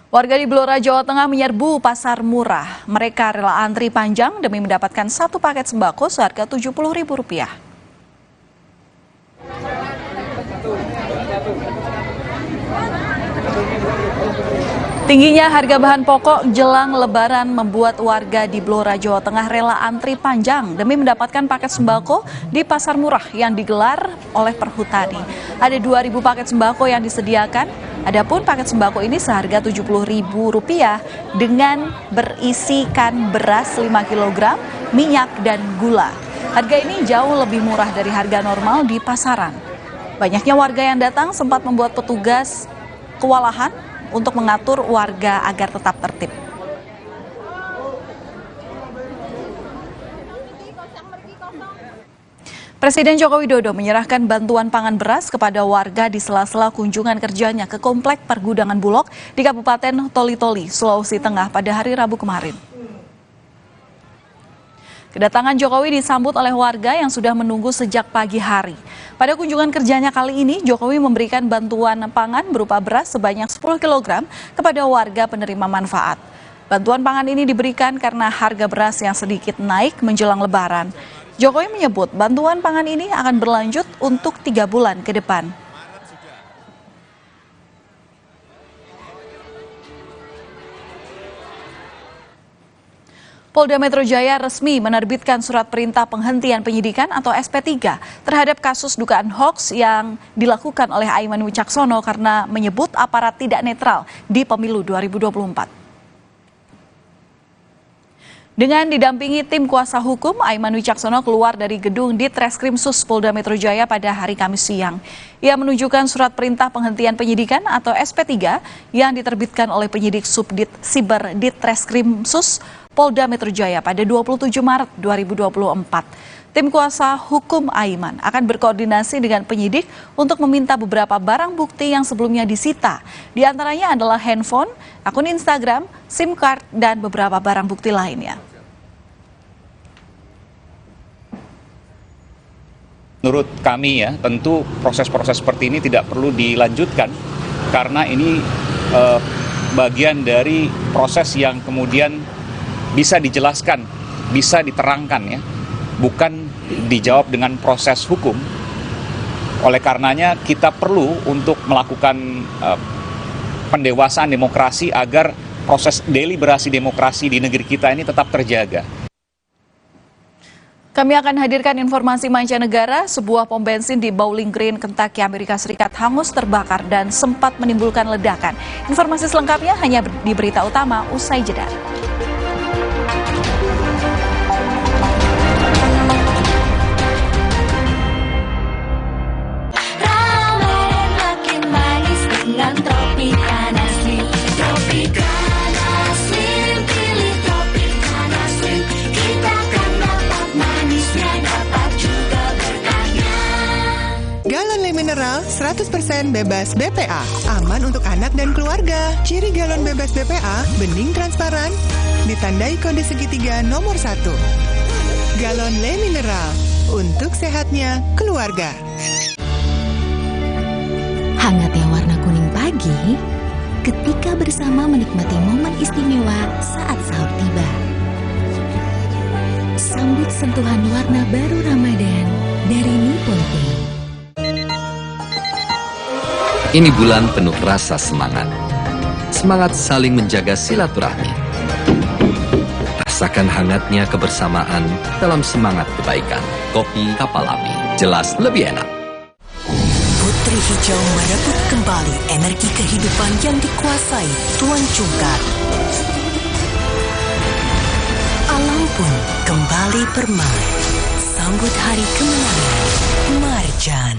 Warga di Blora, Jawa Tengah menyerbu pasar murah. Mereka rela antri panjang demi mendapatkan 1 paket sembako seharga Rp70.000. Tingginya harga bahan pokok jelang Lebaran membuat warga di Blora, Jawa Tengah rela antri panjang demi mendapatkan paket sembako di pasar murah yang digelar oleh Perhutani. Ada 2.000 paket sembako yang disediakan. Adapun paket sembako ini seharga Rp70.000 dengan berisikan beras 5 kg, minyak dan gula. Harga ini jauh lebih murah dari harga normal di pasaran. Banyaknya warga yang datang sempat membuat petugas kewalahan untuk mengatur warga agar tetap tertib. Presiden Joko Widodo menyerahkan bantuan pangan beras kepada warga di sela-sela kunjungan kerjanya ke Komplek Pergudangan Bulog di Kabupaten Toli-Toli, Sulawesi Tengah pada hari Rabu kemarin. Kedatangan Jokowi disambut oleh warga yang sudah menunggu sejak pagi hari. Pada kunjungan kerjanya kali ini, Jokowi memberikan bantuan pangan berupa beras sebanyak 10 kg kepada warga penerima manfaat. Bantuan pangan ini diberikan karena harga beras yang sedikit naik menjelang Lebaran. Jokowi menyebut bantuan pangan ini akan berlanjut untuk 3 bulan ke depan. Polda Metro Jaya resmi menerbitkan surat perintah penghentian penyidikan atau SP3 terhadap kasus dugaan hoaks yang dilakukan oleh Aiman Wicaksono karena menyebut aparat tidak netral di pemilu 2024. Dengan didampingi tim kuasa hukum, Aiman Wicaksono keluar dari gedung Ditreskrimsus Polda Metro Jaya pada hari Kamis siang. Ia menunjukkan surat perintah penghentian penyidikan atau SP3 yang diterbitkan oleh penyidik Subdit Siber Ditreskrimsus Polda Metro Jaya pada 27 Maret 2024. Tim kuasa hukum Aiman akan berkoordinasi dengan penyidik untuk meminta beberapa barang bukti yang sebelumnya disita. Di antaranya adalah handphone, akun Instagram, SIM card, dan beberapa barang bukti lainnya. Menurut kami ya, tentu proses-proses seperti ini tidak perlu dilanjutkan karena ini bagian dari proses yang kemudian bisa dijelaskan, bisa diterangkan ya, bukan dijawab dengan proses hukum. Oleh karenanya kita perlu untuk melakukan pendewasaan demokrasi agar proses deliberasi demokrasi di negeri kita ini tetap terjaga. Kami akan hadirkan informasi mancanegara. Sebuah pom bensin di Bowling Green, Kentucky, Amerika Serikat hangus terbakar dan sempat menimbulkan ledakan. Informasi selengkapnya hanya di berita utama usai jeda. Ramadan makin manis dengan Tropicana Slim. Tropicana Slim, pilih Tropicana Slim. Kita kan dapat manisnya, dapat juga berkahnya. Galon Le Mineral 100% bebas BPA. Aman untuk anak dan keluarga. Ciri galon bebas BPA, bening transparan, ditandai kode segitiga nomor 1. Galon Le Mineral, untuk sehatnya keluarga. Hangatnya warna kuning pagi ketika bersama menikmati momen istimewa saat sahur tiba. Sambut sentuhan warna baru Ramadan dari Nippon Paint. Ini bulan penuh rasa semangat. Semangat saling menjaga silaturahmi. Rasakan hangatnya kebersamaan dalam semangat kebaikan. Kopi Kapal Api, jelas lebih enak. Putri Hijau merebut kembali energi kehidupan yang dikuasai Tuan Cungkar. Alam pun kembali bermain. Sambut hari kemenangan Marjan.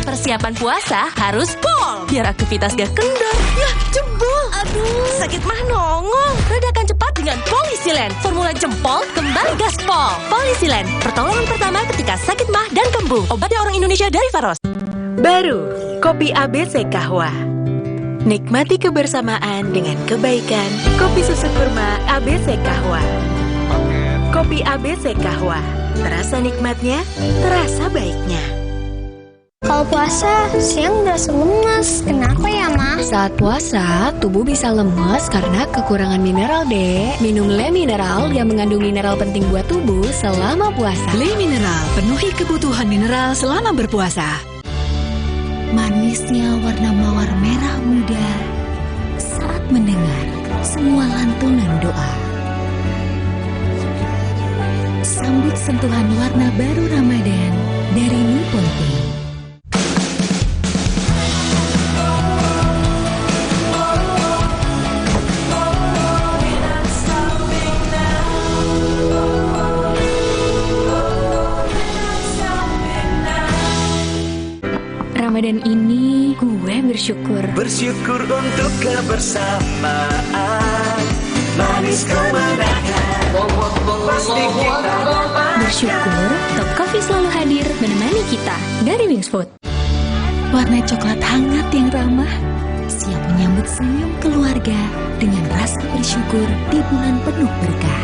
Persiapan puasa harus pol, biar aktivitas gak kendor. Yah, jebol. Aduh, sakit mah nongol. Redakan cepat dengan Polisilen. Formula jempol kembali gaspol. Polisilen, pertolongan pertama ketika sakit mah dan kembung. Obatnya orang Indonesia dari Faros. Baru, Kopi ABC Kahwa. Nikmati kebersamaan dengan kebaikan. Kopi susu kurma ABC Kahwa. Kopi ABC Kahwa. Terasa nikmatnya, terasa baiknya. Kalau puasa, siang berasa lemas. Kenapa ya, Ma? Saat puasa, tubuh bisa lemas karena kekurangan mineral, Dek. Minum Le Mineral yang mengandung mineral penting buat tubuh selama puasa. Le Mineral, penuhi kebutuhan mineral selama berpuasa. Manisnya warna mawar merah muda saat mendengar semua lantunan doa. Sambut sentuhan warna baru Ramadan dari Nippon Paint. Ramadan ini gue bersyukur. Bersyukur untuk kebersamaan, manis kemenangan. Pasti kita Bersyukur Top Coffee selalu hadir menemani kita dari Wings Food. Warna coklat hangat yang ramah, siap menyambut senyum keluarga dengan rasa bersyukur di bulan penuh berkah.